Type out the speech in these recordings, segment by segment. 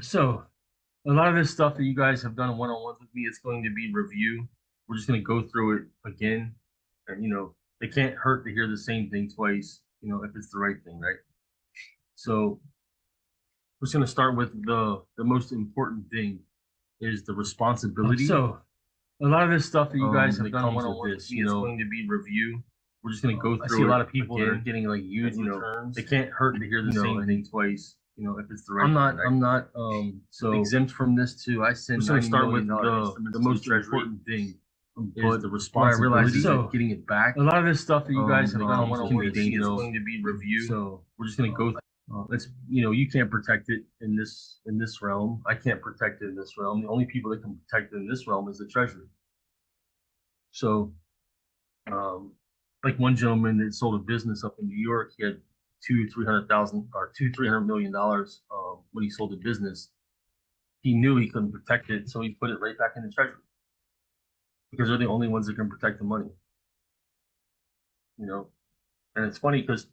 So a lot of this stuff that you guys have done one-on-ones with me, it's going to be review. We're just going to go through it again, and it can't hurt to hear the same thing twice. If it's the right thing, right? So we're just going to start with the most important thing is the responsibility. So a lot of this stuff that you guys have that done comes with one-on-ones with this. me, it's going to be review. We're just going to go I through see a it lot of people that are again, getting like and huge returns. it can't hurt to hear the same And thing twice. If it's the right I'm thing, not right? I'm not So exempt from this too. I we're send just going to ninety start million with dollar the instruments to the most treasury, important thing is but the what I realize responsibility. is that So getting it back a lot of this stuff that you guys have that done on comes one with on one this, with me, it's going to be review. So We're just going to go. It's you can't protect it in this realm. I can't protect it in this realm. The only people that can protect it in this realm is the treasury. So, um, like one gentleman that sold a business up in New York, he had 300 million dollars when he sold the business. He knew he couldn't protect it, so he put it right back in the treasury because they're the only ones that can protect the money. You know, and it's funny because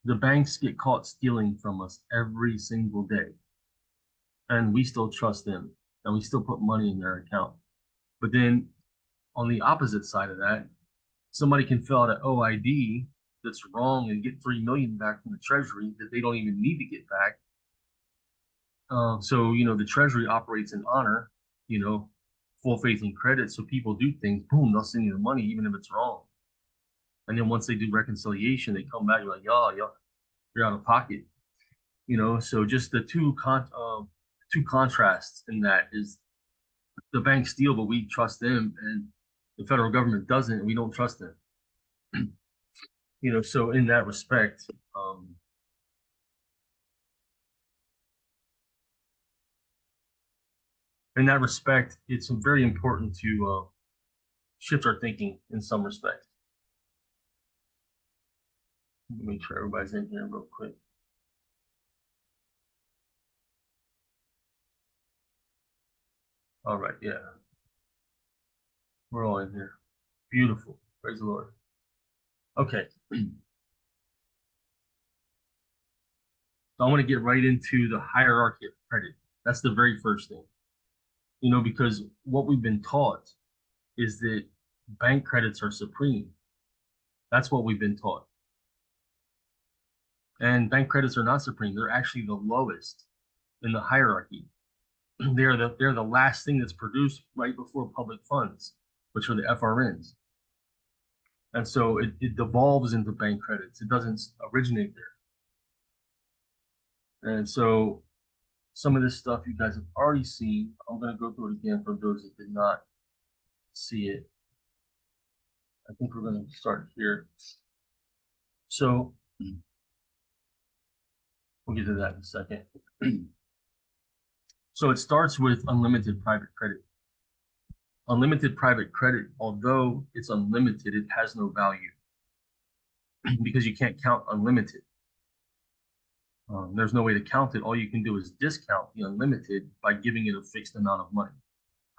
the banks get caught stealing from us every single day, and we still trust them, and we still put money in their account. But then on the opposite side of that, somebody can fill out an OID that's wrong and get 3 million back from the treasury that they don't even need to get back. So the treasury operates in honor, you know, full faith and credit. So people do things, boom, they'll send you the money even if it's wrong. And then once they do reconciliation, they come back, you're like, y'all, you're out of pocket. So just the two contrasts in that is the banks steal, but we trust them, and the federal government doesn't, and we don't trust them. So in that respect, it's very important to shift our thinking in some respect. Let me make sure everybody's in here real quick. All right, yeah, we're all in here. Beautiful. Praise the Lord. Okay, so I want to get right into the hierarchy of credit. That's the very first thing. Because what we've been taught is that bank credits are supreme. That's what we've been taught. And bank credits are not supreme. They're actually the lowest in the hierarchy. They're the last thing that's produced right before public funds, which are the FRNs. And so it devolves into bank credits. It doesn't originate there. And so some of this stuff you guys have already seen. I'm going to go through it again for those that did not see it. I think we're going to start here. So we'll get to that in a second. So it starts with unlimited private credit. Unlimited private credit, although it's unlimited, it has no value because you can't count unlimited. There's no way to count it. All you can do is discount the unlimited by giving it a fixed amount of money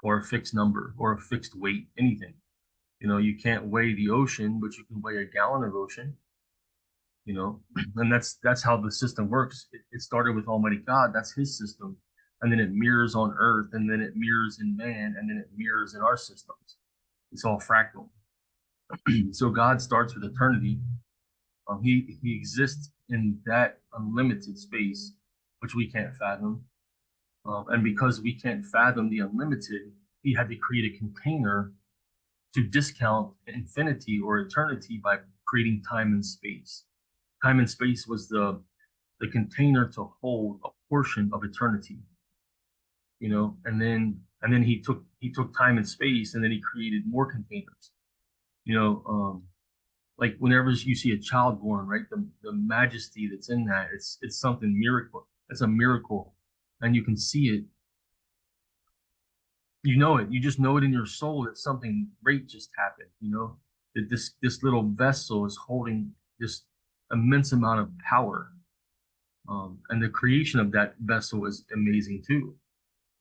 or a fixed number or a fixed weight, anything. You can't weigh the ocean, but you can weigh a gallon of ocean, and that's how the system works. It started with Almighty God, that's his system, and then it mirrors on earth, and then it mirrors in man, and then it mirrors in our systems. It's all fractal. So God starts with eternity. He exists in that unlimited space, which we can't fathom. And because we can't fathom the unlimited, he had to create a container to discount infinity or eternity by creating time and space. Time and space was the container to hold a portion of eternity, and then he took time and space, and then he created more containers. You know, like whenever you see a child born, right? The majesty that's in that, it's something miracle. It's a miracle, and you can see it. You know it. You just know it in your soul that something great just happened. That this little vessel is holding this immense amount of power, and the creation of that vessel is amazing too.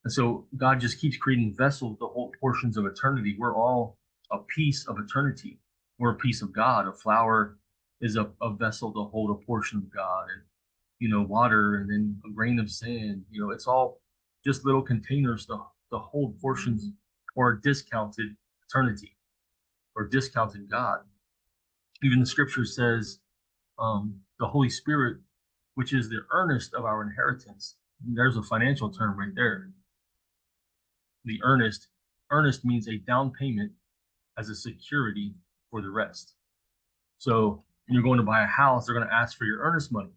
And so God just keeps creating vessels to hold portions of eternity. We're all a piece of eternity. We're a piece of God. A flower is a vessel to hold a portion of God. water and then a grain of sand. It's all just little containers to hold portions or a discounted eternity or discounted God. Even the scripture says the Holy Spirit, which is the earnest of our inheritance. There's a financial term right there. The earnest means a down payment as a security for the rest. So when you're going to buy a house, they're going to ask for your earnest money.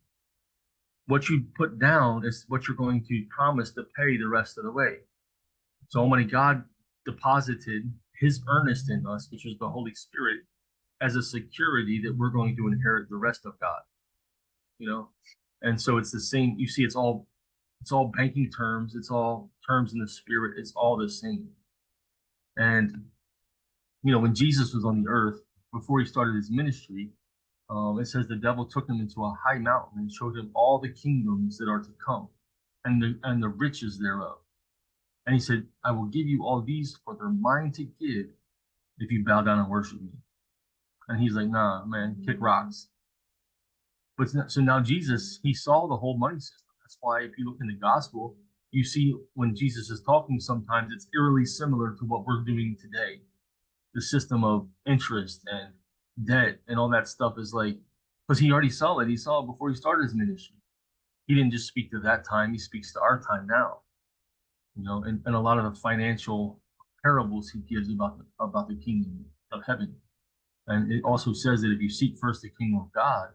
What you put down is what you're going to promise to pay the rest of the way. So Almighty God deposited his earnest in us, which is the Holy Spirit, as a security that we're going to inherit the rest of God. And so it's the same. You see, it's all banking terms, it's all terms in the spirit, it's all the same. And when Jesus was on the earth, before he started his ministry, it says the devil took him into a high mountain and showed him all the kingdoms that are to come and the riches thereof. And he said, I will give you all these for they're mine to give if you bow down and worship me. And he's like, nah, man, kick rocks. But so now Jesus, he saw the whole money system. That's why if you look in the gospel, you see when Jesus is talking, sometimes it's eerily similar to what we're doing today. The system of interest and debt and all that stuff is like, because he already saw it. He saw it before he started his ministry. He didn't just speak to that time. He speaks to our time now. And a lot of the financial parables he gives about the kingdom of heaven. And it also says that if you seek first the kingdom of God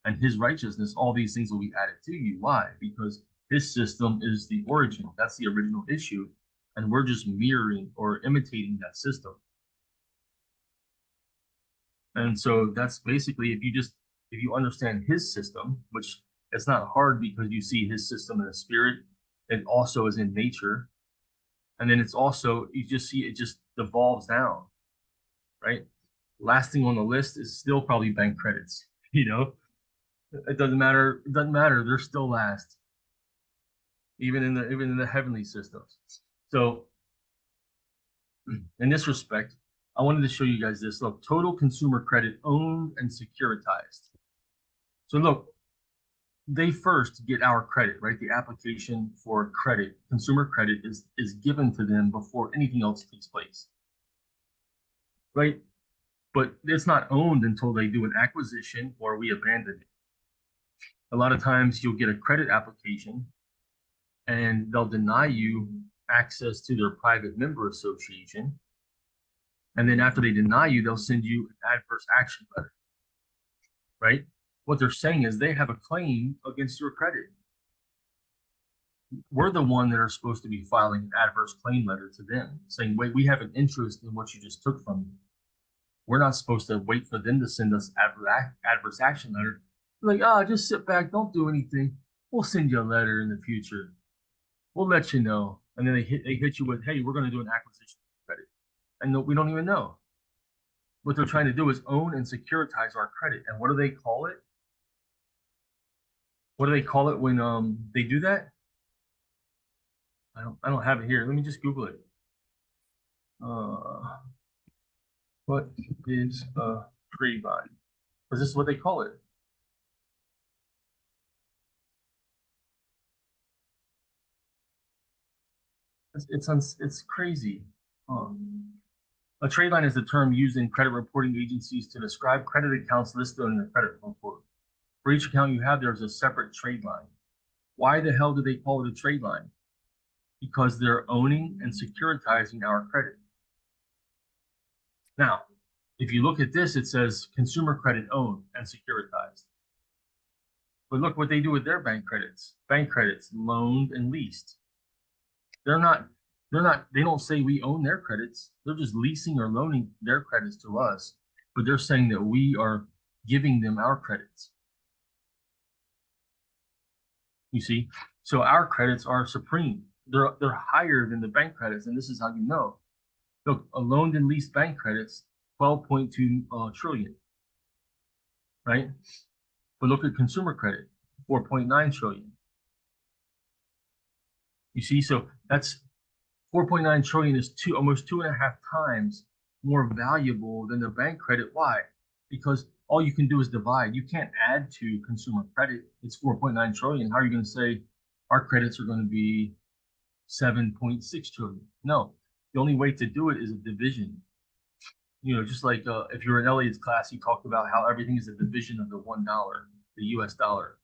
and his righteousness, all these things will be added to you. Why? Because his system is the origin. That's the original issue. And we're just mirroring or imitating that system. And so that's basically, if you understand his system, which it's not hard because you see his system in the spirit, it also is in nature. And then it's also, you just see it just devolves down, right? Last thing on the list is still probably bank credits. It doesn't matter. It doesn't matter. They're still last, even in the heavenly systems. So in this respect, I wanted to show you guys this. Look, total consumer credit owned and securitized. So look, they first get our credit, right? The application for credit, consumer credit is given to them before anything else takes place, right? But it's not owned until they do an acquisition or we abandon it. A lot of times you'll get a credit application and they'll deny you access to their private member association. And then after they deny you, they'll send you an adverse action letter, right? What they're saying is they have a claim against your credit. We're the one that are supposed to be filing an adverse claim letter to them saying, wait, we have an interest in what you just took from me. We're not supposed to wait for them to send us adverse action letter. They're like, just sit back, don't do anything. We'll send you a letter in the future. We'll let you know. And then they hit you with, hey, we're going to do an acquisition credit. And we don't even know. What they're trying to do is own and securitize our credit. And what do they call it? What do they call it when they do that? I don't have it here. Let me just Google it. What is a trade line? Because this is what they call it. It's crazy. A trade line is the term used in credit reporting agencies to describe credit accounts listed on your credit report. For each account you have, there's a separate trade line. Why the hell do they call it a trade line? Because they're owning and securitizing our credit. Now, if you look at this, it says consumer credit owned and securitized. But look what they do with their bank credits. Bank credits loaned and leased. They don't say we own their credits. They're just leasing or loaning their credits to us, but they're saying that we are giving them our credits. You see? So our credits are supreme. They're higher than the bank credits, and this is how you know. Look, a loaned and leased bank credits, 12.2 trillion, right? But look at consumer credit, 4.9 trillion. You see, so that's 4.9 trillion is almost 2.5 times more valuable than the bank credit. Why? Because all you can do is divide. You can't add to consumer credit. It's 4.9 trillion. How are you going to say our credits are going to be 7.6 trillion? No, the only way to do it is a division. Just like if you're in Elliot's class, he talked about how everything is a division of the $1, the US dollar.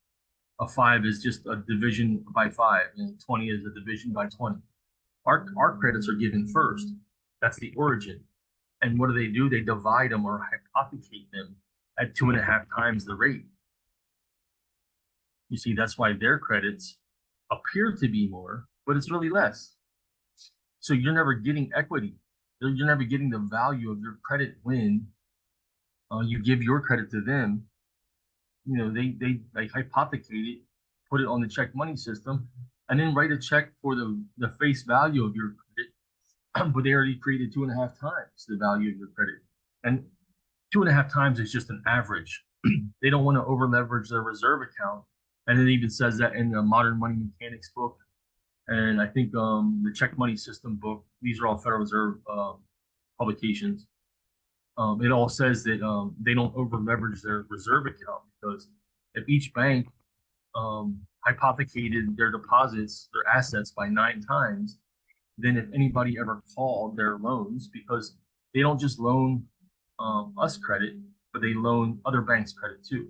A five is just a division by five, and 20 is a division by 20. Our credits are given first. That's the origin. And what do? They divide them or hypothecate them at 2.5 times the rate. You see, that's why their credits appear to be more, but it's really less. So you're never getting equity. You're never getting the value of your credit when you give your credit to them. They hypothecate it, put it on the check money system, and then write a check for the face value of your credit, but they already created 2.5 times the value of your credit. And 2.5 times is just an average. They don't want to over leverage their reserve account. And it even says that in the Modern Money Mechanics book. And I think the Check Money System book, these are all Federal Reserve publications. It all says that they don't over leverage their reserve account, because if each bank hypothecated their deposits, their assets by 9 times, then if anybody ever called their loans, because they don't just loan us credit, but they loan other banks credit too.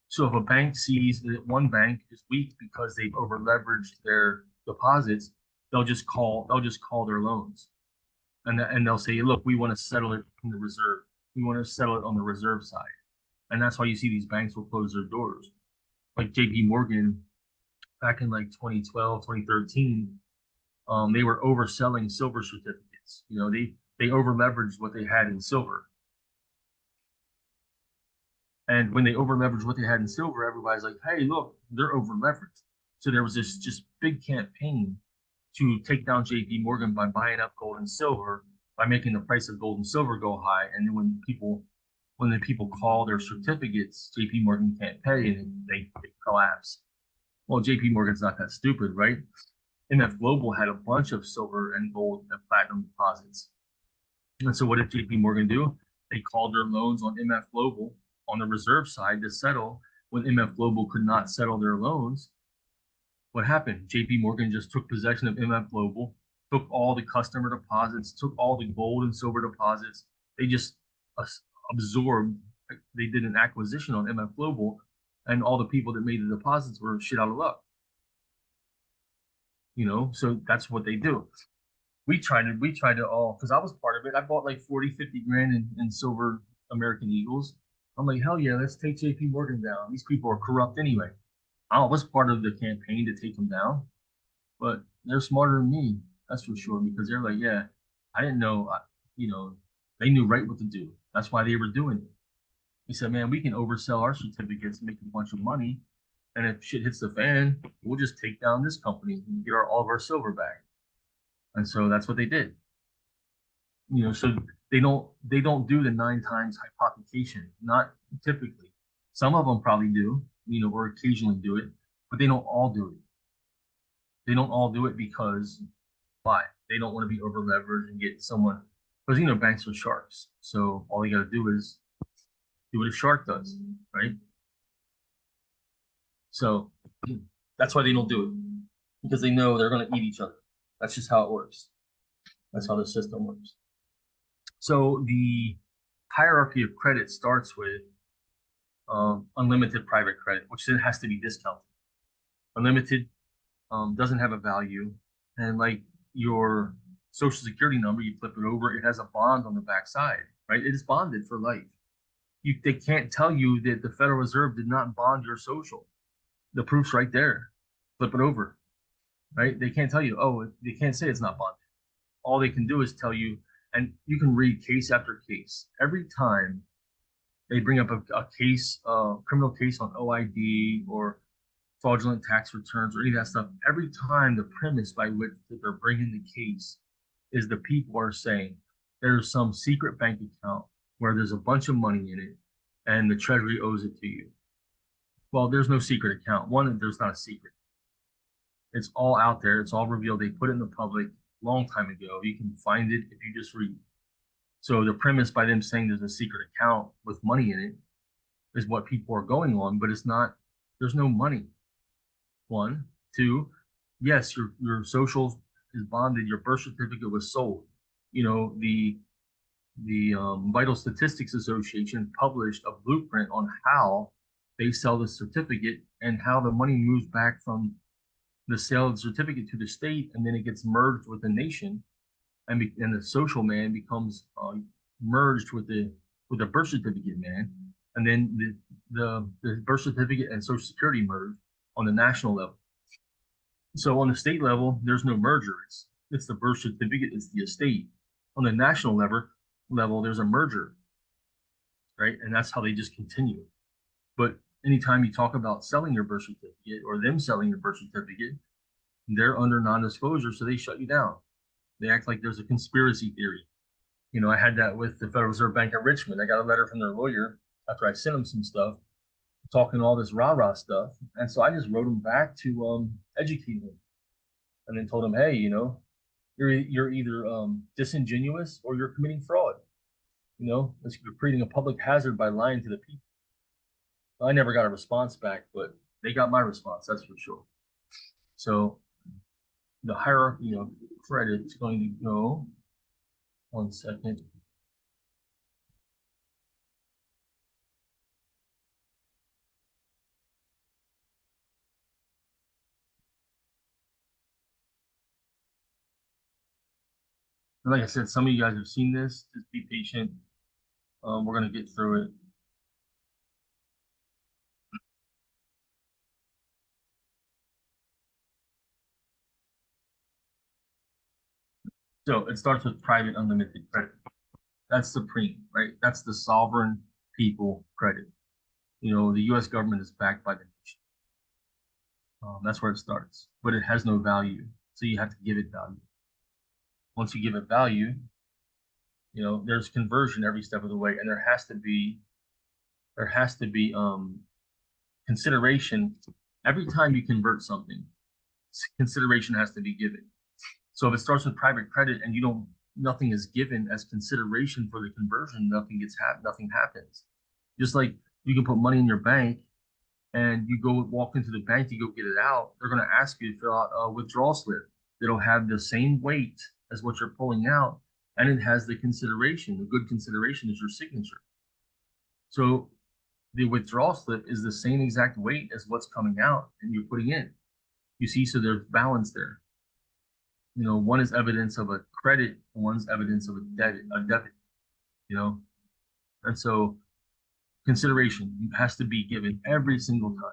So if a bank sees that one bank is weak because they've over leveraged their deposits, they'll just call their loans, and they'll say, look, we want to settle it from the reserve. We want to settle it on the reserve side. And that's why you see these banks will close their doors. Like JP Morgan back in like 2012, 2013, they were overselling silver certificates. They over leveraged what they had in silver. And when they over leveraged what they had in silver, everybody's like, hey, look, they're over leveraged. So there was this just big campaign to take down JP Morgan by buying up gold and silver, by making the price of gold and silver go high. And then when the people call their certificates, JP Morgan can't pay, and they collapse. Well, JP Morgan's not that stupid, right? MF Global had a bunch of silver and gold and platinum deposits. And so what did JP Morgan do? They called their loans on MF Global on the reserve side to settle. When MF Global could not settle their loans, what happened? JP Morgan just took possession of MF Global, took all the customer deposits, took all the gold and silver deposits. They just absorbed, they did an acquisition on MF Global, and all the people that made the deposits were shit out of luck. So that's what they do. We tried to because I was part of it. I bought like 40, 50 grand in silver American Eagles. I'm like, hell yeah, let's take JP Morgan down. These people are corrupt anyway. I was part of the campaign to take them down, but they're smarter than me, that's for sure, because they're like, yeah, I didn't know, they knew right what to do. That's why they were doing it. He said, man, we can oversell our certificates and make a bunch of money. And if shit hits the fan, we'll just take down this company and get all of our silver back. And so that's what they did. So they don't do the 9 times hypothecation, not typically. Some of them probably do, or occasionally do it, but they don't all do it. They don't all do it because why? They don't want to be over leveraged and get someone, because banks are sharks. So all they got to do is do what a shark does, right? So that's why they don't do it, because they know they're going to eat each other. That's just how it works. That's how the system works. So the hierarchy of credit starts with unlimited private credit, which then has to be discounted. Unlimited doesn't have a value, and like your social security number, you flip it over, it has a bond on the back side, right? It is bonded for life. They can't tell you that the Federal Reserve did not bond your social. The proof's right there. Flip it over, right? They can't tell you, they can't say it's not bonded. All they can do is tell you, and you can read case after case. Every time they bring up a case, criminal case on OID or fraudulent tax returns or any of that stuff, every time the premise by which they're bringing the case is the people are saying there's some secret bank account where there's a bunch of money in it and the Treasury owes it to you. Well, there's no secret account. One, there's not a secret. It's all out there. It's all revealed. They put it in the public long time ago. You can find it if you just read. So the premise by them saying there's a secret account with money in it is what people are going on, but it's not, there's no money. One, two, yes, your social is bonded, your birth certificate was sold. You know, the Vital Statistics Association published a blueprint on how they sell the certificate and how the money moves back from the sale of the certificate to the state, and then it gets merged with the nation, and the social man becomes merged with the birth certificate man, and then the birth certificate and social security merge on the national level. So on the state level, there's no merger. It's the birth certificate, it's the estate. On the national level, there's a merger, right? And that's how they just continue. But anytime you talk about selling your birth certificate or them selling your birth certificate, they're under non-disclosure, so they shut you down. They act like there's a conspiracy theory. You know, I had that with the Federal Reserve Bank of Richmond. I got a letter from their lawyer after I sent them some stuff, talking all this rah-rah stuff. And so I just wrote them back to educate them, and then told them, hey, you know, you're either disingenuous or you're committing fraud. You know, you're creating a public hazard by lying to the people. I never got a response back, but they got my response, that's for sure. So the hierarchy of credit is going to go, one second. And like I said, some of you guys have seen this. Just be patient. We're going to get through it. So it starts with private unlimited credit. That's supreme, right? That's the sovereign people credit. You know, the US government is backed by the nation. That's where it starts, but it has no value. So you have to give it value. Once you give it value, you know, there's conversion every step of the way, and there has to be consideration every time you convert something. Consideration has to be given. So if it starts with private credit and nothing is given as consideration for the conversion, nothing happens. Just like you can put money in your bank and you go walk into the bank to go get it out, they're going to ask you to fill out a withdrawal slip. It'll have the same weight as what you're pulling out, and it has the consideration. The good consideration is your signature. So the withdrawal slip is the same exact weight as what's coming out and you're putting in. You see, so there's balance there. You know, one is evidence of a credit, and one's evidence of a debit, you know. And so consideration has to be given every single time.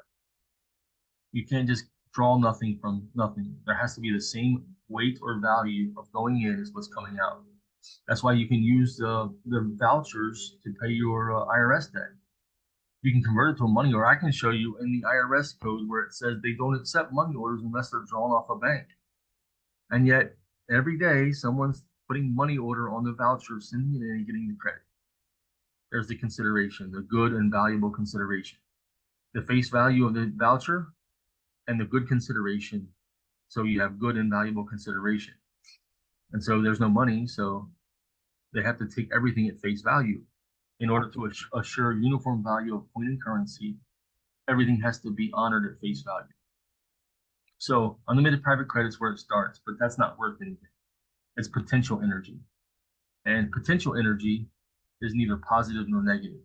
You can't just draw nothing from nothing. There has to be the same weight or value of going in as what's coming out. That's why you can use the vouchers to pay your IRS debt. You can convert it to a money order. I can show you in the IRS code where it says they don't accept money orders unless they're drawn off a bank. And yet every day someone's putting money order on the voucher, sending it in and getting the credit. There's the consideration, the good and valuable consideration. The face value of the voucher and the good consideration. So you have good and valuable consideration. And so there's no money, so they have to take everything at face value. In order to assure uniform value of coin and currency, everything has to be honored at face value. So unlimited private credit is where it starts, but that's not worth anything. It's potential energy. And potential energy is neither positive nor negative.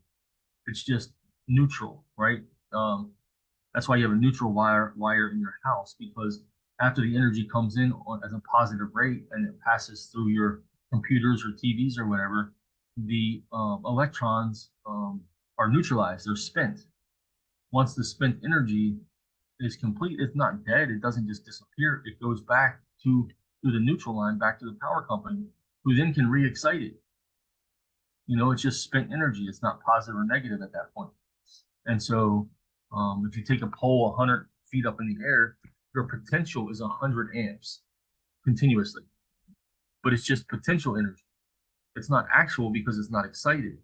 It's just neutral, right? That's why you have a neutral wire in your house, because after the energy comes in as a positive rate and it passes through your computers or TVs or whatever, the electrons are neutralized, they're spent. Once the spent energy is complete, it's not dead, it doesn't just disappear, it goes back to the neutral line, back to the power company, who then can re-excite it. You know, it's just spent energy, it's not positive or negative at that point. And so if you take a pole 100 feet up in the air, your potential is 100 amps continuously, but it's just potential energy. It's not actual because it's not excited.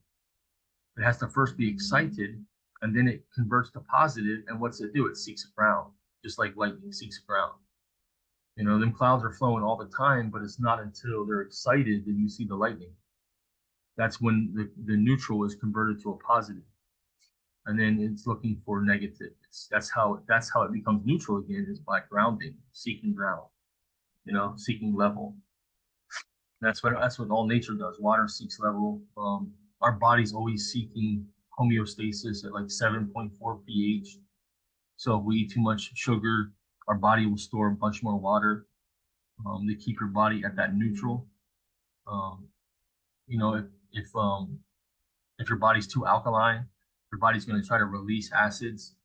It has to first be excited, and then it converts to positive. And what's it do? It seeks ground, just like lightning seeks ground. You know, them clouds are flowing all the time, but it's not until they're excited that you see the lightning. That's when the neutral is converted to a positive. and then it's looking for negative. That's how it becomes neutral again, is by grounding, seeking ground, seeking level. That's what all nature does. Water seeks level. Our body's always seeking homeostasis at like 7.4 pH. So if we eat too much sugar, our body will store a bunch more water to keep your body at that neutral. Um, you know, if your body's too alkaline, your body's going to try to release acids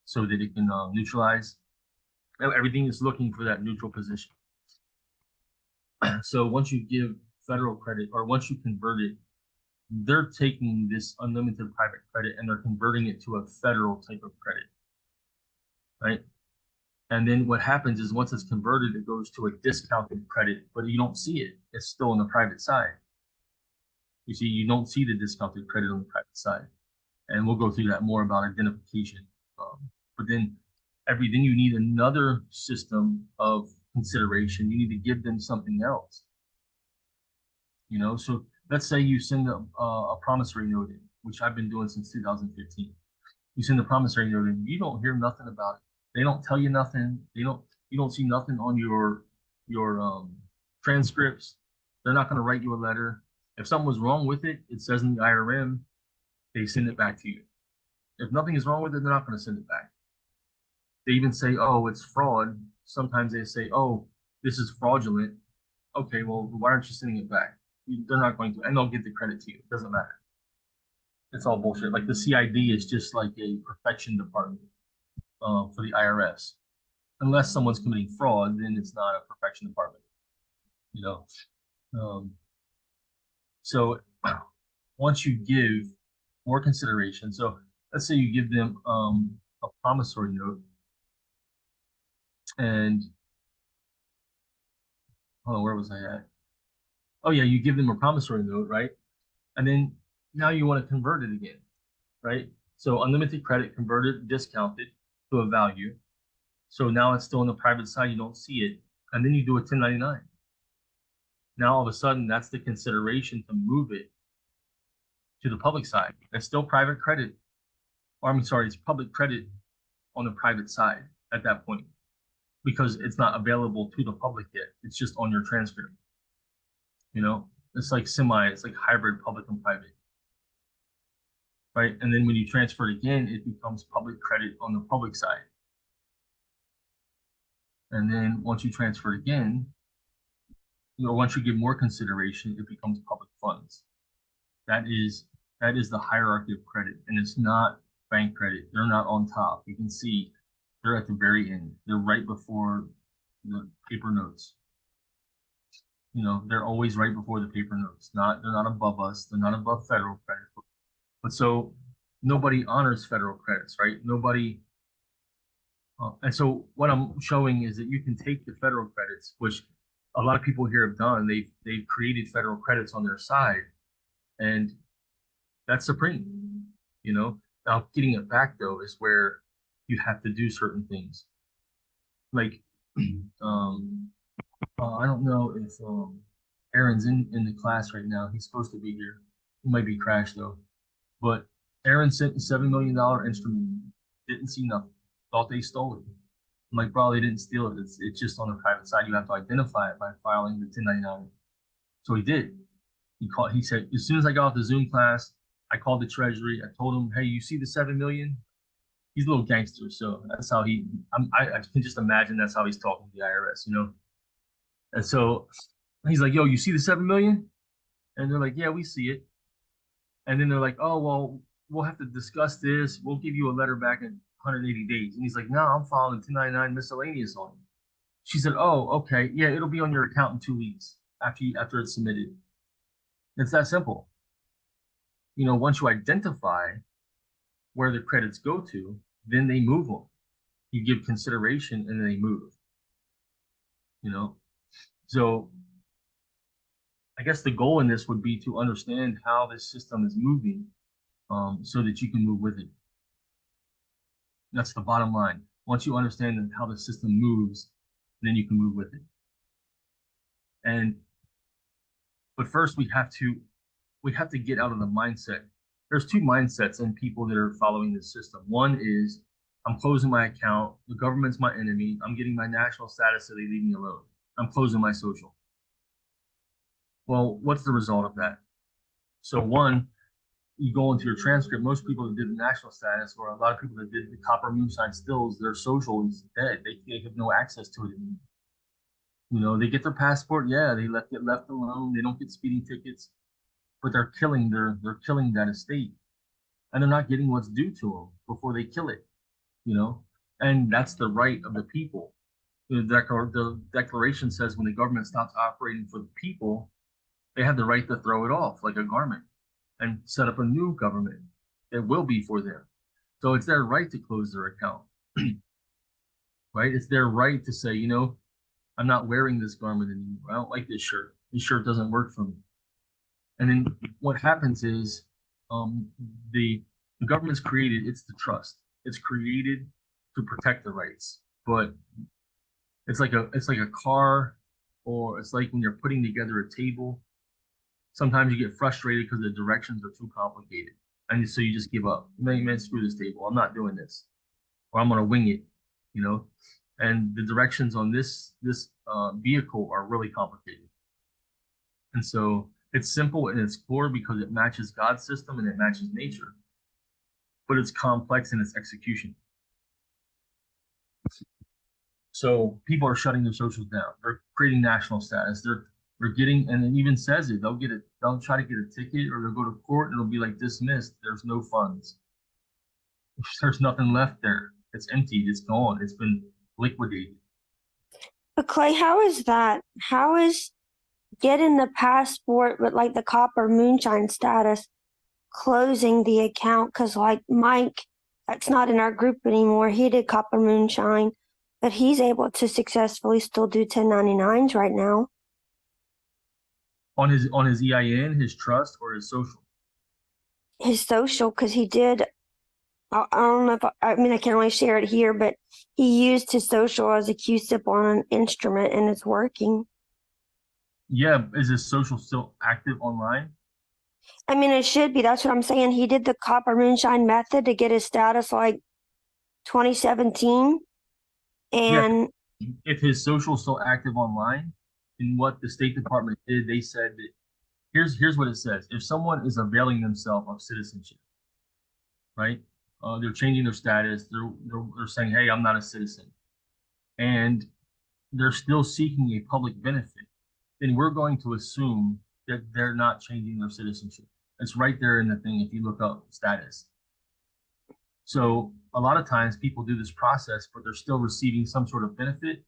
so that it can neutralize. Everything is looking for that neutral position. So once you give federal credit, or once you convert it, they're taking this unlimited private credit and they're converting it to a federal type of credit, right? And then what happens is once it's converted, it goes to a discounted credit, but you don't see it. It's still on the private side. You see, you don't see the discounted credit on the private side. And we'll go through that more about identification. But then you need another system of consideration. You need to give them something else. So let's say you send a promissory note in, which I've been doing since 2015. You send the promissory note in, you don't hear nothing about it. They don't tell you nothing. You don't see nothing on your transcripts. They're not going to write you a letter. If something was wrong with it, it says in the IRM, they send it back to you. If nothing is wrong with it, they're not going to send it back. They even say, oh, it's fraud. Sometimes they say, oh, this is fraudulent. Okay, well, why aren't you sending it back? They're not going to, and they'll give the credit to you. It doesn't matter. It's all bullshit. Like the CID is just like a perfection department for the IRS. Unless someone's committing fraud, then it's not a perfection department. So once you give more consideration, so let's say you give them a promissory note, and where was I at? Oh yeah, you give them a promissory note, right? And then now you want to convert it again, right? So unlimited credit converted, discounted to a value. So now it's still on the private side, you don't see it. And then you do a 1099. Now all of a sudden, that's the consideration to move it to the public side. It's still private credit. Or I'm sorry, it's public credit on the private side at that point, because it's not available to the public yet. It's just on your transcript. It's like it's like hybrid public and private. Right? And then when you transfer it again, it becomes public credit on the public side. And then once you transfer it again, once you give more consideration, it becomes public funds. That is the hierarchy of credit, and it's not bank credit. They're not on top. You can see they're at the very end. They're right before the paper notes. They're always right before the paper notes. They're not above us. They're not above federal credit. But so nobody honors federal credits, right? Nobody. And so what I'm showing is that you can take the federal credits, which a lot of people here have done. They've created federal credits on their side, and that's supreme. Now getting it back though is where you have to do certain things. Like, I don't know if Aaron's in the class right now. He's supposed to be here. He might be crashed though. But Aaron sent a $7 million instrument. Didn't see nothing. Thought they stole it. I'm like, bro, they didn't steal it. It's just on the private side. You have to identify it by filing the 1099. So he did. He said, as soon as I got off the Zoom class, I called the treasury. I told him, hey, you see the 7 million? He's a little gangster. So that's how I can just imagine that's how he's talking to the IRS, And so he's like, yo, you see the 7 million? And they're like, yeah, we see it. And then they're like, oh, well, we'll have to discuss this. We'll give you a letter back in 180 days. And he's like, no, I'm filing 1099 miscellaneous on it. She said, oh, okay. Yeah, it'll be on your account in 2 weeks after it's submitted. It's that simple. Once you identify where the credits go to, then they move them. You give consideration and then they move. So I guess the goal in this would be to understand how this system is moving, so that you can move with it. That's the bottom line. Once you understand how the system moves, then you can move with it. But first we have to get out of the mindset there's two mindsets in people that are following this system. One is I'm closing my account. The government's my enemy. I'm getting my national status, so they leave me alone. I'm closing my social. Well, what's the result of that? So one, you go into your transcript, most people that did the national status, or a lot of people that did the copper moonshine stills, their social is dead. They have no access to it anymore. You know, they get their passport, yeah, they get left alone, they don't get speeding tickets, but they're killing that estate. And they're not getting what's due to them before they kill it, you know? And that's the right of the people. The declaration says when the government stops operating for the people, they have the right to throw it off like a garment and set up a new government that will be for them. So it's their right to close their account, right? It's their right to say, you know, I'm not wearing this garment anymore. I don't like this shirt. This shirt doesn't work for me. And then what happens is um, the the government's created, it's the trust. It's created to protect the rights. But it's like a car, or it's like when you're putting together a table. Sometimes you get frustrated because the directions are too complicated. And so you just give up. Man, screw this table. I'm not doing this. Or I'm gonna wing it, you know. And the directions on this vehicle are really complicated. And so it's simple in its core because it matches God's system and it matches nature, but it's complex in its execution. So people are shutting their socials down. They're creating national status. They're getting, and it even says it. They'll try to get a ticket, or they'll go to court, and it'll be like dismissed. There's no funds. There's nothing left there. It's emptied. It's gone. It's been liquidated. But Clay, how is that? How is getting the passport with like the copper moonshine status closing the account? Because like Mike, that's not in our group anymore. He did copper moonshine, but he's able to successfully still do 1099s right now. On his EIN, his trust, or his social. His social, because he did. I don't know if I mean I can't really share it here, but he used his social as a Q-SIP on an instrument, and it's working. Yeah, is his social still active online? I mean, it should be. That's what I'm saying. He did the copper moonshine method to get his status like 2017, Yeah, and if his social still active online, and what the State Department did, they said that here's what it says: if someone is availing themselves of citizenship, right? They're changing their status. They're saying, "Hey, I'm not a citizen," and they're still seeking a public benefit. Then we're going to assume that they're not changing their citizenship. It's right there in the thing if you look up status. So a lot of times people do this process, but they're still receiving some sort of benefit.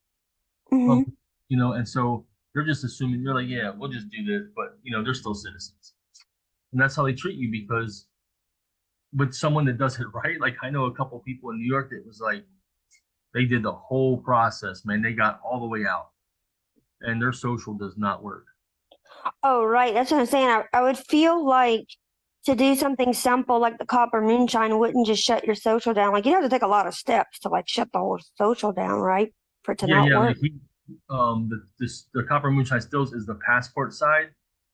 mhm. You know, and so they're just assuming you're like, yeah, we'll just do this, but you know, they're still citizens. And that's how they treat you because with someone that does it right, like I know a couple people in New York that was like they did the whole process, man. They got all the way out and their social does not work. Oh, right. That's what I'm saying. I would feel like to do something simple like the copper moonshine wouldn't just shut your social down. Like you'd have to take a lot of steps to like shut the whole social down, right? For it to Yeah, not yeah. work. Like the copper moonshine stills is the passport side,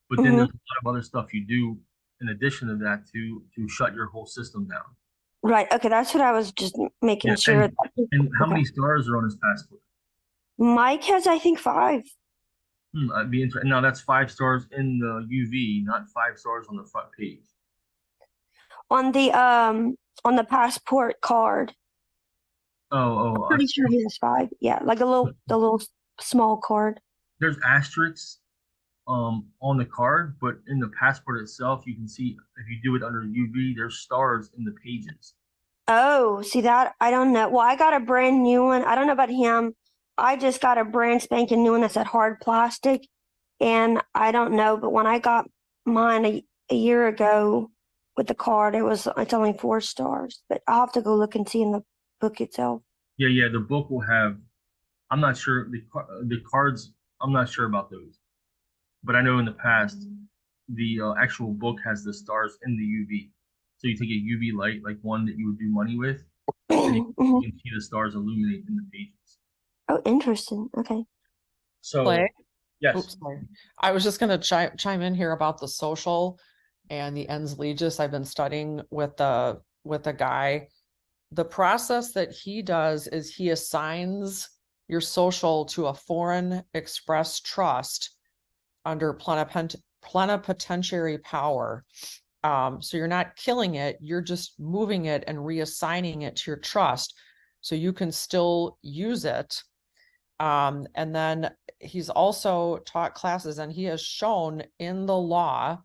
but then Hmm. there's a lot of other stuff you do in addition to that to shut your whole system down. Right. Okay. That's what I was just making Yeah, sure. and how Okay. many stars are on his passport? Mike has, I think, 5. I'd be interested. Now that's 5 stars in the UV, not 5 stars on the front page. On the passport card. Oh, Pretty sure he has 5. Yeah, like the little small card. there's asterisks on the card, but in the passport itself, you can see if you do it under UV, there's stars in the pages. Oh, see that? I don't know. Well, I got a brand new one. I don't know about him. I just got a brand spanking new one that's at hard plastic. And I don't know, but when I got mine a year ago with the card, it's only 4 stars. But I'll have to go look and see in the book itself. Yeah, yeah. The book will have. I'm not sure the cards. I'm not sure about those, but I know in the past the actual book has the stars in the UV. So you take a UV light, like one that you would do money with, and Mhm. you can see the stars illuminate in the pages. Oh, interesting. Okay. So Clay? yes, Oops, sorry. I was just gonna chime in here about the social. and the ens legis I've been studying with the guy. The process that he does is he assigns your social to a foreign express trust under plenipotentiary power. So you're not killing it, you're just moving it and reassigning it to your trust so you can still use it. And then he's also taught classes, and he has shown in the law,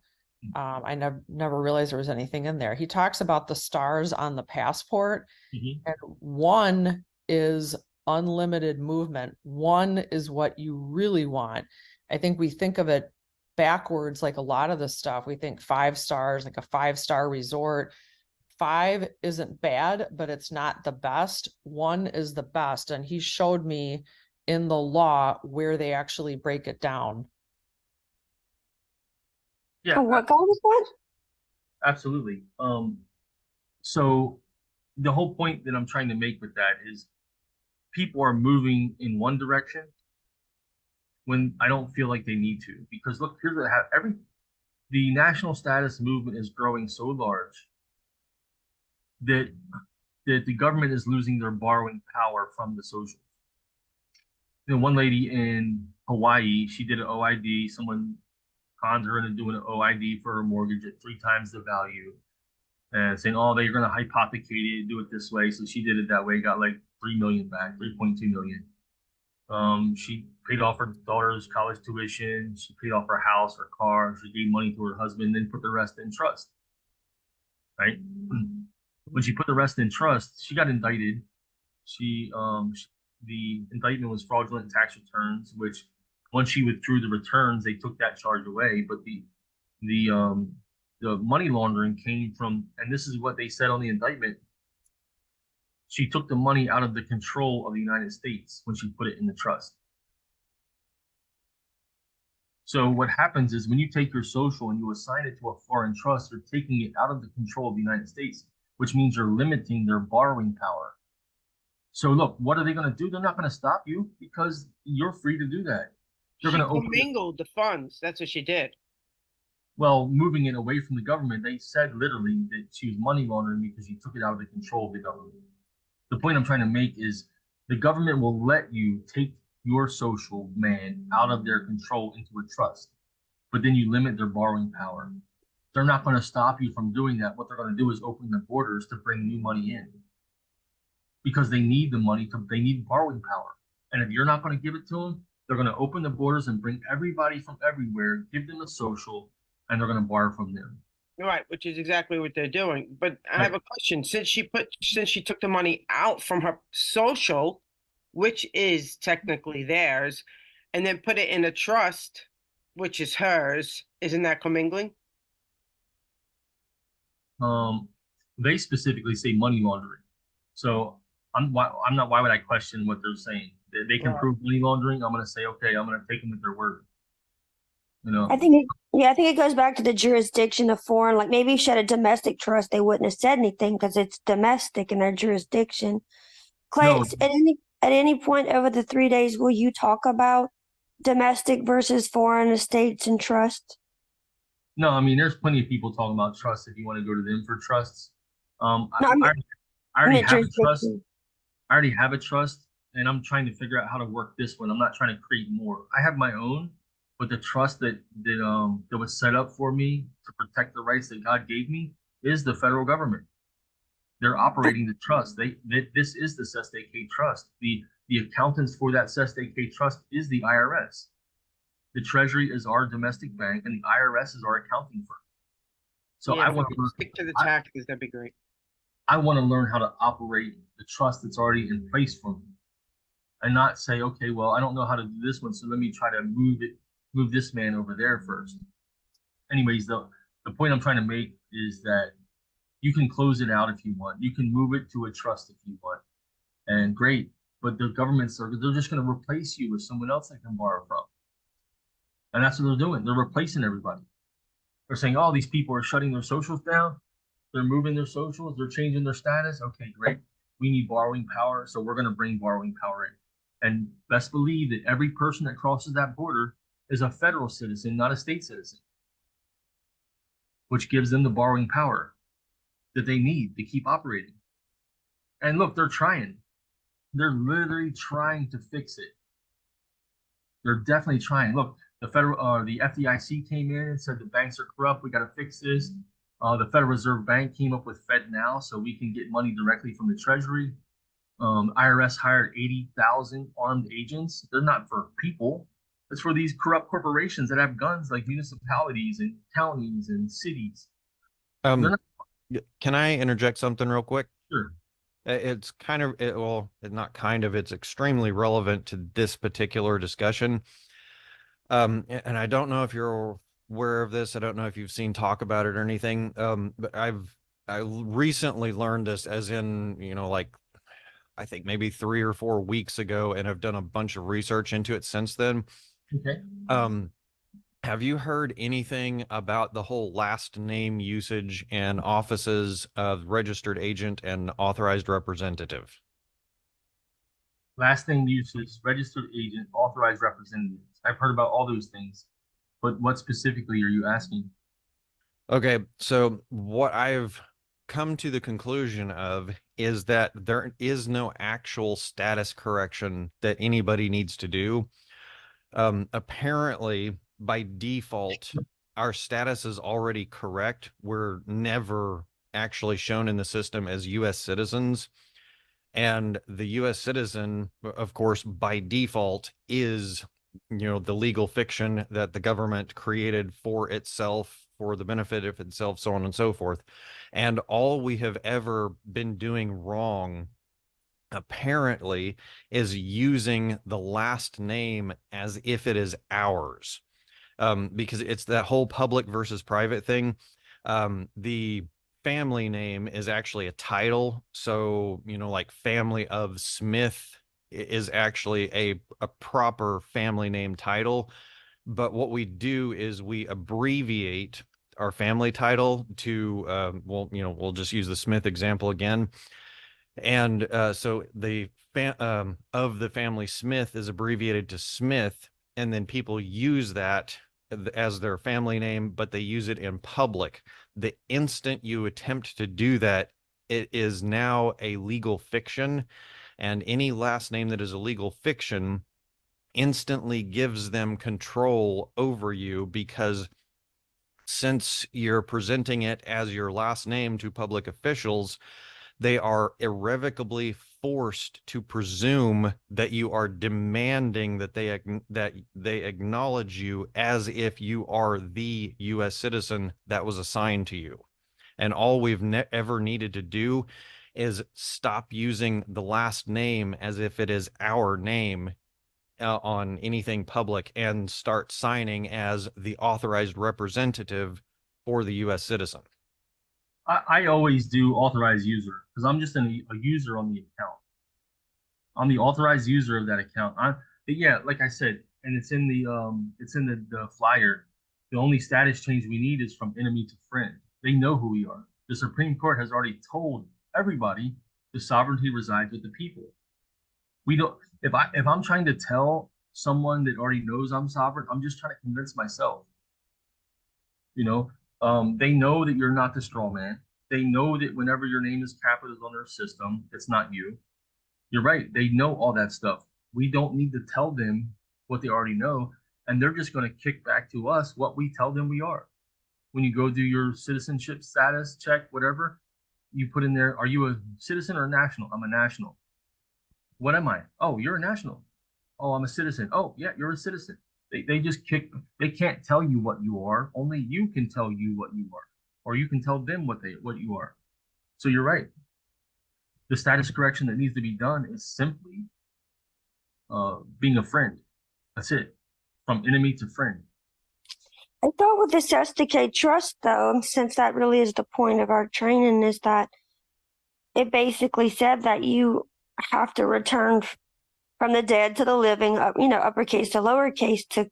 I never realized there was anything in there. He talks about the stars on the passport, and one is unlimited movement. One is what you really want. I think we think of it backwards, like a lot of the stuff. We think 5 stars, like a 5-star resort. 5 isn't bad, but it's not the best. 1 is the best. And he showed me in the law where they actually break it down. Yeah, Oh, what guy was that? absolutely. So the whole point that I'm trying to make with that is people are moving in one direction when I don't feel like they need to. Because look, here's what the national status movement is growing so large that the government is losing their borrowing power from the socials. You know, one lady in Hawaii, she did an OID. Someone conned her into doing an OID for her mortgage at 3 times the value, and saying, "Oh, they're going to hypothecate it, do it this way." So she did it that way, got like 3 million back, 3.2 million. She paid off her daughter's college tuition. She paid off her house, her car. She gave money to her husband, then put the rest in trust. Right? When she put the rest in trust, she got indicted. The indictment was fraudulent tax returns, which once she withdrew the returns, they took that charge away. But the money laundering came from, and this is what they said on the indictment. She took the money out of the control of the United States when she put it in the trust. So what happens is when you take your social and you assign it to a foreign trust, you're taking it out of the control of the United States, which means you're limiting their borrowing power. So look, what are they going to do? They're not going to stop you because you're free to do that. They're going to commingled the funds. That's what she did. Well, moving it away from the government, they said literally that she was money laundering because she took it out of the control of the government. The point I'm trying to make is the government will let you take your social man out of their control into a trust, but then you limit their borrowing power. They're not going to stop you from doing that. What they're going to do is open the borders to bring new money in because they need the money they need borrowing power. And if you're not going to give it to them, they're going to open the borders and bring everybody from everywhere, give them a social, and they're going to borrow from them. Right, which is exactly what they're doing. But I have a question. Since she took the money out from her social, which is technically theirs, and then put it in a trust, which is hers, isn't that commingling? They specifically say money laundering. So I'm not. Why would I question what they're saying? They can prove money laundering. I'm going to say, okay, I'm going to take them at their word. You know. I think it goes back to the jurisdiction of foreign. Like maybe if she had a domestic trust, they wouldn't have said anything because it's domestic in their jurisdiction. Clay, No. at any point over the 3 days, will you talk about domestic versus foreign estates and trust? No, I mean, there's plenty of people talking about trust if you want to go to them for trusts. No, I already have a trust. jurisdiction. I already have a trust, and I'm trying to figure out how to work this one. I'm not trying to create more. I have my own, but the trust that was set up for me to protect the rights that God gave me is the federal government. They're operating the trust. This is the SSDK trust. The accountants for that SSDK trust is the IRS. The Treasury is our domestic bank, and the IRS is our accounting firm. So Yeah, I want to stick to the taxes. That'd be great. I want to learn how to operate the trust that's already in place for me, and not say, okay, well, I don't know how to do this one, so let me try to move this man over there first. Anyways, the point I'm trying to make is that you can close it out if you want. You can move it to a trust if you want, and great. But the governments they're just going to replace you with someone else that can borrow from, and that's what they're doing. They're replacing everybody. They're saying, oh, these people are shutting their socials down. They're moving their socials. They're changing their status. Okay, great. We need borrowing power, so we're going to bring borrowing power in. And best believe that every person that crosses that border is a federal citizen, not a state citizen. which gives them the borrowing power that they need to keep operating. And look, they're trying. They're literally trying to fix it. They're definitely trying. Look, the FDIC came in and said the banks are corrupt. We got to fix this. The Federal Reserve Bank came up with FedNow, so we can get money directly from the Treasury. IRS hired 80,000 armed agents. They're not for people. It's for these corrupt corporations that have guns, like municipalities and counties and cities. They're Um, not can I interject something real quick? sure. It's kind of, well, not kind of, it's extremely relevant to this particular discussion. And I don't know if you're aware of this. I don't know if you've seen talk about it or anything. But I recently learned this, as in, like, I think maybe 3 or 4 weeks ago, and have done a bunch of research into it since then. Okay. Have you heard anything about the whole last name usage and offices of registered agent and authorized representative? Last name usage, registered agent, authorized representatives. I've heard about all those things, but what specifically are you asking? Okay, so what I've come to the conclusion of is that there is no actual status correction that anybody needs to do. Apparently, by default, our status is already correct. We're never actually shown in the system as U.S. citizens. And the U.S. citizen, of course, by default is, the legal fiction that the government created for itself, for the benefit of itself, so on and so forth. And all we have ever been doing wrong, apparently, is using the last name as if it is ours. Because it's that whole public versus private thing. The family name is actually a title. So, like family of Smith is actually a proper family name title. But what we do is we abbreviate our family title to, we'll just use the Smith example again. And so the of the family Smith is abbreviated to Smith, and then people use that as their family name, but they use it in public. The instant you attempt to do that, it is now a legal fiction, and any last name that is a legal fiction instantly gives them control over you, because since you're presenting it as your last name to public officials, they are irrevocably forced to presume that you are demanding that they acknowledge you as if you are the U.S. citizen that was assigned to you. And all we've ever needed to do is stop using the last name as if it is our name on anything public, and start signing as the authorized representative for the U.S. citizen. I always do authorized user because I'm just a user on the account. I'm the authorized user of that account. Yeah, like I said, and it's in the flyer. The only status change we need is from enemy to friend. They know who we are. The Supreme Court has already told everybody the sovereignty resides with the people. We don't. If I'm trying to tell someone that already knows I'm sovereign, I'm just trying to convince myself. They know that you're not the straw man. They know that whenever your name is capitalized on their system, it's not you. You're right. They know all that stuff. We don't need to tell them what they already know, and they're just going to kick back to us what we tell them we are. When you go do your citizenship status check, whatever, you put in there, are you a citizen or a national? I'm a national. What am I? Oh, you're a national. Oh, I'm a citizen. Oh, yeah, you're a citizen. They can't tell you what you are. Only you can tell you what you are, or you can tell them what you are. So you're right. The status correction that needs to be done is simply being a friend. That's it. From enemy to friend. I thought with this SDK trust, though, since that really is the point of our training, is that it basically said that you have to return from the dead to the living, uppercase to lowercase, to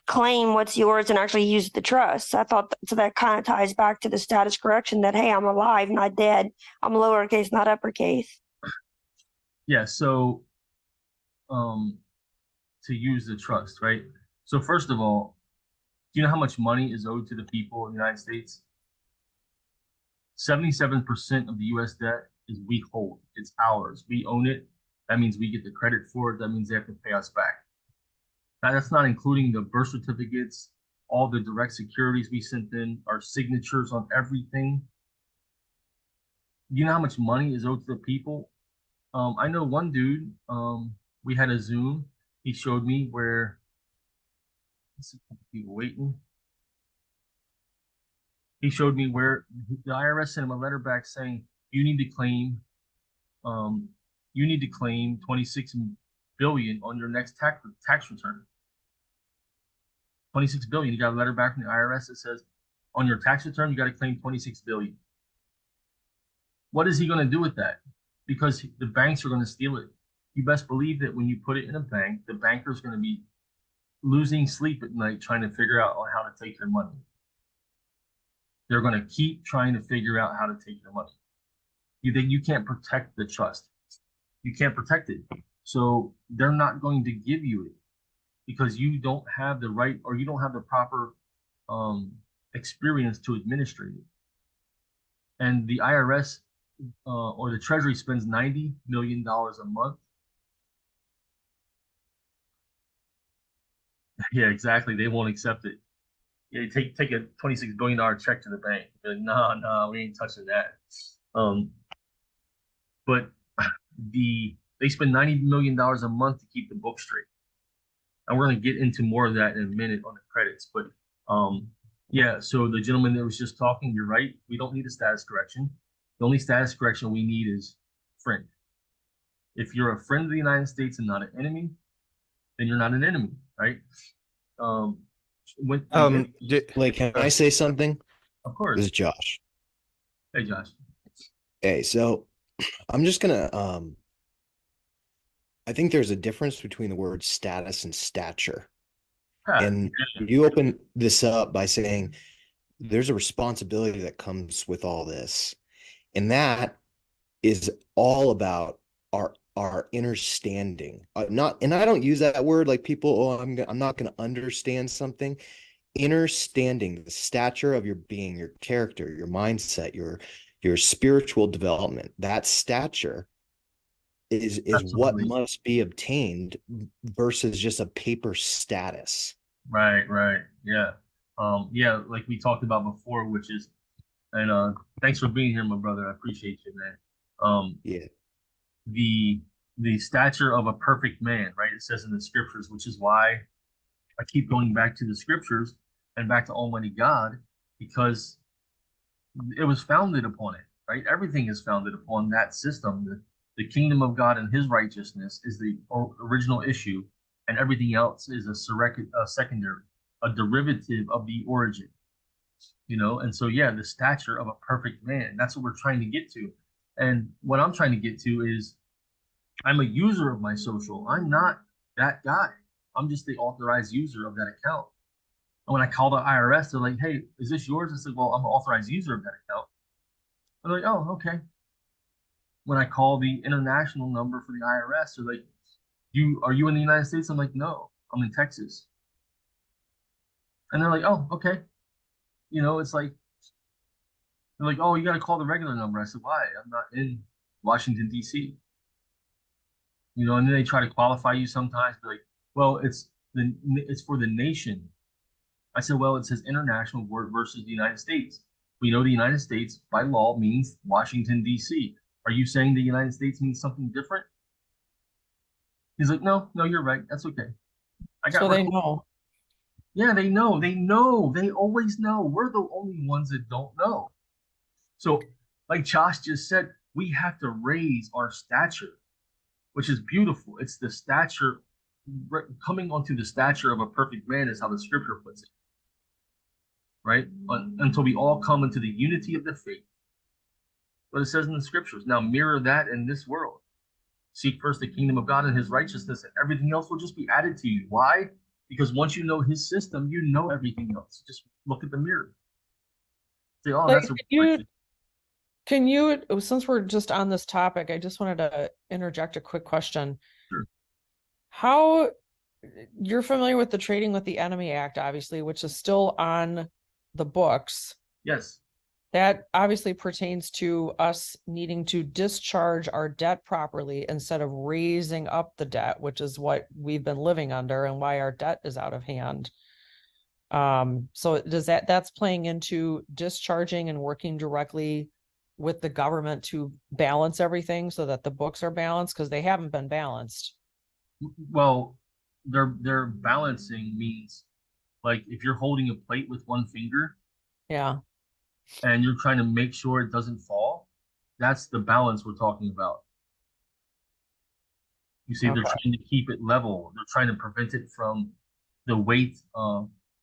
claim what's yours and actually use the trust. I thought so that kind of ties back to the status correction that, hey, I'm alive, not dead. I'm lowercase, not uppercase. Yeah. So, to use the trust, right? So first of all, do you know how much money is owed to the people in the United States? 77% of the US debt is we hold. It's ours. We own it. That means we get the credit for it. That means they have to pay us back. Now, that's not including the birth certificates, all the direct securities we sent in, our signatures on everything. You know how much money is owed to the people? I know one dude, we had a Zoom. He showed me where people waiting. He showed me where the IRS sent him a letter back saying you need to claim 26 billion on your next tax return. 26 billion. You got a letter back from the IRS that says on your tax return you got to claim 26 billion. What is he going to do with that? Because the banks are going to steal it. You best believe that when you put it in a bank, the banker's going to be losing sleep at night trying to figure out how to take your money. They're going to keep trying to figure out how to take your money. You can't protect the trust. You can't protect it. So they're not going to give you it because you don't have the right or you don't have the proper experience to administrate it. And the IRS or the Treasury spends $90 million a month. Yeah, exactly. They won't accept it. Yeah, take a $26 billion check to the bank. Like, no, we ain't touching that. But they spend $90 million a month to keep the book straight. And we're going to get into more of that in a minute on the credits. But yeah, so the gentleman that was just talking, you're right. We don't need a status correction. The only status correction we need is friend. If you're a friend of the United States and not an enemy, then you're not an enemy, right? Like, can I say something? Of course. This is Josh. Hey, Josh. Hey, so I'm just gonna I think there's a difference between the word status and stature. And you open this up by saying there's a responsibility that comes with all this. And that is all about our understanding. And I don't use that word like people, I'm not going to understand something. Understanding the stature of your being, your character, your mindset, your spiritual development. That stature is what must be obtained versus just a paper status. Right. Yeah. Yeah, like we talked about before, which is, and thanks for being here, my brother. I appreciate you, man. Yeah. The stature of a perfect man, right? It says in the scriptures, which is why I keep going back to the scriptures and back to Almighty God, because it was founded upon it, right? Everything is founded upon that system. The kingdom of God and his righteousness is the original issue, and everything else is a secondary, a derivative of the origin, And so, yeah, the stature of a perfect man, that's what we're trying to get to. And what I'm trying to get to is I'm a user of my social. I'm not that guy. I'm just the authorized user of that account. And when I call the IRS, they're like, hey, is this yours? I said, well, I'm an authorized user of that account. They're like, oh, okay. When I call the international number for the IRS, they're like, are you in the United States? I'm like, no, I'm in Texas. And they're like, oh, okay. It's like, they're like, oh, you got to call the regular number. I said, why? I'm not in Washington, D.C. And then they try to qualify you sometimes, be like, well, it's for the nation. I said, well, it says international versus the United States. We know the United States by law means Washington, D.C. Are you saying the United States means something different? He's like, no, you're right. That's okay. So they know. Yeah, they know. They always know. We're the only ones that don't know. So, like Josh just said, we have to raise our stature, which is beautiful. It's the stature, coming onto the stature of a perfect man is how the scripture puts it. Right? Until we all come into the unity of the faith. What it says in the scriptures. Now mirror that in this world. Seek first the kingdom of God and his righteousness, and everything else will just be added to you. Why? Because once you know his system, you know everything else. Just look at the mirror. Say, oh, that's Can you, since we're just on this topic, I just wanted to interject a quick question. Sure. How, you're familiar with the Trading with the Enemy Act, obviously, which is still on the books. Yes. That obviously pertains to us needing to discharge our debt properly instead of raising up the debt, which is what we've been living under and why our debt is out of hand. So that's playing into discharging and working directly with the government to balance everything so that the books are balanced, because they haven't been balanced. Well, they're balancing means like if you're holding a plate with one finger Yeah. and you're trying to make sure it doesn't fall, that's the balance we're talking about. You see, they're Okay. trying to keep it level. They're trying to prevent it from the weight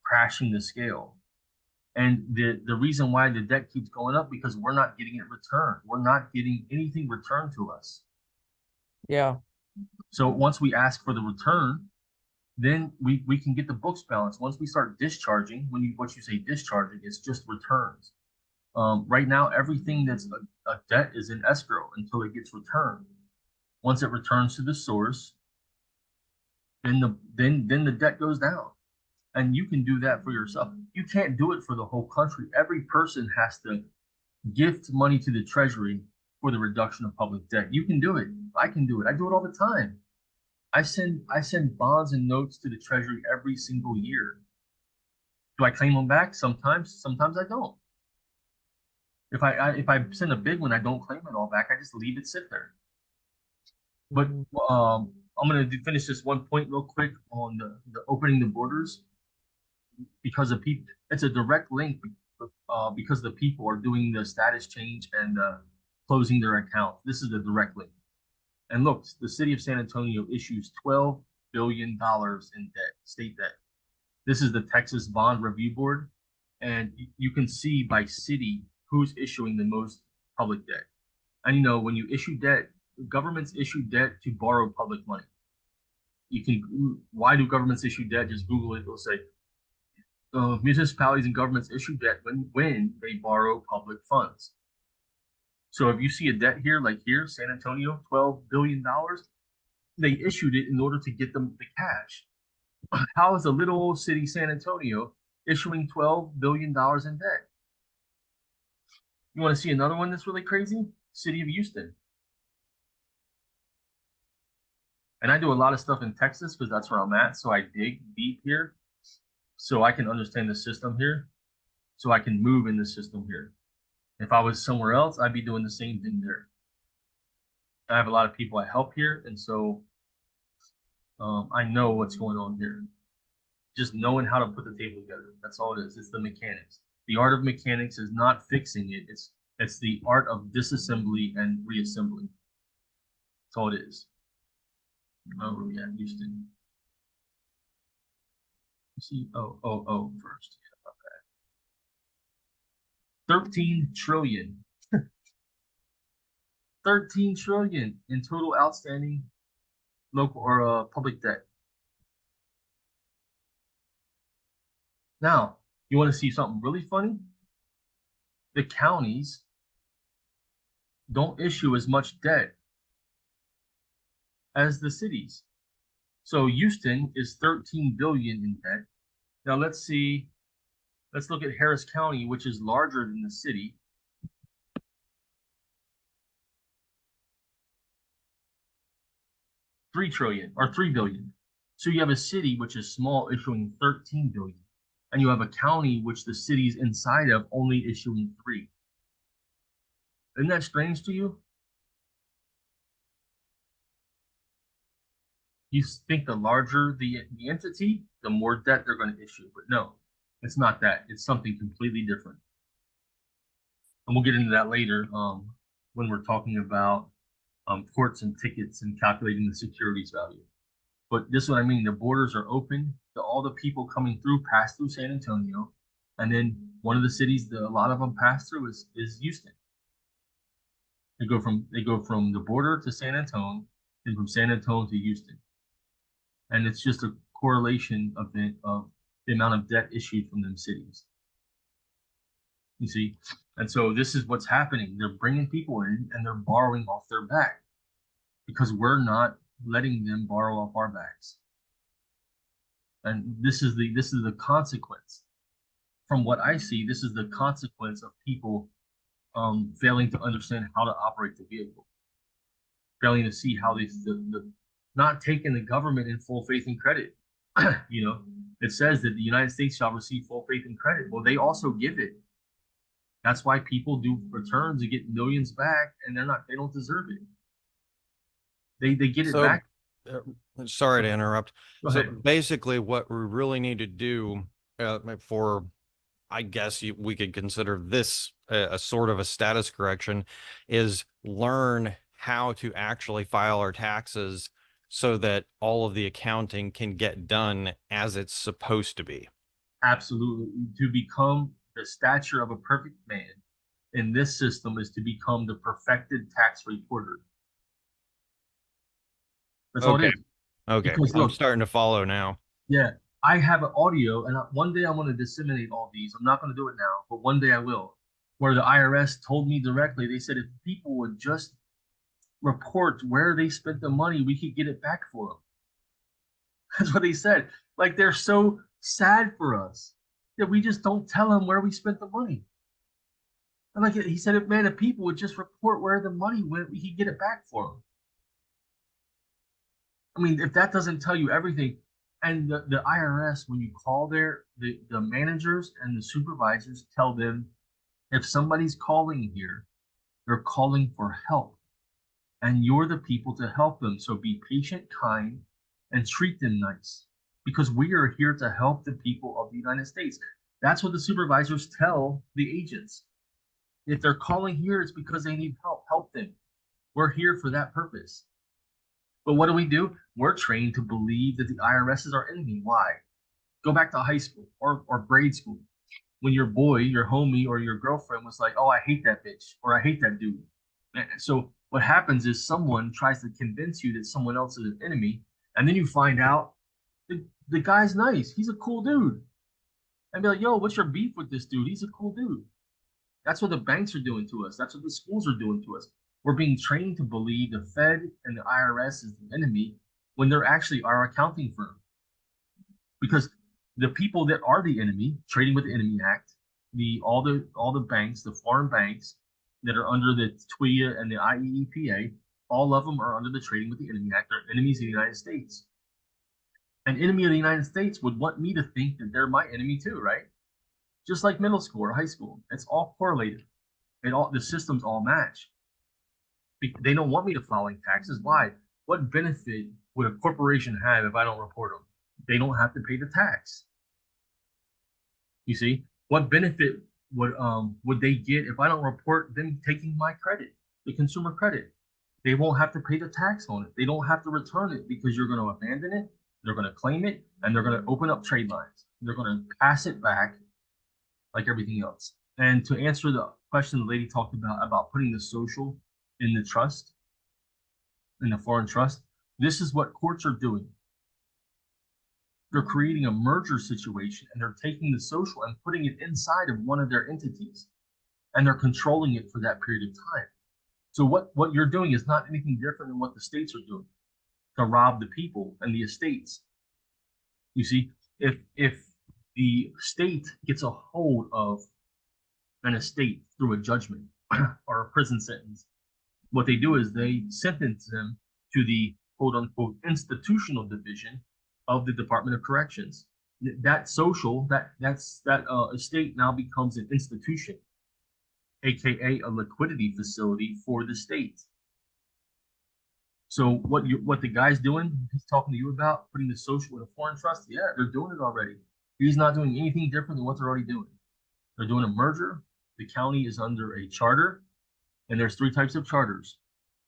crashing the scale. And the reason why the debt keeps going up because we're not getting it returned. We're not getting anything returned to us. Yeah. So once we ask for the return, then we can get the books balanced. Once we start discharging, what you say discharging, it's just returns. Right now, everything that's a debt is in escrow until it gets returned. Once it returns to the source, then the debt goes down. And you can do that for yourself. You can't do it for the whole country. Every person has to gift money to the treasury for the reduction of public debt. You can do it. I can do it. I do it all the time. I send bonds and notes to the treasury every single year. Do I claim them back? Sometimes I don't. If I send a big one, I don't claim it all back. I just leave it sit there. But I'm gonna finish this one point real quick on the opening the borders because of people. It's a direct link because the people are doing the status change and closing their account. This is the direct link. And look, the city of San Antonio issues $12 billion in debt, state debt. This is the Texas Bond Review Board, and you can see by city who's issuing the most public debt. And you know, when you issue debt, governments issue debt to borrow public money. You can, why do governments issue debt? Just Google it. It'll say municipalities and governments issue debt when they borrow public funds. So if you see a debt here, like here, San Antonio, $12 billion, they issued it in order to get them the cash. How is a little old city, San Antonio, issuing $12 billion in debt? You want to see another one that's really crazy? City of Houston. And I do a lot of stuff in Texas because that's where I'm at. So I dig deep here so I can understand the system here. So I can move in the system here. If I was somewhere else, I'd be doing the same thing there. I have a lot of people I help here. And so I know what's going on here. Just knowing how to put the table together. That's all it is. It's the mechanics. The art of mechanics is not fixing it. It's the art of disassembly and reassembly. That's all it is. Oh, yeah, Houston. See, first. Yeah, okay. 13 trillion. 13 trillion in total outstanding local or public debt. Now, you want to see something really funny? The counties don't issue as much debt as the cities. So Houston is 13 billion in debt. Now let's look at Harris County, which is larger than the city. $3 trillion or 3 billion. So you have a city which is small issuing 13 billion. And you have a county which the city's inside of only issuing 3. Isn't that strange to you? You think the larger the entity, the more debt they're going to issue. But no, it's not that. It's something completely different. And we'll get into that later when we're talking about courts and tickets and calculating the securities value. But this is what I mean. The borders are open. All the people coming through pass through San Antonio. And then one of the cities that a lot of them pass through is Houston. They go from the border to San Antonio and from San Antonio to Houston. And it's just a correlation of the amount of debt issued from them cities. You see? And so this is what's happening. They're bringing people in and they're borrowing off their back because we're not letting them borrow off our backs. And this is the consequence. From what I see, this is the consequence of people failing to understand how to operate the vehicle, failing to see how the not taking the government in full faith and credit. You know, it says that the United States shall receive full faith and credit. Well, they also give it. That's why people do returns and get millions back, and they don't deserve it. They get it back. Sorry to interrupt. Go So ahead. basically what we really need to do for, I guess we could consider this a sort of a status correction, is learn how to actually file our taxes so that all of the accounting can get done as it's supposed to be. Absolutely. To become the stature of a perfect man in this system is to become the perfected tax reporter. That's all Okay. it is. Okay. Because I'm look, starting to follow now. yeah, I have an audio, and one day I'm going to disseminate all these. I'm not going to do it now, but one day I will. Where the IRS told me directly, they said if people would just report where they spent the money, we could get it back for them. That's what they said. Like they're so sad for us that we just don't tell them where we spent the money. And like he said, man, if people would just report where the money went, we could get it back for them. I mean, if that doesn't tell you everything, and the IRS, when you call the managers and the supervisors, tell them if somebody's calling here, they're calling for help, and you're the people to help them. So be patient, kind, and treat them nice, because we are here to help the people of the United States. That's what the supervisors tell the agents. If they're calling here, it's because they need help. Help them. We're here for that purpose. But what do? We're trained to believe that the IRS is our enemy. Why? Go back to high school or grade school. When your boy, your homie, or your girlfriend was like, oh, I hate that bitch, or I hate that dude. So what happens is someone tries to convince you that someone else is an enemy, and then you find out the guy's nice. He's a cool dude. And be like, yo, what's your beef with this dude? He's a cool dude. That's what the banks are doing to us. That's what the schools are doing to us. We're being trained to believe the Fed and the IRS is the enemy when they're actually our accounting firm. Because the people that are the enemy, Trading with the Enemy Act, all the banks, the foreign banks that are under the TWIA and the IEEPA, all of them are under the Trading with the Enemy Act. They're enemies of the United States. An enemy of the United States would want me to think that they're my enemy too, right? Just like middle school or high school, it's all correlated. The systems all match. They don't want me to filing taxes. Why? What benefit would a corporation have if I don't report them? They don't have to pay the tax. You see, what benefit would they get if I don't report them taking my credit, the consumer credit? They won't have to pay the tax on it. They don't have to return it because you're going to abandon it. They're going to claim it, and they're going to open up trade lines. They're going to pass it back like everything else. And to answer the question the lady talked about putting the social in the trust, in the foreign trust, this is what courts are doing. They're creating a merger situation, and they're taking the social and putting it inside of one of their entities, and they're controlling it for that period of time. So what you're doing is not anything different than what the states are doing to rob the people and the estates. You see, if the state gets a hold of an estate through a judgment or a prison sentence, what they do is they sentence them to the quote unquote institutional division of the Department of Corrections. That social, that estate now becomes an institution, aka a liquidity facility for the state. So what the guy's doing, he's talking to you about putting the social in a foreign trust. Yeah, they're doing it already. He's not doing anything different than what they're already doing. They're doing a merger. The county is under a charter, and there's 3 types of charters.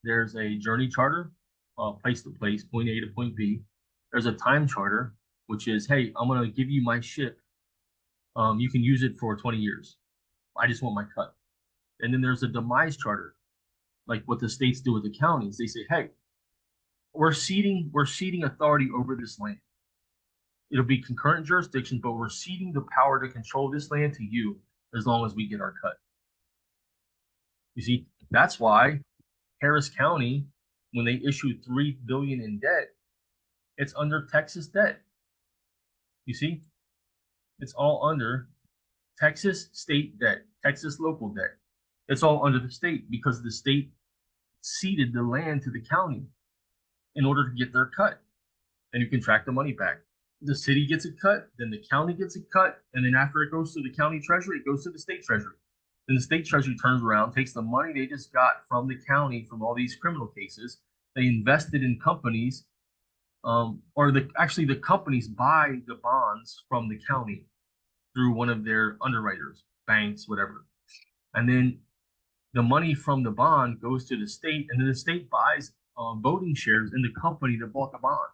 There's a journey charter, place to place, point A to point B. There's a time charter, which is, hey, I'm going to give you my ship. You can use it for 20 years. I just want my cut. And then there's a demise charter, like what the states do with the counties. They say, hey, we're ceding authority over this land. It'll be concurrent jurisdiction, but we're ceding the power to control this land to you as long as we get our cut. You see, that's why Harris County, when they issued $3 billion in debt, it's under Texas debt. You see, it's all under Texas state debt, Texas local debt. It's all under the state because the state ceded the land to the county in order to get their cut. And you can track the money back. The city gets a cut, then the county gets a cut, and then after it goes to the county treasury, it goes to the state treasury. Then the state treasury turns around, takes the money they just got from the county from all these criminal cases, they invested in companies, actually the companies buy the bonds from the county through one of their underwriters, banks, whatever. And then the money from the bond goes to the state, and then the state buys voting shares in the company that bought the bond.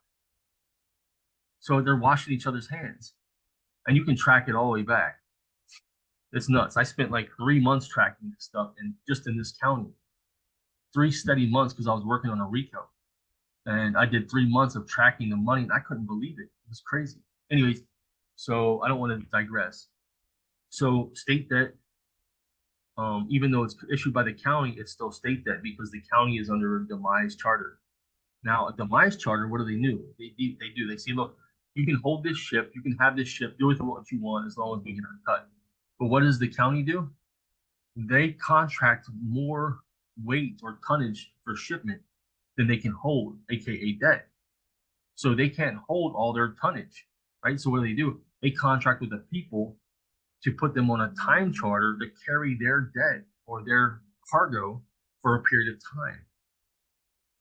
So they're washing each other's hands, and you can track it all the way back. It's nuts. I spent like 3 months tracking this stuff, and just in this county, 3 steady months because I was working on a RICO, and I did 3 months of tracking the money, and I couldn't believe it. It was crazy. Anyways, so I don't want to digress. So state debt, even though it's issued by the county, it's still state debt because the county is under a demise charter. Now, a demise charter, what do they do? They say, look, you can hold this ship, you can have this ship, do with it what you want as long as we get our cut. But what does the county do? They contract more weight or tonnage for shipment than they can hold, aka debt. So they can't hold all their tonnage, right? So what do? They contract with the people to put them on a time charter to carry their debt or their cargo for a period of time.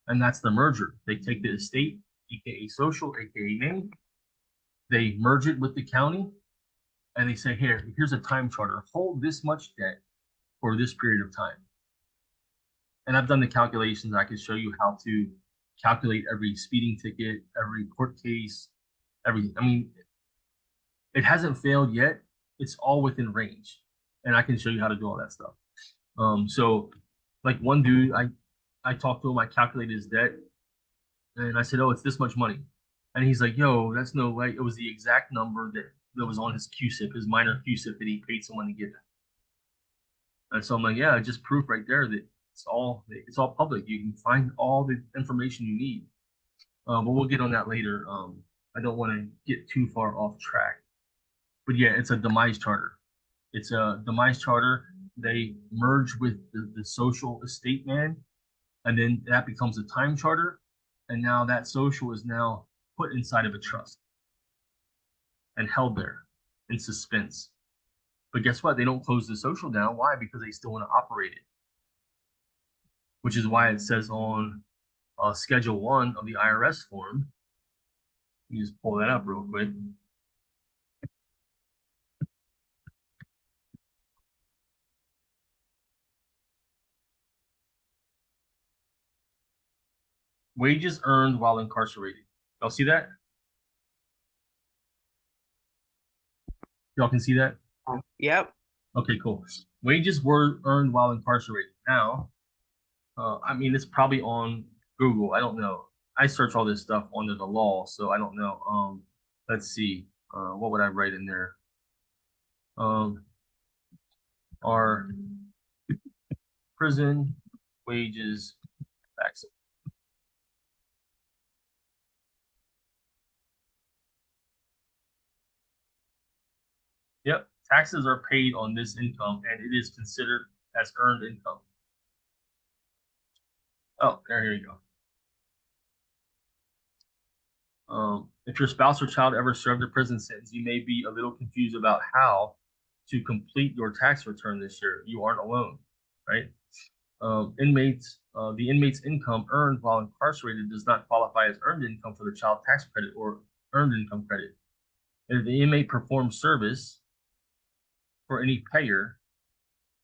And that's the merger. They take the estate, aka social, aka name, they merge it with the county, and they say, here's a time charter. Hold this much debt for this period of time. And I've done the calculations. I can show you how to calculate every speeding ticket, every court case, everything. I mean, it hasn't failed yet. It's all within range. And I can show you how to do all that stuff. So like one dude, I talked to him, I calculated his debt, and I said, oh, it's this much money. And he's like, yo, that's no way. It was the exact number that was on his QSIP, his minor QSIP that he paid someone to get. And so I'm like, yeah, just proof right there that it's all public. You can find all the information you need. But we'll get on that later. I don't want to get too far off track. But yeah, it's a demise charter. It's a demise charter. They merge with the social estate man, and then that becomes a time charter. And now that social is now put inside of a trust and held there in suspense. But guess what? They don't close the social down. Why? Because they still want to operate it. Which is why it says on Schedule 1 of the IRS form. You just pull that up real quick. Wages earned while incarcerated. Y'all see that? Y'all can see that? Yep. Okay, cool. Wages were earned while incarcerated. Now, I mean, it's probably on Google. I don't know. I search all this stuff under the law, so I don't know. Let's see. What would I write in there? Are prison wages taxable? Yep, taxes are paid on this income, and it is considered as earned income. Oh, here you go. If your spouse or child ever served a prison sentence, you may be a little confused about how to complete your tax return this year. You aren't alone, right? The inmate's income earned while incarcerated does not qualify as earned income for the child tax credit or earned income credit. If the inmate performs service for any payer,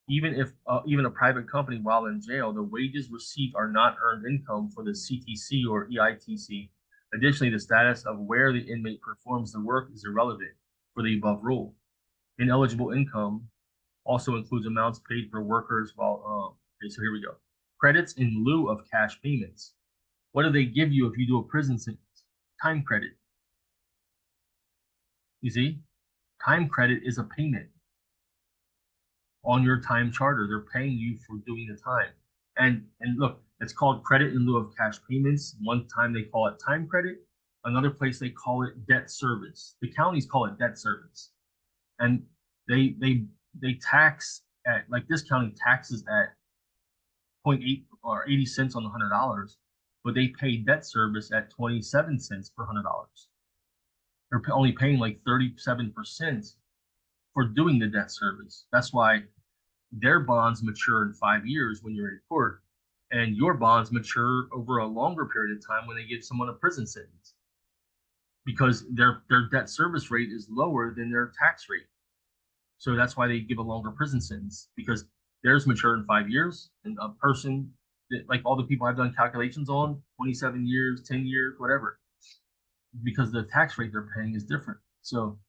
even a private company while in jail, the wages received are not earned income for the CTC or EITC. Additionally, the status of where the inmate performs the work is irrelevant for the above rule. Ineligible income also includes amounts paid for workers while, okay, so here we go. Credits in lieu of cash payments. What do they give you if you do a prison sentence? Time credit. You see, time credit is a payment on your time charter. They're paying you for doing the time. And look, it's called credit in lieu of cash payments. One time they call it time credit. Another place they call it debt service. The counties call it debt service. And they tax at like this county taxes at 0.8 or 80 cents on the $100, but they pay debt service at 27 cents per $100. They're only paying like 37% for doing the debt service. That's why their bonds mature in 5 years when you're in court, and your bonds mature over a longer period of time when they give someone a prison sentence, because their debt service rate is lower than their tax rate. So that's why they give a longer prison sentence, because theirs mature in 5 years, and a person that, like all the people I've done calculations on, 27 years, 10 years, whatever, because the tax rate they're paying is different. So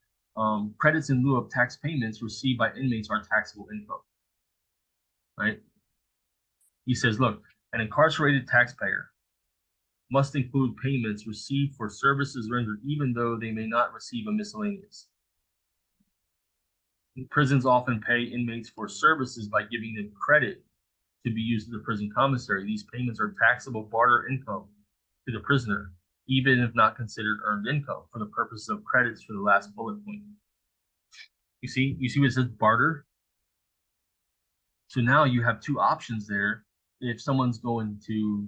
credits in lieu of tax payments received by inmates are taxable income, right? He says, look, an incarcerated taxpayer must include payments received for services rendered even though they may not receive a miscellaneous. Prisons often pay inmates for services by giving them credit to be used in the prison commissary. These payments are taxable barter income to the prisoner, even if not considered earned income, for the purposes of credits for the last bullet point. You see what it says, barter? So now you have two options there. If someone's going to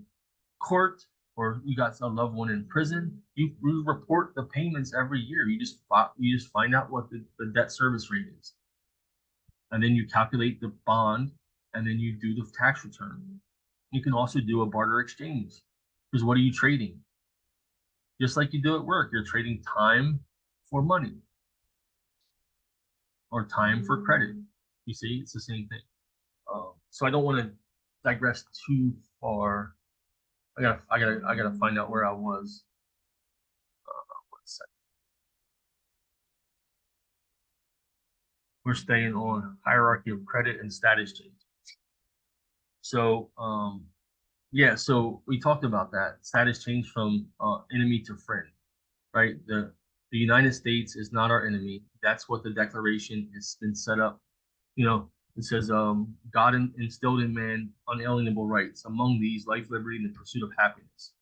court, or you got a loved one in prison, you report the payments every year. You just find out what the debt service rate is, and then you calculate the bond, and then you do the tax return. You can also do a barter exchange, because what are you trading? Just like you do at work, you're trading time for money, or time for credit. You see, it's the same thing. So I don't want to digress too far. I gotta find out where I was. 1 second. We're staying on hierarchy of credit and status change. So yeah, so we talked about that status change from enemy to friend, right? The United States is not our enemy. That's what the Declaration has been set up. You know, it says God instilled in man unalienable rights. Among these, life, liberty, and the pursuit of happiness.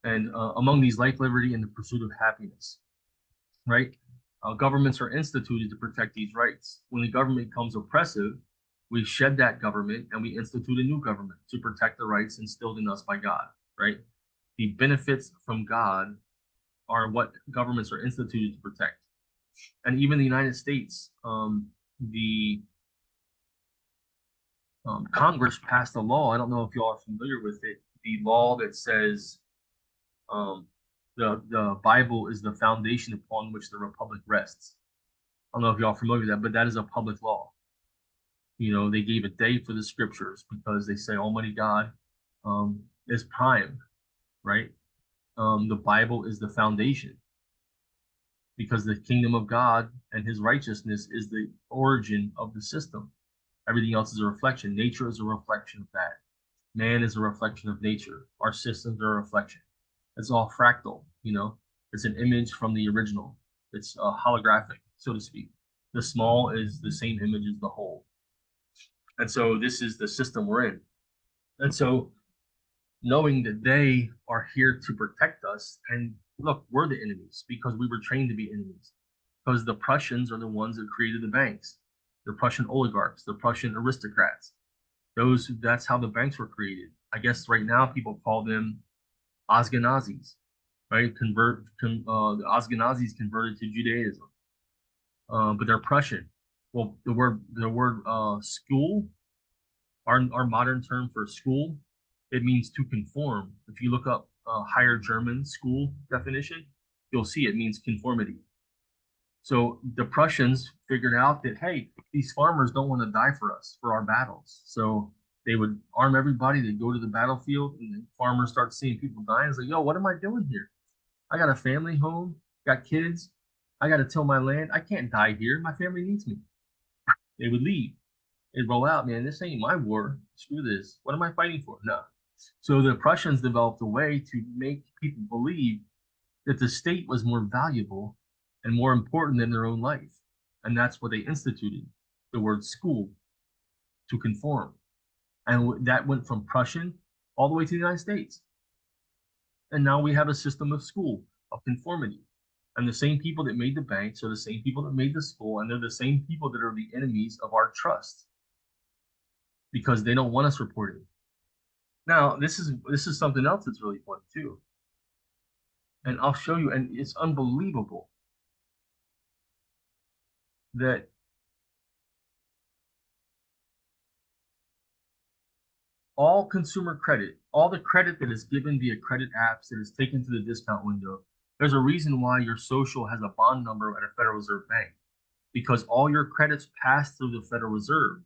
And among these, life, liberty, and the pursuit of happiness, right? Governments are instituted to protect these rights. When the government becomes oppressive, we shed that government and we institute a new government to protect the rights instilled in us by God, right? The benefits from God are what governments are instituted to protect. And even the United States, the Congress passed a law. I don't know if you all are familiar with it. The law that says the Bible is the foundation upon which the republic rests. I don't know if y'all are familiar with that, but that is a public law. You know, they gave a day for the scriptures because they say Almighty God is prime, right? The Bible is the foundation, because the kingdom of God and his righteousness is the origin of the system. Everything else is a reflection. Nature is a reflection of that. Man is a reflection of nature. Our systems are a reflection. It's all fractal, you know. It's an image from the original. It's holographic, so to speak. The small is the same image as the whole. And so this is the system we're in. And so knowing that they are here to protect us, and look, we're the enemies because we were trained to be enemies, because the Prussians are the ones that created the banks, the Prussian oligarchs, the Prussian aristocrats. That's how the banks were created. I guess right now people call them Ashkenazis, right? The Ashkenazis converted to Judaism, but they're Prussian. Well, the word school, our modern term for school, it means to conform. If you look up higher German school definition, you'll see it means conformity. So the Prussians figured out that, hey, these farmers don't want to die for us, for our battles. So they would arm everybody, they'd go to the battlefield, and the farmers start seeing people dying. It's like, yo, what am I doing here? I got a family home, got kids, I got to till my land. I can't die here. My family needs me. They would leave. They'd roll out, man, this ain't my war. Screw this. What am I fighting for? No. So the Prussians developed a way to make people believe that the state was more valuable and more important than their own life. And that's what they instituted, the word school, to conform. And that went from Prussian all the way to the United States. And now we have a system of school, of conformity. And the same people that made the banks are the same people that made the school, and they're the same people that are the enemies of our trust because they don't want us reporting. Now, this is something else that's really fun too. And I'll show you, and it's unbelievable that all consumer credit, all the credit that is given via credit apps that is taken to the discount window, there's a reason why your social has a bond number at a Federal Reserve Bank, because all your credits pass through the Federal Reserve.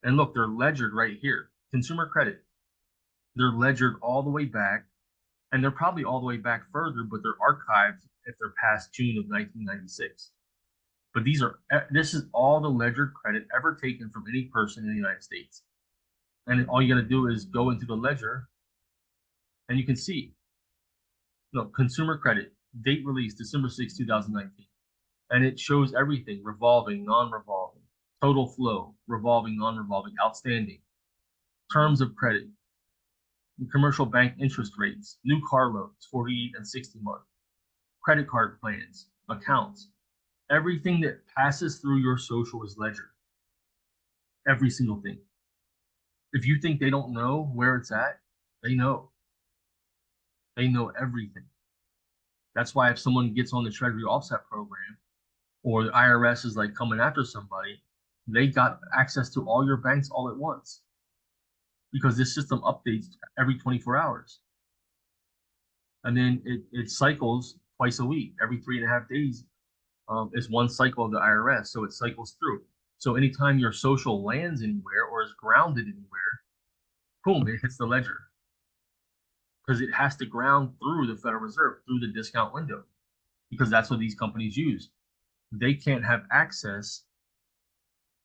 And look, they're ledgered right here. Consumer credit, they're ledgered all the way back, and they're probably all the way back further, but they're archived if they're past June of 1996. But this is all the ledger credit ever taken from any person in the United States. And all you got to do is go into the ledger and you can see, look, consumer credit, date release, December 6, 2019. And it shows everything, revolving, non-revolving, total flow, revolving, non-revolving, outstanding, terms of credit, commercial bank interest rates, new car loans, 48 and 60 month, credit card plans, accounts. Everything that passes through your social is ledger. Every single thing. If you think they don't know where it's at, they know. They know everything. That's why if someone gets on the Treasury offset program or the IRS is like coming after somebody, they got access to all your banks all at once because this system updates every 24 hours. And then it cycles twice a week. Every 3.5 days is one cycle of the IRS. So it cycles through. So anytime your social lands anywhere or is grounded anywhere, boom, it hits the ledger. Because it has to ground through the Federal Reserve, through the discount window, because that's what these companies use. They can't have access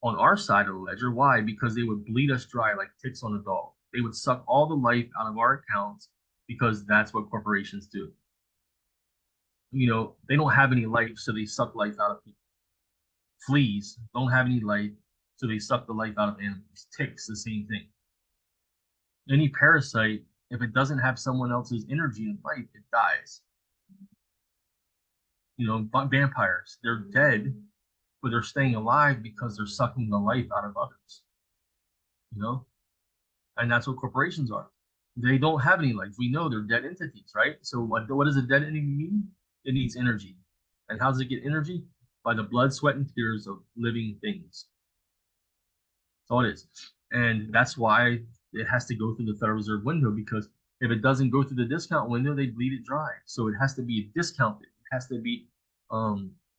on our side of the ledger. Why? Because they would bleed us dry like ticks on a dog. They would suck all the life out of our accounts because that's what corporations do. You know, they don't have any life, so they suck life out of people. Fleas don't have any life, so they suck the life out of animals. Ticks, the same thing. Any parasite, if it doesn't have someone else's energy and life, it dies. You know, vampires, they're dead, but they're staying alive because they're sucking the life out of others. You know? And that's what corporations are. They don't have any life. We know they're dead entities, right? So what does a dead entity mean? It needs energy. And how does it get energy? By the blood, sweat, and tears of living things. That's all it is. And that's why it has to go through the Federal Reserve window, because if it doesn't go through the discount window, they bleed it dry. So it has to be discounted. It has to be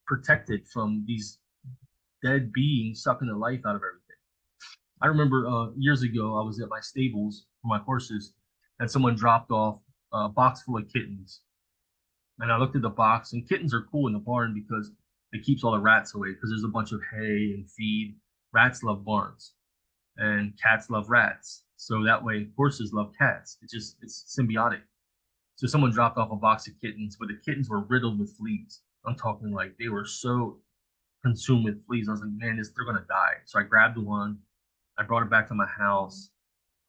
protected from these dead beings sucking the life out of everything. I remember years ago, I was at my stables for my horses, and someone dropped off a box full of kittens. And I looked at the box, and kittens are cool in the barn because it keeps all the rats away, because there's a bunch of hay and feed. Rats love barns, and cats love rats. So that way, horses love cats. It's symbiotic. So someone dropped off a box of kittens, but the kittens were riddled with fleas. I'm talking like they were so consumed with fleas. I was like, man, they're gonna die. So I grabbed one, I brought it back to my house.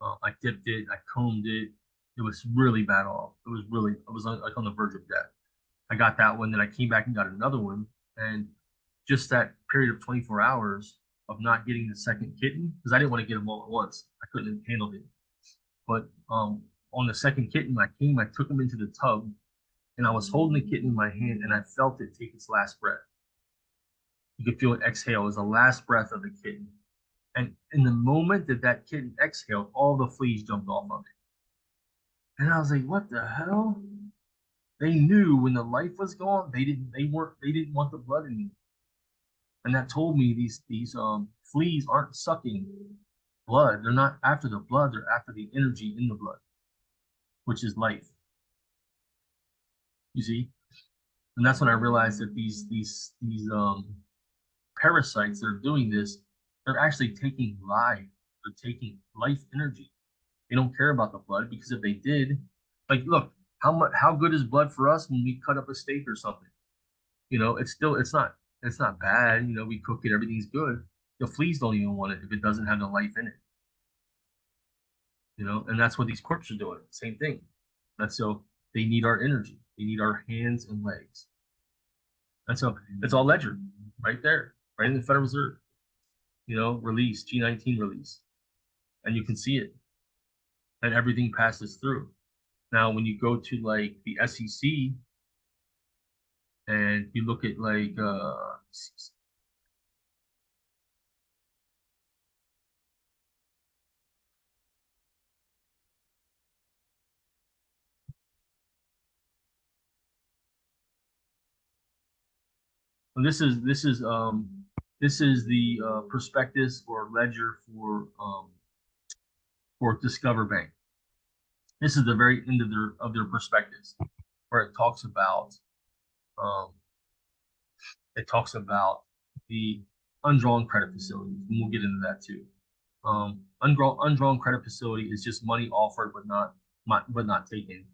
I dipped it, I combed it. It was really bad off. It was like on the verge of death. I got that one, then I came back and got another one, and just that period of 24 hours of not getting the second kitten, because I didn't want to get them all at once. I couldn't handle it. But on the second kitten, I took him into the tub, and I was holding the kitten in my hand, and I felt it take its last breath. You could feel it exhale. It was the last breath of the kitten. And in the moment that kitten exhaled, all the fleas jumped off of it. And I was like, what the hell? They knew when the life was gone, they didn't want the blood anymore. And that told me these fleas aren't sucking blood. They're not after the blood, they're after the energy in the blood, which is life. You see? And that's when I realized that these parasites that are doing this, they're actually taking life. They're taking life energy. They don't care about the blood, because if they did, like, look, how good is blood for us when we cut up a steak or something? You know, it's not bad. You know, we cook it, everything's good. The fleas don't even want it if it doesn't have the life in it. You know, and that's what these corpses are doing. Same thing. That's so they need our energy. They need our hands and legs. And so it's all ledger right there, right in the Federal Reserve, release, G19 release. And you can see it. And everything passes through. Now, when you go to like the SEC and you look at like and this is the prospectus or ledger for Discover Bank. This is the very end of their prospectus, where it talks about the undrawn credit facility, and we'll get into that too. Undrawn credit facility is just money offered but not taken,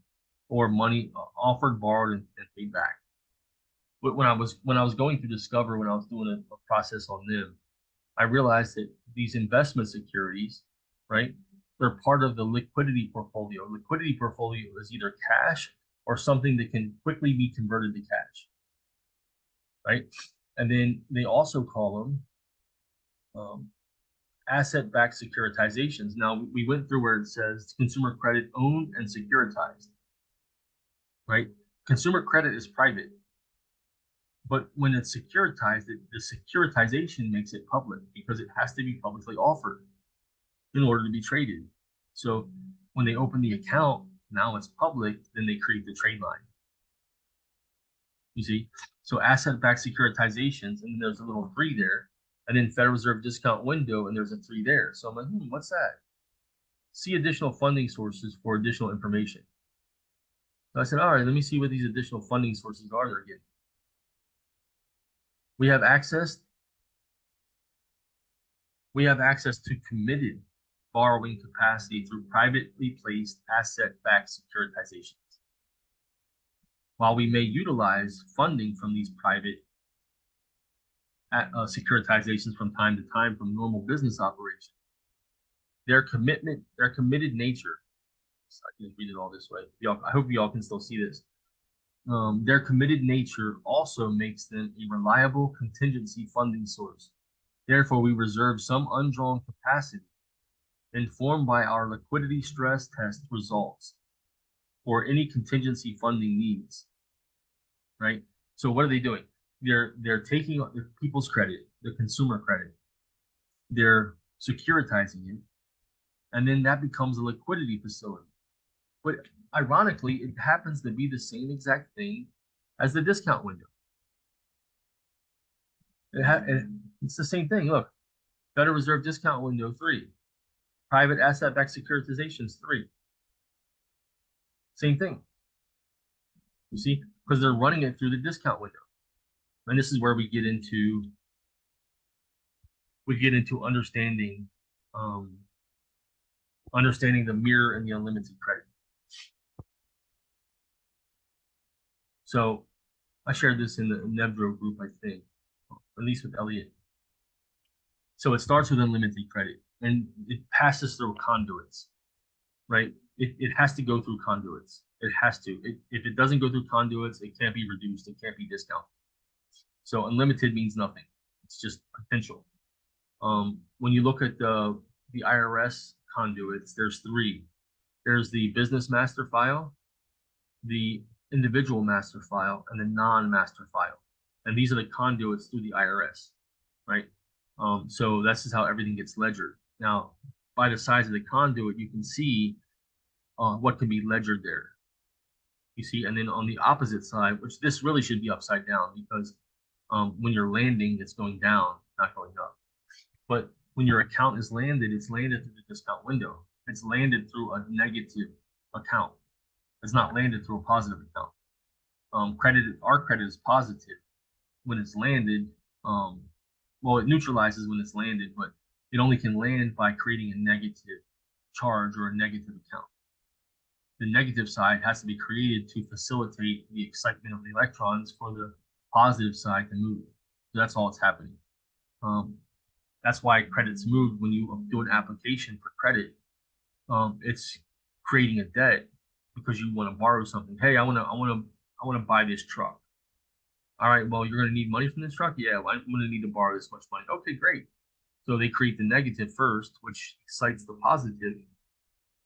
or money offered, borrowed, and paid back. But when I was going through Discover, when I was doing a process on them, I realized that these investment securities, right, they're part of the liquidity portfolio. Liquidity portfolio is either cash or something that can quickly be converted to cash, right? And then they also call them asset-backed securitizations. Now, we went through where it says consumer credit owned and securitized, right? Consumer credit is private, but when it's securitized, the securitization makes it public because it has to be publicly offered in order to be traded. So when they open the account, now it's public, then they create the trade line. You see? So asset-backed securitizations, and then there's a little 3 there, and then Federal Reserve discount window, and there's a 3 there. So I'm like, what's that? See additional funding sources for additional information. So I said, all right, let me see what these additional funding sources are they're getting. We have access to committed borrowing capacity through privately placed asset-backed securitizations. While we may utilize funding from these private securitizations from time to time from normal business operations, their committed nature, so I can read it all this way. I hope y'all can still see this. Their committed nature also makes them a reliable contingency funding source. Therefore, we reserve some undrawn capacity informed by our liquidity stress test results for any contingency funding needs, right? So what are they doing? They're taking the people's credit, the consumer credit, they're securitizing it, and then that becomes a liquidity facility. But ironically, it happens to be the same exact thing as the discount window. It's the same thing. Look, Federal Reserve discount window 3, private asset-backed securitizations 3. Same thing. You see, because they're running it through the discount window. And this is where we get into understanding understanding the mirror and the unlimited credit. So I shared this in the Nebdro group, I think, at least with Elliot. So it starts with unlimited credit and it passes through conduits, right? It has to go through conduits. It has to. If it doesn't go through conduits, it can't be reduced. It can't be discounted. So unlimited means nothing. It's just potential. When you look at the IRS conduits, there's 3. There's the business master file, the individual master file, and the non-master file. And these are the conduits through the IRS, right? So this is how everything gets ledgered. Now, by the size of the conduit, you can see what can be ledgered there. You see, and then on the opposite side, which this really should be upside down because when you're landing, it's going down, not going up. But when your account is landed, it's landed through the discount window. It's landed through a negative account. It's not landed through a positive account. Our credit is positive when it's landed. Well, it neutralizes when it's landed, but it only can land by creating a negative charge or a negative account. The negative side has to be created to facilitate the excitement of the electrons for the positive side to move. So that's all that's happening. That's why credit's moved when you do an application for credit. It's creating a debt because you want to borrow something. Hey, I want to buy this truck. All right, well, you're going to need money from this truck? Yeah, well, I'm going to need to borrow this much money. Okay, great. So they create the negative first, which excites the positive,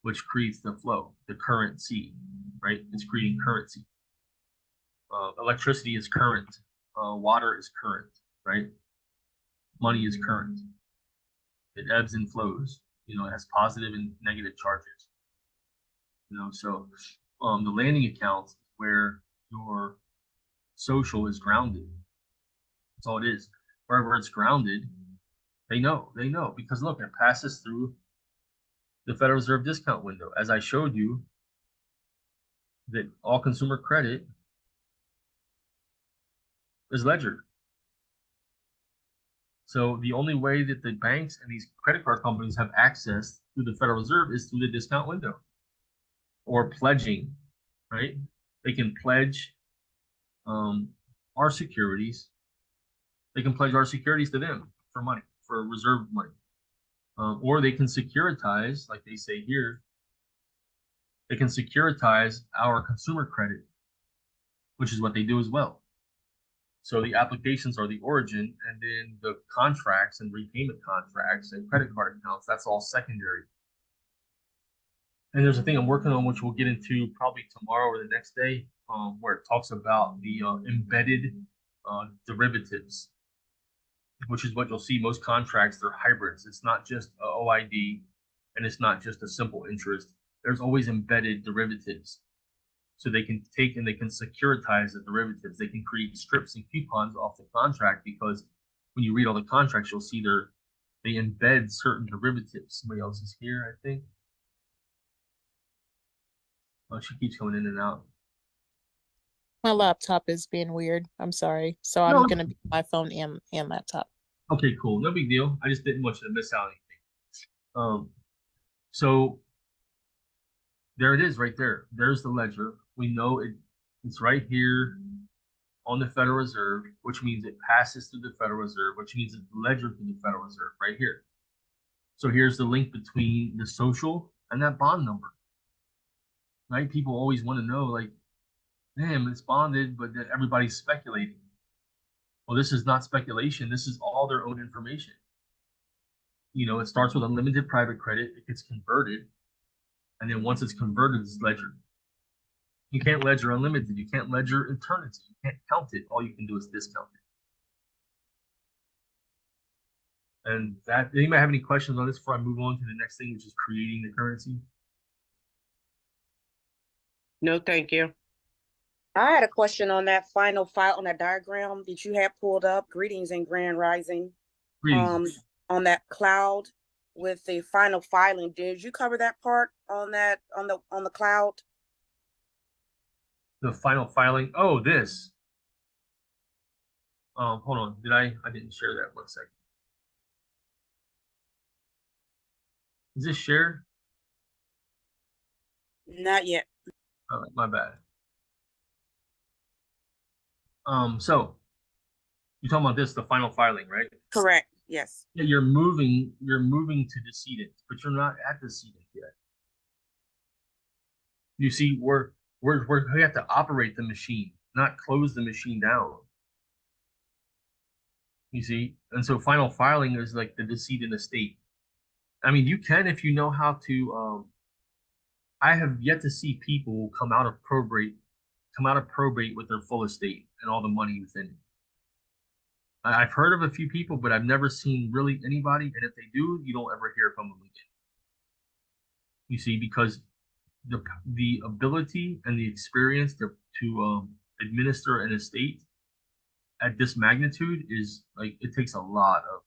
which creates the flow, the currency, right? It's creating currency. Electricity is current. Water is current, right? Money is current. It ebbs and flows. You know, it has positive and negative charges. You know, so the landing account where your social is grounded. That's all it is. Wherever it's grounded, they know because look, it passes through the Federal Reserve discount window. As I showed you, that all consumer credit is ledgered. So the only way that the banks and these credit card companies have access to the Federal Reserve is through the discount window or pledging, right? They can pledge our securities. They can pledge our securities to them for money, for reserve money. Or they can securitize, like they say here, they can securitize our consumer credit, which is what they do as well. So the applications are the origin, and then the contracts and repayment contracts and credit card accounts, that's all secondary. And there's a thing I'm working on, which we'll get into probably tomorrow or the next day, where it talks about the embedded derivatives, which is what you'll see most contracts, they're hybrids. It's not just a OID, and it's not just a simple interest. There's always embedded derivatives. So they can take and they can securitize the derivatives. They can create strips and coupons off the contract, because when you read all the contracts, you'll see they embed certain derivatives. Somebody else is here, I think. Oh, she keeps coming in and out. My laptop is being weird. I'm sorry. So No. I'm gonna be on my phone and laptop. Okay, cool. No big deal. I just didn't want you to miss out anything. So there it is right there. There's the ledger. We know it's right here on the Federal Reserve, which means it passes through the Federal Reserve, which means it's ledgered through the Federal Reserve right here. So here's the link between the social and that bond number. Right? People always want to know, like, damn, it's bonded, but that everybody's speculating. Well, this is not speculation. This is all their own information. You know, it starts with unlimited private credit. It gets converted. And then once it's converted, it's ledgered. You can't ledger unlimited. You can't ledger eternity. You can't count it. All you can do is discount it. And that, anybody have any questions on this before I move on to the next thing, which is creating the currency? No, thank you. I had a question on that final file on that diagram that you had pulled up. Greetings and Grand Rising. Greetings. On that cloud with the final filing. Did you cover that part on that on the cloud? The final filing. Oh, this. Hold on. I didn't share that. 1 second. Is this shared? Not yet. Oh, my bad. So you're talking about this, the final filing, right? Correct. Yes. Yeah, you're moving to decedent, but you're not at decedent yet. You see, we have to operate the machine, not close the machine down. You see, and so final filing is like the decedent estate. I mean, you can if you know how to. I have yet to see people come out of probate with their full estate and all the money within it. I've heard of a few people, but I've never seen really anybody. And if they do, you don't ever hear from them again. You see, because the ability and the experience to administer an estate at this magnitude is like, it takes a lot of.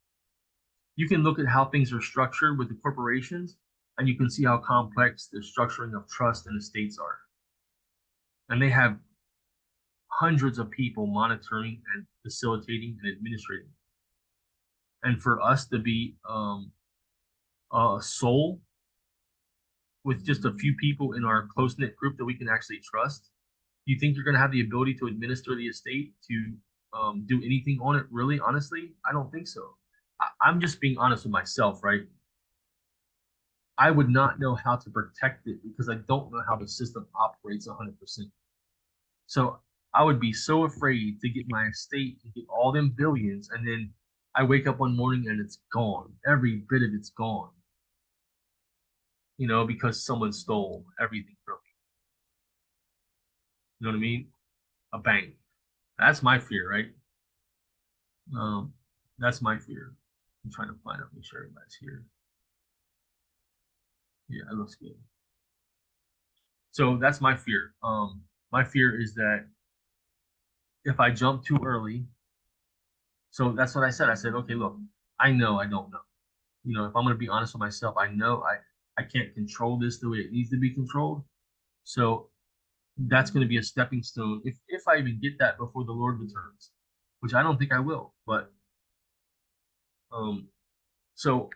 You can look at how things are structured with the corporations, and you can see how complex the structuring of trust and estates are. And they have hundreds of people monitoring and facilitating and administrating. And for us to be a soul with just a few people in our close-knit group that we can actually trust, you think you're going to have the ability to administer the estate, to do anything on it? Really, honestly, I don't think so. I'm just being honest with myself, right? I would not know how to protect it because I don't know how the system operates 100%. So I would be so afraid to get my estate and get all them billions, and then I wake up one morning and it's gone. Every bit of it's gone. You know, because someone stole everything from me. You know what I mean? A bank. That's my fear, right? That's my fear. I'm trying to find out, make sure everybody's here. Yeah, it looks good. So that's my fear. My fear is that if I jump too early, so that's what I said. I said, okay, look, I know I don't know. You know, if I'm gonna be honest with myself, I know I can't control this the way it needs to be controlled. So that's gonna be a stepping stone if I even get that before the Lord returns, which I don't think I will, but so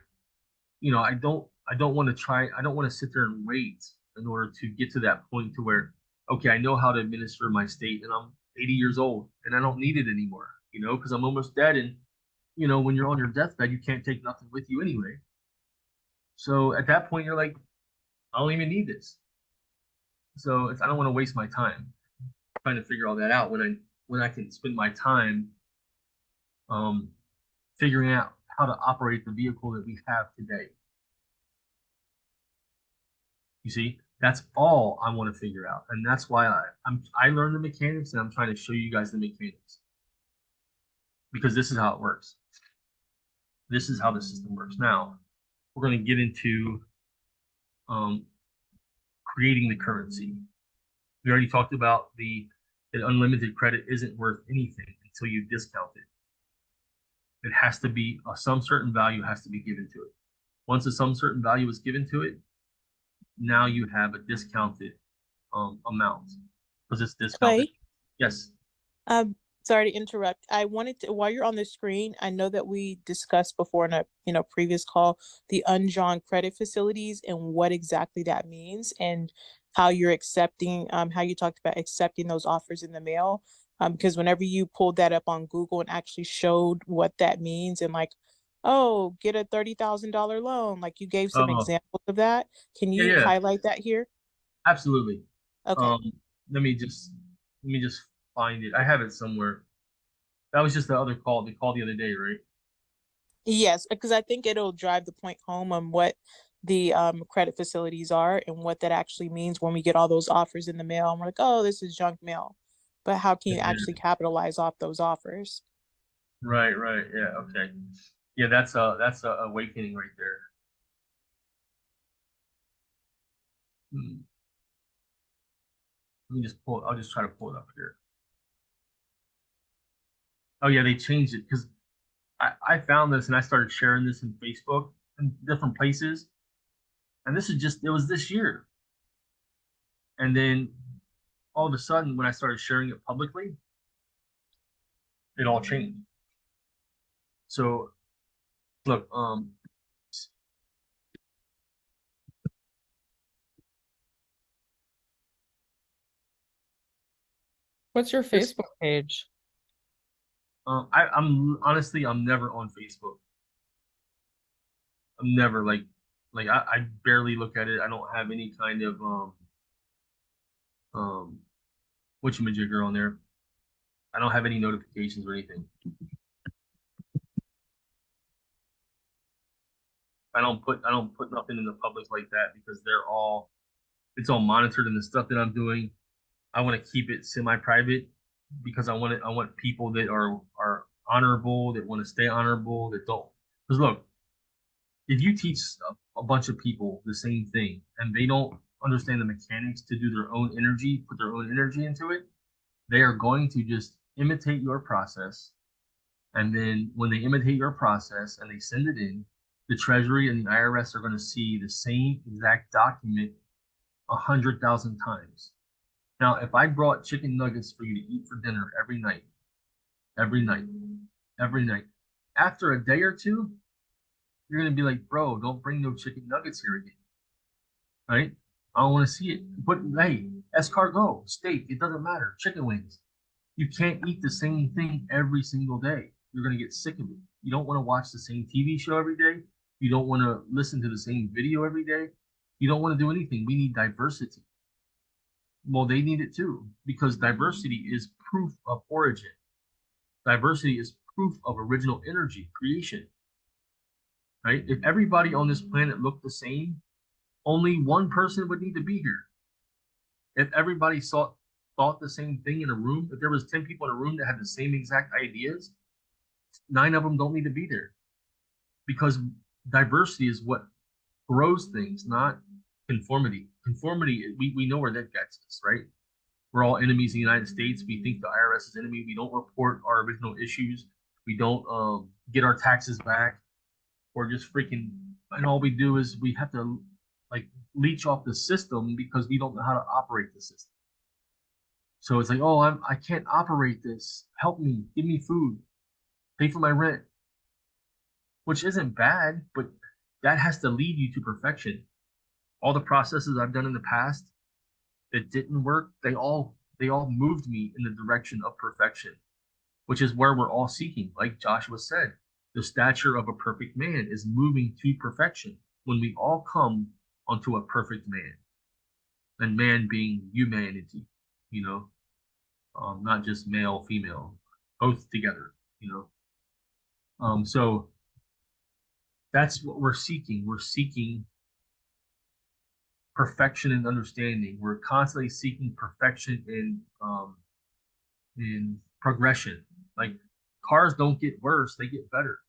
you know, I don't want to try, I don't want to sit there and wait in order to get to that point to where, okay, I know how to administer my state and I'm 80 years old and I don't need it anymore, you know, because I'm almost dead. And, you know, when you're on your deathbed, you can't take nothing with you anyway. So at that point, you're like, I don't even need this. So I don't want to waste my time trying to figure all that out when I can spend my time figuring out how to operate the vehicle that we have today. You see, that's all I want to figure out, and that's why I learned the mechanics, and I'm trying to show you guys the mechanics because this is how it works. This is how the system works. Now we're going to get into creating the currency. We already talked about that unlimited credit isn't worth anything until you discount it. It has to be some certain value has to be given to it. Once some certain value is given to it, now you have a discounted amount because it's discounted. Clay? Yes. Sorry to interrupt. I wanted to, while you're on the screen, I know that we discussed before in a previous call the undrawn credit facilities and what exactly that means and how you're accepting, how you talked about accepting those offers in the mail. Because whenever you pulled that up on Google and actually showed what that means and like, oh, get a $30,000 loan, like you gave some examples of that. Can you highlight that here? Absolutely. Okay. Let me just find it. I have it somewhere. That was just the other call. The call the other day, right? Yes, because I think it'll drive the point home on what the credit facilities are and what that actually means when we get all those offers in the mail and we're like, oh, this is junk mail. But how can you actually capitalize off those offers? Right. Yeah. Okay. Yeah, that's a awakening right there. Let me just pull. I'll just try to pull it up here. Oh yeah, they changed it because I found this and I started sharing this in Facebook and different places. And this is it was this year. And then all of a sudden, when I started sharing it publicly, it all changed. So look, What's your Facebook page? I'm honestly, I'm never on Facebook. I'm never like I barely look at it. I don't have any kind of whatchamajigger on there. I don't have any notifications or anything. I don't put nothing in the public like that because it's all monitored, and the stuff that I'm doing, I want to keep it semi-private because I want people that are honorable, that want to stay honorable, that don't. Because look, if you teach a bunch of people the same thing and they don't understand the mechanics to do their own energy, put their own energy into it, they are going to just imitate your process. And then when they imitate your process and they send it in, the Treasury and the IRS are going to see the same exact document 100,000 times. Now, if I brought chicken nuggets for you to eat for dinner every night, after a day or two, you're going to be like, bro, don't bring no chicken nuggets here again. Right? I don't want to see it. But hey, escargot, steak, it doesn't matter. Chicken wings. You can't eat the same thing every single day. You're going to get sick of it. You don't want to watch the same TV show every day. You don't want to listen to the same video every day. You don't want to do anything. We need diversity. Well, they need it too, because diversity is proof of origin. Diversity is proof of original energy creation, right? If everybody on this planet looked the same, only one person would need to be here. If everybody thought the same thing in a room, if there was 10 people in a room that had the same exact ideas, 9 of them don't need to be there, because diversity is what grows things, not conformity. Conformity, we know where that gets us, right? We're all enemies in the United States. We think the IRS is enemy. We don't report our original issues. We don't get our taxes back. We're just freaking, and all we do is we have to like leech off the system because we don't know how to operate the system. So it's like, oh, I can't operate this. Help me, give me food, pay for my rent, which isn't bad, but that has to lead you to perfection. All the processes I've done in the past that didn't work, they all moved me in the direction of perfection, which is where we're all seeking. Like Joshua said, the stature of a perfect man is moving to perfection when we all come onto a perfect man, and man being humanity, you know, not just male, female, both together, you know. So that's what we're seeking. We're seeking perfection and understanding. We're constantly seeking perfection in progression. Like cars don't get worse, they get better.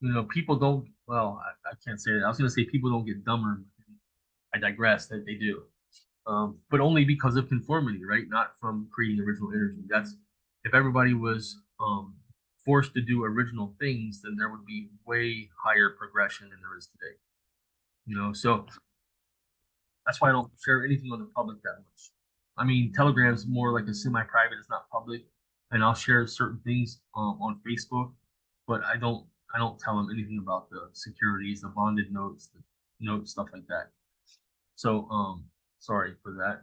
You know, people don't, well, I can't say that. I was going to say people don't get dumber. I digress, that they do. But only because of conformity, right? Not from creating original energy. That's, if everybody was forced to do original things, then there would be way higher progression than there is today. You know, so that's why I don't share anything on the public that much. I mean, Telegram's more like a semi-private, it's not public, and I'll share certain things on Facebook, but I don't tell them anything about the securities, the bonded notes, the notes, stuff like that. So sorry for that.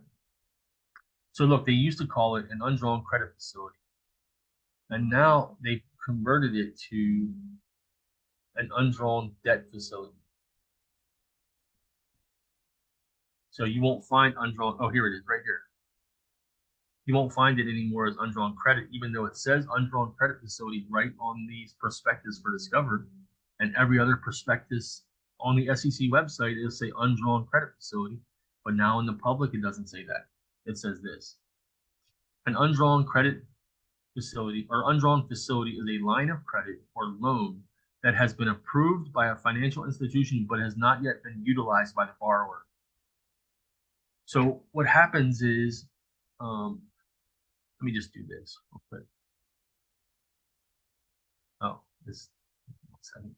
So look, they used to call it an undrawn credit facility, and now they've converted it to an undrawn debt facility. So you won't find undrawn, oh, here it is, right here. You won't find it anymore as undrawn credit, even though it says undrawn credit facility right on these prospectus for Discover, and every other prospectus on the SEC website is say undrawn credit facility, but now in the public, it doesn't say that. It says this. An undrawn credit facility or undrawn facility is a line of credit or loan that has been approved by a financial institution, but has not yet been utilized by the borrower. So what happens is, let me just do this real quick. Oh, this, 1 second.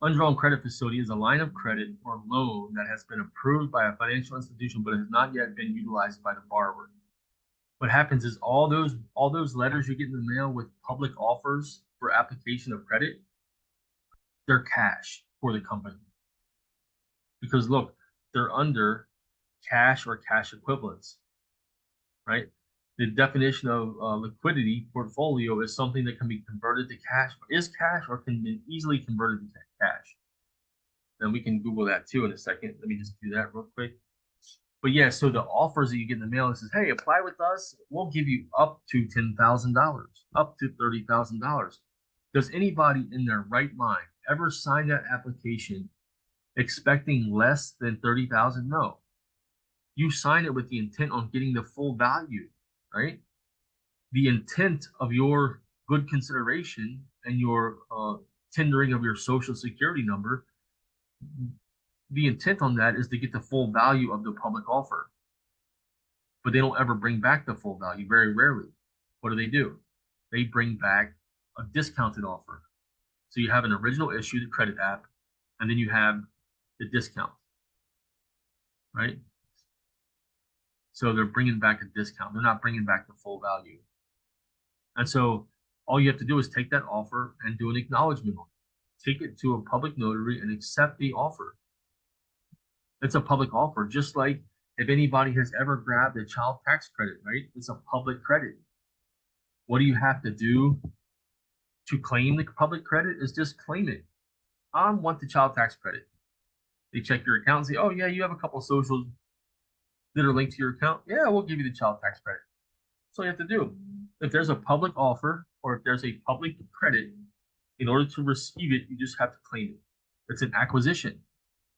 Undrawn credit facility is a line of credit or loan that has been approved by a financial institution but has not yet been utilized by the borrower. What happens is all those letters you get in the mail with public offers for application of credit, they're cash for the company. Because look, they're under cash or cash equivalents, right? The definition of liquidity portfolio is something that can be converted to cash, is cash, or can be easily converted to cash. Then we can Google that too in a second. Let me just do that real quick. But yeah, so the offers that you get in the mail, it says, hey, apply with us. We'll give you up to $10,000, up to $30,000. Does anybody in their right mind ever sign that application expecting less than $30,000? No. You sign it with the intent on getting the full value, right? The intent of your good consideration and your tendering of your social security number, the intent on that is to get the full value of the public offer. But they don't ever bring back the full value, very rarely. What do? They bring back a discounted offer. So you have an original issue, the credit app, and then you have the discount, right? So they're bringing back a discount. They're not bringing back the full value. And so all you have to do is take that offer and do an acknowledgement on it. Take it to a public notary and accept the offer. It's a public offer, just like if anybody has ever grabbed a child tax credit, right? It's a public credit. What do you have to do to claim the public credit? Is just claim it. I want the child tax credit. They check your account and say, oh yeah, you have a couple of socials that are linked to your account. Yeah, we'll give you the child tax credit. That's all you have to do. If there's a public offer or if there's a public credit, in order to receive it, you just have to claim it. It's an acquisition.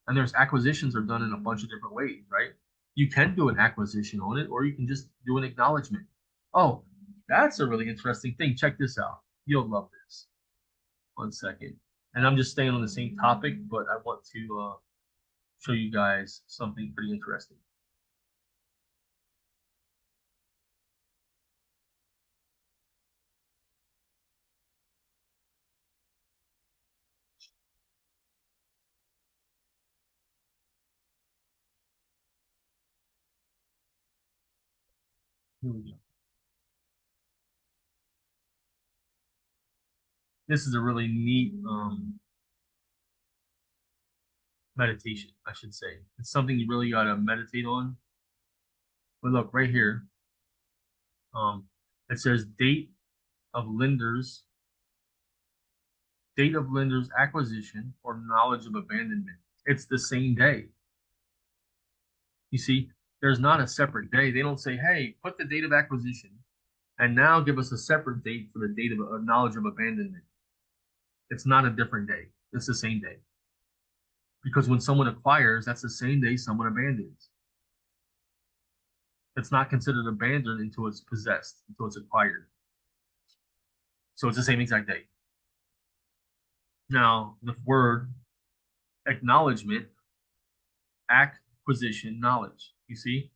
And there's acquisitions are done in a bunch of different ways, right? You can do an acquisition on it, or you can just do an acknowledgement. Oh, that's a really interesting thing. Check this out. You'll love this. 1 second. And I'm just staying on the same topic, but I want to show you guys something pretty interesting. Here we go. This is a really neat meditation, I should say. It's something you really got to meditate on. But look right here. It says date of lender's acquisition or knowledge of abandonment. It's the same day. You see, there's not a separate day. They don't say, hey, put the date of acquisition and now give us a separate date for the date of knowledge of abandonment. It's not a different day. It's the same day. Because when someone acquires, that's the same day someone abandons. It's not considered abandoned until it's possessed, until it's acquired. So it's the same exact day. Now, the word acknowledgement, acquisition, knowledge, you see?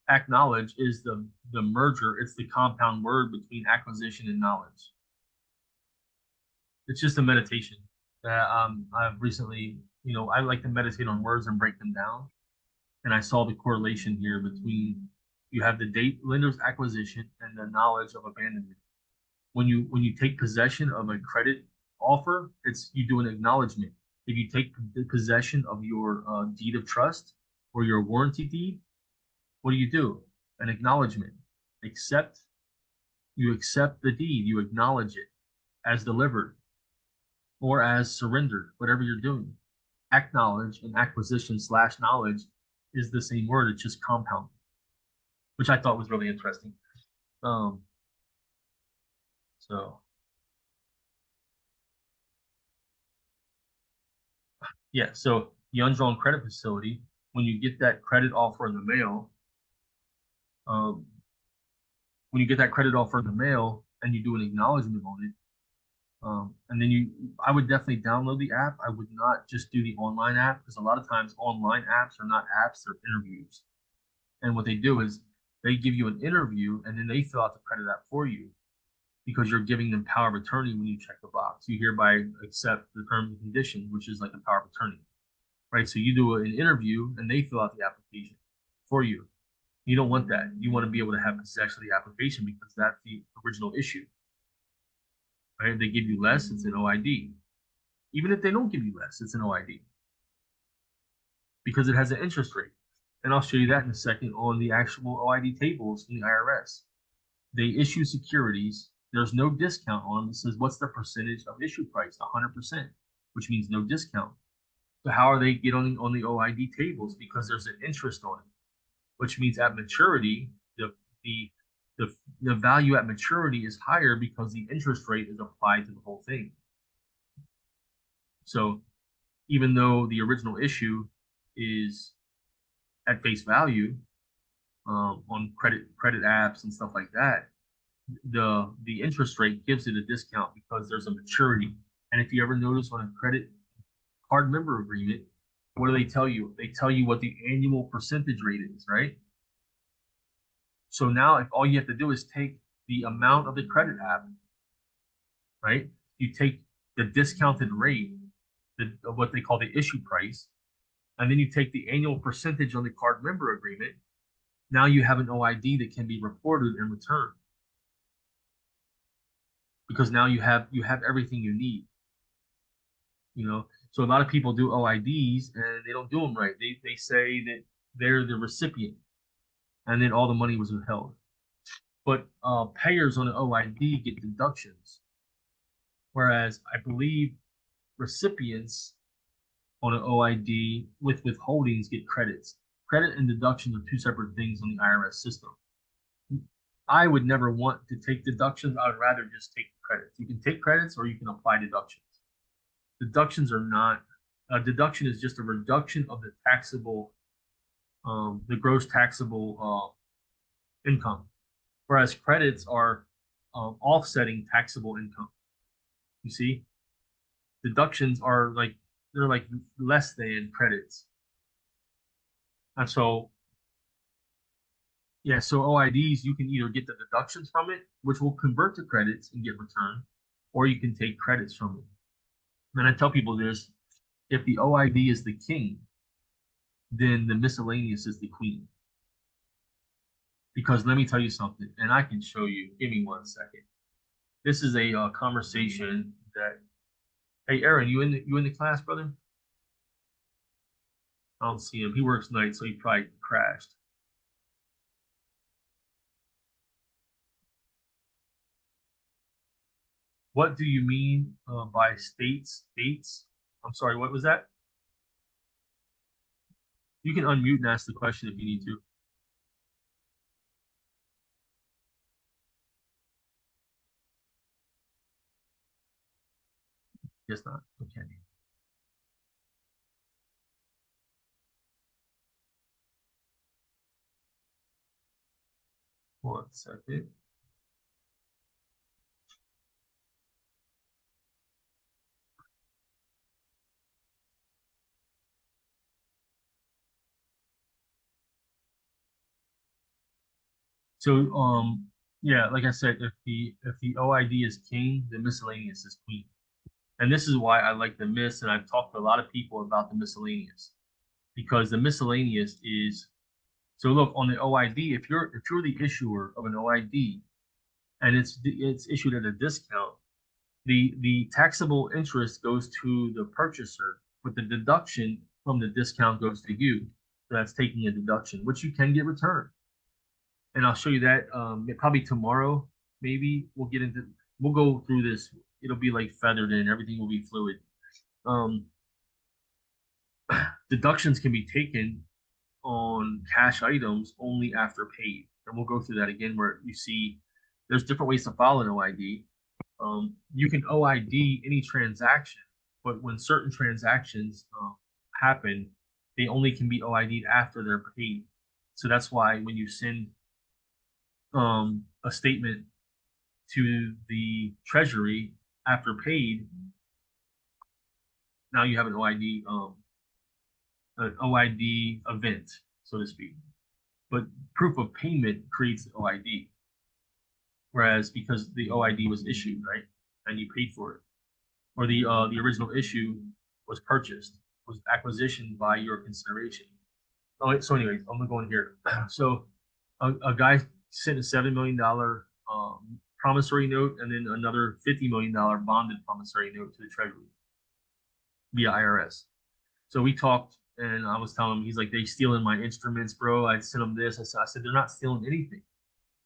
Acknowledge is the merger, it's the compound word between acquisition and knowledge. It's just a meditation that I've recently, I like to meditate on words and break them down. And I saw the correlation here between you have the date lender's acquisition and the knowledge of abandonment. When you take possession of a credit offer, it's you do an acknowledgement. If you take possession of your deed of trust or your warranty deed, what do? An acknowledgement. You accept the deed, you acknowledge it as delivered or as surrendered, whatever you're doing. Acknowledge and acquisition / knowledge is the same word, it's just compound, which I thought was really interesting. So the undrawn credit facility, when you get that credit offer in the mail, and you do an acknowledgement on it, and then I would definitely download the app. I would not just do the online app, because a lot of times online apps are not apps, they're interviews. And what they do is they give you an interview and then they fill out the credit app for you, because you're giving them power of attorney when you check the box. You hereby accept the terms and conditions, which is like a power of attorney, right? So you do an interview and they fill out the application for you. You don't want that. You want to be able to have possession of the application, because that's the original issue. Right? If they give you less, it's an OID. Even if they don't give you less, it's an OID, because it has an interest rate. And I'll show you that in a second on the actual OID tables in the IRS. They issue securities. There's no discount on them. It says, what's the percentage of issue price? 100%, which means no discount. So how are they getting on the OID tables? Because there's an interest on it, which means at maturity, the value at maturity is higher because the interest rate is applied to the whole thing. So even though the original issue is at face value on credit apps and stuff like that, the interest rate gives it a discount because there's a maturity. And if you ever notice on a credit card member agreement, what do they tell you? They tell you what the annual percentage rate is, right? So now if all you have to do is take the amount of the credit app, right? You take the discounted rate what they call the issue price, and then you take the annual percentage on the card member agreement. Now you have an OID that can be reported and returned, because now you have everything you need. So a lot of people do OIDs and they don't do them right. They say that they're the recipient, and then all the money was withheld. But payers on an OID get deductions, whereas I believe recipients on an OID with withholdings get credits. Credit and deductions are two separate things on the IRS system. I would never want to take deductions. I would rather just take credits. You can take credits or you can apply deductions. Deductions are not, a deduction is just a reduction of the taxable, the gross taxable income, whereas credits are offsetting taxable income. You see, deductions are like, they're like less than credits. And so, yeah, so OIDs, you can either get the deductions from it, which will convert to credits and get returned, or you can take credits from it. And I tell people this, if the OID is the king, then the miscellaneous is the queen. Because let me tell you something, and I can show you, give me 1 second. This is a conversation that, hey, Aaron, you in the class, brother? I don't see him. He works nights, so he probably crashed. What do you mean by states? I'm sorry, what was that? You can unmute and ask the question if you need to. Guess not. Okay. 1 second. So yeah, like I said, if the OID is king, the miscellaneous is queen. And this is why I like the miss, and I've talked to a lot of people about the miscellaneous, because the miscellaneous is, so look, on the OID, if you're the issuer of an OID and it's issued at a discount, the taxable interest goes to the purchaser, but the deduction from the discount goes to you. So that's taking a deduction, which you can get returned. And I'll show you that probably tomorrow. Maybe we'll go through this. It'll be like feathered in, everything will be fluid. Deductions can be taken on cash items only after paid. And we'll go through that again, where you see there's different ways to file an OID. You can OID any transaction, but when certain transactions happen, they only can be OID'd after they're paid. So that's why when you send a statement to the Treasury after paid, now you have an OID event, so to speak. But proof of payment creates the OID. Whereas because the OID was issued, right, and you paid for it, or the original issue was purchased, was acquisitioned by your consideration. Oh, so anyways, I'm gonna go in here. So a guy sent a $7 million promissory note, and then another $50 million bonded promissory note to the Treasury via IRS. So we talked, and I was telling him, he's like, they stealing my instruments, bro. I sent them this. I said, they're not stealing anything.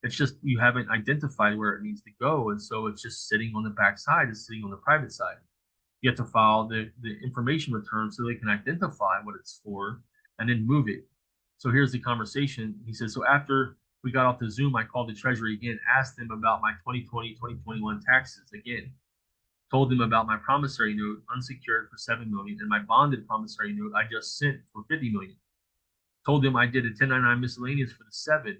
It's just you haven't identified where it needs to go, and so it's just sitting on the back side. It's sitting on the private side. You have to file the information return so they can identify what it's for and then move it. So here's the conversation. He says, so after we got off the Zoom, I called the Treasury again, asked them about my 2020, 2021 taxes again, told them about my promissory note unsecured for $7 million and my bonded promissory note I just sent for $50 million. Told them I did a 1099 miscellaneous for the 7.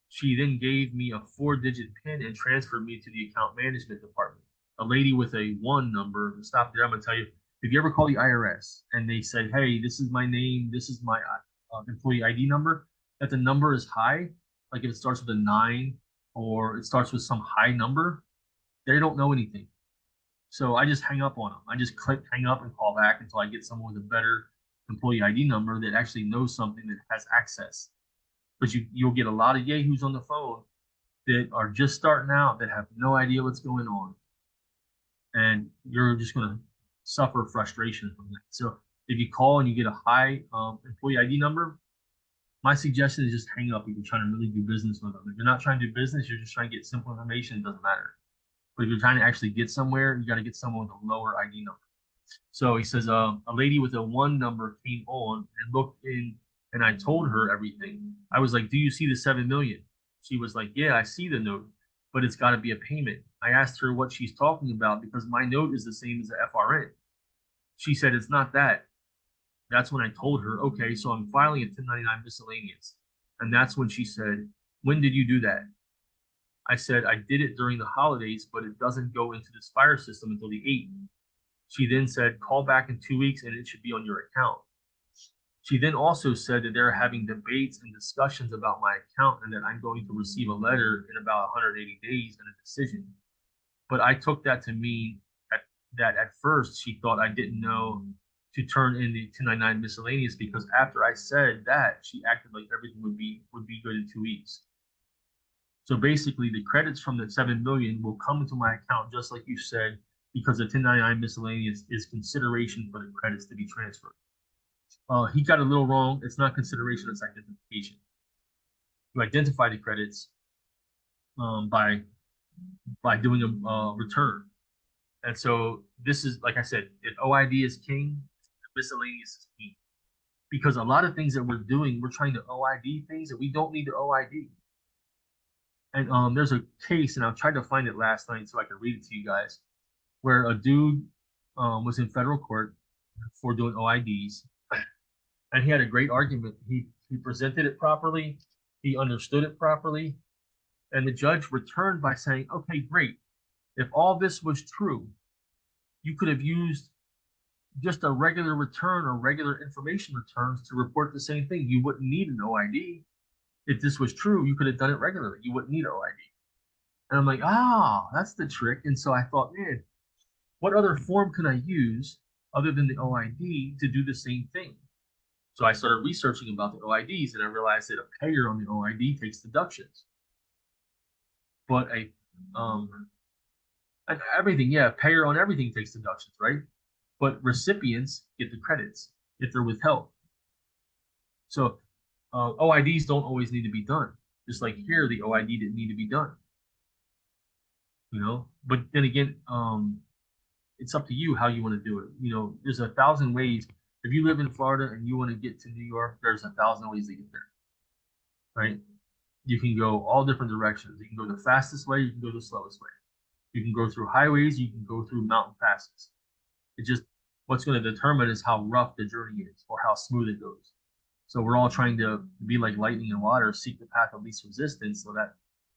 She then gave me a 4-digit PIN and transferred me to the account management department. A lady with a 1 number. Stop there. I'm gonna tell you. If you ever call the IRS and they said, "Hey, this is my name. This is my employee ID number," that the number is high, like if it starts with a 9 or it starts with some high number, they don't know anything. So I just hang up on them. I just click hang up and call back until I get someone with a better employee ID number that actually knows something that has access. But you'll get a lot of yahoos on the phone that are just starting out that have no idea what's going on, and you're just going to suffer frustration from that. So if you call and you get a high employee ID number, my suggestion is just hang up if you're trying to really do business with them. If you're not trying to do business, you're just trying to get simple information, it doesn't matter. But if you're trying to actually get somewhere, you got to get someone with a lower ID number. So he says, a lady with a 1 number came on and looked in, and I told her everything. I was like, do you see the 7 million? She was like, yeah, I see the note, but it's got to be a payment. I asked her what she's talking about because my note is the same as the FRN. She said, it's not that. That's when I told her, okay, so I'm filing a 1099 miscellaneous. And that's when she said, when did you do that? I said, I did it during the holidays, but it doesn't go into this fire system until the 8th. She then said, call back in 2 weeks and it should be on your account. She then also said that they're having debates and discussions about my account and that I'm going to receive a letter in about 180 days and a decision. But I took that to mean that at first she thought I didn't know to turn in the 1099 miscellaneous, because after I said that, she acted like everything would be good in 2 weeks. So basically, the credits from the 7 million will come into my account just like you said, because the 1099 miscellaneous is consideration for the credits to be transferred. He got a little wrong. It's not consideration, it's identification. You identify the credits by doing a return. And so this is, like I said, if OID is king, miscellaneous is king. Because a lot of things that we're doing, we're trying to OID things that we don't need to OID. And there's a case, and I tried to find it last night so I could read it to you guys, where a dude was in federal court for doing OIDs, and he had a great argument. He presented it properly, he understood it properly, and the judge returned by saying, okay, great. If all this was true, you could have used just a regular return or regular information returns to report the same thing. You wouldn't need an OID. If this was true, you could have done it regularly. You wouldn't need OID. And I'm like, that's the trick. And so I thought, man, what other form can I use other than the OID to do the same thing? So I started researching about the OIDs, and I realized that a payer on the OID takes deductions. But everything, payer on everything takes deductions, right? But recipients get the credits if they're withheld. So OIDs don't always need to be done. Just like here, the OID didn't need to be done. But then again, it's up to you how you want to do it. There's 1,000 ways. If you live in Florida and you want to get to New York, there's 1,000 ways to get there, right? You can go all different directions. You can go the fastest way, you can go the slowest way. You can go through highways, you can go through mountain passes. It's just what's going to determine is how rough the journey is or how smooth it goes. So we're all trying to be like lightning and water, seek the path of least resistance. So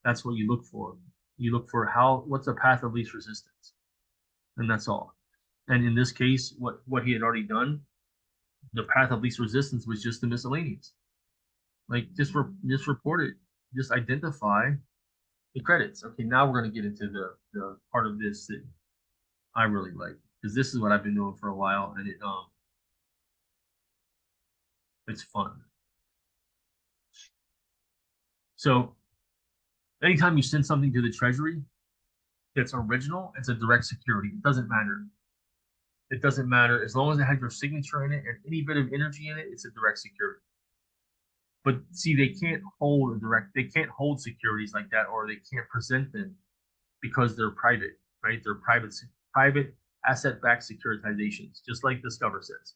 that's what you look for. You look for what's the path of least resistance, and that's all. And in this case, what he had already done, the path of least resistance was just the miscellaneous. Like just report it, just identify the credits. Okay, now we're going to get into the part of this that I really like, because this is what I've been doing for a while, and it's fun. So anytime you send something to the Treasury that's original, it's a direct security. It doesn't matter. It doesn't matter. As long as it has your signature in it and any bit of energy in it, it's a direct security. But see, they can't hold securities like that, or they can't present them because they're private, right? They're private asset-backed securitizations, just like Discover says.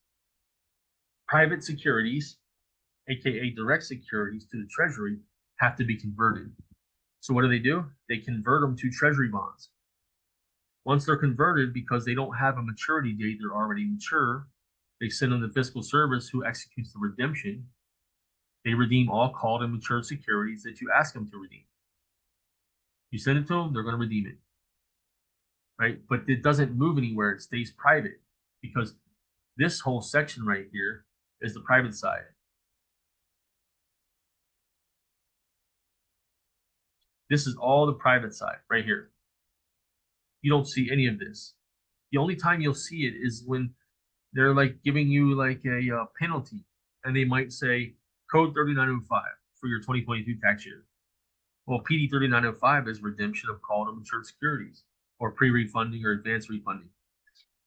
Private securities, aka direct securities to the Treasury, have to be converted. So what do? They convert them to Treasury bonds. Once they're converted, because they don't have a maturity date, they're already mature, they send them to fiscal service, who executes the redemption. They redeem all called and matured securities that you ask them to redeem. You send it to them, they're going to redeem it, right? But it doesn't move anywhere. It stays private, because this whole section right here is the private side. This is all the private side right here. You don't see any of this. The only time you'll see it is when they're like giving you like a penalty, and they might say code 3905 for your 2022 tax year. Well, PD 3905 is redemption of called and matured securities, or pre-refunding or advance refunding.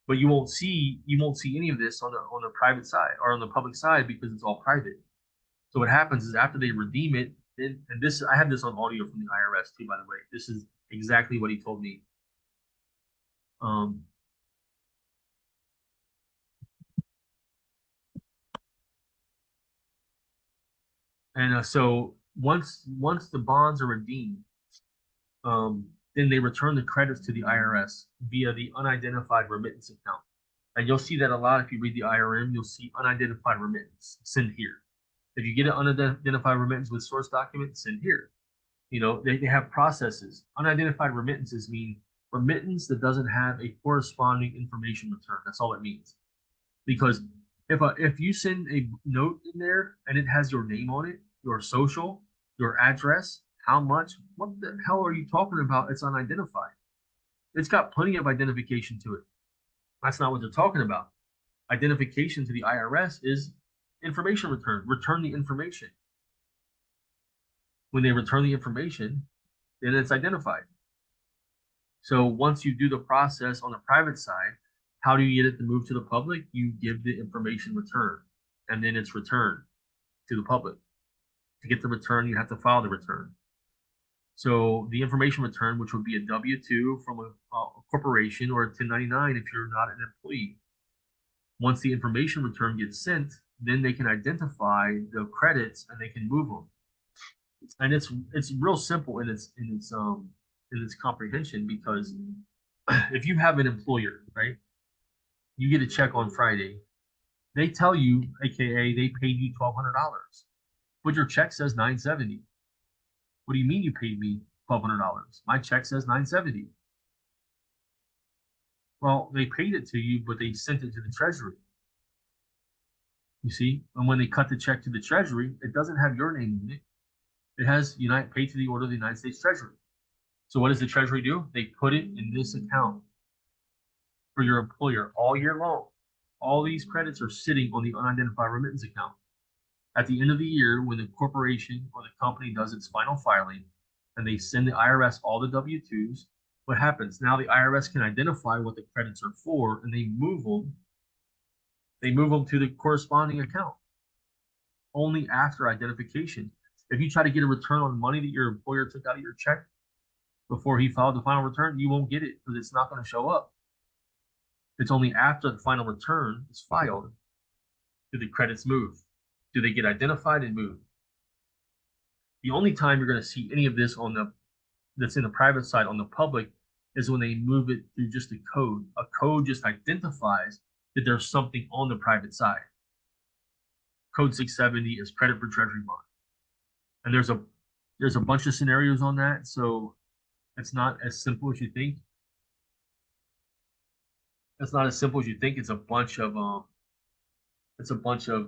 But you won't see any of this on the private side or on the public side because it's all private. So what happens is after they redeem it, and this I have this on audio from the IRS too, by the way. This is exactly what he told me. So once the bonds are redeemed, then they return the credits to the IRS via the unidentified remittance account. And you'll see that a lot if you read the IRM. You'll see unidentified remittance, send here. If you get an unidentified remittance with source document, send here. You know, they have processes. Unidentified remittances mean remittance that doesn't have a corresponding information return. That's all it means. Because if you send a note in there and it has your name on it, your social, your address, how much, what the hell are you talking about? It's unidentified. It's got plenty of identification to it. That's not what they're talking about. Identification to the IRS is information return. Return the information. When they return the information, then it's identified. So once you do the process on the private side, how do you get it to move to the public? You give the information return, and then it's returned to the public. To get the return, you have to file the return. So the information return, which would be a W-2 from a corporation or a 1099 if you're not an employee. Once the information return gets sent, then they can identify the credits and they can move them. And it's real simple in its comprehension, because if you have an employer, right, you get a check on Friday, they tell you, aka they paid you $1,200, but your check says $970. What do you mean you paid me $1,200? My check says $970. Well, they paid it to you, but they sent it to the Treasury. You see, and when they cut the check to the Treasury, it doesn't have your name in it. It has paid to the order of the United States Treasury. So what does the Treasury do? They put it in this account for your employer all year long. All these credits are sitting on the unidentified remittance account. At the end of the year, when the corporation or the company does its final filing and they send the IRS all the W-2s, what happens? Now the IRS can identify what the credits are for, and they move them. They move them to the corresponding account only after identification. If you try to get a return on money that your employer took out of your check before he filed the final return, you won't get it because it's not going to show up. It's only after the final return is filed do the credits move. Do they get identified and moved? The only time you're going to see any of this that's in the private side on the public is when they move it through just a code. A code just identifies that there's something on the private side. Code 670 is credit for treasury bond. And there's a bunch of scenarios on that, so it's not as simple as you think. It's not as simple as you think. It's a bunch of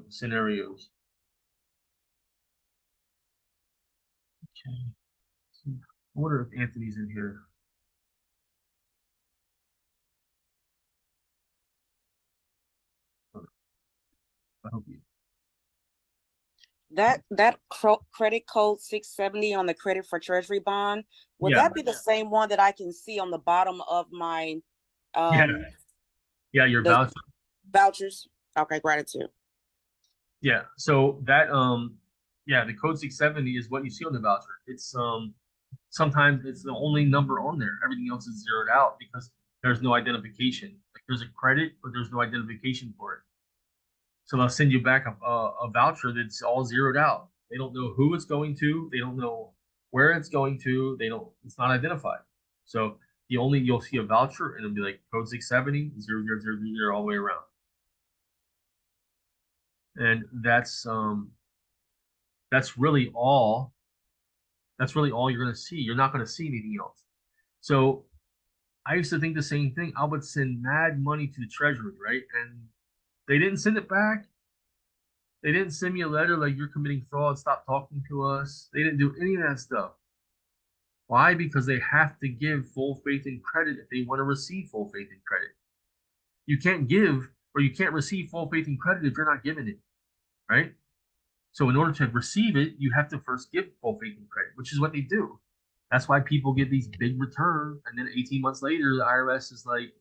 scenarios. Okay. I wonder if Anthony's in here. I hope he. That credit code 670 on the credit for treasury bond, would that be the same one that I can see on the bottom of my your voucher vouchers? Okay, gratitude. Yeah, so that the code 670 is what you see on the voucher. It's sometimes it's the only number on there. Everything else is zeroed out because there's no identification. Like there's a credit, but there's no identification for it. So they'll send you back a voucher that's all zeroed out. They don't know who it's going to. They don't know where it's going to. It's not identified. So you'll see a voucher and it'll be like code 670 00000 all the way around. And that's really all you're going to see. You're not going to see anything else. So I used to think the same thing. I would send mad money to the Treasury, right? And they didn't send it back. They didn't send me a letter like you're committing fraud, stop talking to us. They didn't do any of that stuff. Why? Because they have to give full faith and credit if they want to receive full faith and credit. You can't give or you can't receive full faith and credit if you're not giving it, right? So in order to receive it, you have to first give full faith and credit, which is what they do. That's why people get these big returns, and then 18 months later, the IRS is like,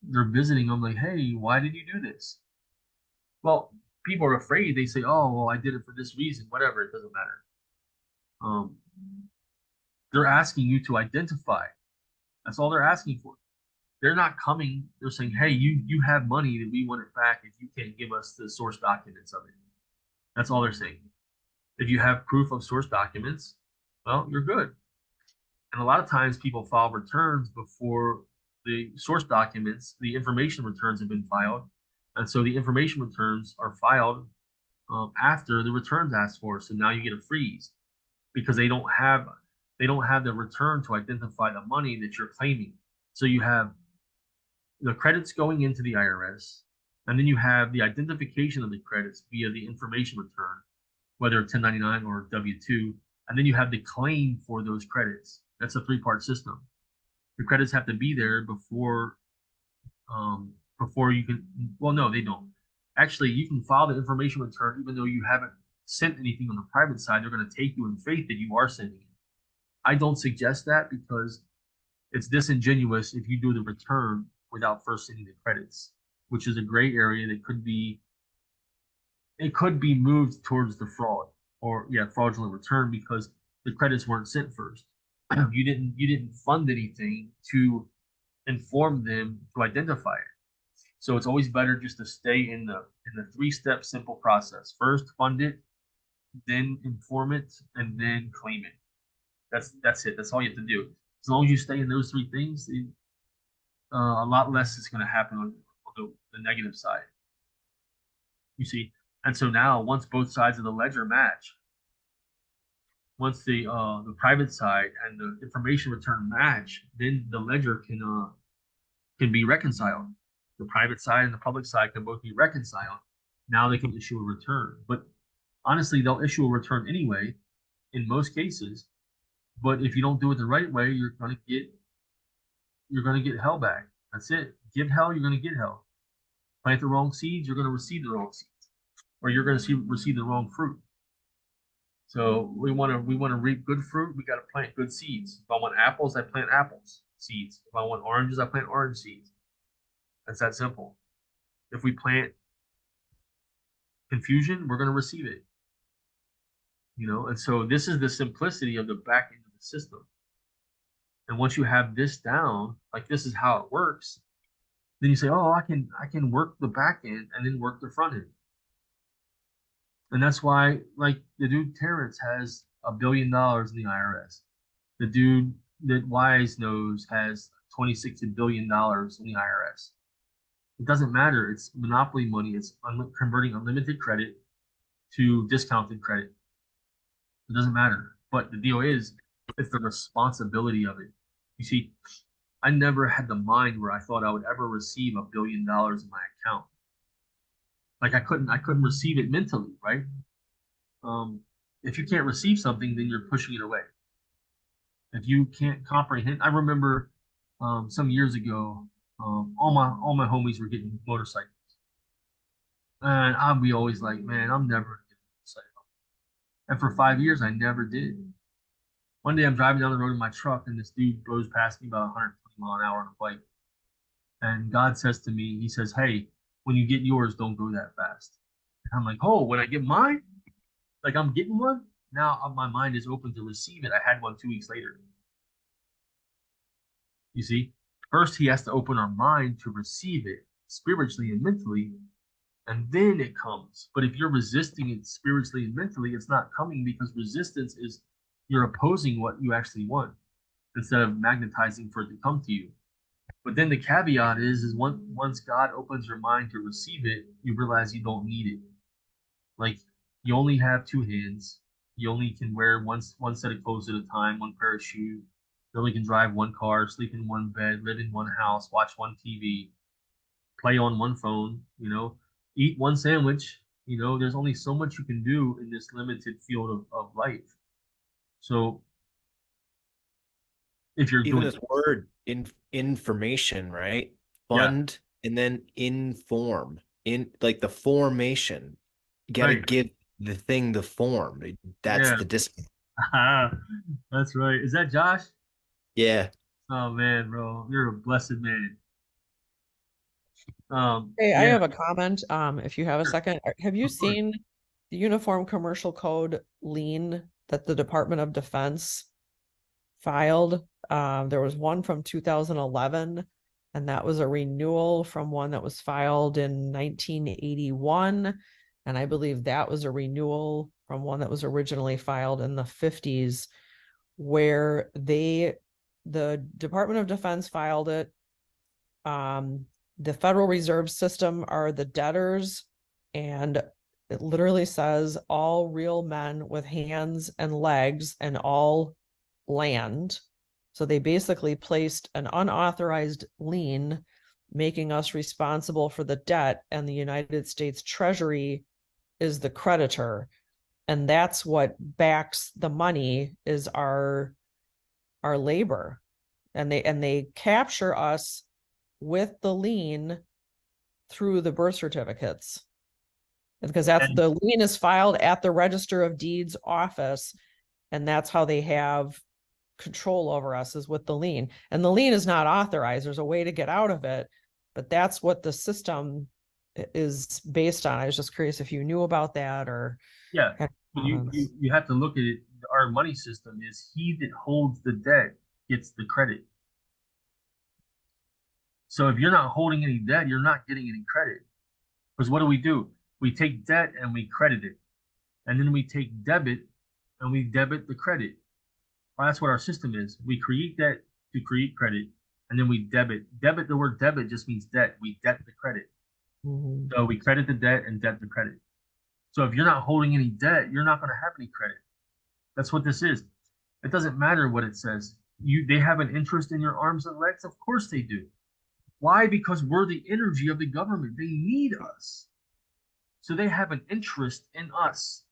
they're visiting them like, hey, why did you do this? Well, people are afraid. They say, oh, well, I did it for this reason, whatever, it doesn't matter. They're asking you to identify. That's all they're asking for. They're not coming, they're saying, hey, you have money that we want it back if you can't give us the source documents of it. That's all they're saying. If you have proof of source documents, well, you're good. And a lot of times people file returns before the source documents, the information returns have been filed. And so the information returns are filed after the returns asked for. So now you get a freeze because they don't have the return to identify the money that you're claiming. So you have the credits going into the IRS, and then you have the identification of the credits via the information return, whether 1099 or W-2, and then you have the claim for those credits. That's a three-part system. The credits have to be there before you can, well, no, they don't. Actually, you can file the information return even though you haven't sent anything on the private side. They're going to take you in faith that you are sending it. I don't suggest that because it's disingenuous if you do the return without first sending the credits, which is a gray area that could be moved towards the fraud or fraudulent return because the credits weren't sent first. You didn't fund anything to inform them to identify it. So it's always better just to stay in the three-step simple process. First, fund it, then inform it, and then claim it. That's it. That's all you have to do. As long as you stay in those three things, a lot less is going to happen on the negative side. You see, and so now once both sides of the ledger match, once the private side and the information return match, then the ledger can be reconciled. The private side and the public side can both be reconciled. Now they can issue a return. But honestly, they'll issue a return anyway in most cases. But if you don't do it the right way, you're gonna get hell back. That's it. Give hell, you're gonna get hell. Plant the wrong seeds, you're gonna receive the wrong seeds, or you're gonna receive the wrong fruit. So we want to reap good fruit. We got to plant good seeds. If I want apples, I plant apples seeds. If I want oranges, I plant orange seeds. That's that simple. If we plant confusion, we're going to receive it. And so this is the simplicity of the back end of the system. And once you have this down, like this is how it works, then you say, oh, I can work the back end and then work the front end. And that's why, like, the dude Terrence has $1 billion in the IRS. The dude that Wise knows has $26 billion in the IRS. It doesn't matter. It's monopoly money. It's converting unlimited credit to discounted credit. It doesn't matter. But the deal is, it's the responsibility of it. You see, I never had the mind where I thought I would ever receive $1 billion in my account. Like I couldn't receive it mentally, right? If you can't receive something, then you're pushing it away. If you can't comprehend, I remember some years ago, all my homies were getting motorcycles, and I'd be always like, man, I'm never gonna get a motorcycle. And for 5 years, I never did. One day, I'm driving down the road in my truck, and this dude blows past me about 120 mile an hour on a bike. And God says to me, He says, "Hey, when you get yours, don't go that fast." And I'm like, oh, when I get mine, like I'm getting one, now my mind is open to receive it. I had one 2 weeks later. You see, first He has to open our mind to receive it spiritually and mentally, and then it comes. But if you're resisting it spiritually and mentally, it's not coming because resistance is you're opposing what you actually want instead of magnetizing for it to come to you. But then the caveat is once God opens your mind to receive it, you realize you don't need it. Like you only have two hands. You only can wear one set of clothes at a time, one pair of shoes. You only can drive one car, sleep in one bed, live in one house, watch one TV, play on one phone, eat one sandwich. There's only so much you can do in this limited field of life. So if you're even doing this word information, right? Fund and then inform in like the formation. You got to Right. give the thing the form. That's Yeah. the discipline. That's right. Is that Josh? Yeah. Oh man, bro, you're a blessed man. Hey, I Yeah, have a comment. If you have a second, have you of course. seen the Uniform Commercial Code lien that the Department of Defense filed? There was one from 2011, and that was a renewal from one that was filed in 1981. And I believe that was a renewal from one that was originally filed in the 50s, where the Department of Defense filed it. The Federal Reserve System are the debtors, and it literally says all real men with hands and legs and all land. So they basically placed an unauthorized lien, making us responsible for the debt, and the United States Treasury is the creditor. And that's what backs the money, is our labor. And they capture us with the lien through the birth certificates, because that's the lien is filed at the Register of Deeds office, and that's how they have control over us, is with the lien. And the lien is not authorized. There's a way to get out of it, but that's what the system is based on. I was just curious if you knew about that, or Yeah, you have to look at it. Our money system is he that holds the debt gets the credit. So if you're not holding any debt, you're not getting any credit. Because what do? We take debt and we credit it. And then we take debit and we debit the credit. Well, that's what our system is. We create debt to create credit, and then we debit. Debit, the word debit just means debt. We debt the credit. So we credit the debt and debt the credit. So if you're not holding any debt, you're not going to have any credit. That's what this is. It doesn't matter what it says. They have an interest in your arms and legs? Of course they do. Why? Because we're the energy of the government. They need us. So they have an interest in us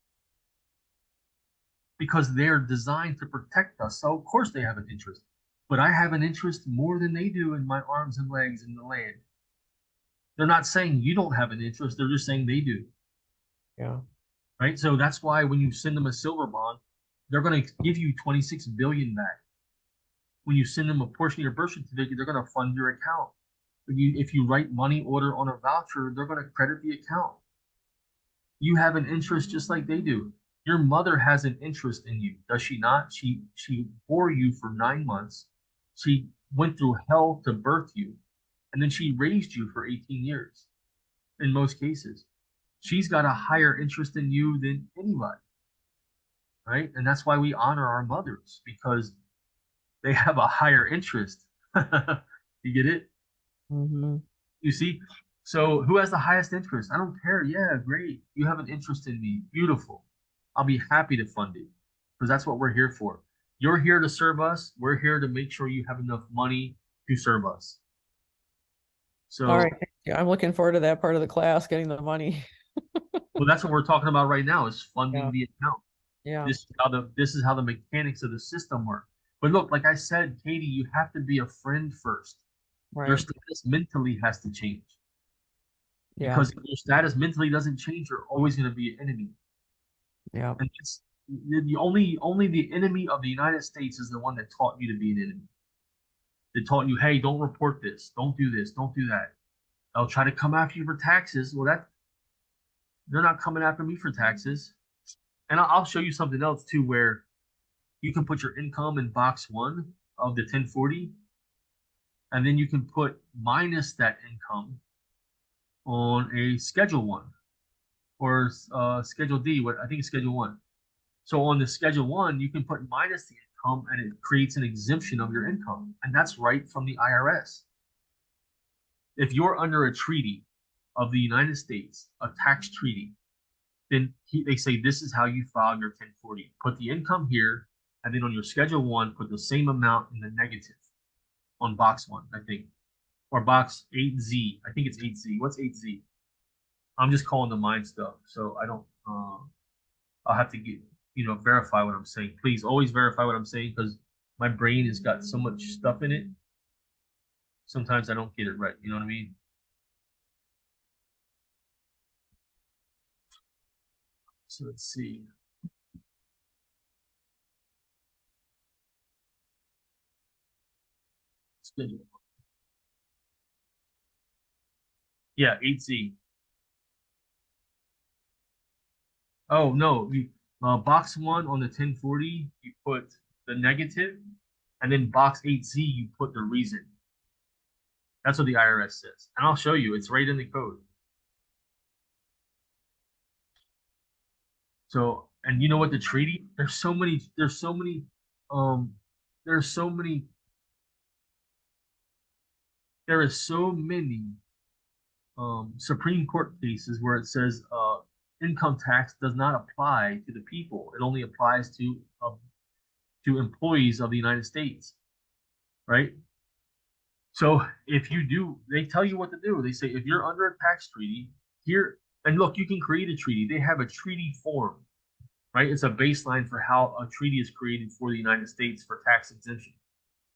because they're designed to protect us. So of course they have an interest. But I have an interest more than they do in my arms and legs in the land. They're not saying you don't have an interest. They're just saying they do. Yeah. Right. So that's why when you send them a silver bond, they're going to give you 26 billion back. When you send them a portion of your birth certificate, they're going to fund your account. If you write money order on a voucher, they're going to credit the account. You have an interest just like they do. Your mother has an interest in you, does she not? She bore you for 9 months. She went through hell to birth you, and then she raised you for 18 years. In most cases, she's got a higher interest in you than anybody, right? And that's why we honor our mothers, because they have a higher interest. You get it? Mm-hmm. You see? So who has the highest interest? I don't care. Yeah, great. You have an interest in me. Beautiful. I'll be happy to fund it, because that's what we're here for. You're here to serve us. We're here to make sure you have enough money to serve us. So, all right. Yeah, I'm looking forward to that part of the class, getting the money. well, that's what we're talking about right now, is funding the account. Yeah. This is how the mechanics of the system work. But look, like I said, Katie, you have to be a friend first. Right. Your status mentally has to change. Yeah. Because if your status mentally doesn't change, you're always going to be an enemy. Yeah. And it's only the enemy of the United States is the one that taught you to be an enemy. They taught you, hey, don't report this, don't do this, don't do that. They'll try to come after you for taxes. Well, they're not coming after me for taxes. And I'll show you something else too, where you can put your income in box 1 of the 1040, and then you can put minus that income on a Schedule 1 or Schedule D. What I think is Schedule 1. So on the Schedule 1, you can put minus the income, and it creates an exemption of your income, and that's right from the IRS. If you're under a treaty of the United States, a tax treaty, then they say this is how you file your 1040. Put the income here, and then on your Schedule 1, put the same amount in the negative on box 1, I think, or box 8Z. I think it's 8Z. What's 8Z? I'm just calling the mind stuff, so I don't. I'll have to verify what I'm saying. Please always verify what I'm saying, because my brain has got so much stuff in it. Sometimes I don't get it right. You know what I mean? So let's see. Schedule. Yeah, 8Z. Oh no, you box 1 on the 1040, you put the negative, and then box 8Z, you put the reason. That's what the IRS says. And I'll show you, it's right in the code. So, and you know what the treaty, there's so many, um, there's so many, there is so many Supreme Court cases where it says income tax does not apply to the people. It only applies to employees of the United States, right? So if you do, they tell you what to do. They say if you're under a tax treaty here, and look, you can create a treaty. They have a treaty form, right? It's a baseline for how a treaty is created for the United States for tax exemption.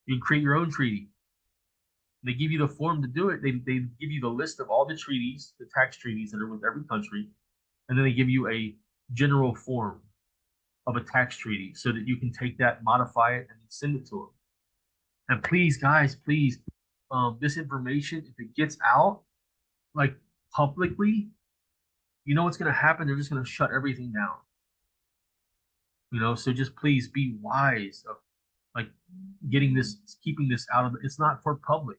You can create your own treaty. They give you the form to do it. They give you the list of all the treaties, the tax treaties that are with every country, and then they give you a general form of a tax treaty so that you can take that, modify it, and send it to them. And please, guys, please, this information, if it gets out, like publicly, you know what's going to happen? They're just going to shut everything down. You know, so just please be wise of like getting this, keeping this out of, it's not for public.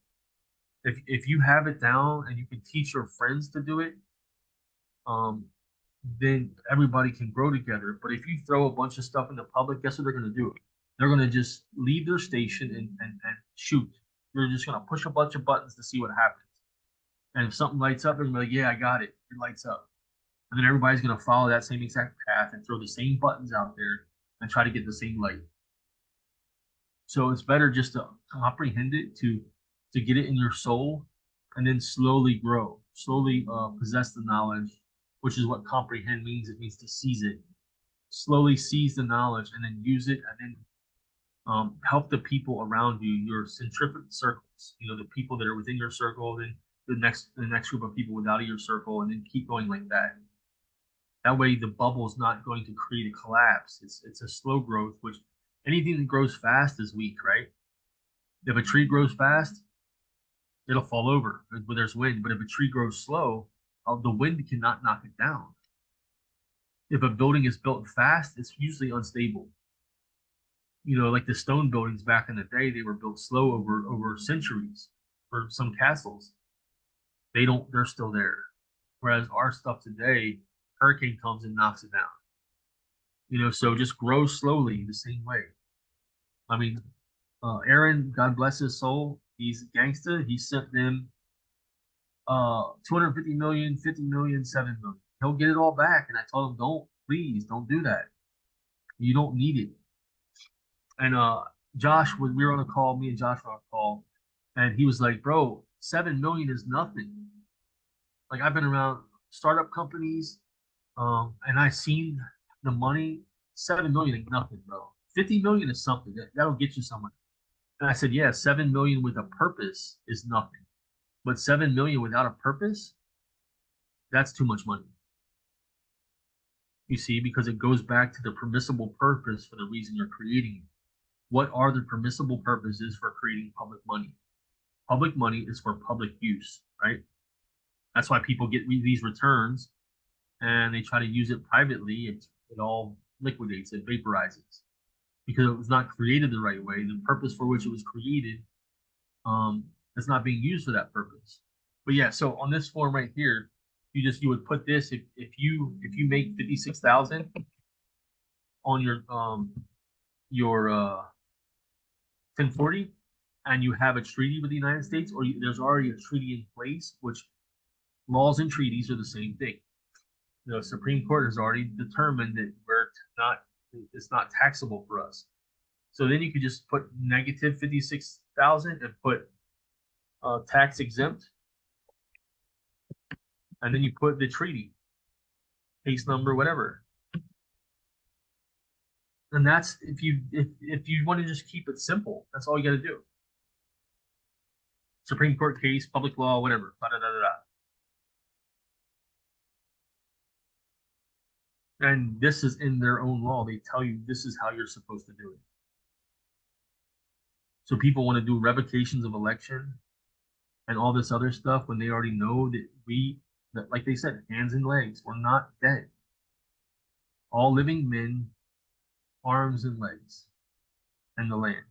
If you have it down and you can teach your friends to do it, then everybody can grow together. But if you throw a bunch of stuff in the public, guess what they're going to do? They're going to just leave their station and shoot. They're just going to push a bunch of buttons to see what happens. And if something lights up, they're going to be like, yeah, I got it. It lights up. And then everybody's going to follow that same exact path and throw the same buttons out there and try to get the same light. So it's better just to comprehend it, to get it in your soul, and then slowly grow, slowly possess the knowledge, which is what comprehend means. It means to seize it. Slowly seize the knowledge and then use it, and then help the people around you, your centrifugal circles, you know, the people that are within your circle, then the next group of people without your circle, and then keep going like that. That way the bubble is not going to create a collapse. It's a slow growth, which anything that grows fast is weak, right? If a tree grows fast, it'll fall over when there's wind. But if a tree grows slow, the wind cannot knock it down. If a building is built fast, it's usually unstable. You know, like the stone buildings back in the day, they were built slow over centuries. For some castles, they're still there. Whereas our stuff today, hurricane comes and knocks it down. You know, so just grow slowly the same way. I mean, Aaron, God bless his soul, he's a gangster. He sent them 250 million, 50 million, 7 million. He'll get it all back. And I told him, please don't do that. You don't need it. And Josh, when we were on a call, me and Josh were on a call, and he was like, bro, 7 million is nothing. Like, I've been around startup companies, and I've seen the money. 7 million ain't nothing, bro. 50 million is something. That'll get you somewhere. And I said, yeah, 7 million with a purpose is nothing. But 7 million without a purpose, that's too much money. You see, because it goes back to the permissible purpose for the reason you're creating it. What are the permissible purposes for creating public money? Public money is for public use, right? That's why people get these returns and they try to use it privately. It all liquidates, it vaporizes, because it was not created the right way. The purpose for which it was created is not being used for that purpose. But yeah, so on this form right here, you would put this, if you make 56,000 on your 1040, and you have a treaty with the United States, or there's already a treaty in place, which laws and treaties are the same thing. The Supreme Court has already determined that it's not taxable for us. So then you could just put negative 56,000 and put tax exempt, and then you put the treaty, case number, whatever. And that's if you want to just keep it simple, that's all you got to do. Supreme Court case, public law, whatever. Da, da, da, da, da. And this is in their own law. They tell you this is how you're supposed to do it. So people want to do revocations of election and all this other stuff when they already know that like they said, hands and legs, we're not dead. All living men, arms and legs, and the land.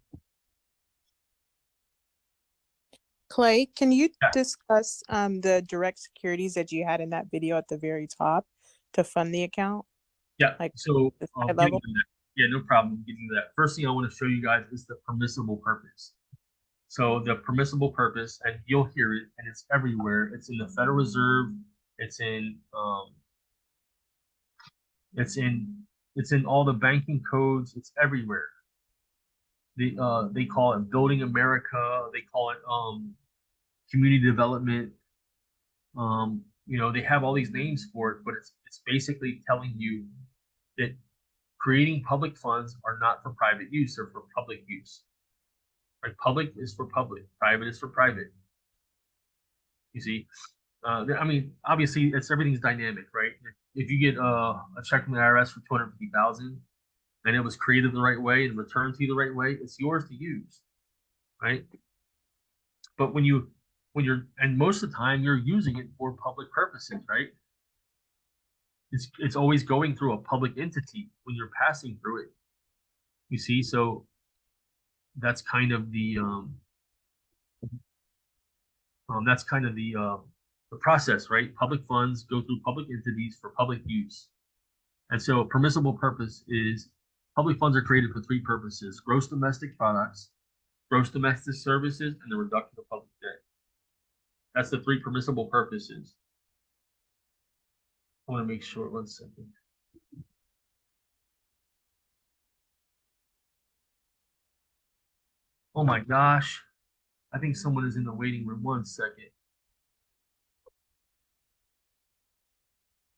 Clay, can you Yeah. discuss the direct securities that you had in that video at the very top to fund the account? Yeah. Like So the getting high level? to that. Yeah, no problem getting to that. First thing I want to show you guys is the permissible purpose. So the permissible purpose, and you'll hear it, and it's everywhere. It's in the Federal Reserve. It's in all the banking codes. It's everywhere. They call it Building America. They call it community development. They have all these names for it, but it's basically telling you that creating public funds are not for private use, they're for public use. Right? Public is for public, private is for private. You see, obviously, everything's dynamic, right? If you get a check from the IRS for 250,000, and it was created the right way and returned to you the right way, it's yours to use, right? But and most of the time you're using it for public purposes, right? It's always going through a public entity when you're passing through it. You see, so that's kind of the process, right? Public funds go through public entities for public use. And so permissible purpose is public funds are created for three purposes: gross domestic products, gross domestic services, and the reduction of public debt. That's the three permissible purposes. I want to make sure, 1 second. Oh my gosh. I think someone is in the waiting room. 1 second.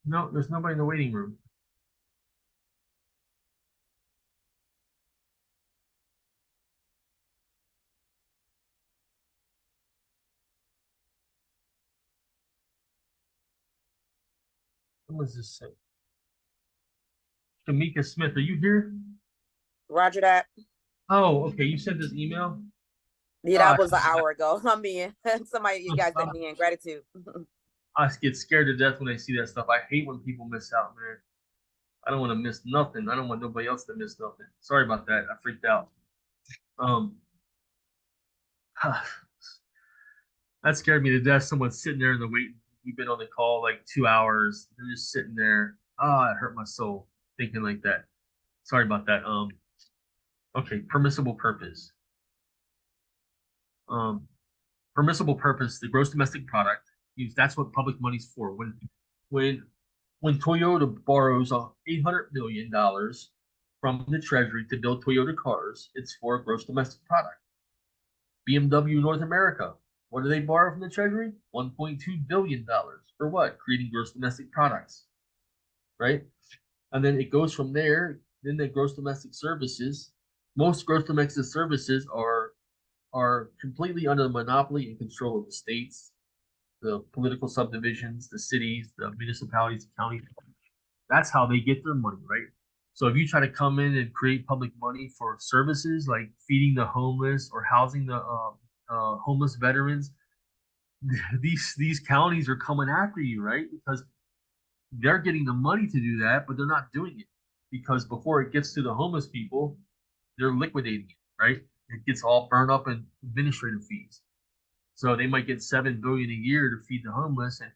No, there's nobody in the waiting room. What does this say? Kamika Smith, are you here? Roger that. Oh, okay. You sent this email? Yeah, that was an hour ago. I'm in. You guys let me in. Gratitude. I get scared to death when I see that stuff. I hate when people miss out, man. I don't want to miss nothing. I don't want nobody else to miss nothing. Sorry about that. I freaked out. That scared me to death. Someone's sitting there in the wait. We've been on the call like 2 hours. They're just sitting there. It hurt my soul thinking like that. Sorry about that. Okay, permissible purpose. Permissible purpose, the gross domestic product. That's what public money's for. When Toyota borrows $800 million from the Treasury to build Toyota cars, it's for a gross domestic product. BMW North America, what do they borrow from the Treasury? $1.2 billion. For what? Creating gross domestic products, right? And then it goes from there. Then the gross domestic services, most gross domestic services are completely under the monopoly and control of the states, the political subdivisions, the cities, the municipalities, the counties. That's how they get their money, right? So if you try to come in and create public money for services like feeding the homeless or housing the homeless veterans, these counties are coming after you, right? Because they're getting the money to do that, but they're not doing it because before it gets to the homeless people, they're liquidating it, right? It gets all burned up in administrative fees. So they might get $7 billion a year to feed the homeless, and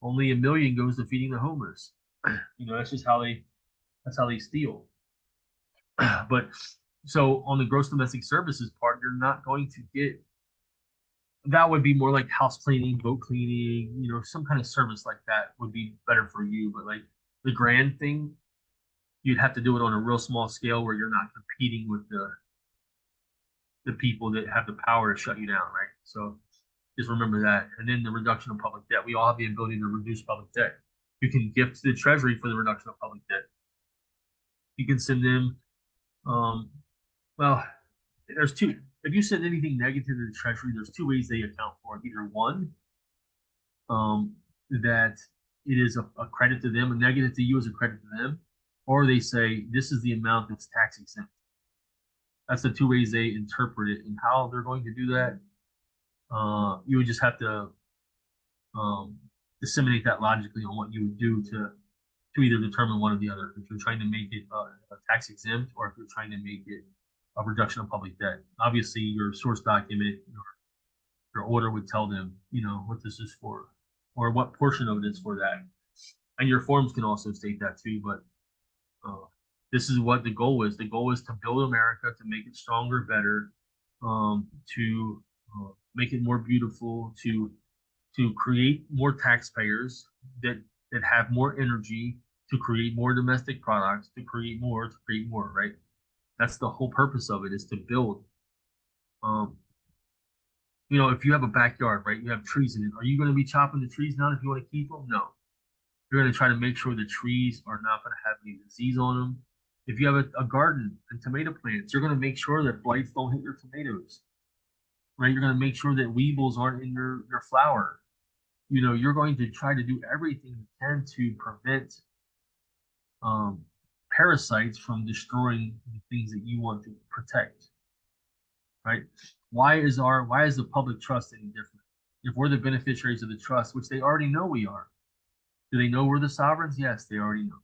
only $1 million goes to feeding the homeless. That's just how they steal. But so on the gross domestic services part, you're not going to get. That would be more like house cleaning, boat cleaning, some kind of service like that would be better for you. But like the grand thing, you'd have to do it on a real small scale where you're not competing with the people that have the power to shut you down, right? So just remember that. And then the reduction of public debt. We all have the ability to reduce public debt. You can gift to the Treasury for the reduction of public debt. You can send them, there's two. If you send anything negative to the Treasury, there's two ways they account for it. Either one, that it is a credit to them, a negative to you is a credit to them, or they say this is the amount that's tax exempt. That's the two ways they interpret it, and how they're going to do that. You would just have to disseminate that logically on what you would do to either determine one or the other. If you're trying to make it a tax exempt, or if you're trying to make it a reduction of public debt. Obviously, your source document, your order would tell them, you know, what this is for, or what portion of it is for that. And your forms can also state that too. But this is what the goal is. The goal is to build America, to make it stronger, better, to make it more beautiful, to create more taxpayers that have more energy, to create more domestic products, to create more, right? That's the whole purpose of it, is to build. You know, if you have a backyard, right, you have trees in it, are you going to be chopping the trees down if you want to keep them? No. You're going to try to make sure the trees are not going to have any disease on them. If you have a garden and tomato plants, you're going to make sure that blights don't hit your tomatoes, right? You're going to make sure that weevils aren't in your flour. You know, you're going to try to do everything you can to prevent parasites from destroying the things that you want to protect, right? Why is the public trust any different? If we're the beneficiaries of the trust, which they already know we are, do they know we're the sovereigns? Yes, they already know.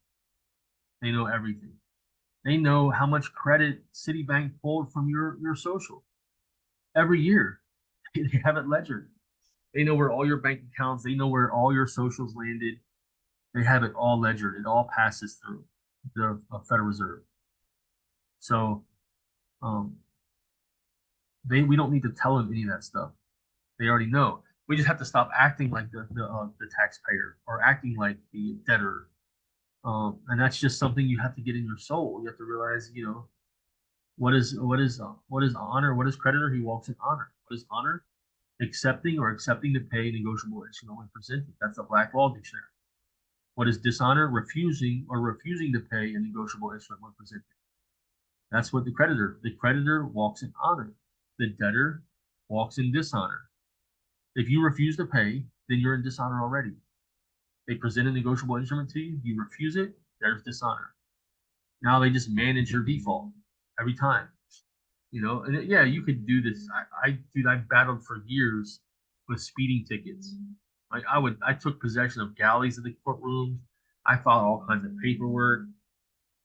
They know everything. They know how much credit Citibank pulled from your social every year. They have it ledgered. They know where all your bank accounts, they know where all your socials landed. They have it all ledgered. It all passes through the Federal Reserve. So we don't need to tell them any of that stuff. They already know. We just have to stop acting like the taxpayer, or acting like the debtor. And that's just something you have to get in your soul. You have to realize, you know, what is honor? What is creditor? He walks in honor. What is honor? Accepting to pay negotiable instrument when presented. That's the Black Law Dictionary. What is dishonor? Refusing to pay a negotiable instrument when presented. That's what the creditor walks in honor. The debtor walks in dishonor. If you refuse to pay, then you're in dishonor already. They present a negotiable instrument to you, you refuse it, there's dishonor. Now they just manage your default every time. You know, and yeah, you could do this. I battled for years with speeding tickets. Like I took possession of galleys in the courtroom. I filed all kinds of paperwork.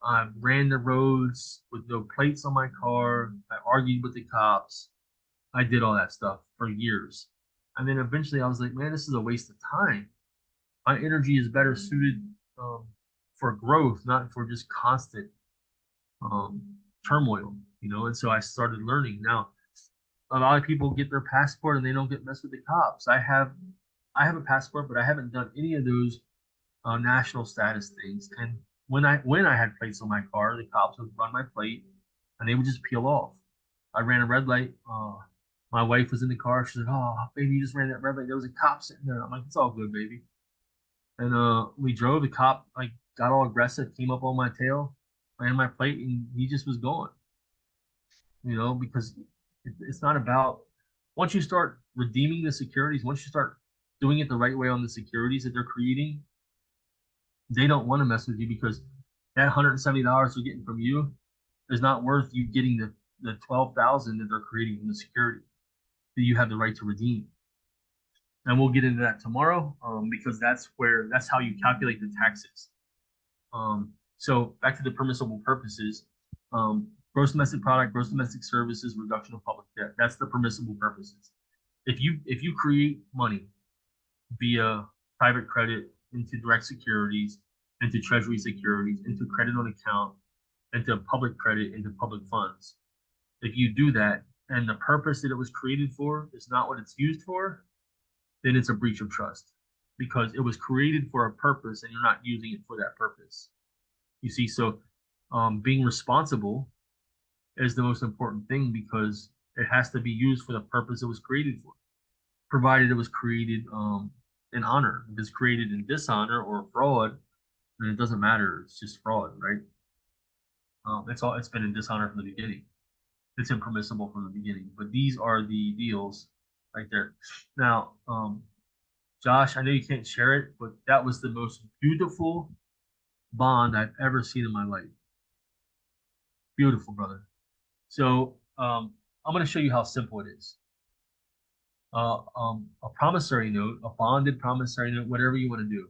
I ran the roads with no plates on my car. I argued with the cops. I did all that stuff for years. And then eventually I was like, man, this is a waste of time. My energy is better suited for growth, not for just constant turmoil, you know. And so I started learning. Now, a lot of people get their passport and they don't get messed with the cops. I have a passport, but I haven't done any of those national status things. And when I had plates on my car, the cops would run my plate and they would just peel off. I ran a red light. My wife was in the car. She said, "Oh, baby, you just ran that red light. There was a cop sitting there." I'm like, "It's all good, baby." And we drove. The cop like got all aggressive, came up on my tail, ran my plate, and he just was gone. You know, because it's not about, once you start redeeming the securities, once you start doing it the right way on the securities that they're creating, they don't want to mess with you, because that $170 they're getting from you is not worth you getting the 12,000 that they're creating in the security that you have the right to redeem. And we'll get into that tomorrow, because that's how you calculate the taxes. So back to the permissible purposes, gross domestic product, gross domestic services, reduction of public debt. That's the permissible purposes. If you create money via private credit into direct securities, into treasury securities, into credit on account, into public credit, into public funds, if you do that and the purpose that it was created for is not what it's used for, then it's a breach of trust, because it was created for a purpose and you're not using it for that purpose. You see, so being responsible is the most important thing, because it has to be used for the purpose it was created for, provided it was created in honor. If it's created in dishonor or fraud, then it doesn't matter. It's just fraud, right? It's been in dishonor from the beginning. It's impermissible from the beginning. But these are the deals right there. Now, Josh, I know you can't share it, but that was the most beautiful bond I've ever seen in my life. Beautiful, brother. So I'm going to show you how simple it is. A promissory note, a bonded promissory note, whatever you want to do.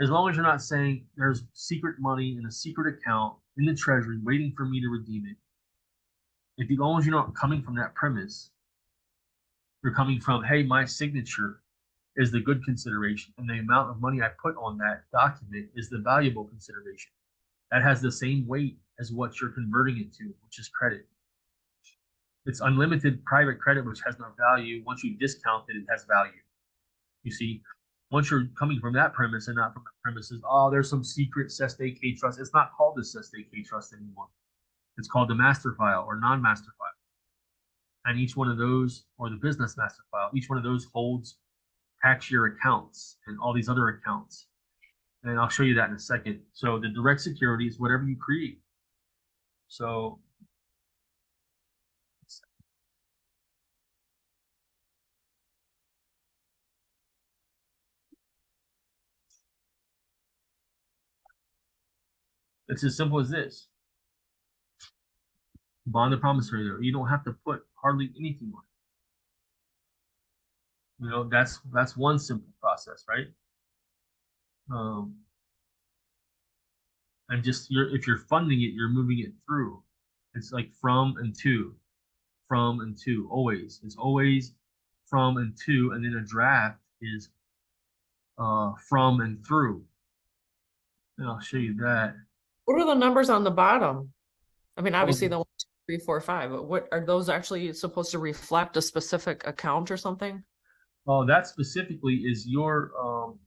As long as you're not saying there's secret money in a secret account in the treasury waiting for me to redeem it. As long as you're not coming from that premise, you're coming from, hey, my signature is the good consideration, and the amount of money I put on that document is the valuable consideration. That has the same weight as what you're converting it to, which is credit. It's unlimited private credit, which has no value. Once you discount it, it has value. You see, once you're coming from that premise and not from the premises, oh, there's some secret Cest K trust. It's not called the Cest K trust anymore. It's called the master file or non-master file. And each one of those, or the business master file, each one of those holds tax year accounts and all these other accounts. And I'll show you that in a second. So the direct security is whatever you create. So it's as simple as this. Bond the promissory note. You don't have to put hardly anything on it. You know, that's one simple process, right? And just if you're funding it, you're moving it through. It's like from and to, always. It's always from and to, and then a draft is from and through. And I'll show you that. What are the numbers on the bottom? I mean, obviously the 1, 2, 3, 4, 5, but what are those actually supposed to reflect a specific account or something? Oh, that specifically is your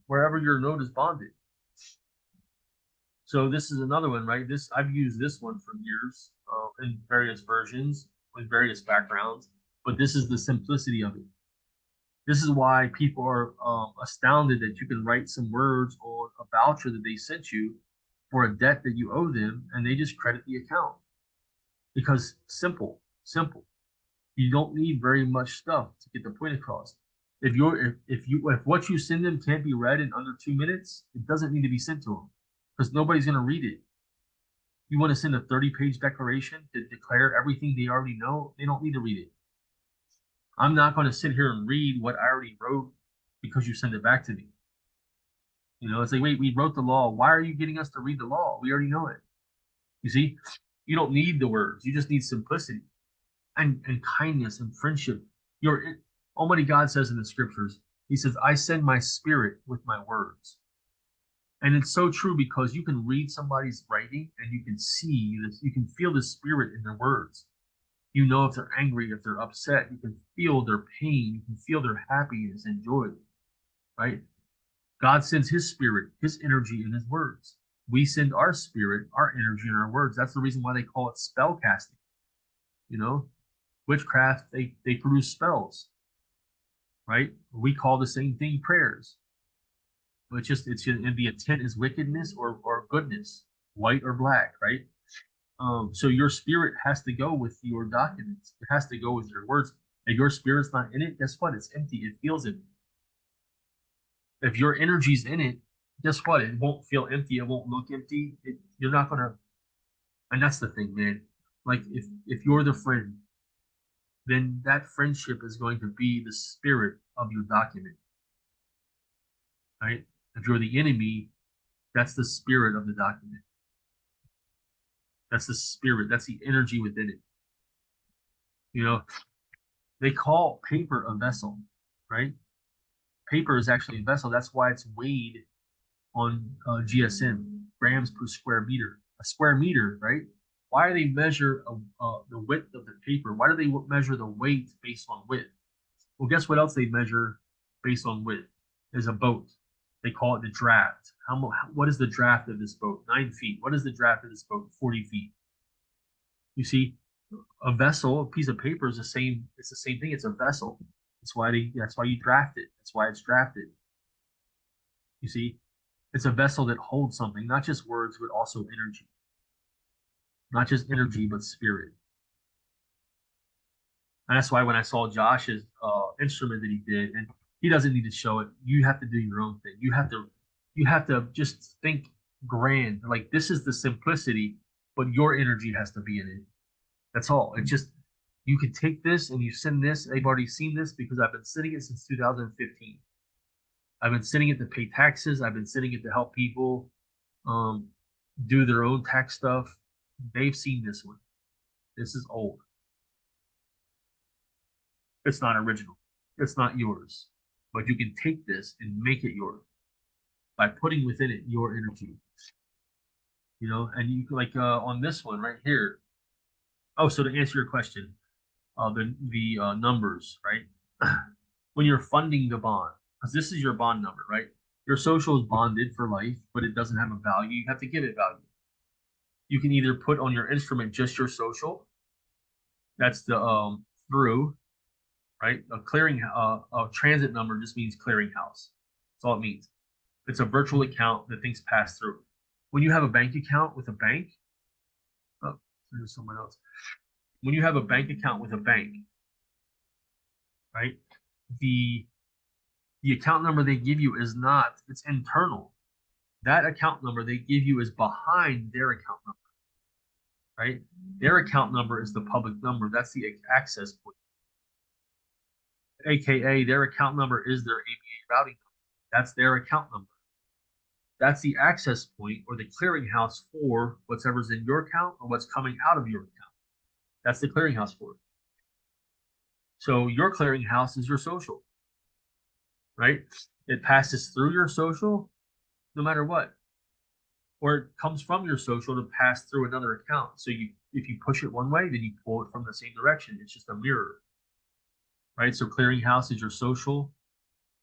wherever your note is bonded. So this is another one, right? I've used this one for years in various versions with various backgrounds, but this is the simplicity of it. This is why people are astounded that you can write some words on a voucher that they sent you for a debt that you owe them, and they just credit the account. Because simple. You don't need very much stuff to get the point across. If what you send them can't be read in under 2 minutes, it doesn't need to be sent to them because nobody's going to read it. You want to send a 30-page declaration to declare everything they already know, they don't need to read it. I'm not going to sit here and read what I already wrote because you send it back to me. You know, it's like, wait, we wrote the law. Why are you getting us to read the law? We already know it. You see, you don't need the words. You just need simplicity and kindness and friendship. Almighty God says in the scriptures, he says, I send my spirit with my words. And it's so true because you can read somebody's writing and you can see this, you can feel the spirit in their words. You know if they're angry, if they're upset, you can feel their pain, you can feel their happiness and joy, right? God sends his spirit, his energy in his words. We send our spirit, our energy in our words. That's the reason why they call it spell casting. You know, witchcraft, they produce spells, right? We call the same thing prayers. But the intent is wickedness or goodness, white or black, right? So your spirit has to go with your documents. It has to go with your words. If your spirit's not in it, guess what? It's empty. It feels empty. If your energy's in it, guess what? It won't feel empty. It won't look empty. You're not gonna. And that's the thing, man. Like if you're the friend, then that friendship is going to be the spirit of your document, right? If you're the enemy, that's the spirit of the document. That's the spirit. That's the energy within it. You know, they call paper a vessel, right? Paper is actually a vessel. That's why it's weighed on GSM, grams per square meter. A square meter, right? Why do they measure the width of the paper? Why do they measure the weight based on width? Well, guess what else they measure based on width? Is a boat. They call it the draft. What is the draft of this boat? 9 feet. What is the draft of this boat? 40 feet. You see, a vessel, a piece of paper is the same. It's the same thing. It's a vessel. That's why you draft it. That's why it's drafted. You see, it's a vessel that holds something, not just words, but also energy. Not just energy, but spirit. And that's why when I saw Josh's instrument that he did, and He doesn't need to show it. You have to do your own thing. You have to just think grand. Like this is the simplicity, but your energy has to be in it. That's all. It's just you could take this and you send this. They've already seen this because I've been sending it since 2015. I've been sending it to pay taxes. I've been sending it to help people do their own tax stuff. They've seen this one. This is old. It's not original. It's not yours. But you can take this and make it yours by putting within it your energy. You know, and you like on this one right here. Oh, so to answer your question, the numbers, right? When you're funding the bond, because this is your bond number, right? Your social is bonded for life, but it doesn't have a value. You have to give it value. You can either put on your instrument just your social. That's the through, right? A transit number just means clearinghouse. That's all it means. It's a virtual account that things pass through. When you have a bank account with a bank, oh, there's someone else. When you have a bank account with a bank, right? The account number they give you is not, it's internal. That account number they give you is behind their account number, right? Their account number is the public number. That's the access point. AKA their account number is their ABA routing number. That's their account number. That's the access point or the clearinghouse for whatever's in your account or what's coming out of your account. That's the clearinghouse for it. So your clearinghouse is your social, right? It passes through your social no matter what. Or it comes from your social to pass through another account. So if you push it one way, then you pull it from the same direction. It's just a mirror, right? So clearinghouse is your social,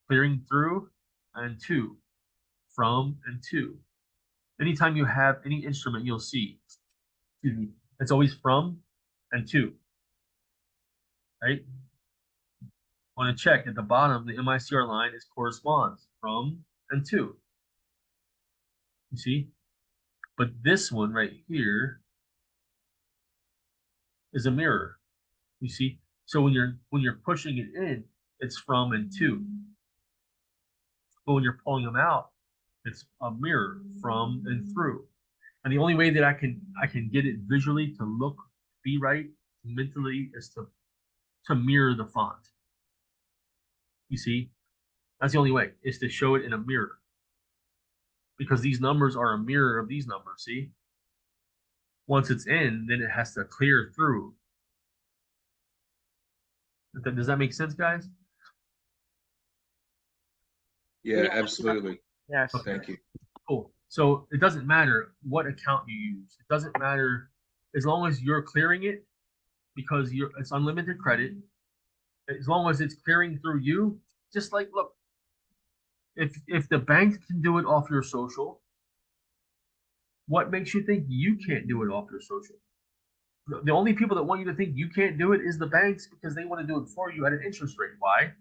clearing through and to, from and to. Anytime you have any instrument, you'll see, excuse me, it's always from and to, right? Want to check at the bottom, the MICR line is corresponds from and to. You see? But this one right here is a mirror. You see? So when you're pushing it in, it's from and to. But when you're pulling them out, it's a mirror from and through. And the only way that I can get it visually to look, be right mentally is to mirror the font. You see? That's the only way, is to show it in a mirror. Because these numbers are a mirror of these numbers, see? Once it's in, then it has to clear through. Does that make sense, guys? Yeah, absolutely. Yes. Okay. Thank you. Cool. So it doesn't matter what account you use. It doesn't matter as long as you're clearing it because it's unlimited credit. As long as it's clearing through you, just like, look, if the bank can do it off your social, what makes you think you can't do it off your social? The only people that want you to think you can't do it is the banks because they want to do it for you at an interest rate. Why?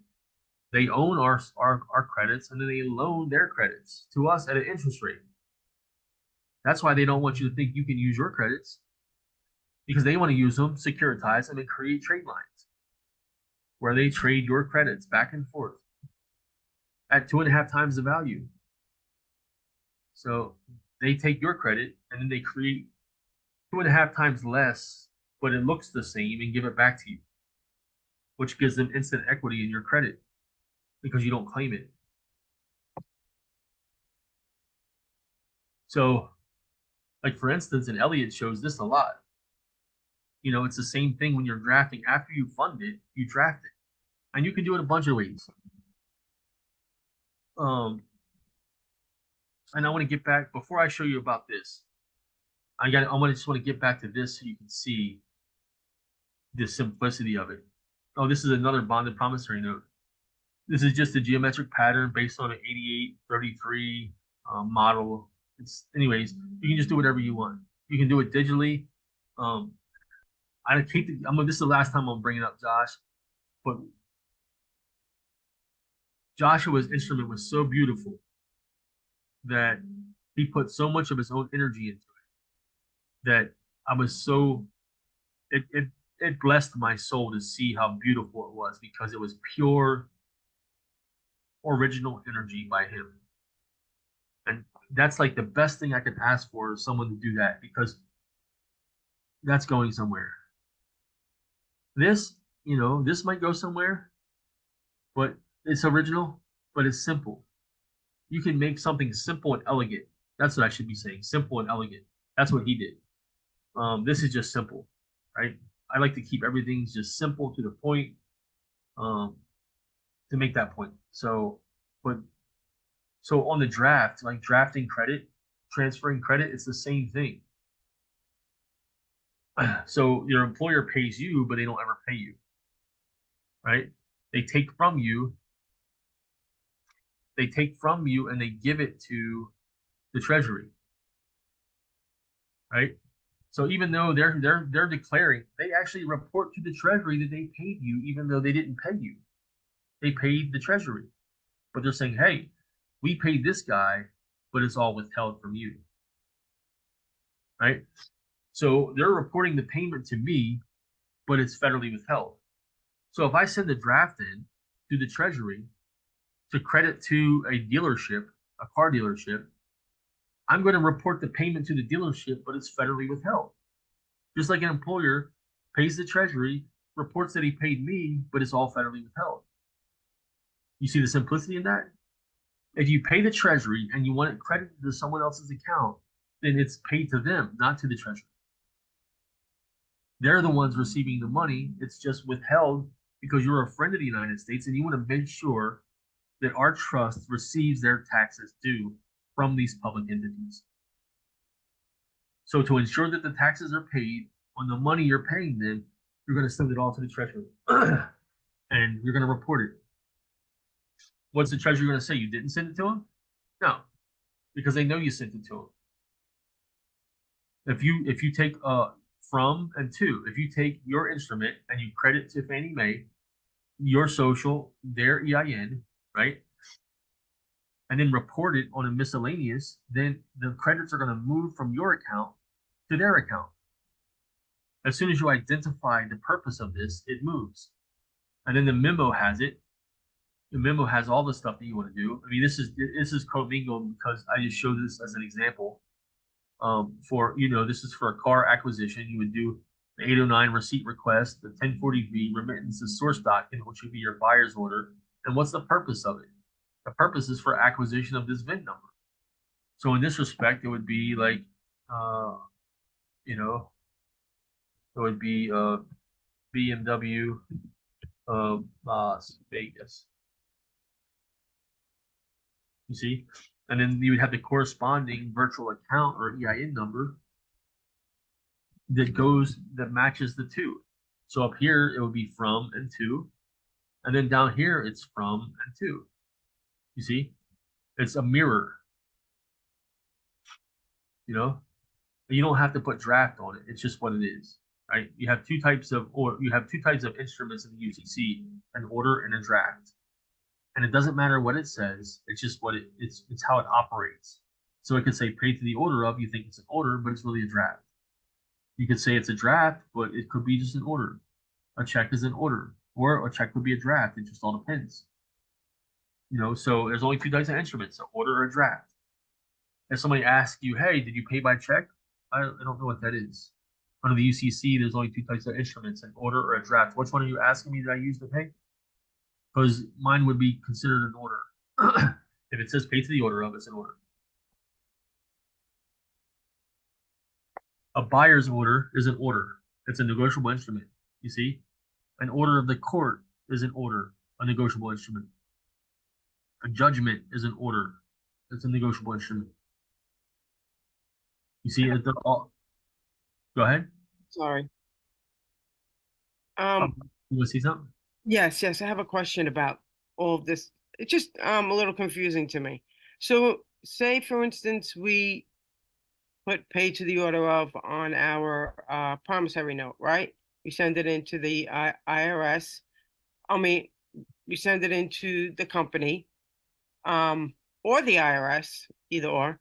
They own our credits and then they loan their credits to us at an interest rate. That's why they don't want you to think you can use your credits because they want to use them, securitize them, and create trade lines where they trade your credits back and forth at 2.5 times the value. So they take your credit and then they create 2.5 times less, but it looks the same and give it back to you, which gives them instant equity in your credit because you don't claim it. So, like for instance, and Elliot shows this a lot. You know, it's the same thing when you're drafting. After you fund it, you draft it. And you can do it a bunch of ways. And I want to get back before I show you about this. I just want to get back to this so you can see the simplicity of it. Oh, this is another bonded promissory note. This is just a geometric pattern based on an 8833 model. Anyways, you can just do whatever you want. You can do it digitally. This is the last time I'm bringing up Josh, but Joshua's instrument was so beautiful that he put so much of his own energy into it that I was so, it blessed my soul to see how beautiful it was because it was pure original energy by him. And that's like the best thing I could ask for is someone to do that, because that's going somewhere. This, this might go somewhere, but it's original, but it's simple. You can make something simple and elegant. That's what I should be saying. Simple and elegant. That's what he did. This is just simple, right? I like to keep everything just simple to the point, to make that point. So on the draft, like drafting credit, transferring credit, it's the same thing. So your employer pays you, but they don't ever pay you, right? They take from you and they give it to the treasury, right? So even though they're declaring, they actually report to the treasury that they paid you, even though they didn't pay you. They paid the treasury, but they're saying, hey, we paid this guy, but it's all withheld from you, right? So they're reporting the payment to me, but it's federally withheld. So if I send a draft in to the treasury to credit to a dealership, a car dealership, I'm going to report the payment to the dealership, but it's federally withheld. Just like an employer pays the treasury, reports that he paid me, but it's all federally withheld. You see the simplicity in that? If you pay the treasury and you want it credited to someone else's account, then it's paid to them, not to the treasury. They're the ones receiving the money. It's just withheld because you're a friend of the United States and you want to make sure that our trust receives their taxes due from these public entities. So to ensure that the taxes are paid on the money you're paying them, you're going to send it all to the treasury and you're going to report it. What's the treasury going to say? You didn't send it to them? No, because they know you sent it to them. If you take from and to, if you take your instrument and you credit to Fannie Mae, your social, their EIN, right? And then report it on a miscellaneous, then the credits are going to move from your account to their account. As soon as you identify the purpose of this, it moves. And then the memo has it. The memo has all the stuff that you want to do. I mean, this is commingled because I just showed this as an example. This is for a car acquisition. You would do the 809 receipt request, the 1040V remittance to source document, which would be your buyer's order. And what's the purpose of it? The purpose is for acquisition of this VIN number. So in this respect, it would be like, it would be BMW Las Vegas. You see? And then you would have the corresponding virtual account or EIN number that matches the two. So up here, it would be from and to. And then down here, it's from and to. You see? It's a mirror. You don't have to put draft on it. It's just what it is, right? You have two types of instruments in the UCC, an order and a draft. And it doesn't matter what it says. It's just it's how it operates. So it could say paid to the order of, you think it's an order, but it's really a draft. You could say it's a draft, but it could be just an order. A check is an order, or a check could be a draft. It just all depends. So there's only two types of instruments, an order or a draft. If somebody asks you, hey, did you pay by check? I don't know what that is. Under the UCC, there's only two types of instruments, an order or a draft. Which one are you asking me that I use to pay? Because mine would be considered an order. If it says pay to the order of, it's an order. A buyer's order is an order. It's a negotiable instrument. You see? An order of the court is an order, a negotiable instrument. A judgment is an order. It's a negotiable instrument. You see, go ahead. Sorry. You want to see something? Yes, I have a question about all of this. It's just a little confusing to me. So say, for instance, we put pay to the order of on our promissory note, right? We send it into the IRS. We send it into the company or the IRS, either or.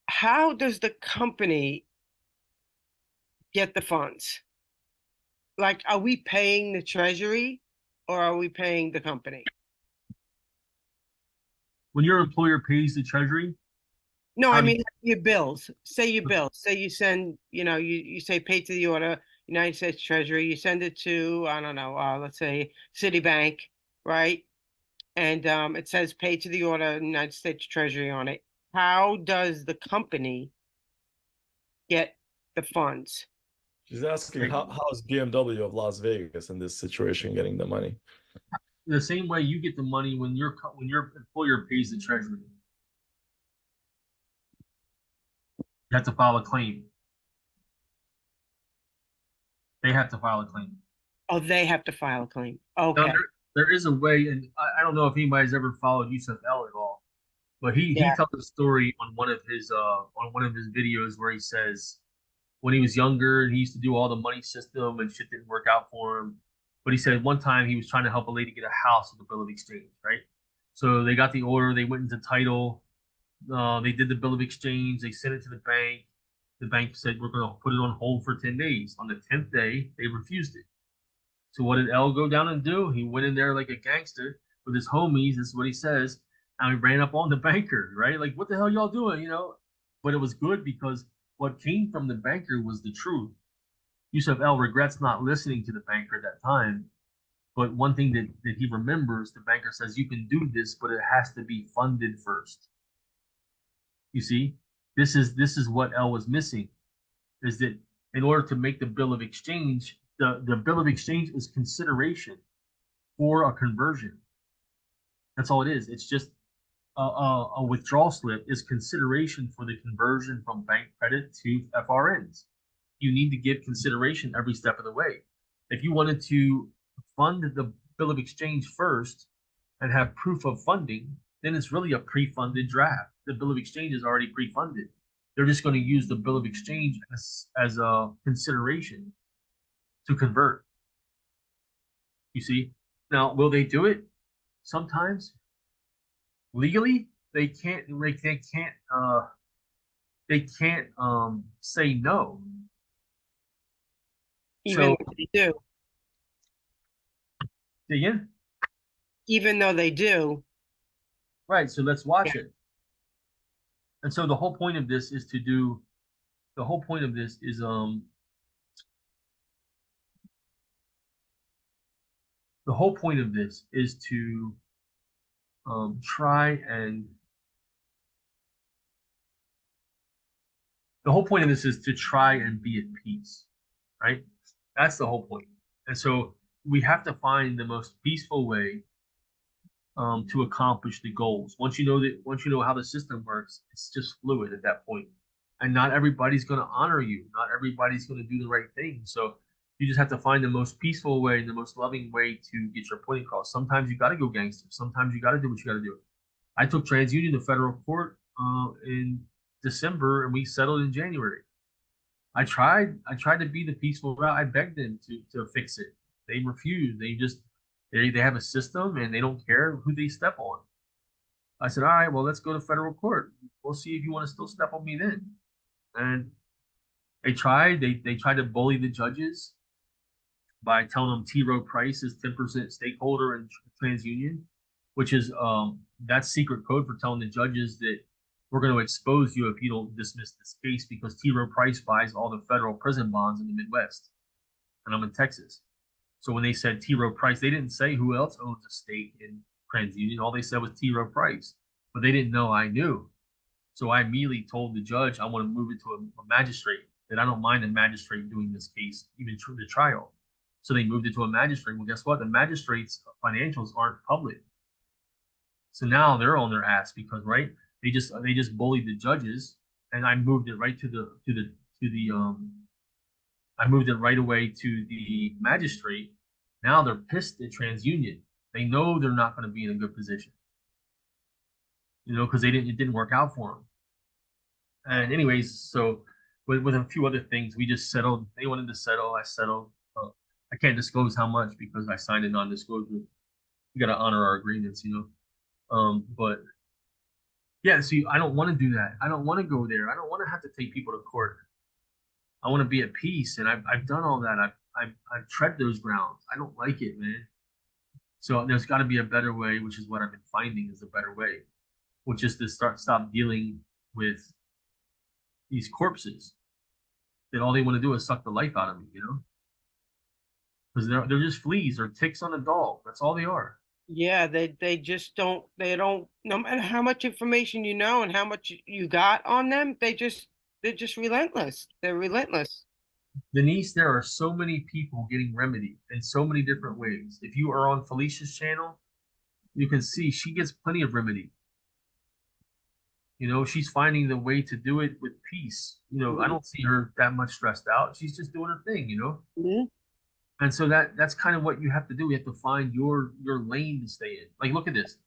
How does the company get the funds? Like, are we paying the treasury or are we paying the company? when your employer pays the treasury, No, how I do mean your bills. Say your bills. Say you send, you say pay to the order, United States Treasury, you send it to, I don't know, let's say Citibank, right? And it says pay to the order, United States Treasury on it. How does the company get the funds? She's asking how is BMW of Las Vegas in this situation getting the money? the same way you get the money when your employer pays the treasury. You have to file a claim. They have to file a claim. Oh, they have to file a claim. Now, Okay. there is a way, and I don't know if anybody's ever followed Yusuf L at all, but he Yeah. tells a story on one of his videos where he says when he was younger and he used to do all the money system and shit didn't work out for him. But he said one time he was trying to help a lady get a house with the bill of exchange, right? So they got the order, they went into title, they did the bill of exchange, they sent it to the bank. The bank said we're going to put it on hold for 10 days. On the 10th day, they refused it. So what did L go down and do? He went in there like a gangster with his homies. This is what he says. And he ran up on the banker, right? Like, what the hell y'all doing? But it was good because what came from the banker was the truth. Yusuf L regrets not listening to the banker at that time. But one thing that he remembers, the banker says, you can do this, but it has to be funded first. You see, this is what L was missing, is that in order to make the bill of exchange, the bill of exchange is consideration for a conversion. That's all it is. It's just a withdrawal slip is consideration for the conversion from bank credit to FRNs. You need to give consideration every step of the way. If you wanted to fund the bill of exchange first and have proof of funding, then it's really a pre-funded draft. The bill of exchange is already pre-funded. They're just going to use the bill of exchange as a consideration to convert. You see? Now, will they do it? Sometimes. Legally, they can't say no. Even So though they do. again, Even though they do. right? So let's watch it. And so the whole point of this is to try and the whole point of this is to try and be at peace, right? That's the whole point. And so we have to find the most peaceful way to accomplish the goals. Once you know how the system works, it's just fluid at that point. And not everybody's going to honor you. Not everybody's going to do the right thing. So you just have to find the most peaceful way and the most loving way to get your point across. Sometimes you got to go gangster. Sometimes you got to do what you got to do. I took TransUnion to federal court in December, and we settled in January. I tried to be the peaceful route. I begged them to fix it. They refused. They have a system and they don't care who they step on. I said, all right, well, let's go to federal court. We'll see if you want to still step on me then. And they tried. They tried to bully the judges by telling them T. Rowe Price is 10% stakeholder in TransUnion, which is that's secret code for telling the judges that we're going to expose you if you don't dismiss this case because T. Rowe Price buys all the federal prison bonds in the Midwest, and I'm in Texas. So when they said T. Rowe Price, they didn't say who else owns a stake in TransUnion. All they said was T. Rowe Price, but they didn't know I knew. So I immediately told the judge I want to move it to a magistrate, that I don't mind a magistrate doing this case, even through the trial. So they moved it to a magistrate. Well, guess what? The magistrate's financials aren't public. So now they're on their ass because, right? They just bullied the judges, and I moved it right I moved it right away to the magistrate. Now they're pissed at TransUnion. They know they're not going to be in a good position, because it didn't work out for them. And anyways, so with a few other things, we just settled. They wanted to settle. I settled. I can't disclose how much because I signed a non-disclosure. We got to honor our agreements, But yeah, see, I don't want to do that. I don't want to go there. I don't want to have to take people to court. I want to be at peace, and I've done all that. I've tread those grounds. I don't like it, man. So there's got to be a better way, which is what I've been finding is a better way. which is to stop dealing with these corpses that all they want to do is suck the life out of me, you know? Because they're just fleas or ticks on a dog. That's all they are. Yeah, they just don't, no matter how much information you know and how much you got on them, they're just relentless. They're relentless. Denise, there are so many people getting remedied in so many different ways. If you are on Felicia's channel, you can see she gets plenty of remedy. You know, she's finding the way to do it with peace. You know, I don't see her that much stressed out. She's just doing her thing, you know? Mhm. And so that's kind of what you have to do. You have to find your lane to stay in. Like, look at this.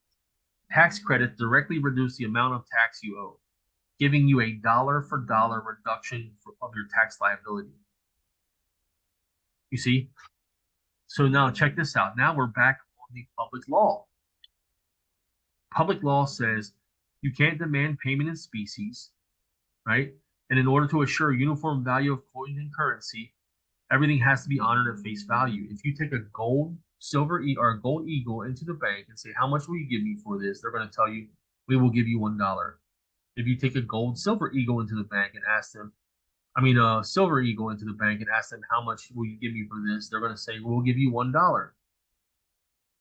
Tax credits directly reduce the amount of tax you owe, giving you a dollar for dollar reduction of your tax liability. You see? So now check this out. Now we're back on the public law. Public law says you can't demand payment in species, right? And in order to assure uniform value of coin and currency, everything has to be honored at face value. If you take a gold, silver, or a gold eagle into the bank and say, how much will you give me for this? They're going to tell you, we will give you $1. If you take a gold, silver eagle into the bank and ask them, silver eagle into the bank and ask them, how much will you give me for this? They're going to say, we'll give you $1.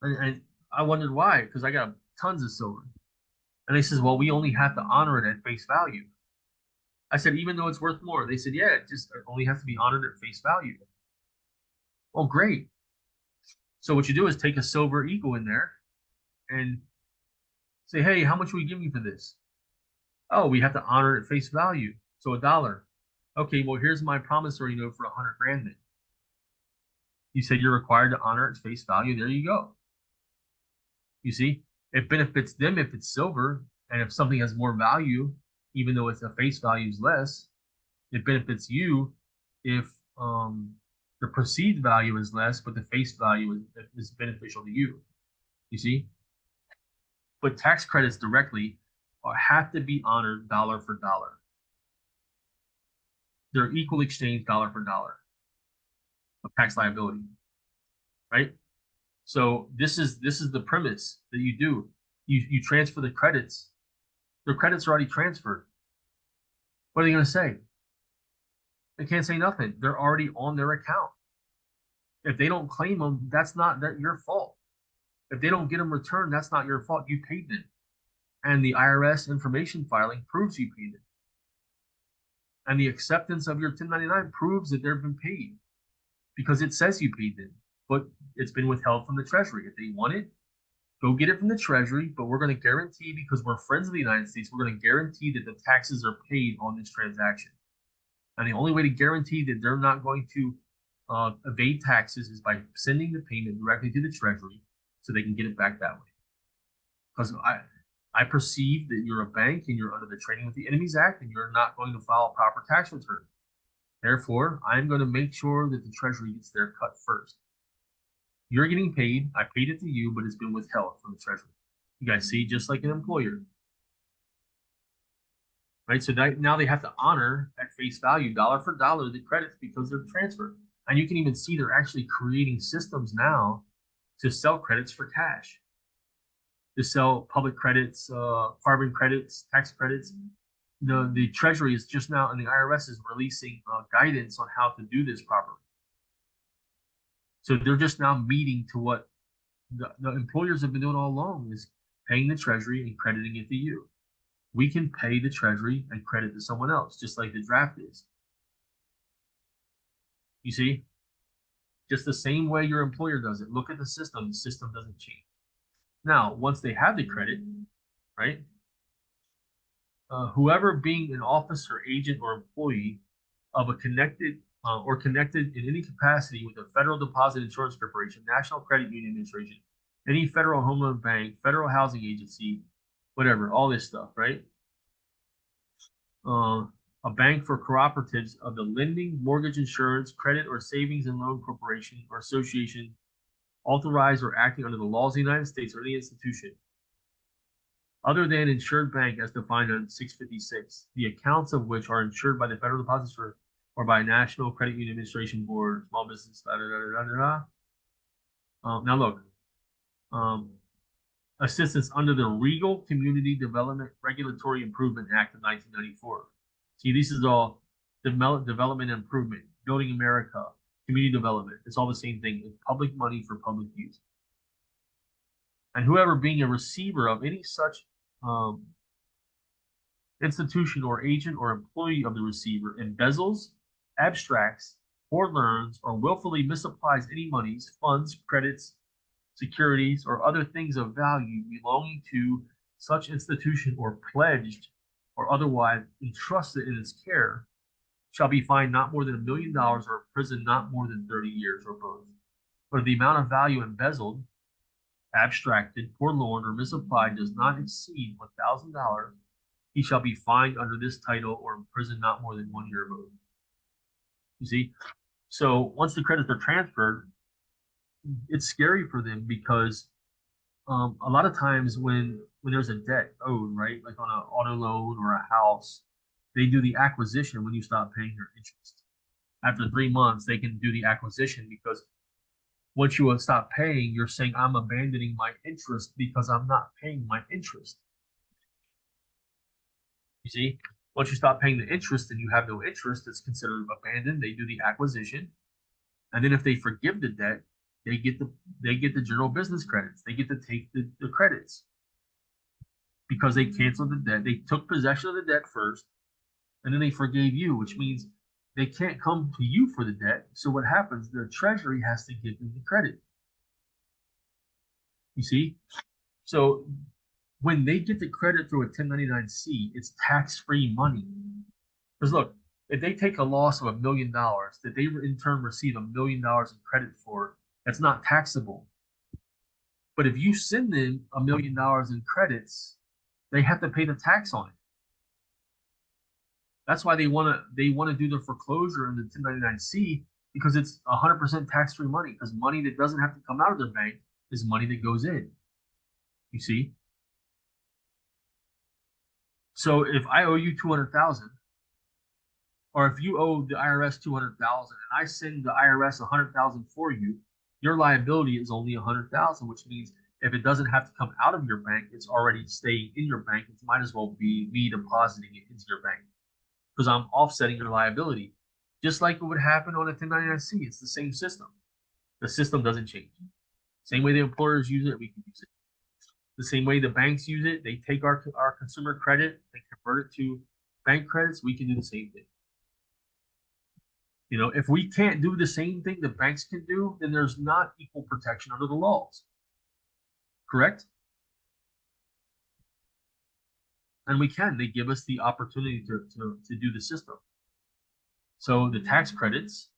And I wondered why, because I got tons of silver. And they says, well, we only have to honor it at face value. I said, even though it's worth more? They said, yeah, it just only has to be honored at face value. Oh, great. So what you do is take a silver eagle in there and say, hey, how much will you give me for this? Oh, we have to honor it at face value. So $1. Okay, well, here's my promissory note for 100 grand then. You said you're required to honor its face value. There you go. You see, it benefits them if it's silver, and if something has more value, even though its a face value is less, it benefits you if the perceived value is less, but the face value is beneficial to you. You see? But tax credits directly have to be honored dollar for dollar. They're equal exchange dollar for dollar of tax liability, right? So this is the premise that you do. You transfer the credits. The credits are already transferred. What are they going to say? They can't say nothing. They're already on their account. If they don't claim them, that's not your fault. If they don't get them returned, that's not your fault. You paid them. And the IRS information filing proves you paid them. And the acceptance of your 1099 proves that they've been paid because it says you paid them, but it's been withheld from the Treasury. If they want it, go get it from the Treasury, but we're going to guarantee, because we're friends of the United States, we're going to guarantee that the taxes are paid on this transaction. And the only way to guarantee that they're not going to evade taxes is by sending the payment directly to the Treasury so they can get it back that way. Because I perceive that you're a bank and you're under the Trading with the Enemies Act and you're not going to file a proper tax return. Therefore, I'm going to make sure that the Treasury gets their cut first. You're getting paid. I paid it to you, but it's been withheld from the Treasury. You guys see, just like an employer. Right? So now they have to honor at face value, dollar for dollar, the credits because they're transferred. And you can even see they're actually creating systems now to sell credits for cash, to sell public credits, carbon credits, tax credits. The Treasury is just now, and the IRS is releasing guidance on how to do this properly. So they're just now meeting to what the employers have been doing all along, is paying the Treasury and crediting it to you. We can pay the Treasury and credit to someone else, just like the draft is. You see? Just the same way your employer does it. Look at the system doesn't change. Now, once they have the credit, right? Whoever being an officer, agent, or employee of a connected in any capacity with the Federal Deposit Insurance Corporation, National Credit Union Administration, any federal home loan bank, federal housing agency, whatever, all this stuff, right? A bank for cooperatives of the lending, mortgage, insurance, credit, or savings and loan corporation or association authorized or acting under the laws of the United States or any institution other than insured bank as defined on 656, the accounts of which are insured by the Federal Depository or by National Credit Union Administration Board, small business, Now look, assistance under the Regal Community Development Regulatory Improvement Act of 1994. See, this is all development improvement, Building America, community development. It's all the same thing. It's public money for public use. And whoever being a receiver of any such institution or agent or employee of the receiver embezzles, abstracts, or learns, or willfully misapplies any monies, funds, credits, securities, or other things of value belonging to such institution or pledged or otherwise entrusted in its care shall be fined not more than $1 million or imprisoned not more than 30 years or both. But if the amount of value embezzled, abstracted, forlorn, or misapplied does not exceed $1,000, he shall be fined under this title or imprisoned not more than 1 year or both. You see? So once the credits are transferred, it's scary for them because a lot of times when there's a debt owed, right, like on an auto loan or a house, they do the acquisition when you stop paying your interest. After 3 months, they can do the acquisition because once you stop paying, you're saying, I'm abandoning my interest because I'm not paying my interest. You see, once you stop paying the interest and you have no interest, it's considered abandoned. They do the acquisition. And then if they forgive the debt, they get the general business credits. They get to take the credits because they canceled the debt. They took possession of the debt first, and then they forgave you, which means they can't come to you for the debt. So what happens? The Treasury has to give them the credit. You see? So when they get the credit through a 1099-C, it's tax-free money. Because look, if they take a loss of $1 million that they in turn receive $1 million in credit for, that's not taxable. But if you send them $1 million in credits, they have to pay the tax on it. That's why they want to do the foreclosure in the 1099-C, because it's 100% tax-free money, because money that doesn't have to come out of their bank is money that goes in. You see? So if I owe you $200,000, or if you owe the IRS $200,000 and I send the IRS $100,000 for you, your liability is only $100,000, which means if it doesn't have to come out of your bank, it's already staying in your bank. It might as well be me depositing it into your bank because I'm offsetting your liability. Just like it would happen on a 1099-C, it's the same system. The system doesn't change. Same way the employers use it, we can use it. The same way the banks use it, they take our consumer credit, they convert it to bank credits, we can do the same thing. You know, if we can't do the same thing the banks can do, then there's not equal protection under the laws. Correct? And we can. They give us the opportunity to do the system. So the tax credits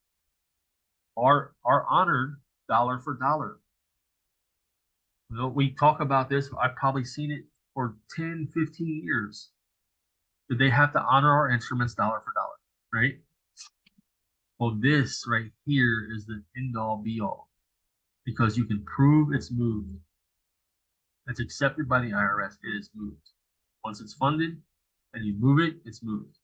are honored dollar for dollar. You know, we talk about this. I've probably seen it for 10, 15 years. That they have to honor our instruments dollar for dollar, right? Well, this right here is the end all be all because you can prove it's moved. It's accepted by the IRS. It is moved. Once it's funded and you move it, it's moved.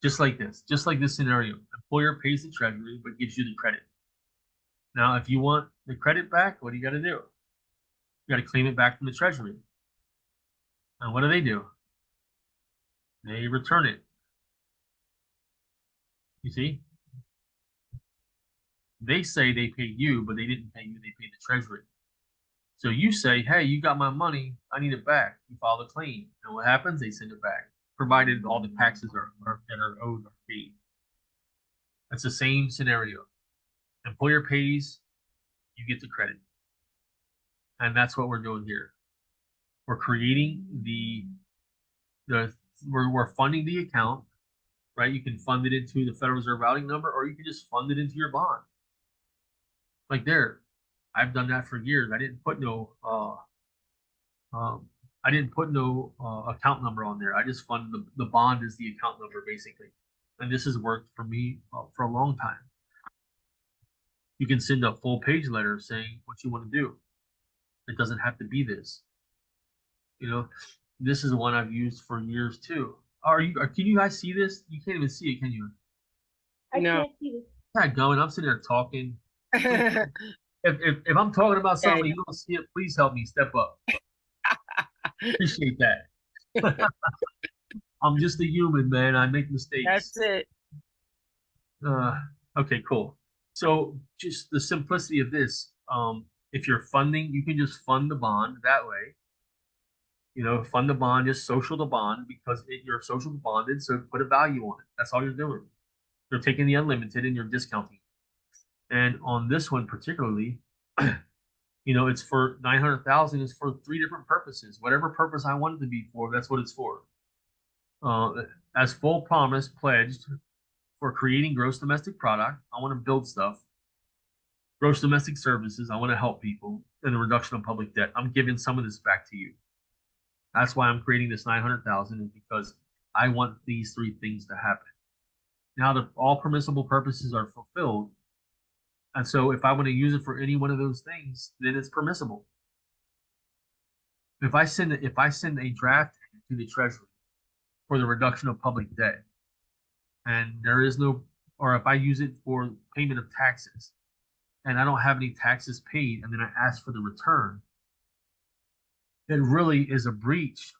Just like this scenario, employer pays the Treasury but gives you the credit. Now, if you want the credit back, what do you got to do? You got to claim it back from the Treasury. And what do? They return it. You see? They say they paid you, but they didn't pay you. They paid the Treasury. So you say, hey, you got my money. I need it back. You file a claim. And what happens? They send it back, provided all the taxes that are owed are paid. That's the same scenario. Employer pays, you get the credit. And that's what we're doing here. We're creating we're funding the account, right? You can fund it into the Federal Reserve routing number, or you can just fund it into your bond. Like there, I've done that for years. I didn't put no account number on there. I just fund the bond as the account number basically. And this has worked for me for a long time. You can send a full page letter saying what you want to do. It doesn't have to be this. You know, this is one I've used for years too. Can you guys see this? You can't even see it, can you? No. Not going. I'm sitting there talking. If I'm talking about something you don't see it, please help me step up. Appreciate that. I'm just a human, man. I make mistakes. That's it. Okay, cool. So just the simplicity of this, if you're funding, you can just fund the bond that way. You know, fund the bond, just social the bond because you're social bonded, so put a value on it. That's all you're doing. You're taking the unlimited and you're discounting. And on this one particularly, you know, it's for 900,000 is for 3 different purposes. Whatever purpose I want it to be for, that's what it's for. As full promise pledged for creating gross domestic product, I want to build stuff. Gross domestic services, I want to help people, and the reduction of public debt. I'm giving some of this back to you. That's why I'm creating this 900,000 is because I want these 3 things to happen. Now that all permissible purposes are fulfilled, and so if I want to use it for any one of those things, then it's permissible. If I send a draft to the Treasury for the reduction of public debt, and there is no, or if I use it for payment of taxes, and I don't have any taxes paid, and then I ask for the return, it really is a breach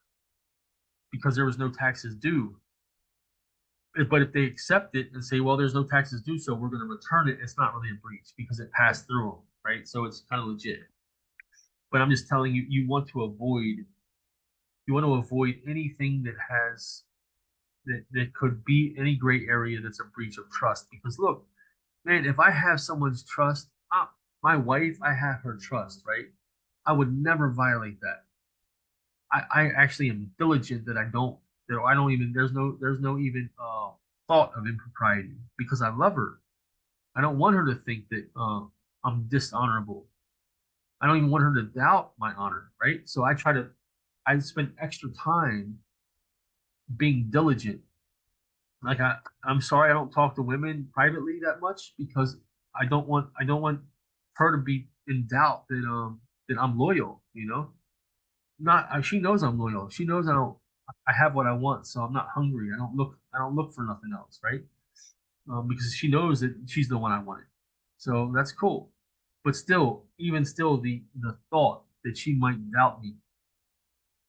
because there was no taxes due. But if they accept it and say, well, there's no taxes due, so we're going to return it, it's not really a breach because it passed through them, right? So it's kind of legit. But I'm just telling you, you want to avoid anything that has that could be any gray area that's a breach of trust. Because look, man, if I have someone's trust, my wife, I have her trust, right? I would never violate that. I actually am diligent that I don't even, there's no even thought of impropriety because I love her. I don't want her to think that I'm dishonorable. I don't even want her to doubt my honor, right? So I spend extra time being diligent. Like I'm sorry I don't talk to women privately that much because I don't want her to be in doubt that I'm loyal, you know? She knows I'm loyal. She knows I have what I want, so I'm not hungry. I don't look for nothing else, right? Because she knows that she's the one I wanted. So that's cool. But still, even still, the thought that she might doubt me,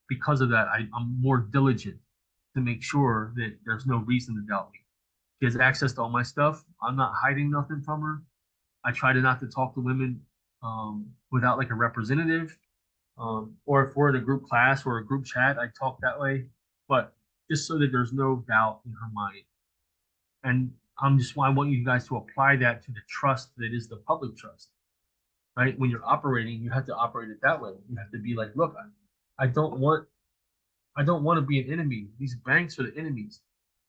because of that, I'm more diligent to make sure that there's no reason to doubt me. She has access to all my stuff. I'm not hiding nothing from her. I try to not to talk to women without like a representative. Or if we're in a group class or a group chat, I talk that way, but just so that there's no doubt in her mind. And I want you guys to apply that to the trust that is the public trust, right? When you're operating, you have to operate it that way. You have to be like, look, I don't want to be an enemy. These banks are the enemies.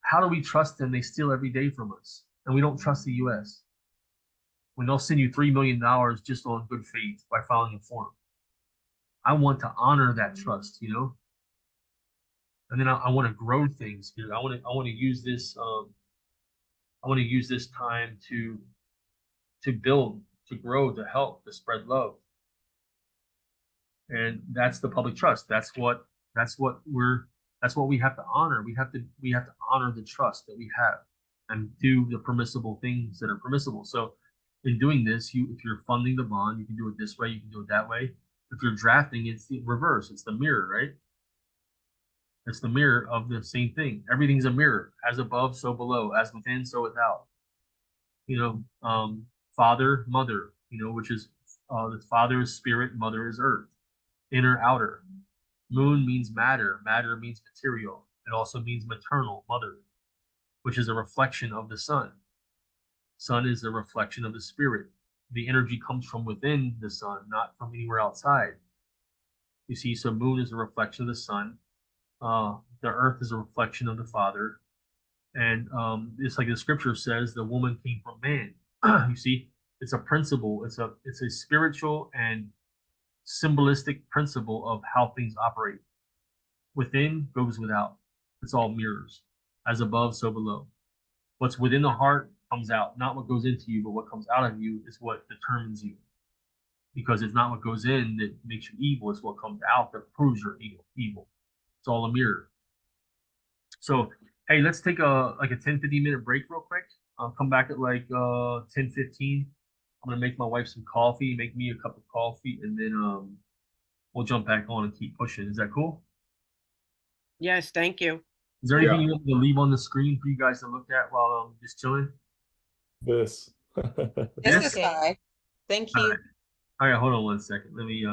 How do we trust them? They steal every day from us, and we don't trust the U.S. when they'll send you $3 million just on good faith by filing a form. I want to honor that trust, you know. And then I want to grow things here. I want to use this. I want to use this time to build, to grow, to help, to spread love. And that's the public trust. That's what we have to honor. We have to honor the trust that we have and do the permissible things that are permissible. So in doing this, if you're funding the bond, you can do it this way, you can do it that way. If you're drafting, it's the reverse. It's the mirror, right? It's the mirror of the same thing. Everything's a mirror. As above, so below. As within, so without. You know, father, mother, you know, which is the father is spirit, mother is earth. Inner, outer. Moon means matter. Matter means material. It also means maternal, mother, which is a reflection of the sun. Sun is a reflection of the spirit. The energy comes from within the sun, not from anywhere outside. You see, so moon is a reflection of the sun. The earth is a reflection of the father. And it's like the scripture says, the woman came from man. You see, it's a principle. It's a spiritual and symbolistic principle of how things operate. Within goes without. It's all mirrors. As above, so below. What's within the heart comes out, not what goes into you, but what comes out of you is what determines you. Because it's not what goes in that makes you evil, it's what comes out that proves you're evil. It's all a mirror. So, hey, let's take a 10-15 minute break real quick. I'll come back at like 10:15. I'm gonna make my wife some coffee, make me a cup of coffee, and then we'll jump back on and keep pushing. Is that cool? Yes, thank you. Is there anything you want me to leave on the screen for you guys to look at while I'm just chilling? This. This is fine. Thank All you. right. All right, hold on one second. Let me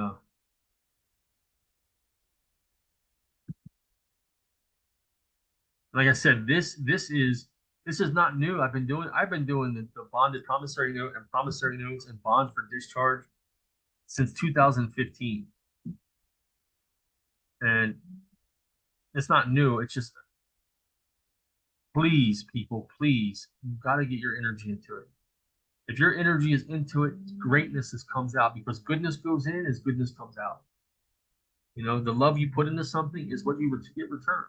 like I said, this is not new. I've been doing the bonded promissory note and promissory notes and bond for discharge since 2015. And it's not new. It's just, please, people, please, you got to get your energy into it. If your energy is into it, greatness comes out, because goodness goes in as goodness comes out. You know, the love you put into something is what you would get returned.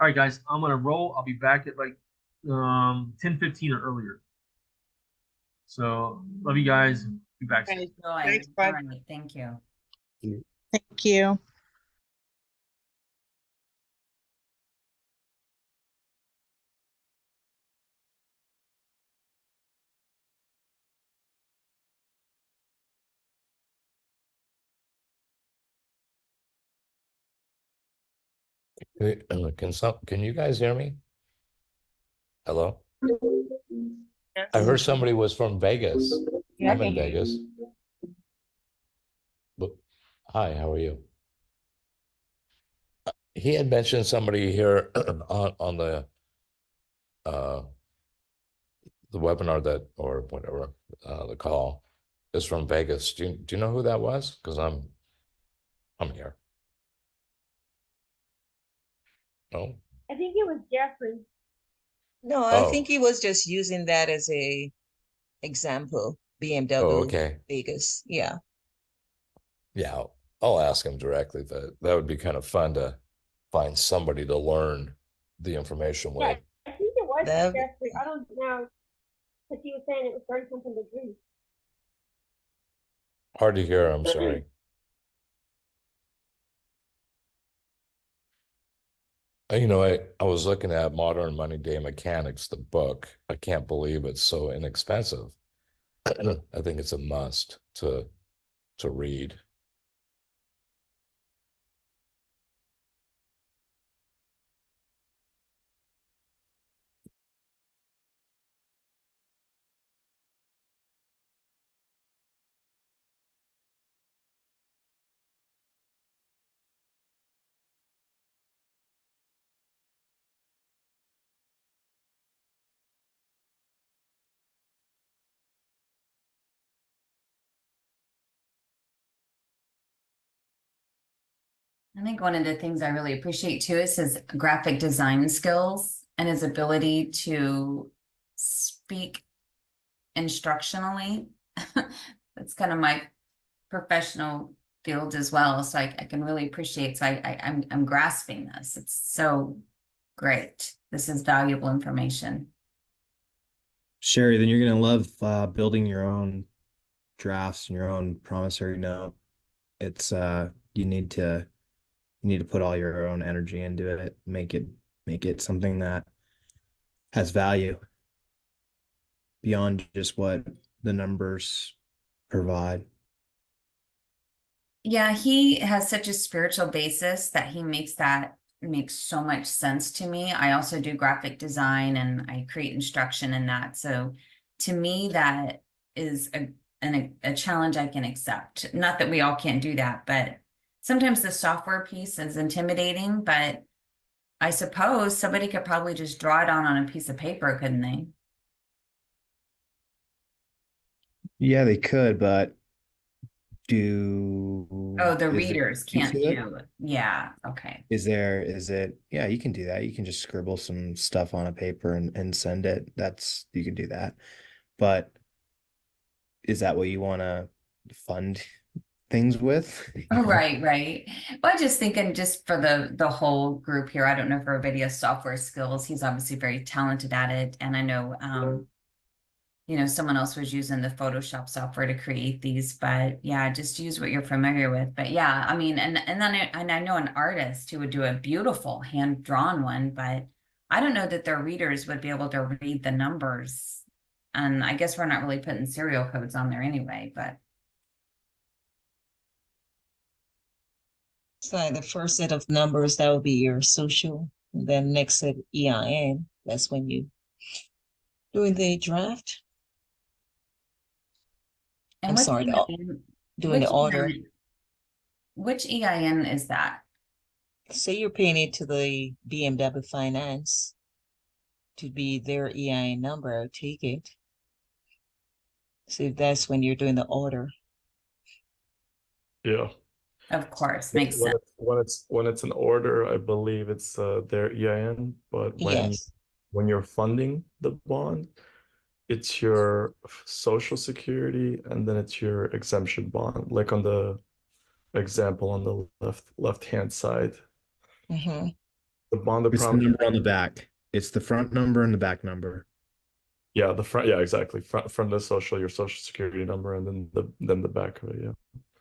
All right, guys, I'm gonna roll. I'll be back at like 10:15 or earlier. So love you guys. Be back soon. Thanks, All bud. right, thank you. Thank you. Can you guys hear me? Hello? Yes. I heard somebody was from Vegas. Yeah, I'm in thank you. Vegas. But, hi, how are you? He had mentioned somebody here on the webinar that, or whatever, the call is from Vegas. Do you know who that was? Because I'm here. No? I think it was Jeffrey. No, I Oh. think he was just using that as a example. BMW Oh, okay. Vegas. Yeah. Yeah, I'll ask him directly. That would be kind of fun to find somebody to learn the information with. I think it was That- Jeffrey. I don't know. Because he was saying it was 30-something degrees. Hard to hear, I'm sorry. You know, I was looking at Modern Money Day Mechanics, the book. I can't believe it's so inexpensive. I think it's a must to read. I think one of the things I really appreciate too is his graphic design skills and his ability to speak instructionally. That's kind of my professional field as well. So I can really appreciate. So I'm grasping this. It's so great. This is valuable information. Sherry, then you're gonna love building your own drafts and your own promissory note. It's you need to put all your own energy into it, make it something that has value beyond just what the numbers provide. Yeah, he has such a spiritual basis that he makes so much sense to me. I also do graphic design and I create instruction in that. So to me, that is a challenge I can accept. Not that we all can't do that, but sometimes the software piece is intimidating, but I suppose somebody could probably just draw it on a piece of paper, couldn't they? Yeah, they could, but do Oh, the is there readers can't to it? do it. Yeah, okay. Is it, yeah, you can do that. You can just scribble some stuff on a paper and send it. You can do that. But is that what you want to fund things with? Oh, right. Well, I'm just thinking just for the whole group here, I don't know if everybody has software skills. He's obviously very talented at it. And I know, someone else was using the Photoshop software to create these, but yeah, just use what you're familiar with. But yeah, I mean, and then I know an artist who would do a beautiful hand-drawn one, but I don't know that their readers would be able to read the numbers. And I guess we're not really putting serial codes on there anyway, but So the first set of numbers, that would be your social, and then next set EIN. That's when you doing the draft. and I'm which sorry, EIN doing the which order. which EIN is that? Say you're paying it to the BMW Finance to be their EIN number, I'll take it. So that's when you're doing the order. Yeah. Of course, makes When sense. when it's an order, I believe it's their EIN, but Yes. when you're funding the bond, it's your social security and then it's your exemption bond, like on the example on the left hand side. Mm-hmm. The bond of It's the promise. number on the back. It's the front number and the back number. Yeah, the front. Yeah, exactly. Front the social, your social security number, and then the back of it. Yeah.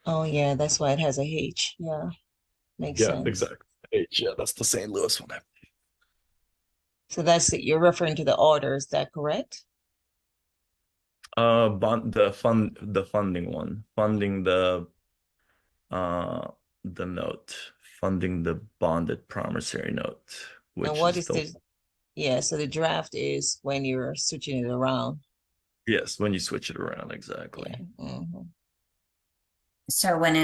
Oh yeah, that's why it has a H. Yeah, makes Yeah, sense. exactly. H. Yeah, that's the St. Louis one. So that's it. You're referring to the order, is that correct? Bond the funding one, funding the note, funding the bonded promissory note, which And what is is yeah, so the draft is when you're switching it around. yes, when you switch it around, exactly. Mhm. So when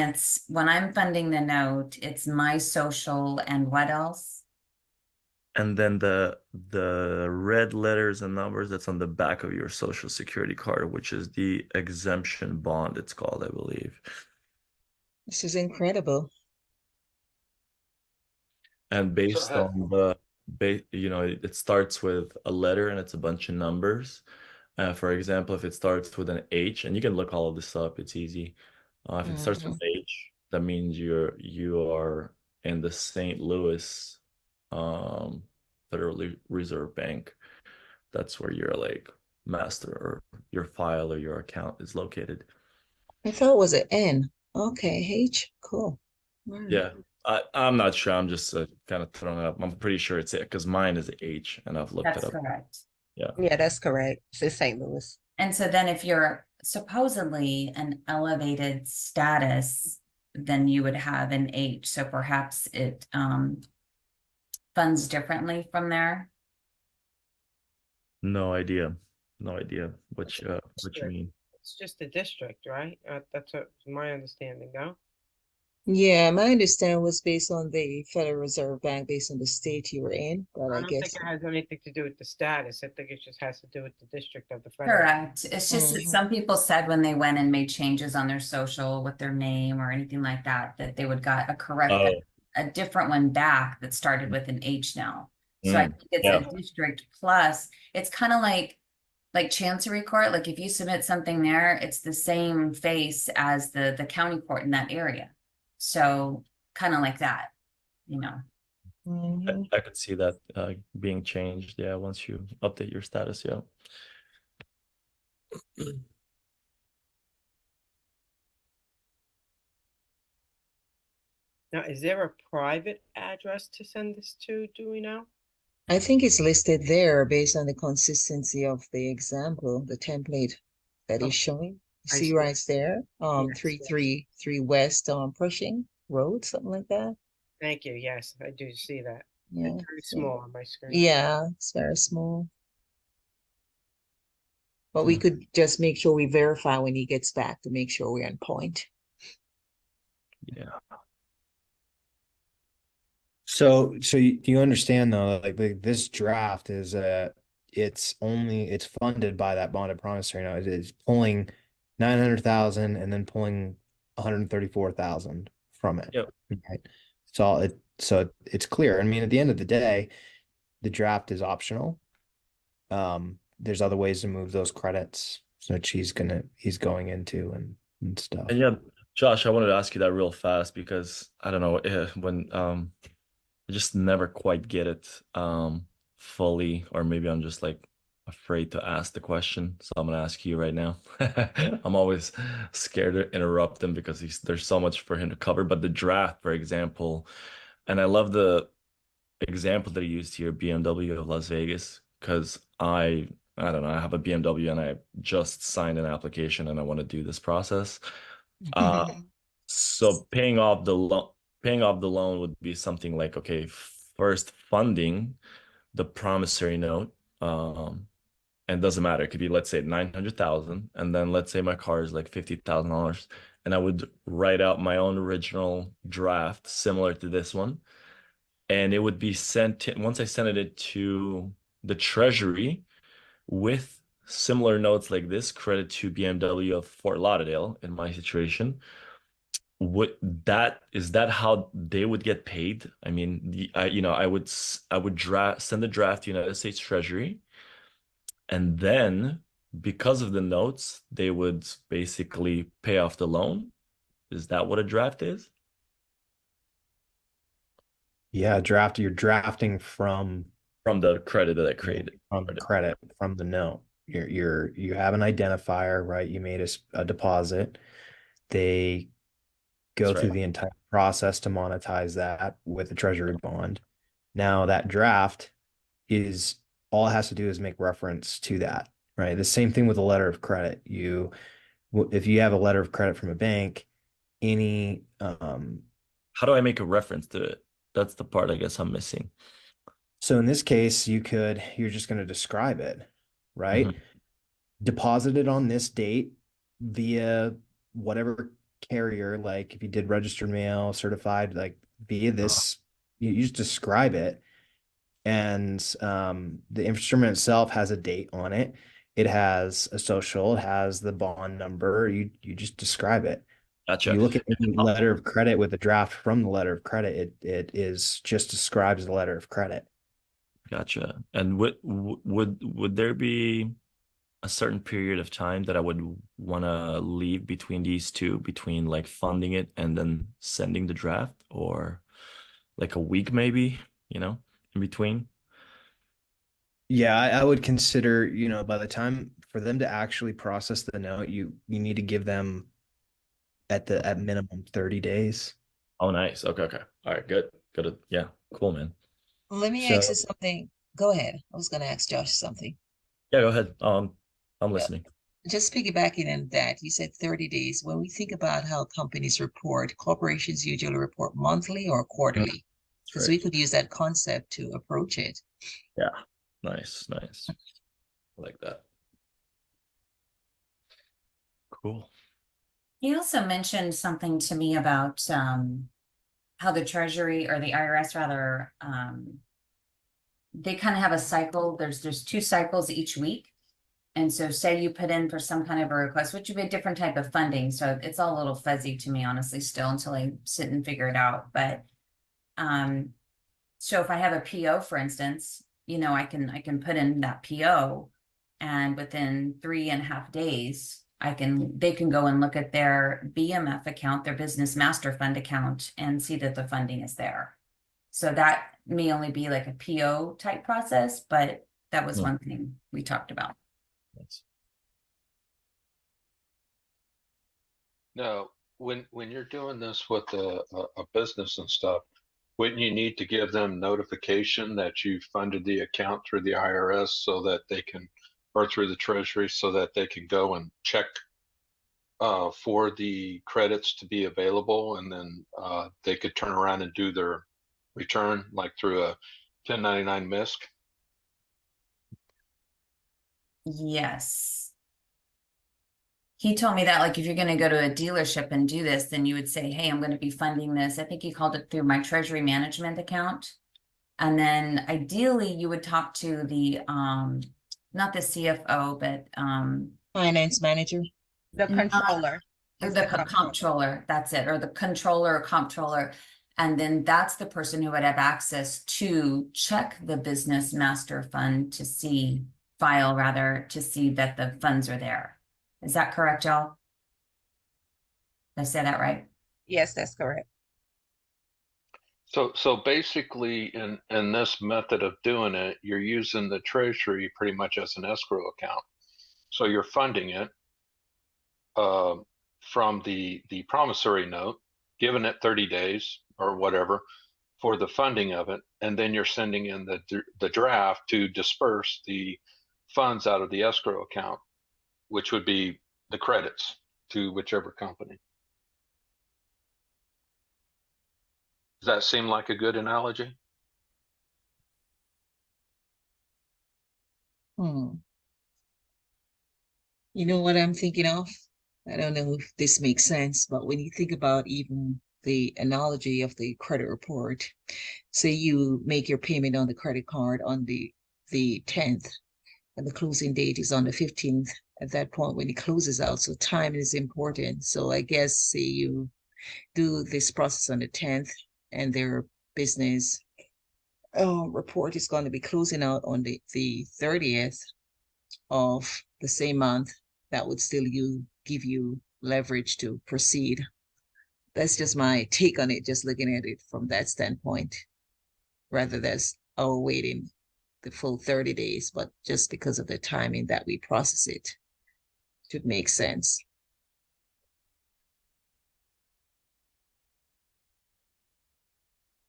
I'm funding the note, it's my social and what else? And then the red letters and numbers that's on the back of your social security card, which is the exemption bond, it's called, I believe. This is incredible. And based on the it starts with a letter and it's a bunch of numbers. For example, if it starts with an H, and you can look all of this up, it's easy. If it starts with H, that means you are in the St. Louis Federal Reserve Bank. That's where your like master or your file or your account is located. I thought it was an N. Okay, H. Cool. All right. Yeah, I'm not sure. I'm just kind of throwing it up. I'm pretty sure it's it because mine is H, and I've looked That's it up. correct. Yeah. Yeah, that's correct. It's in St. Louis. And so then if you're supposedly an elevated status, then you would have an H. So perhaps it funds differently from there. No idea. No idea what you mean. It's just a district, right? That's my understanding, no? Yeah, my understanding was based on the Federal Reserve Bank, based on the state you were in, but I I don't guess. think it has anything to do with the status. I think it just has to do with the district of the federal. Correct. It's just that some people said when they went and made changes on their social with their name or anything like that, that they would got a different one back that started with an H now. So I think it's a district plus. It's kind of like Chancery Court. Like if you submit something there, it's the same face as the county court in that area. So kind of like that, you know. I could see that being changed. Yeah, once you update your status. Yeah. Now, is there a private address to send this to? Do we know? I think it's listed there based on the consistency of the example, the template that is showing. I See see. right there, Yes. 333 West Pershing Road, something like that. Thank you. yes, I do see that. Yeah. It's very small on my screen. Yeah, it's very small. But we could just make sure we verify when he gets back to make sure we're on point. Yeah. So do you understand though, like this draft is it's funded by that bonded promissory note. It's pulling 900,000 and then pulling 134,000 from it. Yep. Right. So it's clear. I mean, at the end of the day, the draft is optional. There's other ways to move those credits, which he's going into and stuff. And yeah, Josh, I wanted to ask you that real fast because I don't know when I just never quite get it fully, or maybe I'm just like afraid to ask the question. So I'm gonna ask you right now. I'm always scared to interrupt him because there's so much for him to cover. But the draft, for example, and I love the example that I used here, BMW of Las Vegas, because I don't know, I have a BMW and I just signed an application and I want to do this process. So paying off the loan would be something like, okay, first funding the promissory note, and it doesn't matter. It could be, let's say, 900,000, and then let's say my car is like $50,000, and I would write out my own original draft similar to this one, and it would be sent once I sent it to the treasury with similar notes like this, credit to BMW of Fort Lauderdale in my situation. Is that how they would get paid? I mean, I would send the draft to United States Treasury, and then because of the notes, they would basically pay off the loan. Is that what a draft is? Yeah, you're drafting from the credit that I created. From the credit, from the note. You have an identifier, right? You made a deposit. They go through the entire process to monetize that with the treasury bond. Now that draft is all it has to do is make reference to that, right? The same thing with a letter of credit. If you have a letter of credit from a bank, how do I make a reference to it? That's the part I guess I'm missing. So in this case, you're just going to describe it, right? Mm-hmm. Deposited on this date via whatever carrier, like if you did registered mail, certified, like via this, you just describe it. And the instrument itself has a date on it. It has a social, it has the bond number. You just describe it. Gotcha. You look at the letter of credit with the draft from the letter of credit, it is just describes the letter of credit. Gotcha. And would there be a certain period of time that I would want to leave between these two, between like funding it and then sending the draft, or like a week maybe, in between? Yeah, I would consider, by the time for them to actually process the note, you need to give them at minimum 30 days. Oh, nice. Okay. All right, good. Yeah, cool, man. Let me ask you something. Go ahead. I was going to ask Josh something. Yeah, go ahead. I'm listening. Just piggybacking on that, you said 30 days. When we think about how companies report, corporations usually report monthly or quarterly. So we could use that concept to approach it. Yeah, nice. I like that. Cool. He also mentioned something to me about how the Treasury, or the IRS rather, they kind of have a cycle. There's 2 cycles each week. And so say you put in for some kind of a request, which would be a different type of funding. So it's all a little fuzzy to me, honestly, still, until I sit and figure it out. But so if I have a PO, for instance, I can put in that PO, and within 3.5 days, they can go and look at their BMF account, their Business Master Fund account, and see that the funding is there. So that may only be like a PO type process, but that was one thing we talked about. Now, when you're doing this with a business and stuff, wouldn't you need to give them notification that you funded the account through the IRS so that they can, or through the Treasury, so that they can go and check for the credits to be available, and then they could turn around and do their return like through a 1099 MISC? Yes. He told me that, like, if you're going to go to a dealership and do this, then you would say, hey, I'm going to be funding this. I think he called it through my treasury management account. And then ideally you would talk to the, not the CFO, but finance manager. The controller. The comptroller, that's it, or the controller or comptroller. And then that's the person who would have access to check the Business Master Fund to see that the funds are there. Is that correct, y'all? Did I say that right? Yes, that's correct. So basically in this method of doing it, you're using the Treasury pretty much as an escrow account. So you're funding it from the promissory note, giving it 30 days or whatever, for the funding of it, and then you're sending in the draft to disperse the funds out of the escrow account, which would be the credits to whichever company. Does that seem like a good analogy? You know what I'm thinking of? I don't know if this makes sense, but when you think about even the analogy of the credit report, say you make your payment on the credit card on the 10th, and the closing date is on the 15th at that point when it closes out. So time is important. So I guess say you do this process on the 10th and their business report is going to be closing out on the 30th of the same month. That would still give you leverage to proceed. That's just my take on it, just looking at it from that standpoint, rather than waiting the full 30 days, but just because of the timing that we process it should make sense.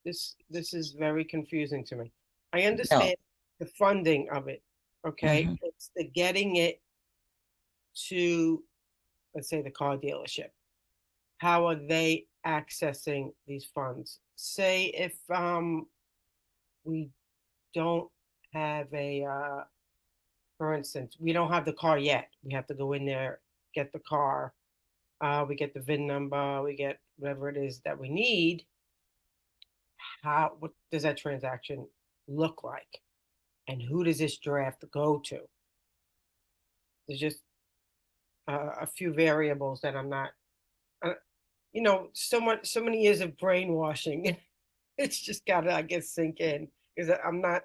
This is very confusing to me. I understand the funding of it, okay? It's the getting it to, let's say, the car dealership. How are they accessing these funds? Say if we don't have for instance, we don't have the car yet. We have to go in there, get the car. We get the VIN number, we get whatever it is that we need. What does that transaction look like? And who does this draft go to? There's just a few variables that I'm not, so many years of brainwashing. It's just gotta, I guess, sink in, because I'm not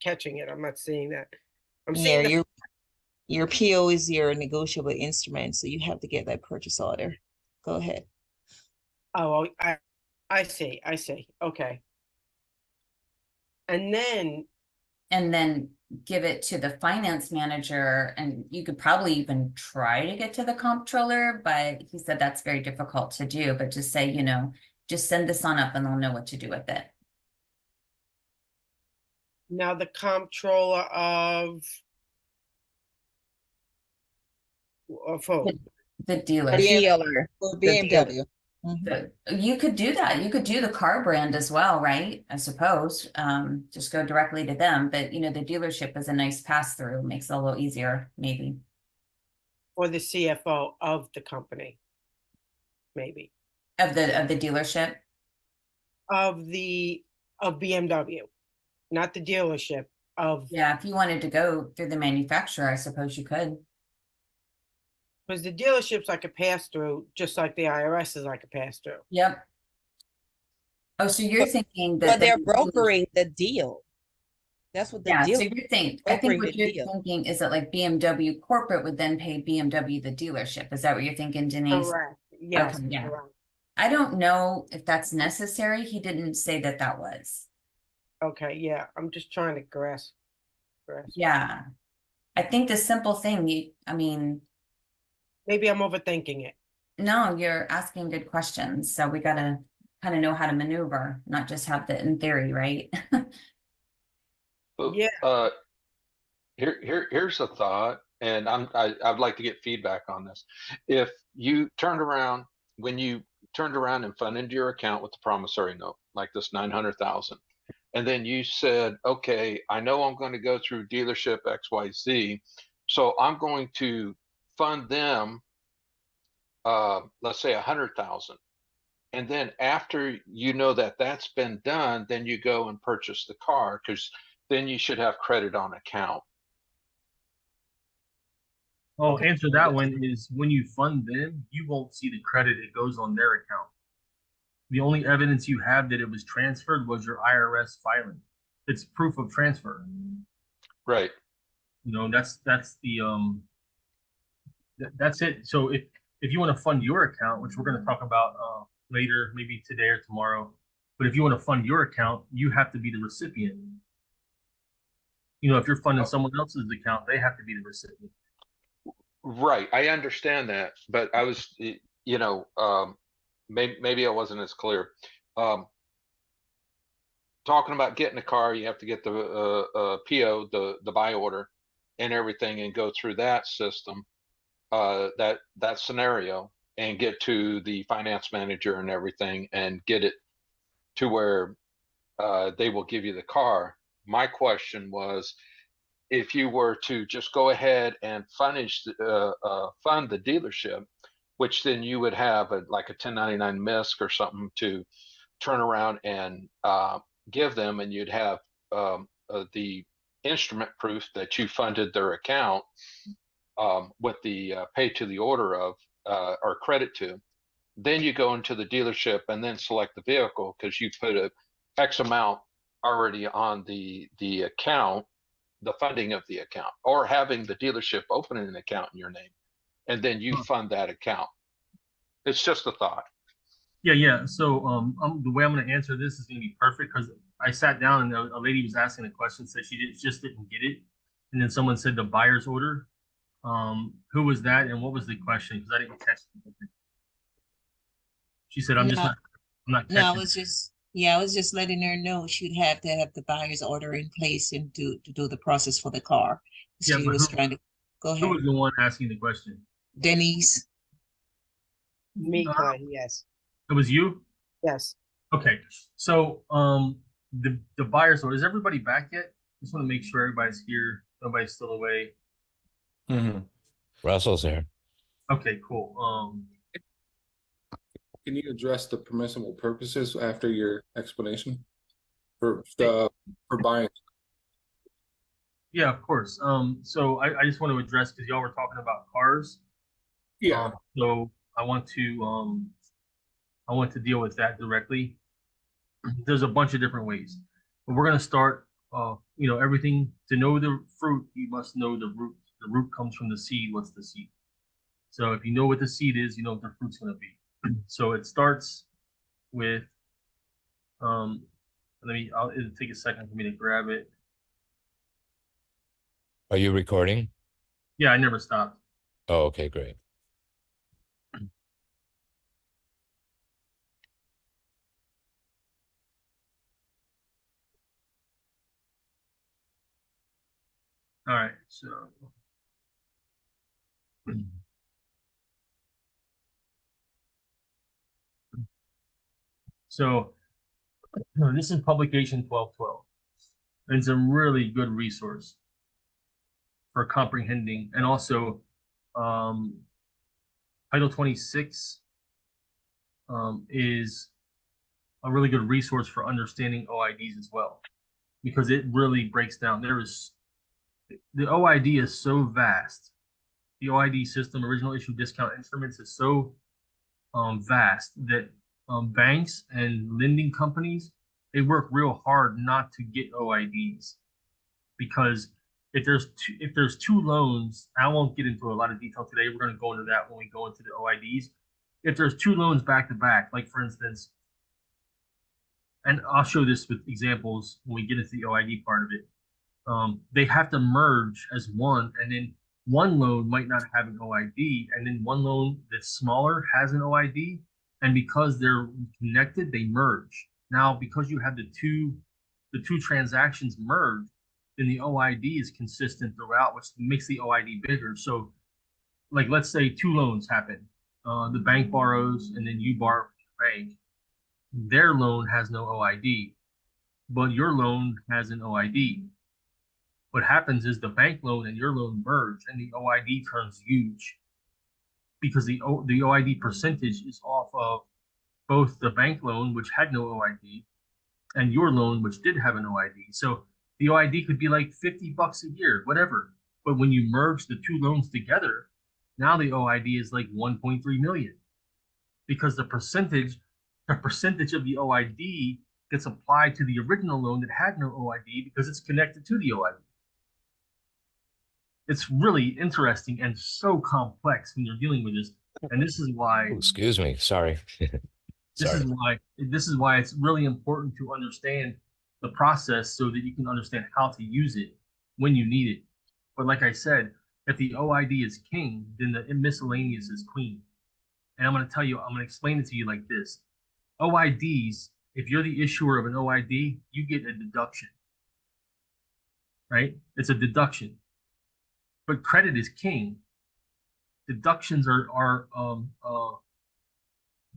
catching it. I'm not seeing that. I'm seeing your PO is your negotiable instrument, so you have to get that purchase order. Go ahead. Oh, I see. Okay. And then give it to the finance manager, and you could probably even try to get to the comptroller, but he said that's very difficult to do. But just say, just send this on up and they'll know what to do with it. Now the comptroller of the dealer. BMW. You could do that. You could do the car brand as well, right? I suppose. Just go directly to them. But the dealership is a nice pass through, makes it a little easier, maybe. Or the CFO of the company, maybe. Of the dealership? Of BMW. Not the dealership of. Yeah, if you wanted to go through the manufacturer, I suppose you could. Because the dealership's like a pass-through, just like the IRS is like a pass-through. Yep. Oh, so you're thinking that But they're brokering the deal. That's what the deal. So you're thinking, I think what you're thinking is that like BMW corporate would then pay BMW the dealership. Is that what you're thinking, Denise? Correct. Yes. Okay, yeah. Correct. I don't know if that's necessary. He didn't say that was. Okay, yeah. I'm just trying to grasp. Yeah. I think the simple thing, maybe I'm overthinking it. No, you're asking good questions. So we got to kind of know how to maneuver, not just have the in theory, right? Yeah. Here's a thought, and I'd like to get feedback on this. If you when you turned around and funded your account with the promissory note, like this 900,000, and then you said, okay, I know I'm going to go through dealership XYZ, so I'm going to fund them, let's say 100,000. And then after that's been done, then you go and purchase the car, because then you should have credit on account. Oh, answer that one is when you fund them, you won't see the credit. It goes on their account. The only evidence you have that it was transferred was your IRS filing. It's proof of transfer. Right. That's it. So if you want to fund your account, which we're going to talk about later, maybe today or tomorrow, but if you want to fund your account, you have to be the recipient. If you're funding someone else's account, they have to be the recipient. Right. I understand that, but I was, maybe I wasn't as clear. talking about getting a car, you have to get the PO, the buy order, and everything, and go through that system, that scenario, and get to the finance manager and everything, and get it to where they will give you the car. My question was, if you were to just go ahead and fund the dealership, which then you would have like a 1099 MISC or something to turn around and give them, and you'd have the instrument proof that you funded their account with the pay to the order of or credit to. Then you go into the dealership and then select the vehicle, because you put a X amount already on the account, the funding of the account, or having the dealership open an account in your name, and then you fund that account. It's just a thought. Yeah. So the way I'm going to answer this is going to be perfect, because I sat down and a lady was asking a question, said she just didn't get it, and then someone said the buyer's order. Who was that, and what was the question? Because I didn't catch it. She said, I'm not catching. No, I was just letting her know she'd have to have the buyer's order in place and to do the process for the car. Yeah, She was trying to go ahead. Who was the one asking the question? Denise. Me, Clay, yes. It was you? Yes. Okay. So the buyer's order, is everybody back yet? Just want to make sure everybody's here. Nobody's still away. Russell's here. Okay, cool. Can you address the permissible purposes after your explanation for buying? Yeah, of course. So I just want to address, because y'all were talking about cars. Yeah. So I want to deal with that directly. There's a bunch of different ways, but we're gonna start. Everything to know the fruit, you must know the root. The root comes from the seed. What's the seed? So if you know what the seed is, you know what the fruit's gonna be. So it starts with, it'll take a second for me to grab it. Are you recording? Yeah, I never stopped. Oh, okay, great. All right, so this is publication 1212. It's a really good resource for comprehending, and also Title 26 is a really good resource for understanding OIDs as well, because it really breaks down. The OID is so vast. The OID system, original issue discount instruments, is so vast that banks and lending companies, they work real hard not to get OIDs, because if there's two loans, I won't get into a lot of detail today. We're going to go into that when we go into the OIDs. If there's two loans back to back, like for instance, and I'll show this with examples when we get into the OID part of it. They have to merge as one, and then one loan might not have an OID, and then one loan that's smaller has an OID, and because they're connected, they merge. Now, because you have the two transactions merged, then the OID is consistent throughout, which makes the OID bigger. So, like, let's say two loans happen. The bank borrows, and then you borrow from the bank. Their loan has no OID, but your loan has an OID. What happens is the bank loan and your loan merge, and the OID turns huge, because the OID percentage is off of both the bank loan, which had no OID, and your loan, which did have an OID. So the OID could be like $50 a year, whatever. But when you merge the two loans together, now the OID is like 1.3 million, because the percentage of the OID gets applied to the original loan that had no OID, because it's connected to the OID. It's really interesting and so complex when you're dealing with this. And this is why, Excuse me, sorry. this is why it's really important to understand the process, so that you can understand how to use it when you need it. But like I said, if the OID is king, then the miscellaneous is queen. And I'm going to explain it to you like this. OIDs if you're the issuer of an OID, you get a deduction, right? It's a deduction. But credit is king. Deductions are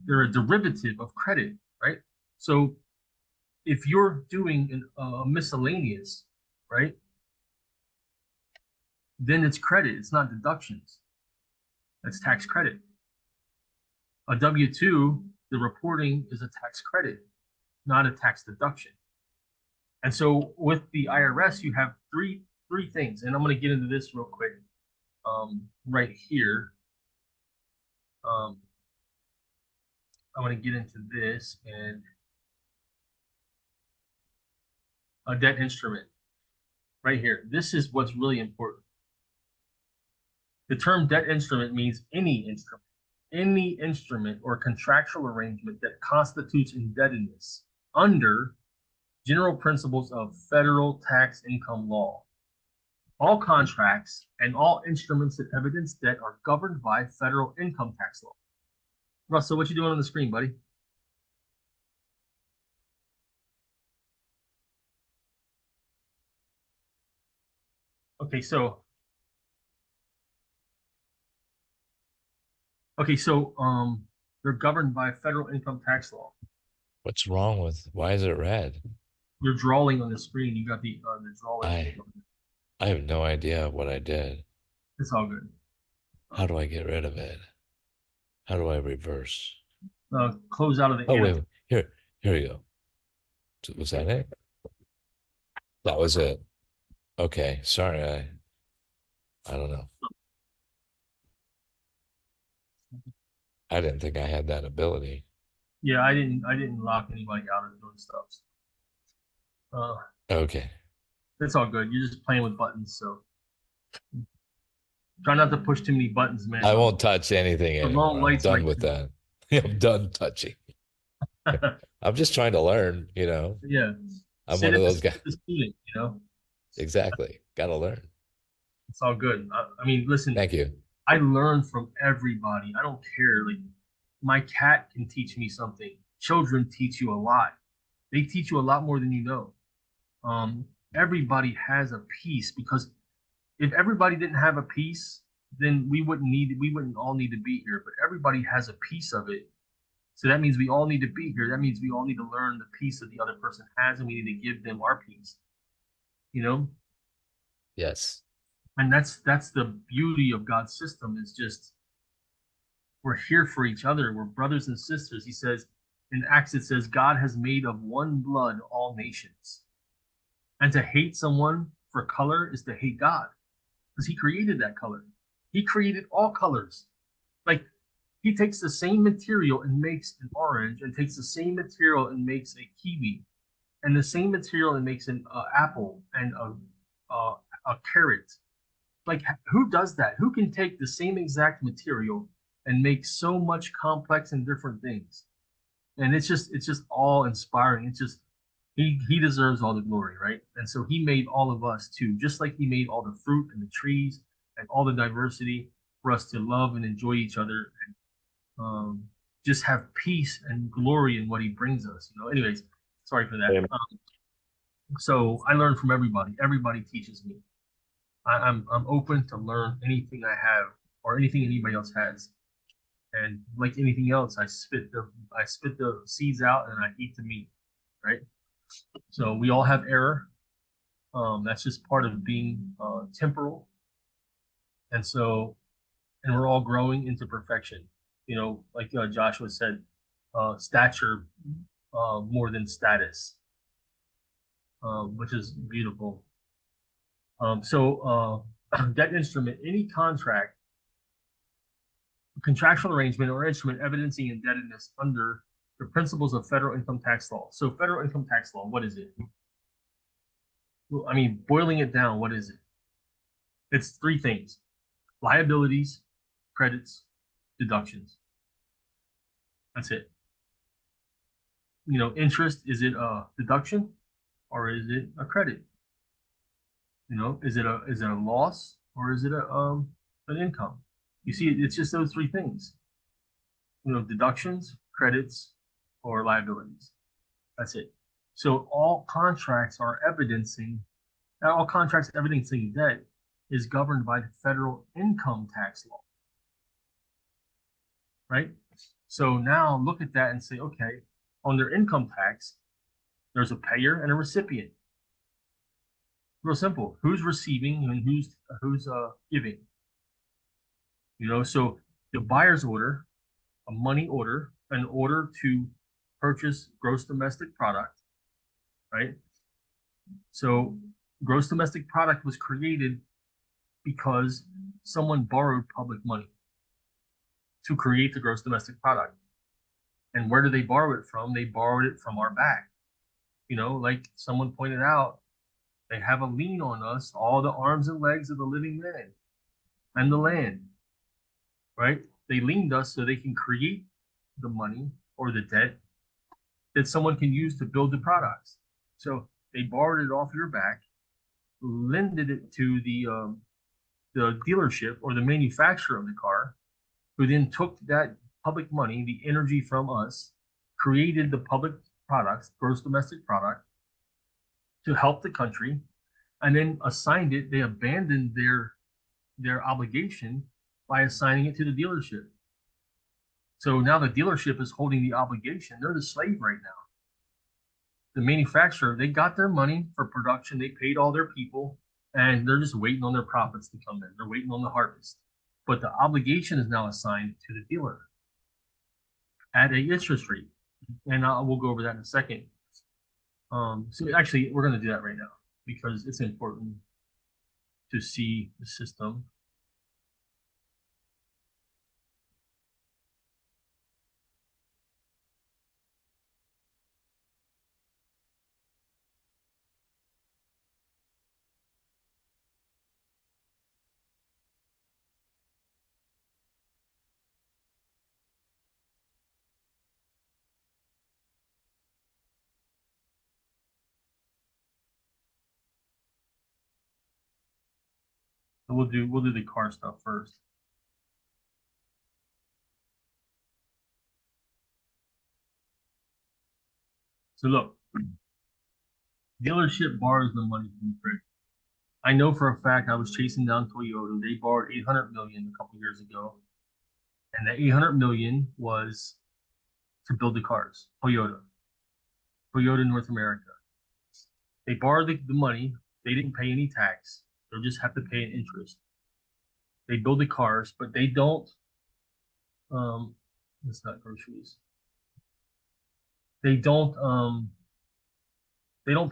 they're a derivative of credit, right? So if you're doing a miscellaneous, right, then it's credit. It's not deductions. That's tax credit. A W-2, the reporting is a tax credit, not a tax deduction. And so with the IRS, you have three things, and I'm going to get into this real quick, right here. I'm going to get into this and a debt instrument right here. This is what's really important. The term debt instrument means any instrument or contractual arrangement that constitutes indebtedness under general principles of federal tax income law. All contracts and all instruments that evidence debt are governed by federal income tax law. Russell, what you doing on the screen, buddy? Okay, so they're governed by federal income tax law. What's wrong with, why is it red? You're drawing on the screen. You got the drawing. I have no idea what I did. It's all good. How do I get rid of it? How do I reverse? Close out of the. Oh, wait, here you go. Was that it? That was it. Okay, sorry, I don't know. I didn't think I had that ability. Yeah, I didn't lock anybody out of doing stuff. Okay. It's all good. You're just playing with buttons, so try not to push too many buttons, man. I won't touch anything anymore. I'm done with that. I'm done touching. I'm just trying to learn, you know. Yeah. I'm one of those guys. Student, you know. Exactly. Got to learn. It's all good. I mean, listen. Thank you. I learn from everybody. I don't care. Like, my cat can teach me something. Children teach you a lot. They teach you a lot more than you know. Everybody has a piece, because if everybody didn't have a piece, then we wouldn't all need to be here. But everybody has a piece of it. So that means we all need to be here. That means we all need to learn the piece that the other person has, and we need to give them our piece. You know? Yes. And that's the beauty of God's system, is just we're here for each other. We're brothers and sisters. He says in Acts, it says, God has made of one blood all nations. And to hate someone for color is to hate God, because he created that color. He created all colors. Like, he takes the same material and makes an orange, and takes the same material and makes a kiwi, and the same material and makes an apple and a carrot. Like, who does that? Who can take the same exact material and make so much complex and different things? And it's just all inspiring. It's just, he deserves all the glory, right? And so he made all of us too, just like he made all the fruit and the trees and all the diversity for us to love and enjoy each other, and just have peace and glory in what he brings us. You know. Anyways, sorry for that. So I learn from everybody. Everybody teaches me. I'm open to learn anything I have or anything anybody else has. And like anything else, I spit the seeds out and I eat the meat, right? So we all have error. That's just part of being temporal. And so, and we're all growing into perfection. You know, like Joshua said, stature more than status, which is beautiful. Debt instrument, any contract, contractual arrangement, or instrument evidencing indebtedness under the principles of federal income tax law. So federal income tax law, what is it? Well, I mean, boiling it down, what is it? It's three things: liabilities, credits, deductions. That's it. You know, interest, is it a deduction or is it a credit? You know, is it a loss or is it an income? You see, it's just those three things. You know, deductions, credits, or liabilities. That's it. So all contracts evidencing debt is governed by the federal income tax law. Right? So now look at that and say, okay, on their income tax, there's a payer and a recipient. Real simple. Who's receiving and who's giving? You know, so the buyer's order, a money order, an order to purchase gross domestic product, right? So gross domestic product was created because someone borrowed public money to create the gross domestic product. And where do they borrow it from? They borrowed it from our back. You know, like someone pointed out, they have a lien on us, all the arms and legs of the living man and the land, right? They liened us so they can create the money or the debt that someone can use to build the products. So they borrowed it off your back, lended it to the dealership or the manufacturer of the car, who then took that public money, the energy from us, created the public products, gross domestic product, to help the country, and then assigned it. They abandoned their obligation by assigning it to the dealership. So now the dealership is holding the obligation. They're the slave right now. The manufacturer, they got their money for production. They paid all their people, and they're just waiting on their profits to come in. They're waiting on the harvest. But the obligation is now assigned to the dealer at an interest rate. And we'll go over that in a second. So actually, we're going to do that right now because it's important to see the system. So we'll do the car stuff first. So look, dealership borrows the money from the credit. I know for a fact I was chasing down Toyota. They borrowed 800 million a couple years ago, and the 800 million was to build the cars. Toyota North America. They borrowed the money. They didn't pay any tax. They'll just have to pay an interest. They build the cars, but they don't. It's not groceries. They don't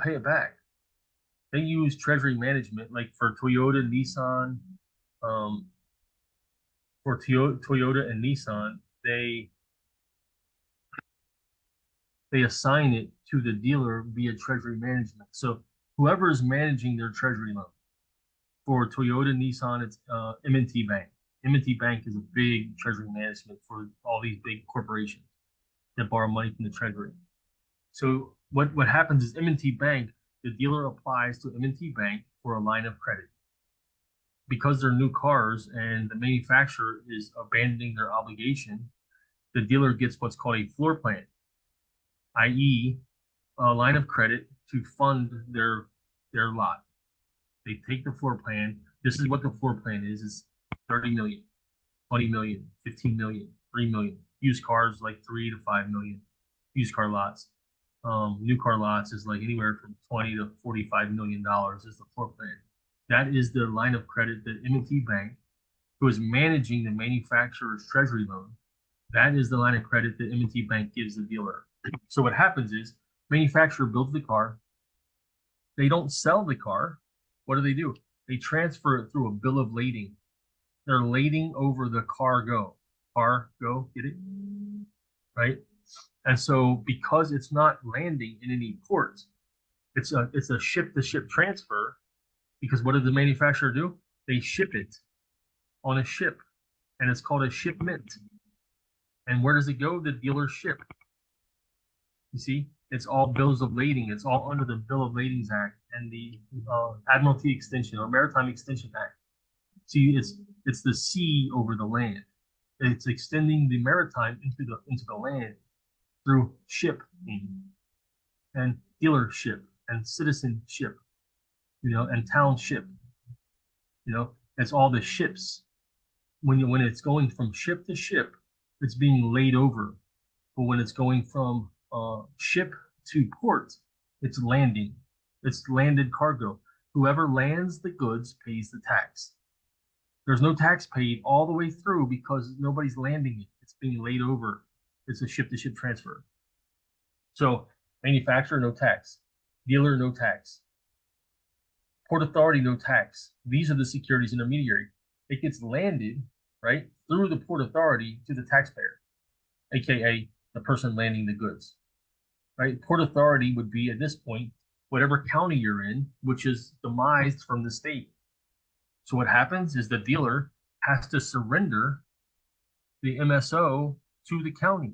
pay it back. They use treasury management, like for Toyota, Nissan, for Toyota and Nissan, they assign it to the dealer via treasury management. So whoever is managing their treasury loan, for Toyota, Nissan, it's M&T Bank. M&T Bank is a big treasury management for all these big corporations that borrow money from the treasury. So what happens is M&T Bank, the dealer applies to M&T Bank for a line of credit. Because they're new cars and the manufacturer is abandoning their obligation, the dealer gets what's called a floor plan, i.e. a line of credit to fund their lot. They take the floor plan. This is what the floor plan is 30 million, 20 million, 15 million, 3 million. Used cars like 3 to 5 million. Used car lots. New car lots is like anywhere from 20 to 45 million dollars is the floor plan. That is the line of credit that M&T Bank, who is managing the manufacturer's treasury loan, that is the line of credit that M&T Bank gives the dealer. So what happens is manufacturer builds the car. They don't sell the car. What do? They transfer it through a bill of lading. They're lading over the cargo. Cargo, get it? Right? And so because it's not landing in any port, it's a ship-to-ship transfer. Because what does the manufacturer do? They ship it on a ship, and it's called a shipment. And where does it go? The dealership. You see, it's all bills of lading. It's all under the Bill of Ladings Act and the Admiralty Extension or Maritime Extension Act. See, it's the sea over the land. It's extending the maritime into the land through shipping. and dealership and citizenship, and township. It's all the ships. When it's going from ship to ship, it's being laid over. But when it's going from ship to port, it's landing. It's landed cargo. Whoever lands the goods pays the tax. There's no tax paid all the way through because nobody's landing it. It's being laid over. It's a ship-to-ship transfer. So manufacturer, no tax. Dealer, no tax. Port authority, no tax. These are the securities intermediary. It gets landed, right, through the port authority to the taxpayer, aka the person landing the goods, right? Port authority would be, at this point, whatever county you're in, which is demised from the state. So what happens is the dealer has to surrender the MSO to the county.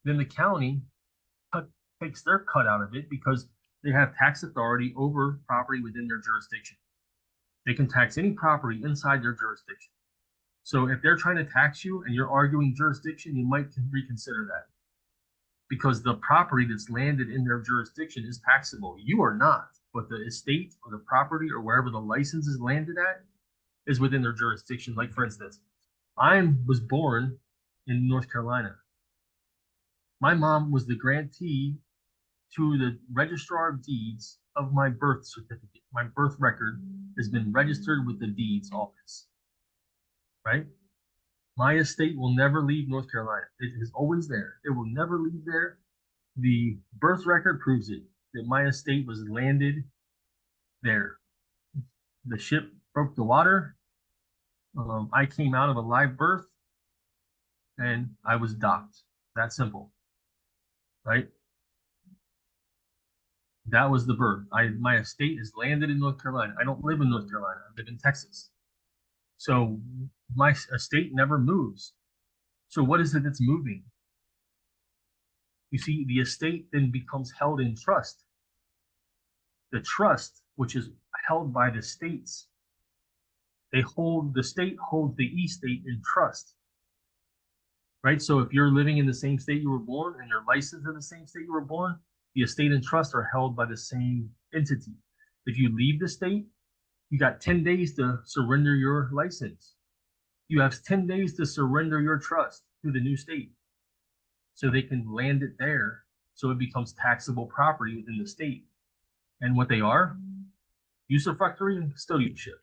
Then the county takes their cut out of it because they have tax authority over property within their jurisdiction. They can tax any property inside their jurisdiction. So if they're trying to tax you and you're arguing jurisdiction, you might reconsider that, because the property that's landed in their jurisdiction is taxable. You are not, but the estate or the property or wherever the license is landed at is within their jurisdiction. Like, for instance, I was born in North Carolina. My mom was the grantee to the registrar of deeds of my birth certificate. My birth record has been registered with the deeds office, right? My estate will never leave North Carolina. It is always there. It will never leave there. The birth record proves it, that my estate was landed there. The ship broke the water. I came out of a live birth and I was docked. That simple, right? That was the birth. My estate is landed in North Carolina. I don't live in North Carolina. I live in Texas. So my estate never moves. So what is it that's moving? You see, the estate then becomes held in trust. The trust, which is held by the states, the state holds the estate in trust, right? So if you're living in the same state you were born and you're licensed in the same state you were born, the estate and trust are held by the same entity. If you leave the state, you got 10 days to surrender your license. You have 10 days to surrender your trust to the new state so they can land it there, so it becomes taxable property within the state. And what they are, usufructuary and custodianship.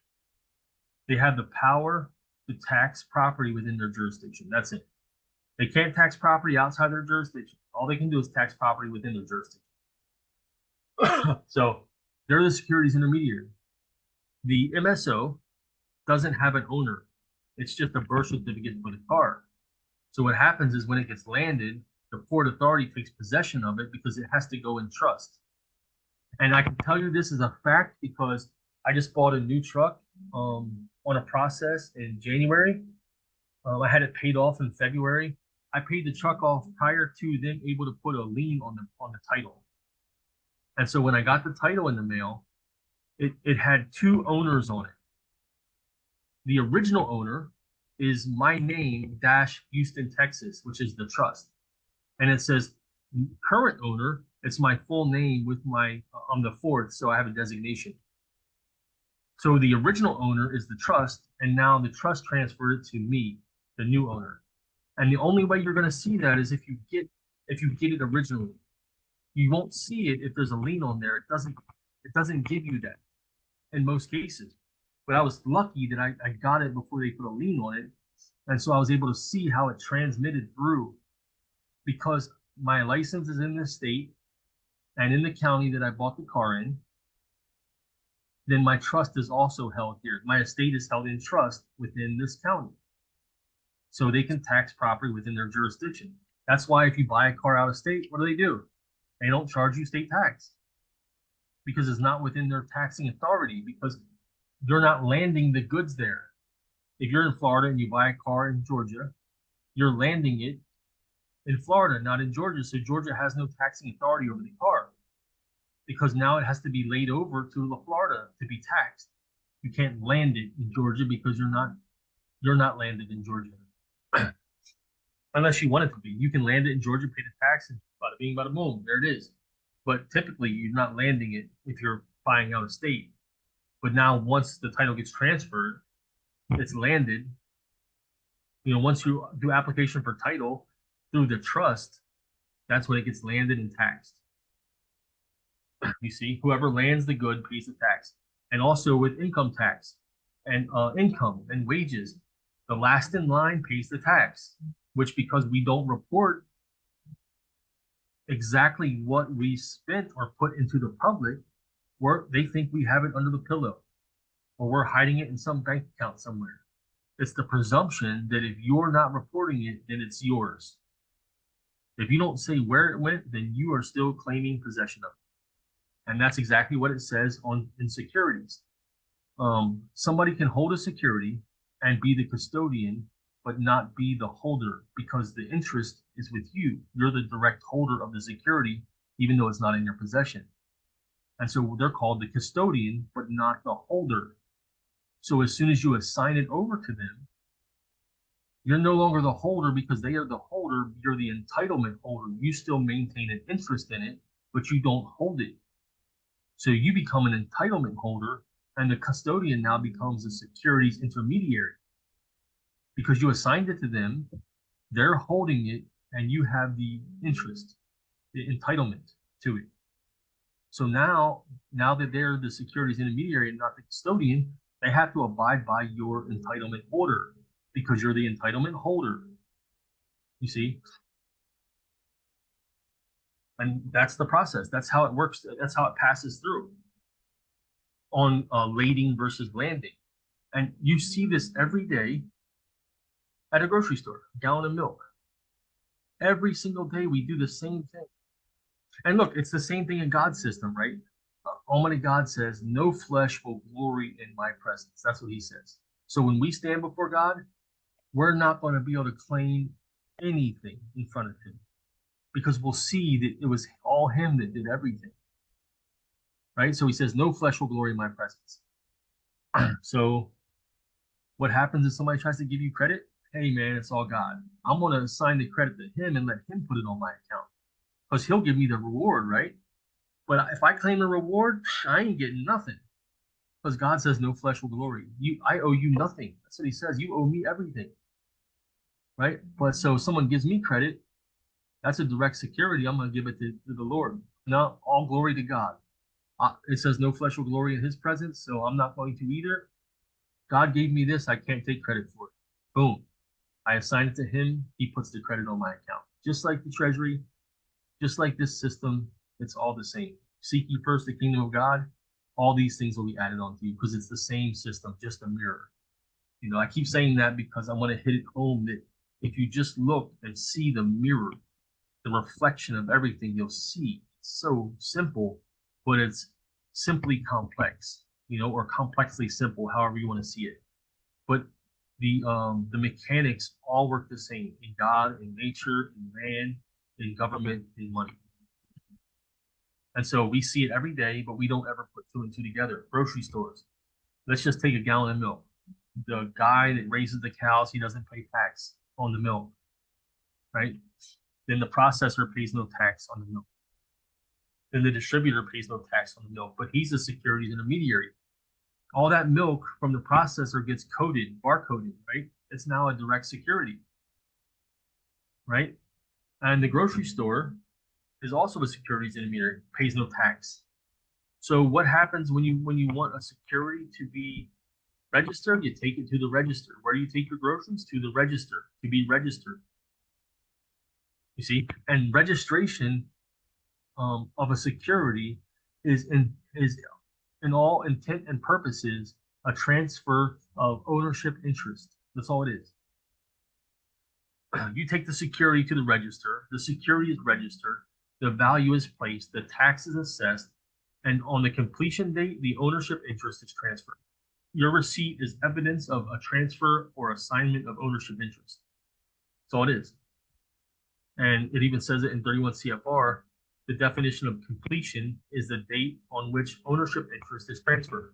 They have the power to tax property within their jurisdiction. That's it. They can't tax property outside their jurisdiction. All they can do is tax property within their jurisdiction. So they're the securities intermediary. The MSO doesn't have an owner. It's just a birth certificate for the car. So what happens is when it gets landed, the port authority takes possession of it because it has to go in trust. And I can tell you this is a fact because I just bought a new truck on a process in January. I had it paid off in February. I paid the truck off prior to them able to put a lien on the title. And so when I got the title in the mail, it had two owners on it. The original owner is my name dash Houston, Texas, which is the trust. And it says current owner, it's my full name with my, I'm the fourth, so I have a designation. So the original owner is the trust, and now the trust transferred it to me, the new owner. And the only way you're going to see that is if you get it originally. You won't see it if there's a lien on there. It doesn't give you that in most cases. But I was lucky that I got it before they put a lien on it. And so I was able to see how it transmitted through, because my license is in the state and in the county that I bought the car in. Then my trust is also held here. My estate is held in trust within this county. So they can tax property within their jurisdiction. That's why if you buy a car out of state, what do? They don't charge you state tax because it's not within their taxing authority, because they're not landing the goods there. If you're in Florida and you buy a car in Georgia, you're landing it in Florida, not in Georgia. So Georgia has no taxing authority over the car because now it has to be laid over to Florida to be taxed. You can't land it in Georgia because you're not landed in Georgia. Unless you want it to be. You can land it in Georgia, pay the tax, and bada bing, bada boom. There it is. but typically you're not landing it if you're buying out a state. But now once the title gets transferred, it's landed. You know, once you do application for title through the trust, that's when it gets landed and taxed. You see, whoever lands the good pays the tax. And also with income tax and income and wages, the last in line pays the tax, which because we don't report exactly what we spent or put into the public, they think we have it under the pillow or we're hiding it in some bank account somewhere. It's the presumption that if you're not reporting it, then it's yours. If you don't say where it went, then you are still claiming possession of it. And that's exactly what it says in securities. Somebody can hold a security and be the custodian, but not be the holder because the interest is with you. You're the direct holder of the security, even though it's not in your possession. And so they're called the custodian, but not the holder. So as soon as you assign it over to them, you're no longer the holder because they are the holder. You're the entitlement holder. You still maintain an interest in it, but you don't hold it. So you become an entitlement holder, and the custodian now becomes a securities intermediary because you assigned it to them, they're holding it, and you have the interest, the entitlement to it. So now that they're the securities intermediary and not the custodian, they have to abide by your entitlement order because you're the entitlement holder. You see? And that's the process. That's how it works. That's how it passes through on lading versus landing. And you see this every day at a grocery store, a gallon of milk. Every single day we do the same thing. And look, it's the same thing in God's system, right? Almighty God says, no flesh will glory in my presence. That's what he says. So when we stand before God, we're not going to be able to claim anything in front of him because we'll see that it was all him that did everything. Right? So he says, no flesh will glory in my presence. So what happens if somebody tries to give you credit? Hey, man, it's all God. I'm going to assign the credit to him and let him put it on my account because he'll give me the reward, right? But if I claim the reward, I ain't getting nothing because God says no flesh will glory. I owe you nothing. That's what he says. You owe me everything, right? But so if someone gives me credit, that's a direct security. I'm going to give it to the Lord. Now, all glory to God. It says no flesh will glory in his presence, so I'm not going to either. God gave me this. I can't take credit for it. Boom. I assign it to him. He puts the credit on my account. Just like the treasury, just like this system, it's all the same. Seek ye first the kingdom of God. All these things will be added onto you because it's the same system, just a mirror. You know, I keep saying that because I want to hit it home that if you just look and see the mirror, the reflection of everything, you'll see it's so simple, but it's simply complex, you know, or complexly simple, however you want to see it. But the mechanics all work the same in God, in nature, in man, in government, in money. And so we see it every day, but we don't ever put two and two together. Grocery stores. Let's just take a gallon of milk. The guy that raises the cows, he doesn't pay tax on the milk, right? Then the processor pays no tax on the milk. Then the distributor pays no tax on the milk, but he's a securities intermediary. All that milk from the processor gets coded, barcoded, right? It's now a direct security, right? And the grocery store is also a securities intermediary, pays no tax. So what happens when you want a security to be registered? You take it to the register. Where do you take your groceries? To the register, to be registered. You see, and registration of a security is in all intent and purposes a transfer of ownership interest. That's all it is. You take the security to the register. The security is registered. The value is placed. The tax is assessed, and on the completion date, the ownership interest is transferred. Your receipt is evidence of a transfer or assignment of ownership interest. That's all it is. And it even says it in 31 CFR. The definition of completion is the date on which ownership interest is transferred.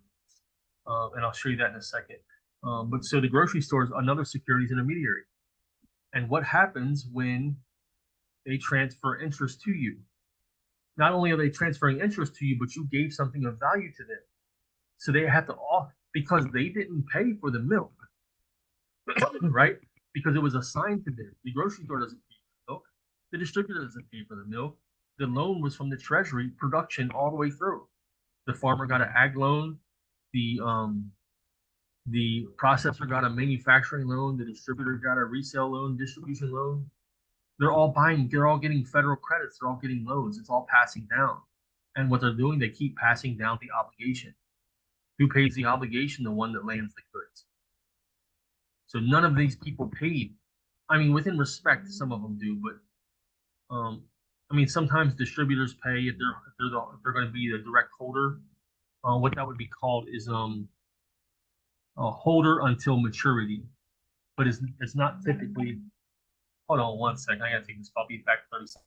And I'll show you that in a second. But so the grocery store is another securities intermediary. And what happens when they transfer interest to you? not only are they transferring interest to you, but you gave something of value to them. So they have to off because they didn't pay for the milk, right? Because it was assigned to them. The grocery store doesn't pay for the milk. The distributor doesn't pay for the milk. The loan was from the treasury production all the way through. The farmer got an ag loan. The processor got a manufacturing loan. The distributor got a resale loan, distribution loan. They're all getting federal credits. They're all getting loans. It's all passing down. And what they're doing, they keep passing down the obligation. Who pays the obligation? The one that lands the goods. So none of these people paid. I mean, within respect, some of them do, but I mean, sometimes distributors pay if they're going to be the direct holder. What that would be called is a holder until maturity, but it's not typically. Hold on one second. I gotta take this. I'll be back 30 seconds.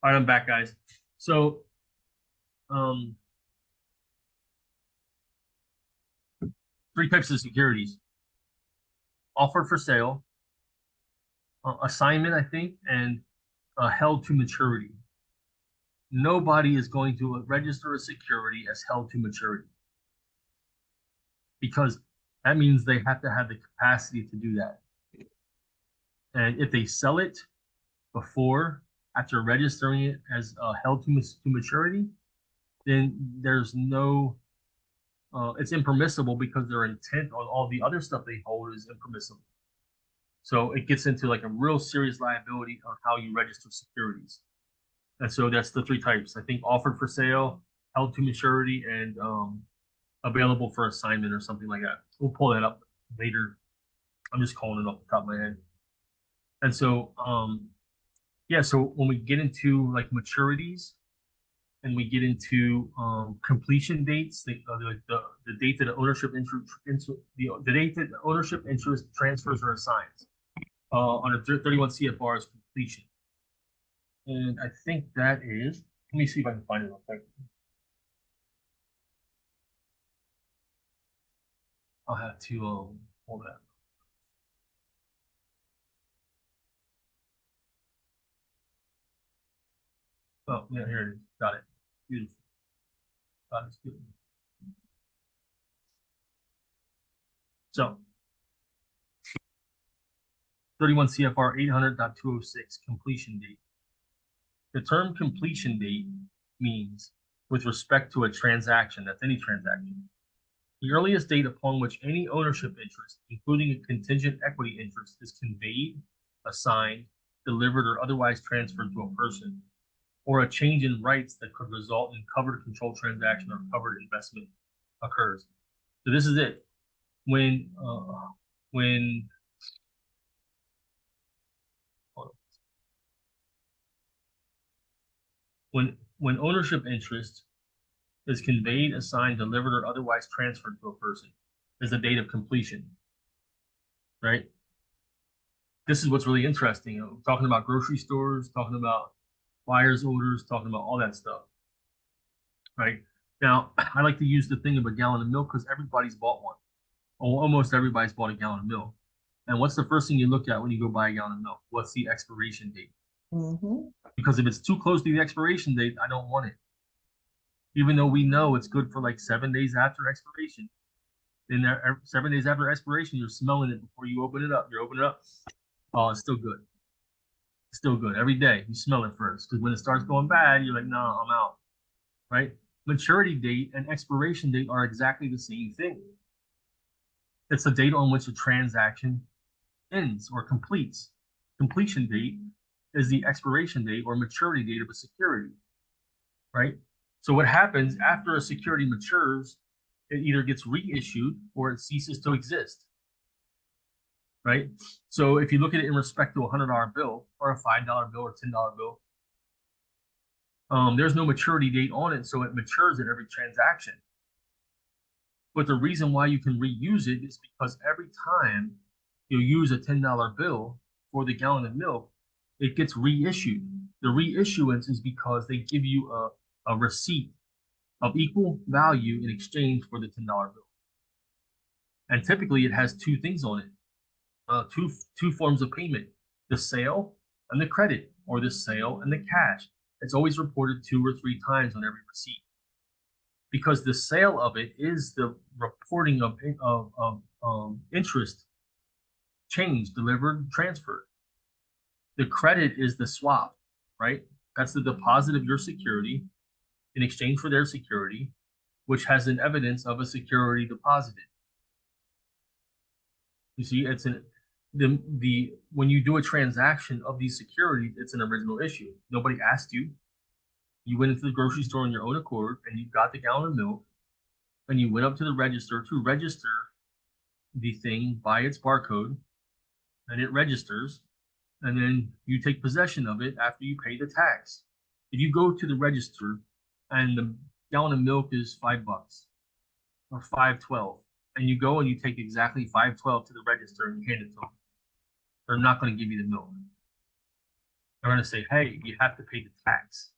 All right, I'm back, guys. So, three types of securities: offered for sale, assignment, I think, and held to maturity. Nobody is going to register a security as held to maturity because that means they have to have the capacity to do that. And if they sell it after registering it as held to maturity, then there's no, it's impermissible because their intent on all the other stuff they hold is impermissible. So it gets into like a real serious liability on how you register securities. And so that's the three types. I think offered for sale, held to maturity, and available for assignment or something like that. We'll pull that up later. I'm just calling it off the top of my head. And so, yeah, so when we get into like maturities and we get into completion dates, the date that the ownership interest, the date that the ownership interest transfers or assigns under 31 CFR is completion. And I think that is, let me see if I can find it real quick. I'll have to hold that. Oh, yeah, here it is. Got it. Beautiful. Got it. Good. So, 31 CFR 800.206, completion date. The term completion date means with respect to a transaction, that's any transaction, the earliest date upon which any ownership interest, including a contingent equity interest, is conveyed, assigned, delivered, or otherwise transferred to a person, or a change in rights that could result in covered control transaction or covered investment occurs. So this is it. When ownership interest is conveyed, assigned, delivered, or otherwise transferred to a person is the date of completion, right? This is what's really interesting. You know, talking about grocery stores, talking about buyer's orders, talking about all that stuff, right? Now, I like to use the thing of a gallon of milk because everybody's bought one. Almost everybody's bought a gallon of milk. And what's the first thing you look at when you go buy a gallon of milk? What's the expiration date? Because if it's too close to the expiration date, I don't want it. Even though we know it's good for like 7 days after expiration. Then 7 days after expiration, you're smelling it before you open it up. You open it up. Oh, it's still good. It's still good. Every day you smell it first. Because when it starts going bad, you're like, no, I'm out. Right? Maturity date and expiration date are exactly the same thing. It's the date on which a transaction ends or completes. Completion date is the expiration date or maturity date of a security, right? So what happens after a security matures, it either gets reissued or it ceases to exist, right? So if you look at it in respect to a $100 bill or a $5 bill or $10 bill, there's no maturity date on it, so it matures at every transaction. But the reason why you can reuse it is because every time you use a $10 bill for the gallon of milk, it gets reissued. The reissuance is because they give you a receipt of equal value in exchange for the $10 bill. And typically it has two things on it, two forms of payment, the sale and the credit, or the sale and the cash. It's always reported 2 or 3 times on every receipt, because the sale of it is the reporting of interest, change, delivered, transferred. The credit is the swap, right? That's the deposit of your security in exchange for their security, which has an evidence of a security deposited. You see, it's when you do a transaction of these securities, it's an original issue. Nobody asked you. You went into the grocery store on your own accord, and you got the gallon of milk, and you went up to the register to register the thing by its barcode, and it registers, and then you take possession of it after you pay the tax. If you go to the register and the gallon of milk is $5 or $5.12, and you go and you take exactly $5.12 to the register and you hand it to them, they're not going to give you the milk. They're going to say, hey, you have to pay the tax.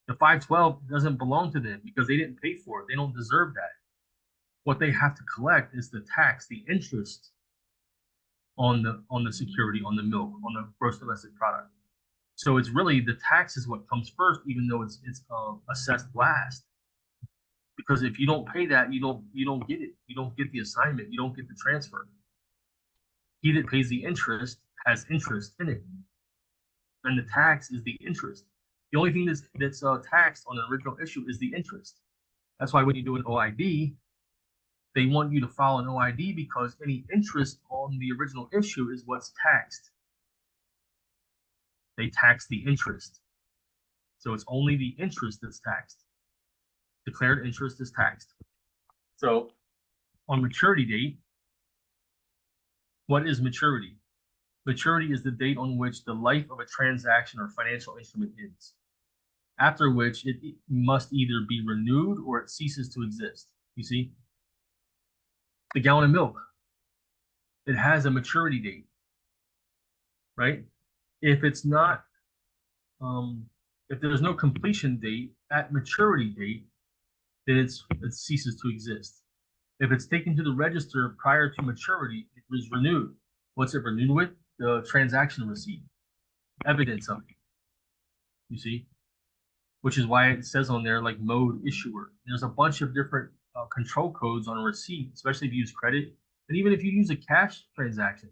The $5.12 doesn't belong to them because they didn't pay for it. They don't deserve that. What they have to collect is the tax, the interest on the security, on the milk, on the gross domestic product. So it's really the tax is what comes first, even though it's assessed last. Because if you don't pay that, you don't get it. You don't get the assignment. You don't get the transfer. He that pays the interest has interest in it, and the tax is the interest. The only thing that's taxed on an original issue is the interest. That's why when you do an OID, they want you to file an OID because any interest on the original issue is what's taxed. They tax the interest. So it's only the interest that's taxed. Declared interest is taxed. So on maturity date, what is maturity? Maturity is the date on which the life of a transaction or financial instrument ends, after which it must either be renewed or it ceases to exist. You see? The gallon of milk, it has a maturity date, right? If it's not, if there's no completion date at maturity date, then it ceases to exist. If it's taken to the register prior to maturity, it was renewed. What's it renewed with? The transaction receipt, evidence of it. You see? Which is why it says on there like mode issuer. There's a bunch of different control codes on a receipt, especially if you use credit. And even if you use a cash transaction,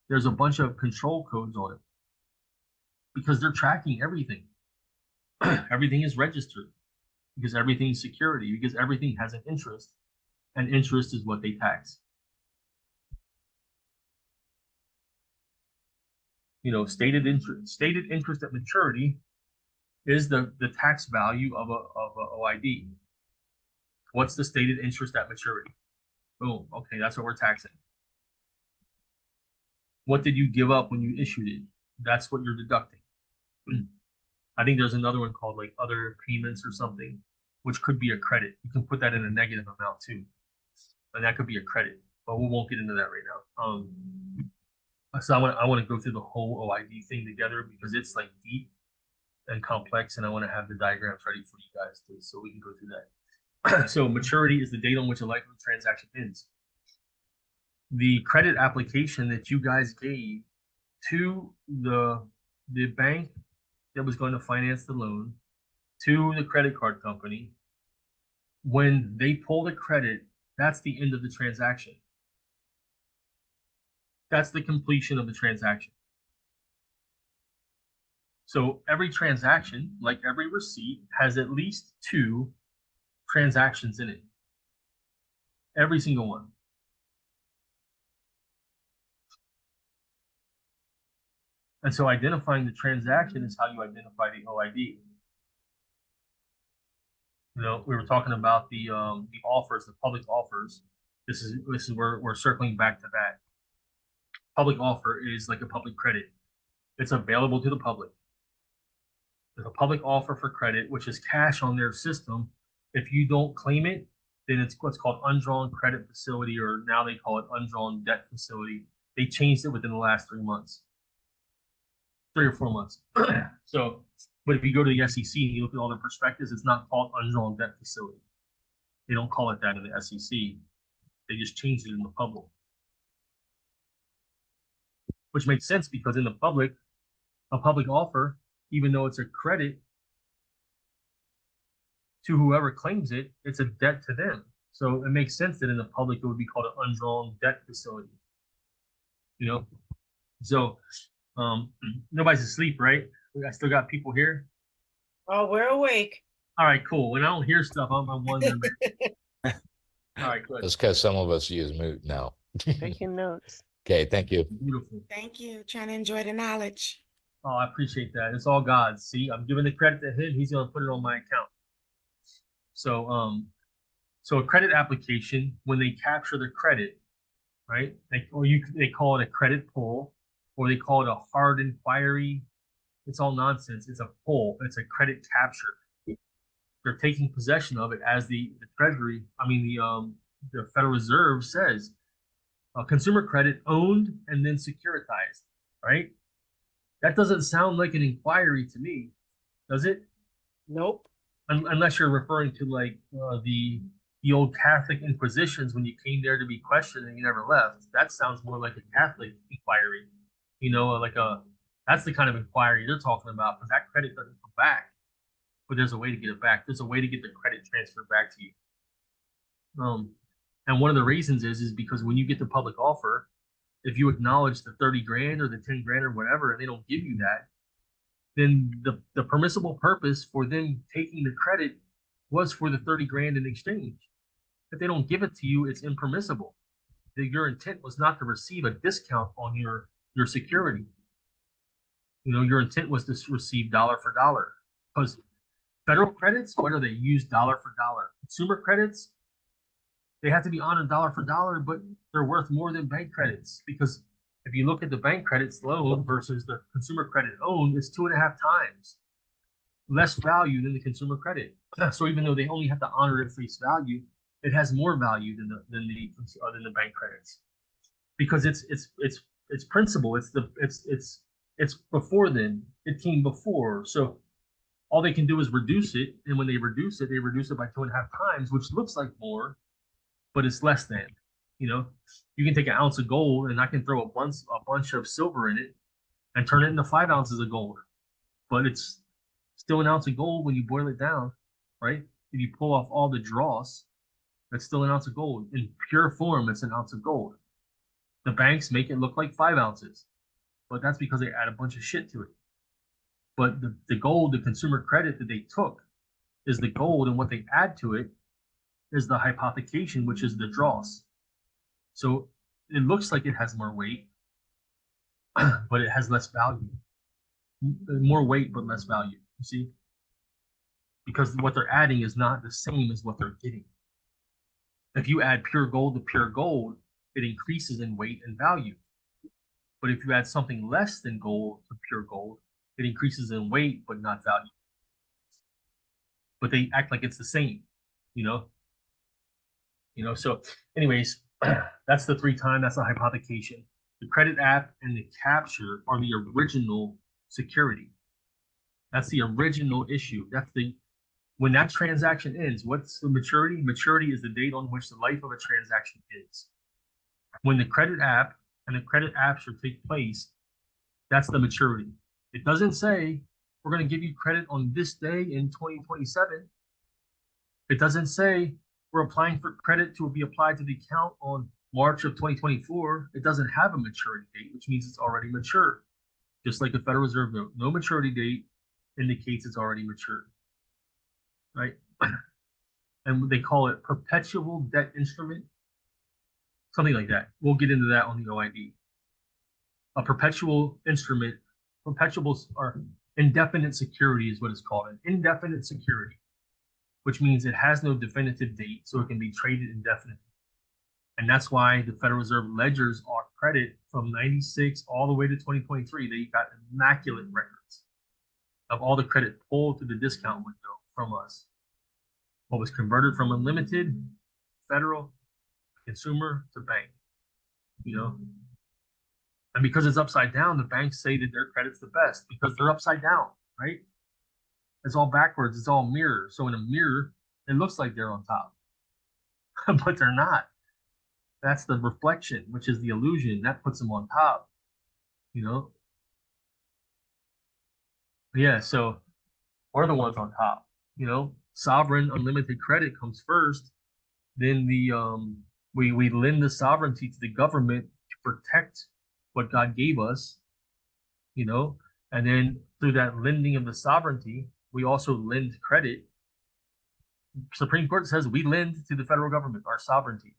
there's a bunch of control codes on it because they're tracking everything. Everything is registered because everything is security, because everything has an interest, and interest is what they tax. You know, stated interest at maturity is the tax value of a OID. What's the stated interest at maturity? Boom. Okay, that's what we're taxing. What did you give up when you issued it? That's what you're deducting. I think there's another one called like other payments or something, which could be a credit. You can put that in a negative amount too, and that could be a credit. But we won't get into that right now. So I want to go through the whole OID thing together because it's like deep and complex, and I want to have the diagrams ready for you guys too, so we can go through that. So maturity is the date on which a life of a transaction ends. The credit application that you guys gave to the bank that was going to finance the loan, to the credit card company, when they pull the credit, that's the end of the transaction. That's the completion of the transaction. So every transaction, like every receipt, has at least 2 transactions in it. Every single one. And so identifying the transaction is how you identify the OID. You know, we were talking about the offers, the public offers. This is where we're circling back to that. Public offer is like a public credit. It's available to the public. There's a public offer for credit, which is cash on their system. If you don't claim it, then it's what's called undrawn credit facility, or now they call it undrawn debt facility. They changed it within the last 3 months. 3 or 4 months. So, but if you go to the SEC and you look at all the prospectus, it's not called undrawn debt facility. They don't call it that in the SEC. They just changed it in the public. Which makes sense because in the public, a public offer, even though it's a credit to whoever claims it, it's a debt to them. So it makes sense that in the public it would be called an undrawn debt facility. You know, so nobody's asleep, right? I still got people here. Oh, we're awake. All right, cool. When I don't hear stuff, I'm wondering. All right, good. That's because some of us use mute now. Taking notes. Okay, thank you. Beautiful. Thank you. Trying to enjoy the knowledge. Oh, I appreciate that. It's all God's. See, I'm giving the credit to him. He's gonna put it on my account. So so a credit application, when they capture the credit, right? They call it a credit pull, or they call it a hard inquiry. It's all nonsense. It's a pull. It's a credit capture. They're taking possession of it as the Treasury. I mean the Federal Reserve says, consumer credit owned and then securitized, right? That doesn't sound like an inquiry to me, does it? Nope. Unless you're referring to like the old Catholic Inquisitions when you came there to be questioned and you never left. That sounds more like a Catholic inquiry, you know, that's the kind of inquiry they're talking about, because that credit doesn't come back, but there's a way to get it back. There's a way to get the credit transferred back to you. And one of the reasons is because when you get the public offer, if you acknowledge the 30 grand or the 10 grand or whatever, and they don't give you that, then the permissible purpose for them taking the credit was for the 30 grand in exchange. If they don't give it to you, it's impermissible. Your intent was not to receive a discount on your security. You know, your intent was to receive dollar for dollar. Because federal credits, what are they? Use dollar for dollar. Consumer credits, they have to be honored dollar for dollar, but they're worth more than bank credits. Because if you look at the bank credits loan versus the consumer credit owned, it's 2.5 times less value than the consumer credit. So even though they only have to honor it face value, it has more value than the bank credits, because it's principal. It's before then. It came before. So all they can do is reduce it, and when they reduce it by 2.5 times, which looks like more, but it's less than. You know, you can take an ounce of gold and I can throw a bunch of silver in it and turn it into 5 ounces of gold, but it's still an ounce of gold when you boil it down, right? If you pull off all the dross, that's still an ounce of gold. In pure form, it's an ounce of gold. The banks make it look like 5 ounces, but that's because they add a bunch of shit to it. But the gold, the consumer credit that they took, is the gold, and what they add to it is the hypothecation, which is the dross. So it looks like it has more weight, but it has less value. More weight, but less value, you see? Because what they're adding is not the same as what they're getting. If you add pure gold to pure gold, it increases in weight and value. But if you add something less than gold to pure gold, it increases in weight, but not value. But they act like it's the same, you know? So anyways, that's the 3 times, that's the hypothecation. The credit app and the capture are the original security. That's the original issue. When that transaction ends, what's the maturity? Maturity is the date on which the life of a transaction is. When the credit app and the credit capture take place, that's the maturity. It doesn't say we're going to give you credit on this day in 2027. It doesn't say we're applying for credit to be applied to the account on March of 2024. It doesn't have a maturity date, which means it's already mature. Just like the Federal Reserve note, no maturity date indicates it's already matured, right? And they call it perpetual debt instrument, something like that. We'll get into that on the OID. A perpetual instrument, perpetuals are indefinite security is what it's called, an indefinite security, which means it has no definitive date, so it can be traded indefinitely. And that's why the Federal Reserve ledgers are credit from 96 all the way to 2023. They got immaculate records of all the credit pulled through the discount window from us. What was converted from unlimited, federal, consumer to bank, And because it's upside down, the banks say that their credit's the best because they're upside down, right? It's all backwards. It's all mirror. So in a mirror, it looks like they're on top, but they're not. That's the reflection, which is the illusion that puts them on top, you know? Yeah, so we're the ones on top, you know? Sovereign unlimited credit comes first. Then we lend the sovereignty to the government to protect what God gave us, you know? And then through that lending of the sovereignty, we also lend credit. Supreme Court says we lend to the federal government our sovereignty,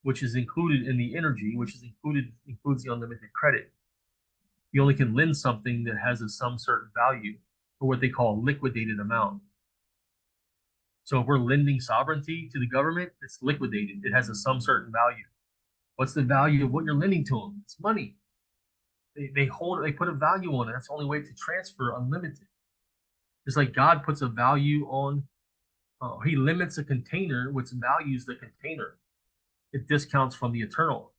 which is included in the energy, which is includes the unlimited credit. You only can lend something that has some certain value, or what they call a liquidated amount. So if we're lending sovereignty to the government, it's liquidated. It has some certain value. What's the value of what you're lending to them? It's money. They put a value on it. That's the only way to transfer unlimited. It's like God puts a value on, he limits a container, which values the container. It discounts from the eternal.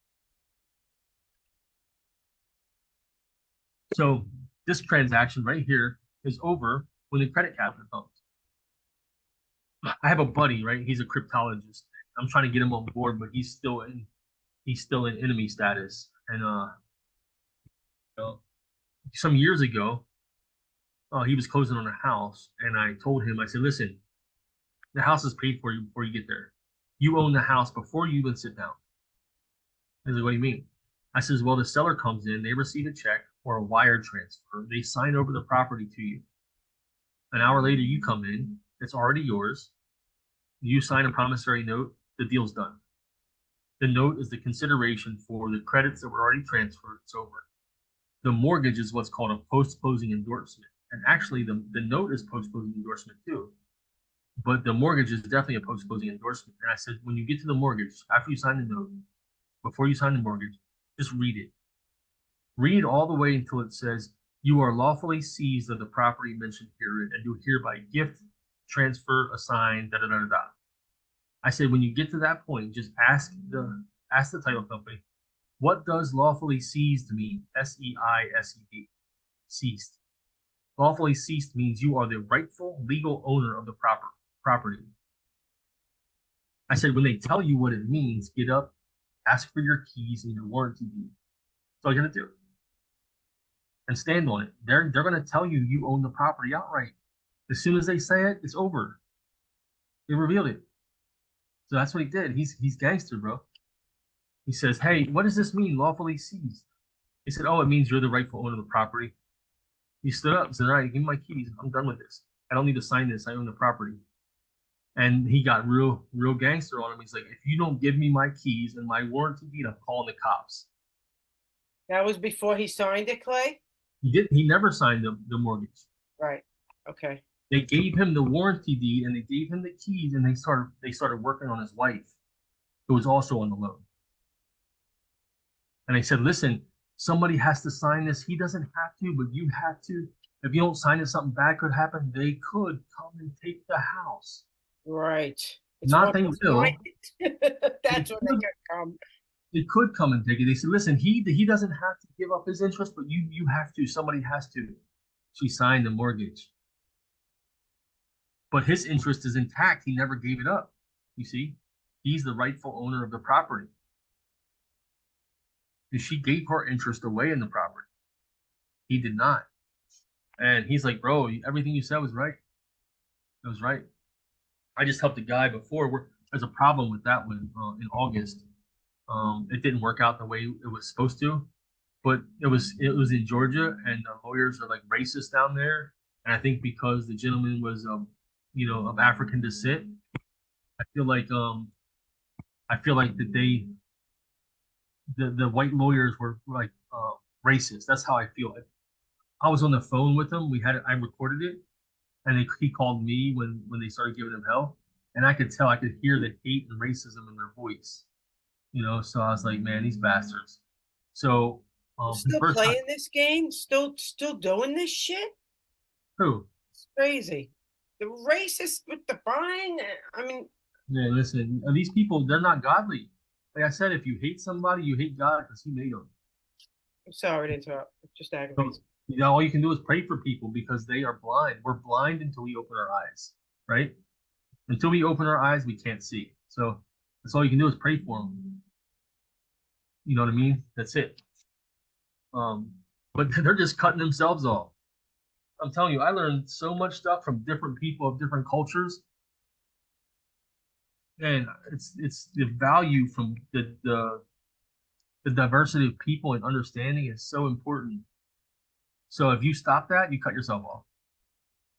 So this transaction right here is over when the credit capture comes. I have a buddy, right? He's a cryptologist. I'm trying to get him on board, but he's still in enemy status. And you know, some years ago, he was closing on a house, and I told him, I said, listen, the house is paid for you before you get there. You own the house before you even sit down. He's like, what do you mean? I says, well, the seller comes in, they receive a check or a wire transfer, they sign over the property to you. An hour later, you come in, it's already yours. You sign a promissory note, the deal's done. The note is the consideration for the credits that were already transferred, it's over. The mortgage is what's called a post-closing endorsement. And actually, the note is post-closing endorsement too. But the mortgage is definitely a post-closing endorsement. And I said, when you get to the mortgage, after you sign the note, before you sign the mortgage, just read it. Read all the way until it says, you are lawfully seized of the property mentioned herein and do hereby gift, transfer, assign, da da da da da. I said, when you get to that point, just ask the title company, what does lawfully seized mean? S-E-I-S-E-D. Seized. Lawfully seized means you are the rightful legal owner of the property. I said, when they tell you what it means, get up, ask for your keys and your warranty deed. That's all you're gonna do. And stand on it. They're gonna tell you you own the property outright. As soon as they say it, it's over. They revealed it. So that's what he did. He's gangster, bro. He says, hey, what does this mean, lawfully seized? He said, oh, it means you're the rightful owner of the property. He stood up and said, all right, give me my keys. I'm done with this. I don't need to sign this. I own the property. And he got real gangster on him. He's like, if you don't give me my keys and my warranty deed, I'm calling the cops. That was before he signed it, Clay? He never signed the mortgage. Right. Okay. They gave him the warranty deed and they gave him the keys, and they started working on his wife, who was also on the loan. And they said, listen, somebody has to sign this. He doesn't have to, but you have to. If you don't sign it, something bad could happen. They could come and take the house. Right. It's Not they will. That's when they could come. They could come and take it. They said, listen, he doesn't have to give up his interest, but you have to. Somebody has to. She signed the mortgage. But his interest is intact. He never gave it up. You see? He's the rightful owner of the property. And she gave her interest away in the property. He did not. And he's like, bro, everything you said was right. It was right. I just helped a guy before. There's a problem with that one in August. It didn't work out the way it was supposed to, but it was in Georgia, and the lawyers are like racist down there. And I think because the gentleman was of African descent, I feel like that the white lawyers were like racist. That's how I feel. I was on the phone with them. I recorded it, and he called me when they started giving him hell, and I could hear the hate and racism in their voice. So I was like, man, these bastards. So still playing this game, still doing this shit. Who? It's crazy. The racists with the buying. I mean, yeah. Listen, these people, they're not godly. Like I said, if you hate somebody, you hate God because He made them. I'm sorry to interrupt. Just So, aggravates. all you can do is pray for people because they are blind. We're blind until we open our eyes, right? Until we open our eyes, we can't see. So that's all you can do is pray for them. You know what I mean? That's it. But they're just cutting themselves off. I'm telling you, I learned so much stuff from different people of different cultures. And it's the value from the diversity of people and understanding is so important. So if you stop that, you cut yourself off.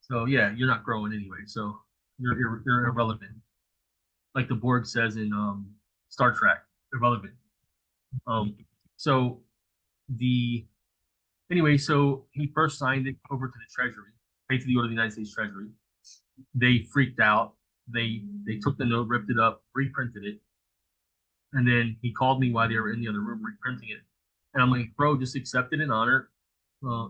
So yeah, you're not growing anyway. So you're irrelevant. Like the Borg says in Star Trek, irrelevant. So so he first signed it over to the Treasury, paid to the order of the United States Treasury. They freaked out. They took the note, ripped it up, reprinted it, and then he called me while they were in the other room reprinting it. And I'm like, bro, just accept it in honor.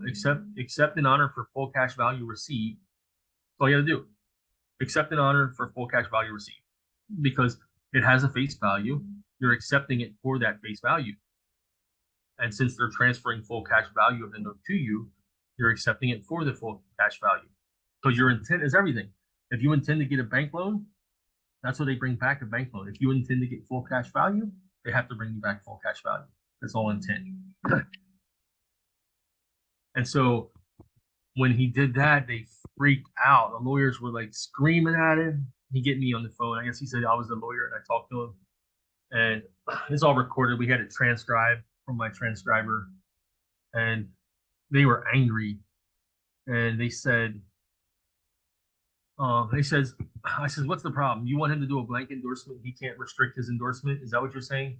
Accept in honor for full cash value received. That's all you got to do. Accept in honor for full cash value received because it has a face value. You're accepting it for that face value. And since they're transferring full cash value of the note to you, you're accepting it for the full cash value. Because your intent is everything. If you intend to get a bank loan, that's what they bring back, a bank loan. If you intend to get full cash value, they have to bring you back full cash value. That's all intent. And so when he did that, they freaked out. The lawyers were like screaming at him. He get me on the phone. I guess he said I was the lawyer and I talked to him. And it's all recorded. We had it transcribed from my transcriber. And they were angry. And they said, I says, what's the problem? You want him to do a blank endorsement? He can't restrict his endorsement. Is that what you're saying?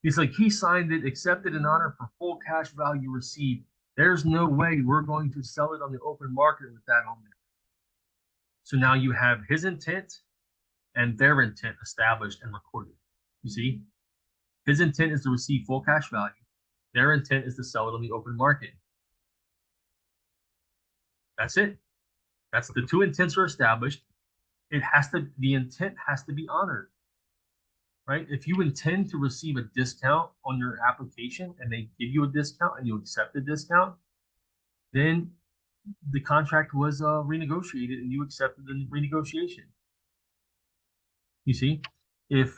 He's like, he signed it, accepted in honor for full cash value received. There's no way we're going to sell it on the open market with that on there. So now you have his intent and their intent established and recorded. You see? His intent is to receive full cash value. Their intent is to sell it on the open market. That's it. That's the two intents are established. The intent has to be honored, right? If you intend to receive a discount on your application and they give you a discount and you accept the discount, then the contract was renegotiated and you accepted the renegotiation. You see, if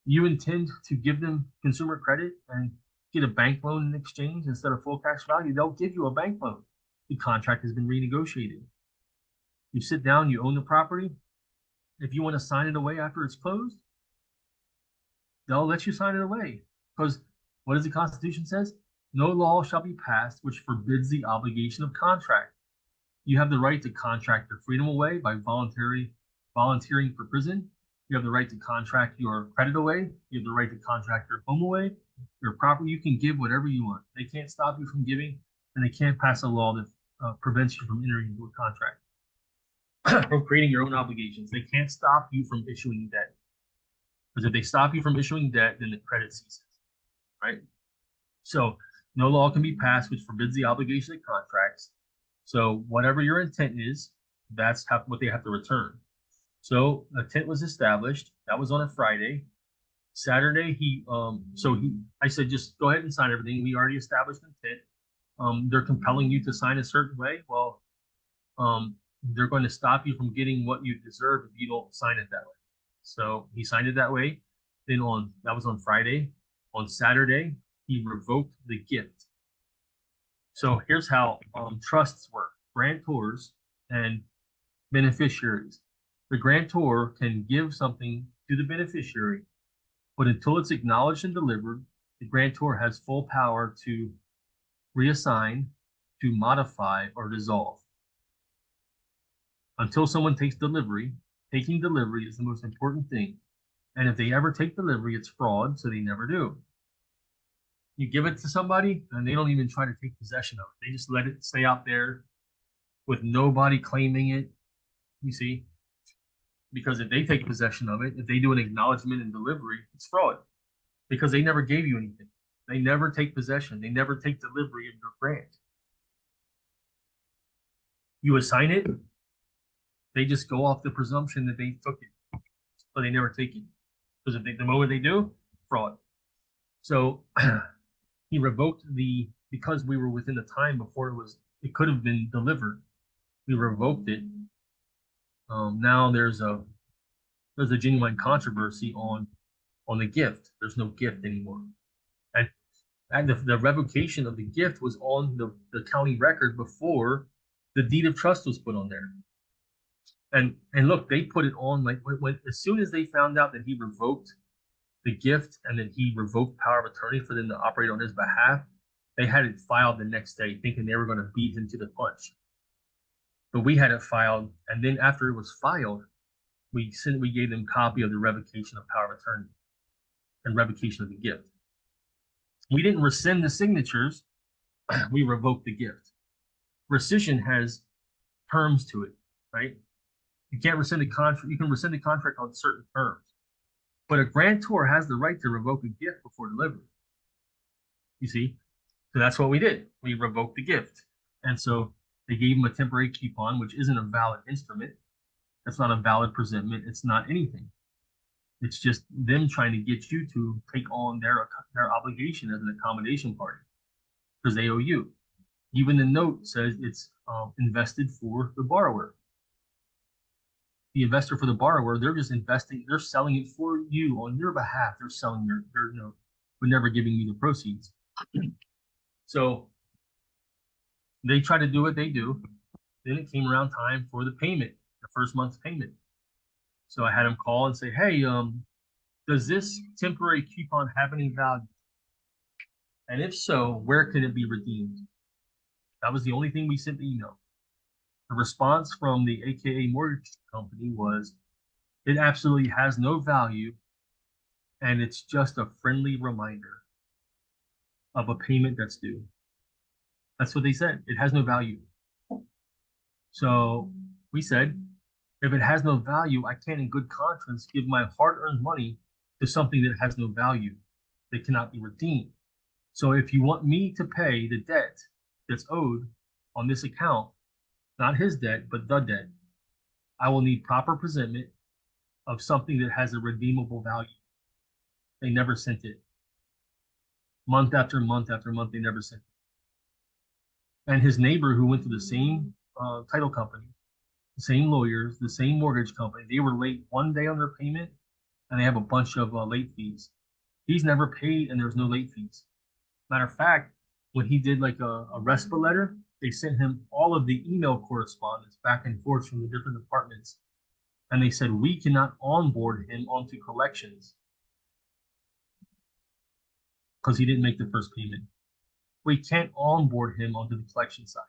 you intend to give them consumer credit and get a bank loan in exchange instead of full cash value, they'll give you a bank loan. The contract has been renegotiated. You sit down, you own the property. If you want to sign it away after it's closed, they'll let you sign it away. Because what does the Constitution says? No law shall be passed which forbids the obligation of contract. You have the right to contract your freedom away by volunteering for prison. You have the right to contract your credit away. You have the right to contract your home away, your property. You can give whatever you want. They can't stop you from giving, and they can't pass a law that prevents you from entering into a contract. From creating your own obligations. They can't stop you from issuing debt. Because if they stop you from issuing debt, then the credit ceases, right? So no law can be passed which forbids the obligation of contracts. So whatever your intent is, that's what they have to return. So the intent was established. That was on a Friday. Saturday, I said, just go ahead and sign everything. We already established intent. They're compelling you to sign a certain way. Well, they're going to stop you from getting what you deserve if you don't sign it that way. So he signed it that way. Then that was on Friday. On Saturday, he revoked the gift. So here's how trusts work: grantors and beneficiaries. The grantor can give something to the beneficiary, but until it's acknowledged and delivered, the grantor has full power to reassign, to modify, or dissolve. Until someone takes delivery, taking delivery is the most important thing. And if they ever take delivery, it's fraud, so they never do. You give it to somebody, and they don't even try to take possession of it. They just let it stay out there with nobody claiming it, you see? Because if they take possession of it, if they do an acknowledgement and delivery, it's fraud. Because they never gave you anything. They never take possession. They never take delivery of your grant. You assign it, they just go off the presumption that they took it, but they never take it. Because the moment they do, fraud. So he revoked the because we were within the time before it could have been delivered. We revoked it. Now there's a genuine controversy on the gift. There's no gift anymore. And the revocation of the gift was on the county record before the deed of trust was put on there. And look, they put it on like when as soon as they found out that he revoked the gift and that he revoked power of attorney for them to operate on his behalf, they had it filed the next day, thinking they were going to beat him to the punch. But we had it filed, and then after it was filed, we gave them a copy of the revocation of power of attorney and revocation of the gift. We didn't rescind the signatures, we revoked the gift. Rescission has terms to it, right? You can't rescind the contract. You can rescind the contract on certain terms, but a grantor has the right to revoke a gift before delivery. You see, so that's what we did. We revoked the gift, and so they gave him a temporary coupon, which isn't a valid instrument. That's not a valid presentment. It's not anything. It's just them trying to get you to take on their obligation as an accommodation party because they owe you. Even the note says it's invested for the borrower. The investor for the borrower, they're just investing, they're selling it for you on your behalf. They're selling their note, but never giving you the proceeds. So they try to do what they do. Then it came around time for the payment, the first month's payment. So I had him call and say, hey, does this temporary coupon have any value? And if so, where can it be redeemed? That was the only thing we sent the email. The response from the AKA mortgage company was, it absolutely has no value, and it's just a friendly reminder of a payment that's due. That's what they said. It has no value. So we said, if it has no value, I can't in good conscience give my hard-earned money to something that has no value, that cannot be redeemed. So if you want me to pay the debt that's owed on this account, not his debt, but the debt, I will need proper presentment of something that has a redeemable value. They never sent it. Month after month after month, they never sent it. And his neighbor who went to the same title company, the same lawyers, the same mortgage company, they were late one day on their payment, and they have a bunch of late fees. He's never paid, and there's no late fees. Matter of fact, when he did like a RESPA letter, they sent him all of the email correspondence back and forth from the different departments. And they said, we cannot onboard him onto collections because he didn't make the first payment. We can't onboard him onto the collection side.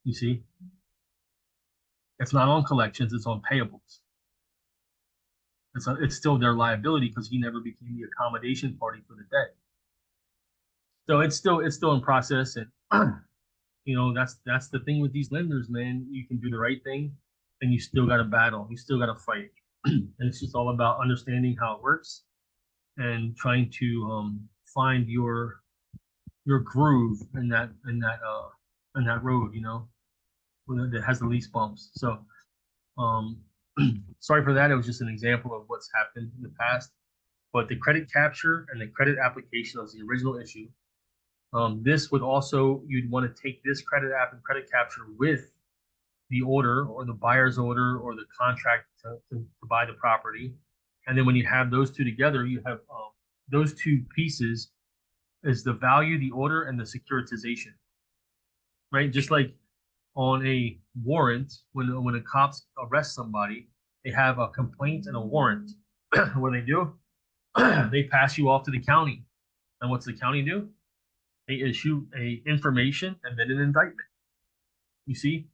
You see? It's not on collections, it's on payables. It's still their liability because he never became the accommodation party for the debt. So it's still in process, and you know, that's the thing with these lenders, man. You can do the right thing, and you still got to battle. You still got to fight, and it's just all about understanding how it works and trying to find your groove in that road, you know, that has the least bumps. So sorry for that. It was just an example of what's happened in the past. But the credit capture and the credit application was the original issue. This would also, you'd want to take this credit app and credit capture with the order or the buyer's order or the contract to buy the property. And then when you have those two together, you have those two pieces is the value, the order, and the securitization, right? Just like on a warrant, when the cops arrest somebody, they have a complaint and a warrant. What do? They pass you off to the county. And what's the county do? They issue a information and then an indictment. You see,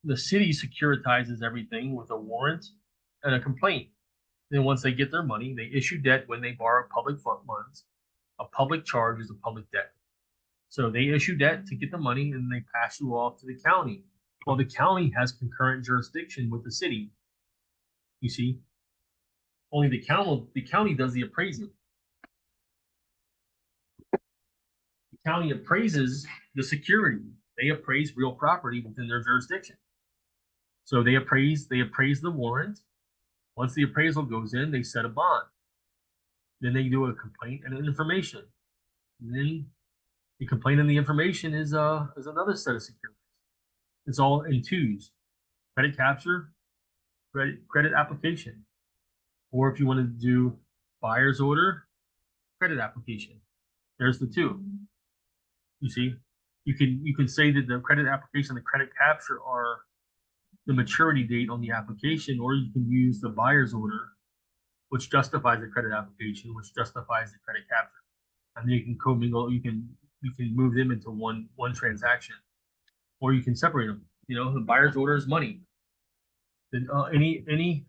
the city securitizes everything with a warrant and a complaint. Then once they get their money, they issue debt when they borrow public funds. A public charge is a public debt. So they issue debt to get the money and they pass you off to the county. Well, the county has concurrent jurisdiction with the city. You see, only the county does the appraising. The county appraises the security. They appraise real property within their jurisdiction. So they appraise the warrant. Once the appraisal goes in, they set a bond. Then they do a complaint and an information. And then the complaint and the information is another set of securities. It's all in twos: credit capture, credit application, or if you want to do buyer's order, credit application. There's the two. You see, you can say that the credit application and the credit capture are the maturity date on the application, or you can use the buyer's order, which justifies the credit application, which justifies the credit capture, and then you can commingle. You can move them into one transaction, or you can separate them. You know, the buyer's order is money. Then any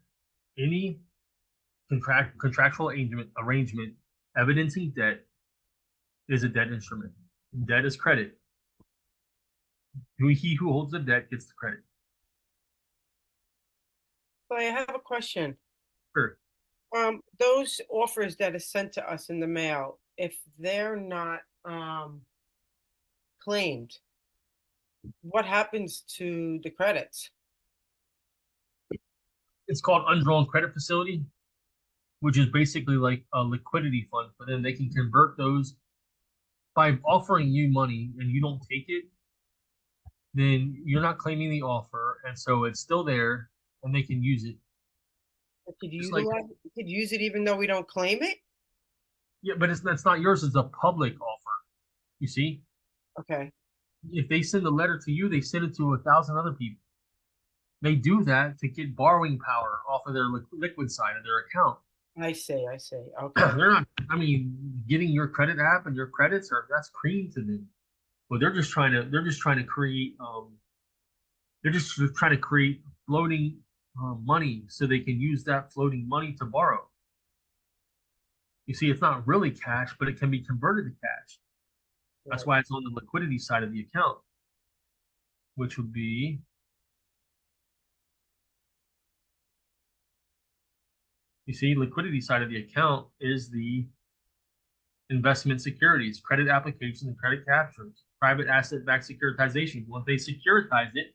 contractual arrangement evidencing debt is a debt instrument. Debt is credit. He who holds the debt gets the credit. So I have a question. Sure. Those offers that are sent to us in the mail, if they're not claimed, what happens to the credits? It's called undrawn credit facility, which is basically like a liquidity fund for them. They can convert those by offering you money and you don't take it, then you're not claiming the offer, and so it's still there and they can use it. Could use it even though we don't claim it? Yeah, but that's not yours, it's a public offer. You see? Okay. If they send a letter to you, they send it to 1,000 other people. They do that to get borrowing power off of their liquid side of their account. I see. Okay. They're not, I mean, getting your credit app and your credits that's cream to them. But they're just trying to create floating money so they can use that floating money to borrow. You see, it's not really cash, but it can be converted to cash. That's why it's on the liquidity side of the account, which would be liquidity side of the account is the investment securities, credit applications, and credit captures, private asset-backed securitization. Once they securitize it,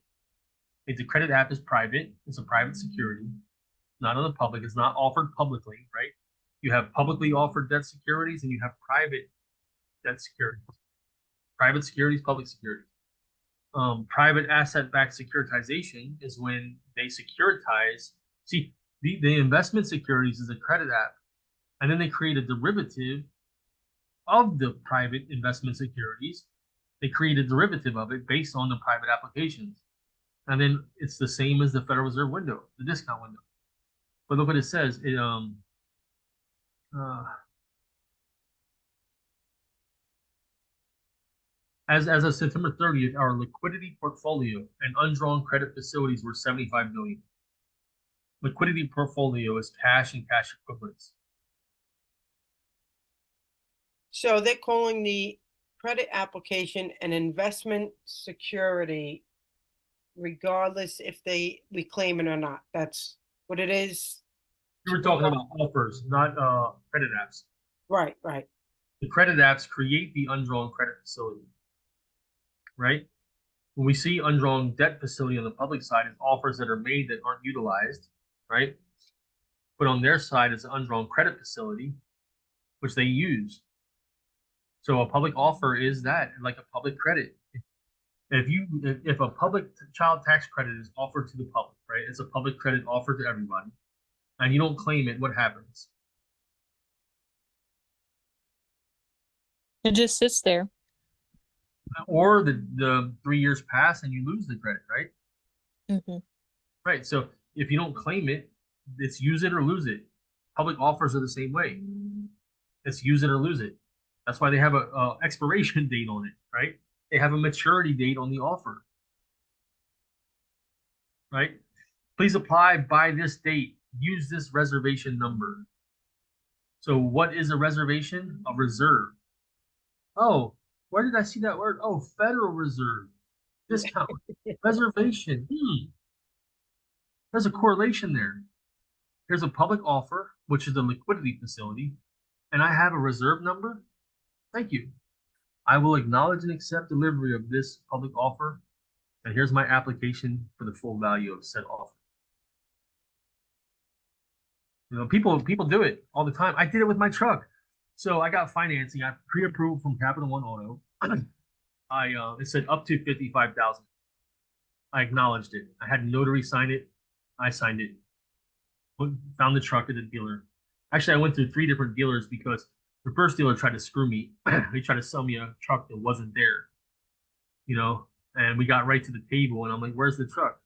the credit app is private. It's a private security, not on the public. It's not offered publicly, right? You have publicly offered debt securities and you have private debt securities. Private securities, public securities. Private asset-backed securitization is when they securitize. See, the investment securities is a credit app, and then they create a derivative of the private investment securities. They create a derivative of it based on the private applications. And then it's the same as the Federal Reserve window, the discount window. But look what it says. As of September 30th, our liquidity portfolio and undrawn credit facilities were $75 million. Liquidity portfolio is cash and cash equivalents. So they're calling the credit application an investment security, regardless if we claim it or not. That's what it is. You were talking about offers, not credit apps. Right. The credit apps create the undrawn credit facility, right? When we see undrawn debt facility on the public side, it's offers that are made that aren't utilized, right? But on their side, it's an undrawn credit facility, which they use. So a public offer is that, like a public credit. If a public child tax credit is offered to the public, right? It's a public credit offered to everybody, and you don't claim it, what happens? It just sits there. Or the 3 years pass and you lose the credit, right? Mm-hmm. Right. So if you don't claim it, it's use it or lose it. Public offers are the same way. It's use it or lose it. That's why they have a expiration date on it, right? They have a maturity date on the offer, right? Please apply by this date. Use this reservation number. So what is a reservation? A reserve. Oh, where did I see that word? Oh, Federal Reserve. Discount. Reservation. There's a correlation there. Here's a public offer, which is a liquidity facility, and I have a reserve number. Thank you. I will acknowledge and accept delivery of this public offer, and here's my application for the full value of said offer. You know, people do it all the time. I did it with my truck. So I got financing. I pre-approved from Capital One Auto. It said up to 55,000. I acknowledged it. I had a notary sign it. I signed it. Found the truck at the dealer. Actually, I went through 3 different dealers because the first dealer tried to screw me. They tried to sell me a truck that wasn't there, you know, and we got right to the table and I'm like, where's the truck?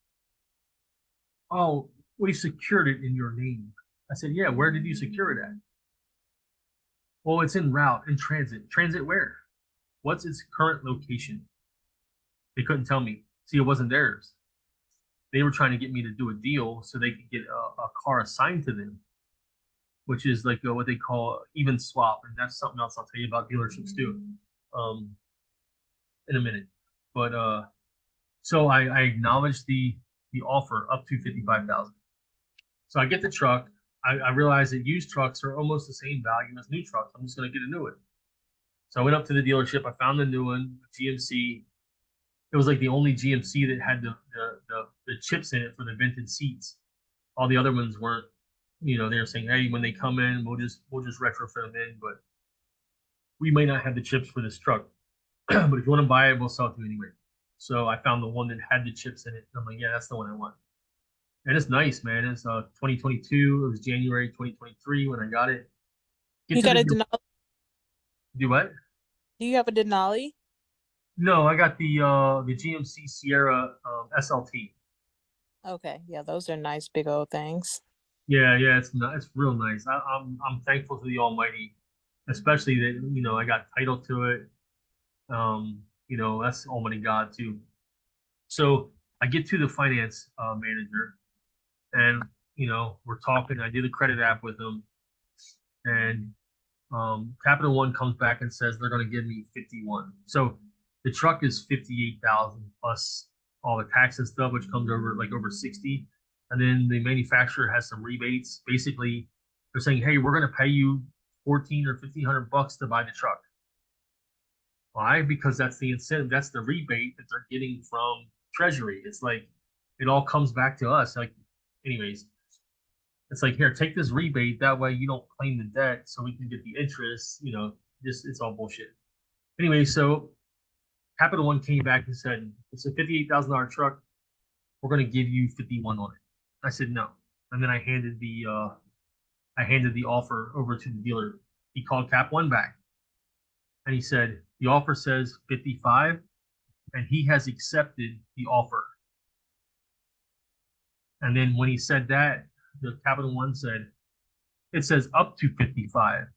Oh, we secured it in your name. I said, yeah, where did you secure it at? Well, it's en route, in transit. Transit where? What's its current location? They couldn't tell me. See, it wasn't theirs. They were trying to get me to do a deal so they could get a car assigned to them, which is like what they call even swap. And that's something else I'll tell you about dealerships too in a minute. But so I acknowledged the offer up to 55,000. So I get the truck. I realize that used trucks are almost the same value as new trucks. I'm just going to get a new one. So I went up to the dealership. I found the new one, GMC. It was like the only GMC that had the chips in it for the vented seats. All the other ones weren't. You know, they were saying, hey, when they come in, we'll just retrofit them in, but we may not have the chips for this truck. But if you want to buy it, we'll sell it to you anyway. So I found the one that had the chips in it. I'm like, yeah, that's the one I want. And it's nice, man. It's 2022. It was January 2023 when I got it. You got a Denali? Do what? Do you have a Denali? No, I got the GMC Sierra SLT. Okay, yeah, those are nice big old things. Yeah, it's real nice. I'm thankful to the Almighty, especially that, you know, I got title to it. You know, that's Almighty God too. So I get to the finance manager, and you know, we're talking. I did a credit app with him, and Capital One comes back and says they're going to give me 51. So the truck is 58,000 plus all the tax and stuff, which comes over like over 60. And then the manufacturer has some rebates. Basically, they're saying, hey, we're going to pay you 14 or 1,500 bucks to buy the truck. Why? Because that's the incentive. That's the rebate that they're getting from Treasury. It's like, it all comes back to us. Like, anyways, it's like, here, take this rebate. That way you don't claim the debt so we can get the interest. You know, it's all bullshit. Anyway, so Capital One came back and said, it's a $58,000 truck. We're going to give you 51 on it. I said no, and then I handed the offer over to the dealer. He called Cap One back, and he said the offer says 55, and he has accepted the offer. And then when he said that, the Capital One said it says up to 55,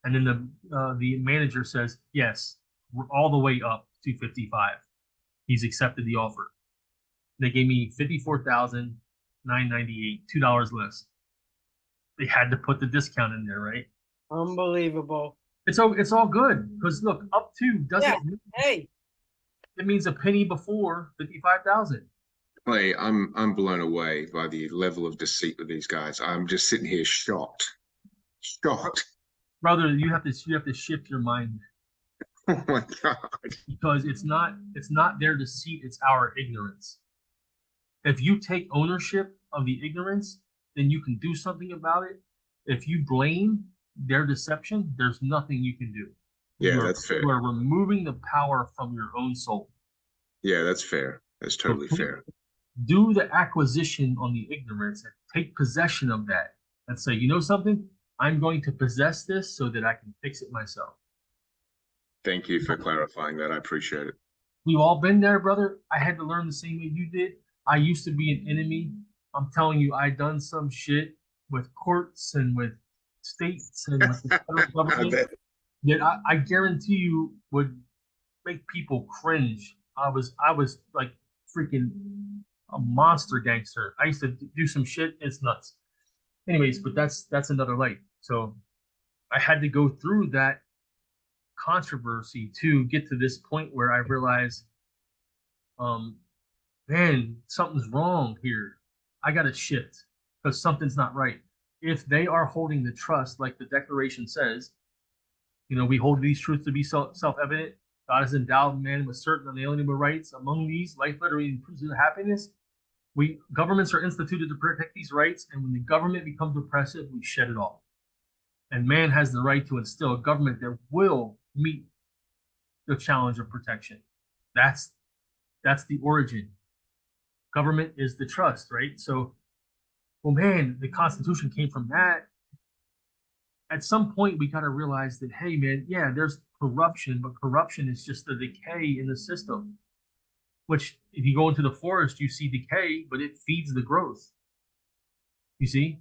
and then the manager says yes, we're all the way up to 55. He's accepted the offer. They gave me 54,998, $2 less. They had to put the discount in there, right? Unbelievable. It's all good because look, up to doesn't mean, hey, it means a penny before 55,000. Clay, I'm blown away by the level of deceit with these guys. I'm just sitting here shocked. Brother, you have to shift your mind. Oh my God. Because it's not their deceit, it's our ignorance. If you take ownership of the ignorance, then you can do something about it. If you blame their deception, there's nothing you can do. Yeah, that's fair. You are removing the power from your own soul. Yeah, that's fair. That's totally fair. Do the acquisition on the ignorance and take possession of that and say, you know something? I'm going to possess this so that I can fix it myself. Thank you for clarifying that. I appreciate it. We've all been there, brother. I had to learn the same way you did. I used to be an enemy. I'm telling you, I done some shit with courts and with states and with the federal government that I guarantee you would make people cringe. I was like freaking a monster gangster. I used to do some shit. It's nuts. Anyways, but that's another light. So I had to go through that controversy to get to this point where I realized, man, something's wrong here. I got to shift because something's not right. If they are holding the trust, like the Declaration says, you know, we hold these truths to be self-evident. God has endowed man with certain unalienable rights. Among these, life, liberty, and pursuit of happiness. Governments are instituted to protect these rights, and when the government becomes oppressive, we shed it off. And man has the right to instill a government that will meet the challenge of protection. That's the origin. Government is the trust, right? So, well, man, the Constitution came from that. At some point, we got to realize that, hey, man, yeah, there's corruption, but corruption is just the decay in the system. Which, if you go into the forest, you see decay, but it feeds the growth. You see,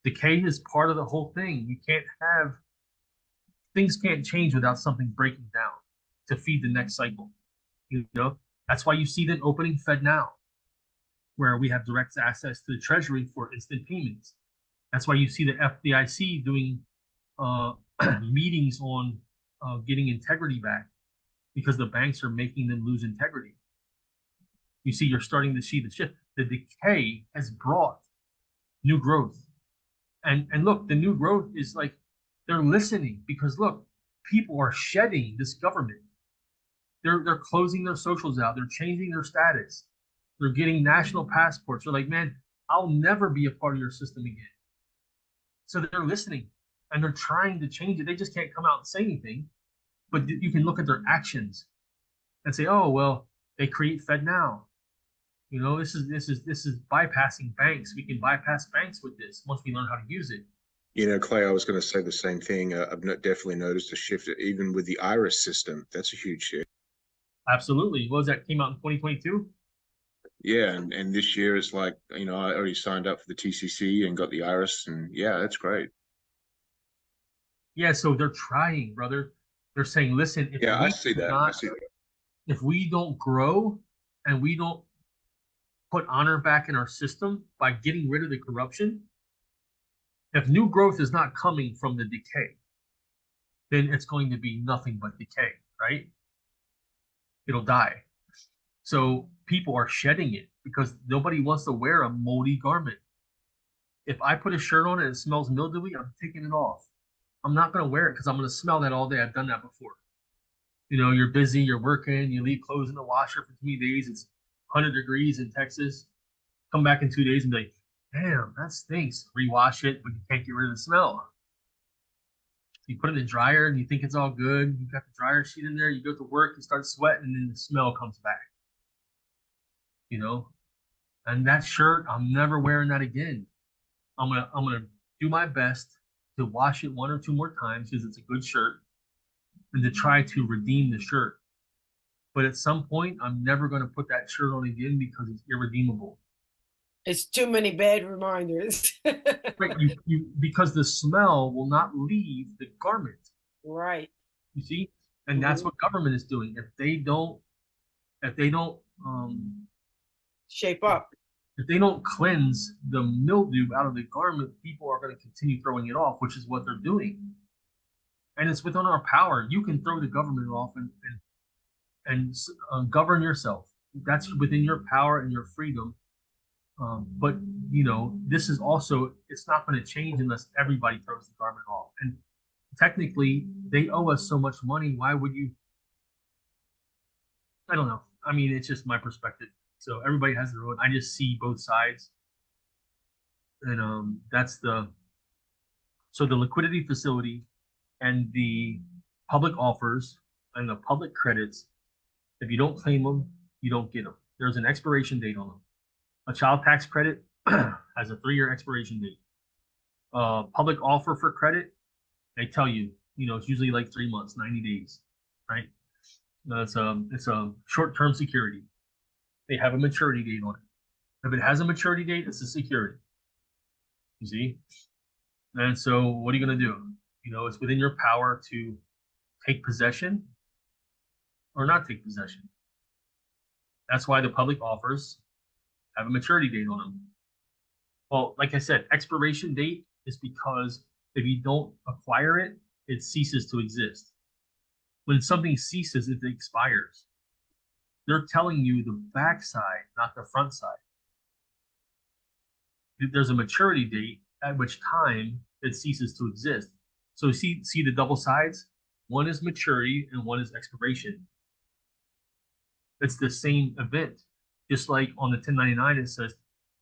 decay is part of the whole thing. You can't have things can't change without something breaking down to feed the next cycle. You know, that's why you see them opening FedNow, where we have direct access to the Treasury for instant payments. That's why you see the FDIC doing meetings on getting integrity back, because the banks are making them lose integrity. You see, you're starting to see the shift. The decay has brought new growth. And look, the new growth is like they're listening, because look, people are shedding this government. They're closing their socials out. They're changing their status. They're getting national passports. They're like, man, I'll never be a part of your system again. So they're listening and they're trying to change it. They just can't come out and say anything, but you can look at their actions and say, oh, well, they create FedNow. You know, this is bypassing banks. We can bypass banks with this once we learn how to use it. You know, Clay, I was going to say the same thing. I've definitely noticed a shift, even with the Iris system. That's a huge shift. Absolutely. What was that? Came out in 2022? Yeah, and this year it's like, you know, I already signed up for the TCC and got the Iris, and yeah, that's great. Yeah, so they're trying, brother. They're saying, listen, if Yeah, we I see that. not- I see that. if we don't grow and we don't put honor back in our system by getting rid of the corruption, if new growth is not coming from the decay, then it's going to be nothing but decay, right? It'll die. So people are shedding it because nobody wants to wear a moldy garment. If I put a shirt on and it smells mildewy, I'm taking it off. I'm not going to wear it because I'm going to smell that all day. I've done that before. You know, you're busy, you're working, you leave clothes in the washer for 3 days. It's 100 degrees in Texas. Come back in 2 days and be like, damn, that stinks. Rewash it, but you can't get rid of the smell. You put it in the dryer and you think it's all good. You got the dryer sheet in there. You go to work, you start sweating, and then the smell comes back. You know, and that shirt, I'm never wearing that again. I'm gonna do my best to wash it 1 or 2 more times because it's a good shirt, and to try to redeem the shirt. But at some point, I'm never gonna put that shirt on again because it's irredeemable. It's too many bad reminders. Right, because the smell will not leave the garment. Right. You see, and that's what government is doing. If they don't shape up, if they don't cleanse the mildew out of the garment, people are going to continue throwing it off, which is what they're doing. And it's within our power. You can throw the government off and govern yourself. That's within your power and your freedom. But you know, this is also, it's not going to change unless everybody throws the garment off. And technically, they owe us so much money. Why would you? I don't know. I mean, it's just my perspective. So everybody has their own. I just see both sides, and that's the liquidity facility and the public offers and the public credits. If you don't claim them, you don't get them. There's an expiration date on them. A child tax credit has a 3-year expiration date. Public offer for credit, they tell you, you know, it's usually like 3 months, 90 days, right? It's a short-term security. They have a maturity date on it. If it has a maturity date, it's a security. You see? And so what are you going to do? You know, it's within your power to take possession or not take possession. That's why the public offers have a maturity date on them. Well, like I said, expiration date is because if you don't acquire it, it ceases to exist. When something ceases, it expires. They're telling you the back side, not the front side. There's a maturity date at which time it ceases to exist. So see the double sides? One is maturity and one is expiration. It's the same event. Just like on the 1099, it says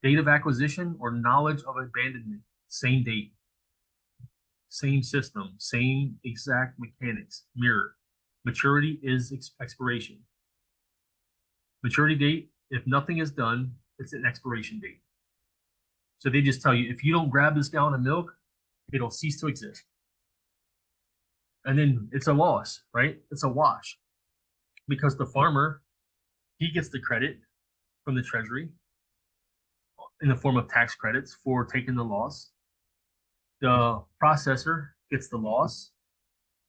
date of acquisition or knowledge of abandonment, same date. same system, same exact mechanics, mirror. Maturity is expiration. Maturity date, if nothing is done, it's an expiration date. So they just tell you, if you don't grab this gallon of milk, it'll cease to exist. And then it's a loss, right? It's a wash. Because the farmer, he gets the credit from the treasury in the form of tax credits for taking the loss. The processor gets the loss,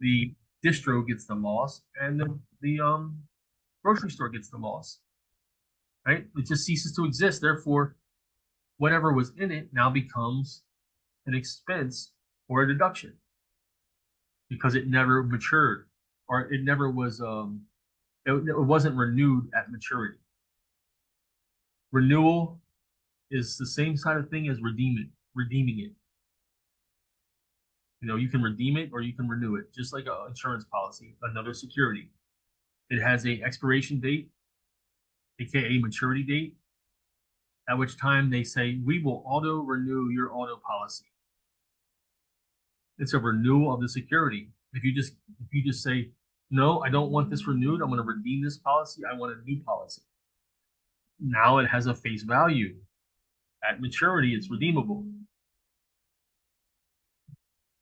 the distro gets the loss, and the grocery store gets the loss. Right? It just ceases to exist. Therefore, whatever was in it now becomes an expense or a deduction because it never matured or it never was it wasn't renewed at maturity. Renewal is the same side of thing as redeeming it. You know, you can redeem it or you can renew it, just like an insurance policy, another security. It has a expiration date, aka maturity date, at which time they say, we will auto renew your auto policy. It's a renewal of the security. If you just say, no, I don't want this renewed, I'm going to redeem this policy, I want a new policy. Now it has a face value. At maturity, it's redeemable.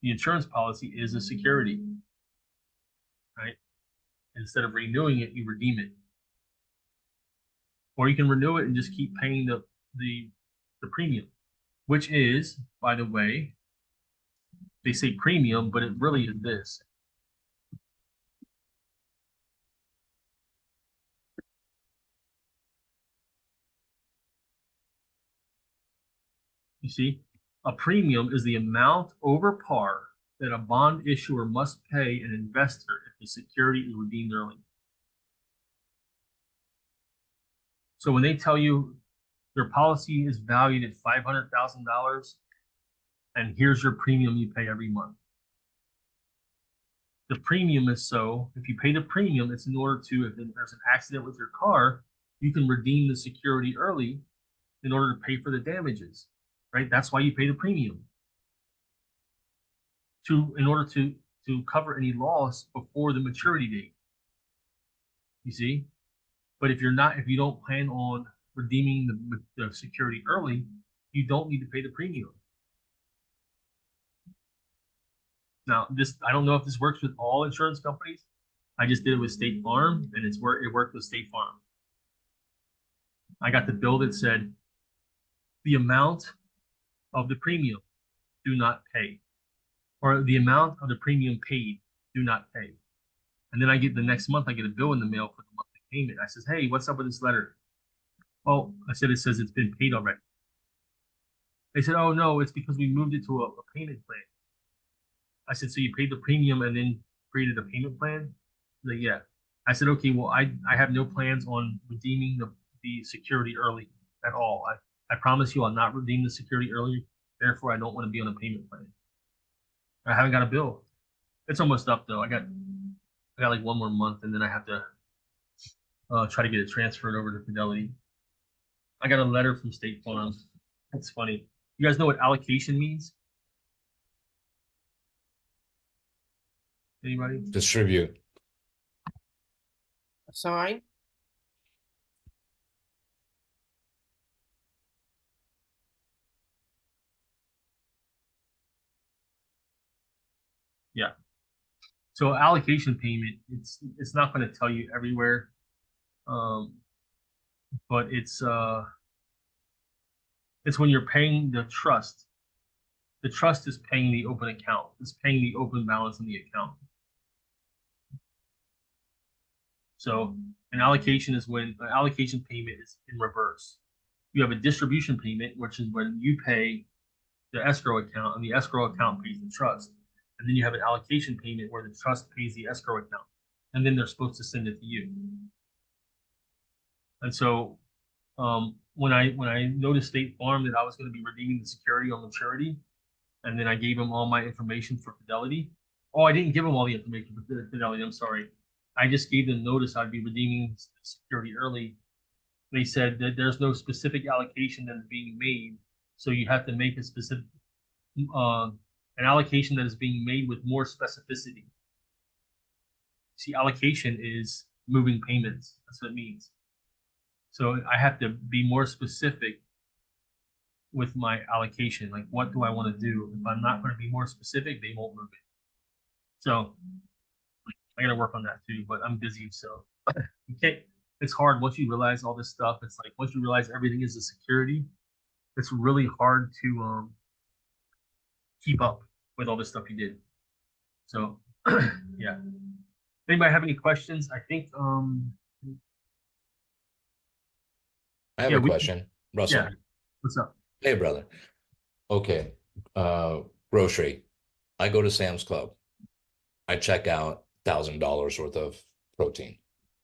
The insurance policy is a security, right? Instead of renewing it, you redeem it. Or you can renew it and just keep paying the premium, which is, by the way, they say premium, but it really is this. You see, a premium is the amount over par that a bond issuer must pay an investor if the security is redeemed early. So when they tell you their policy is valued at $500,000 and here's your premium you pay every month. The premium is so, if you pay the premium, it's in order to, if there's an accident with your car, you can redeem the security early in order to pay for the damages, right? That's why you pay the premium. In order to cover any loss before the maturity date. You see? But if you don't plan on redeeming the security early, you don't need to pay the premium. Now, I don't know if this works with all insurance companies. I just did it with State Farm, and it worked with State Farm. I got the bill that said the amount of the premium do not pay, or the amount of the premium paid do not pay. And then the next month I get a bill in the mail for the monthly payment. I says, hey, what's up with this letter? Oh, I said, it says it's been paid already. They said, oh no, it's because we moved it to a payment plan. I said, so you paid the premium and then created a payment plan? Like, yeah. I said, okay, well, I have no plans on redeeming the security early at all. I promise you I'll not redeem the security early. Therefore, I don't want to be on a payment plan. I haven't got a bill. It's almost up though. I got like one more month and then I have to try to get it transferred over to Fidelity. I got a letter from State Farm. That's funny. You guys know what allocation means? Anybody? Distribute. Assign? Yeah. So allocation payment, it's not going to tell you everywhere, but it's when you're paying the trust. The trust is paying the open account. It's paying the open balance in the account. So an allocation is when an allocation payment is in reverse. You have a distribution payment, which is when you pay the escrow account and the escrow account pays the trust. And then you have an allocation payment where the trust pays the escrow account. And then they're supposed to send it to you. And so when I noticed State Farm that I was going to be redeeming the security on maturity, and then I gave them all my information for Fidelity. Oh, I didn't give them all the information for Fidelity. I'm sorry. I just gave them notice I'd be redeeming security early. They said that there's no specific allocation that is being made, so you have to make a specific an allocation that is being made with more specificity. See, allocation is moving payments. That's what it means. So I have to be more specific with my allocation. Like, what do I want to do? If I'm not going to be more specific, they won't move it. So I got to work on that too, but I'm busy. So you can't, it's hard once you realize all this stuff. It's like, once you realize everything is a security, it's really hard to keep up with all this stuff you did. So yeah. Anybody have any questions? I think I have yeah, a question, Russell. Yeah. What's up? Hey, brother. Okay. Grocery. I go to Sam's Club. I check out $1,000 worth of protein,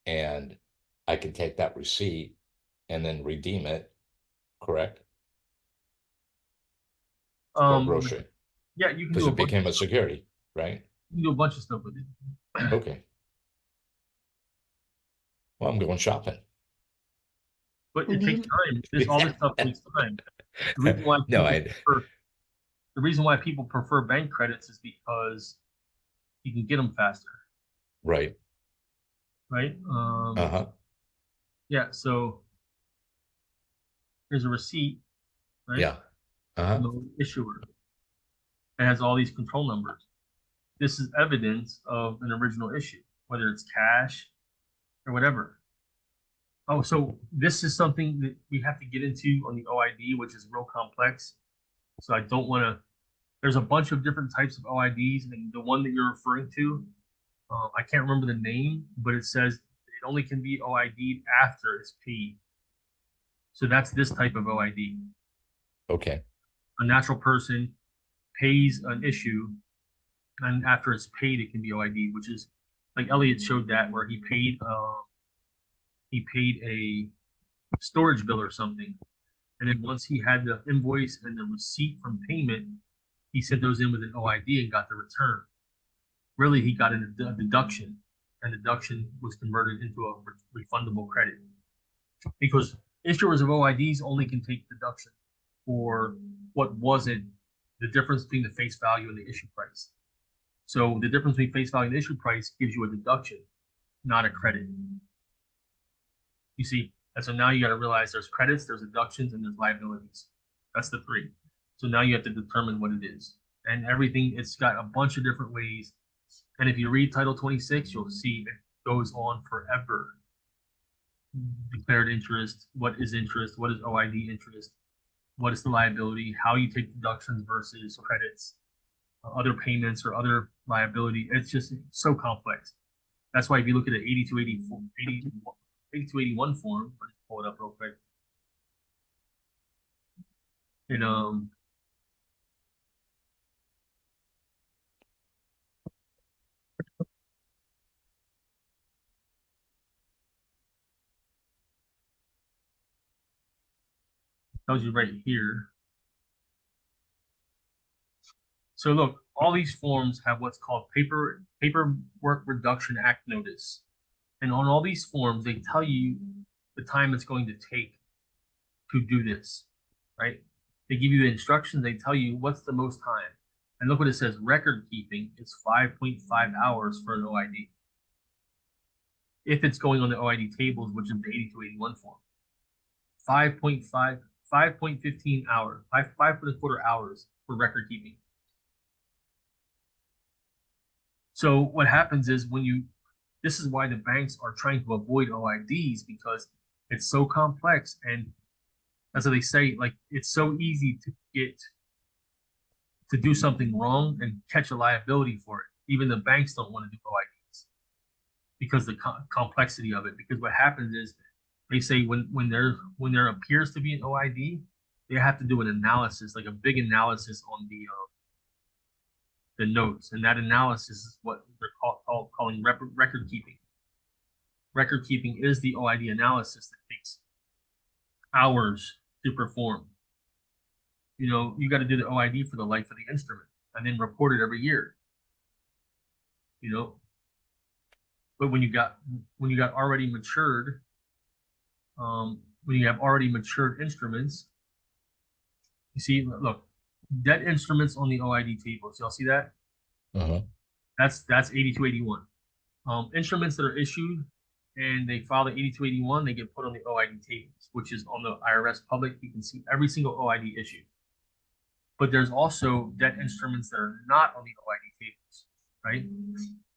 and I can take that receipt and then redeem it, correct? For grocery. Yeah, you can Because do a it bunch, became a security, right? you can do a bunch of stuff with it. Okay. Well, I'm going shopping. But it takes time. All this stuff takes time. The reason why No, the reason why people prefer bank credits is because you can get them faster, right. right? Uh-huh. Yeah. So there's a receipt, right? Yeah. Uh-huh. The issuer. It has all these control numbers. This is evidence of an original issue, whether it's cash or whatever. Oh, so this is something that we have to get into on the OID, which is real complex. So I don't want to, there's a bunch of different types of OIDs, and the one that you're referring to, I can't remember the name, but it says it only can be OID'd after it's paid. So that's this type of OID. Okay. A natural person pays an issue, and after it's paid, it can be OID, which is like Elliot showed that, where he paid a storage bill or something, and then once he had the invoice and the receipt from payment, he sent those in with an OID and got the return. Really, he got a deduction, and deduction was converted into a refundable credit, because issuers of OIDs only can take deduction for what wasn't the difference between the face value and the issue price. So the difference between face value and issue price gives you a deduction, not a credit. You see, and so now you got to realize there's credits, there's deductions, and there's liabilities. That's the three. So now you have to determine what it is. And everything, it's got a bunch of different ways. And if you read Title 26, you'll see it goes on forever. Declared interest, what is OID interest, what is the liability, how you take deductions versus credits, other payments or other liability. It's just so complex. That's why if you look at the 8281 form, let's pull it up real quick. And tells you right here. So look, all these forms have what's called Paperwork Reduction Act notice. And on all these forms, they tell you the time it's going to take to do this, right? They give you the instructions, they tell you what's the most time. And look what it says, record keeping is 5.5 hours for an OID. If it's going on the OID tables, which is the 8281 form. 5.15 hours, 5.25 hours for record keeping. So what happens is this is why the banks are trying to avoid OIDs, because it's so complex, and as they say, like, it's so easy to do something wrong and catch a liability for it. Even the banks don't want to do OIDs because the complexity of it. Because what happens is they say when there appears to be an OID, they have to do an analysis, like a big analysis on the notes, and that analysis is what they're calling record keeping. Record keeping is the OID analysis that takes hours to perform. You know, you got to do the OID for the life of the instrument and then report it every year. You know, but when you got already matured, when you have already matured instruments, you see, look, debt instruments on the OID table. So y'all see that? Uh-huh. That's 8281. Instruments that are issued and they file the 8281, they get put on the OID tables, which is on the IRS public. You can see every single OID issued. But there's also debt instruments that are not on the OID tables, right?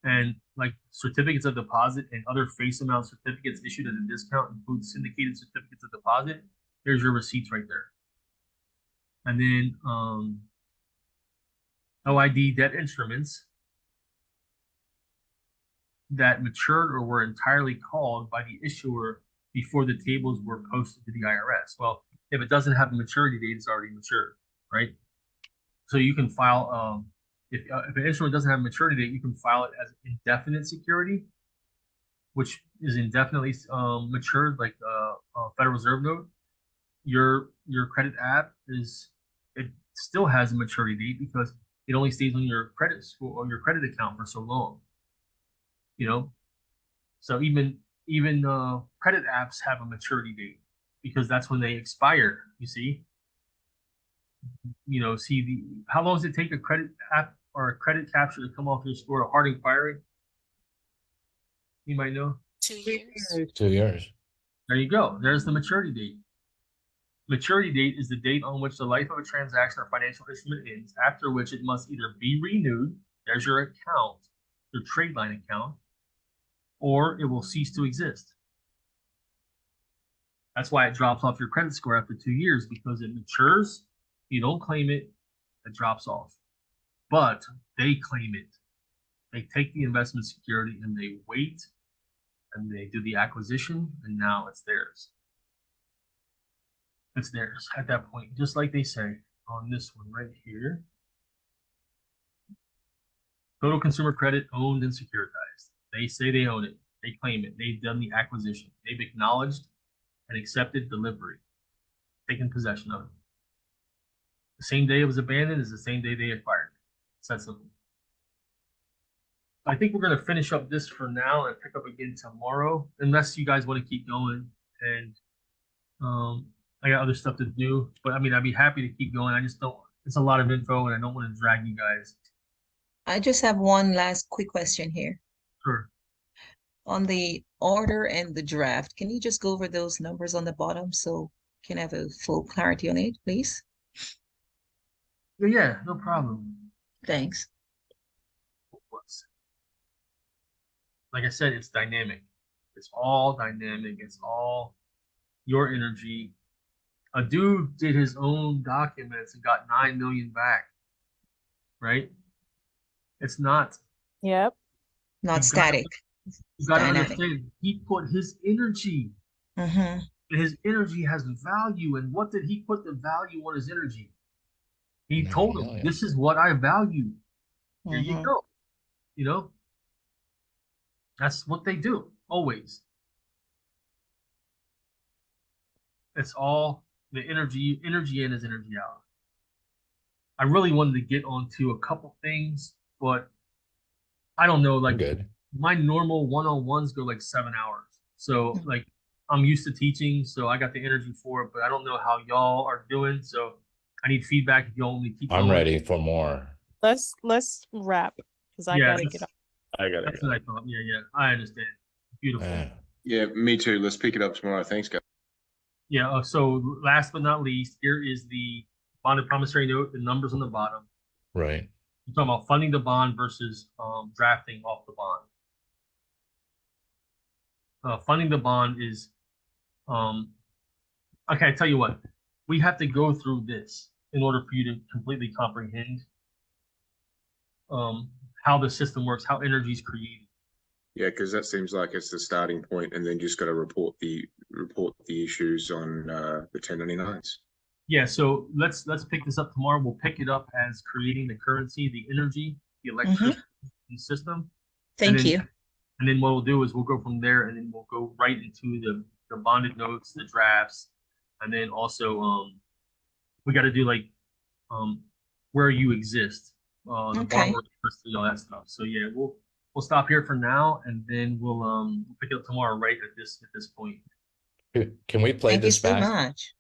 And like certificates of deposit and other face amount certificates issued at a discount include syndicated certificates of deposit. There's your receipts right there. And then OID debt instruments that matured or were entirely called by the issuer before the tables were posted to the IRS. Well, if it doesn't have a maturity date, it's already matured, right? So you can file, if an instrument doesn't have a maturity date, you can file it as indefinite security, which is indefinitely matured, like a Federal Reserve note. Your credit app it still has a maturity date because it only stays on your credit score or your credit account for so long. You know, so even credit apps have a maturity date because that's when they expire. You see, how long does it take a credit app or a credit capture to come off your score? A hard expiry? You might know. 2 years. 2 years. There you go. There's the maturity date. Maturity date is the date on which the life of a transaction or financial instrument ends, after which it must either be renewed, there's your account, your trade line account, or it will cease to exist. That's why it drops off your credit score after 2 years, because it matures, you don't claim it, it drops off. But they claim it. They take the investment security and they wait and they do the acquisition, and now it's theirs. It's theirs at that point, just like they say on this one right here. Total consumer credit owned and securitized. They say they own it. They claim it. They've done the acquisition. They've acknowledged and accepted delivery, taken possession of it. The same day it was abandoned is the same day they acquired it. It's that simple. I think we're going to finish up this for now and pick up again tomorrow, unless you guys want to keep going. And I got other stuff to do, but I mean, I'd be happy to keep going. I just don't, it's a lot of info and I don't want to drag you guys. I just have one last quick question here. Sure. On the order and the draft, can you just go over those numbers on the bottom so can have a full clarity on it, please? Yeah, no problem. Thanks. Like I said, it's dynamic. It's all dynamic. It's all your energy. A dude did his own documents and got 9 million back, right? It's not. Yep. Not static. You gotta understand, he put his energy. Mm-hmm. And his energy has value. And what did he put the value on his energy? He told him, this is what I value. Here you go. You know? That's what they do, always. It's all the energy in is energy out. I really wanted to get onto a couple things, but I don't know, like my normal one-on-ones go like 7 hours. So like I'm used to teaching, so I got the energy for it, but I don't know how y'all are doing. So I need feedback if y'all want me to keep I'm going. ready for more. Let's wrap because I gotta get up. That's what I thought. Yeah, I understand. Beautiful. Yeah, me too. Let's pick it up tomorrow. Thanks, guys. Yeah, so last but not least, here is the bonded promissory note, the numbers on the bottom. Right. We're talking about funding the bond versus drafting off the bond. Funding the bond is, okay, I tell you what, we have to go through this in order for you to completely comprehend how the system works, how energy is created. Yeah, because that seems like it's the starting point, and then just got to report the issues on the 1099s. Yeah, so let's pick this up tomorrow. We'll pick it up as creating the currency, the energy, the electricity system. Thank you. And then what we'll do is we'll go from there, and then we'll go right into the bonded notes, the drafts, and then also we got to do like where you exist, the borrower, all that stuff. So yeah, we'll stop here for now, and then we'll pick it up tomorrow right at this point. Can we play Thank this you so back? much.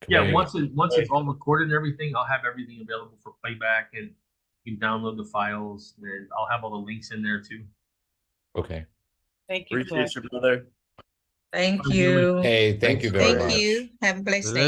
Yeah, Very once it's all recorded and everything, I'll have everything available for playback, and you can download the files, and I'll have all the links in there too. Okay. Thank you, Clay. Appreciate you, brother. Thank Thank you. you. Hey, thank you very Thank much. you. Have a blessed day.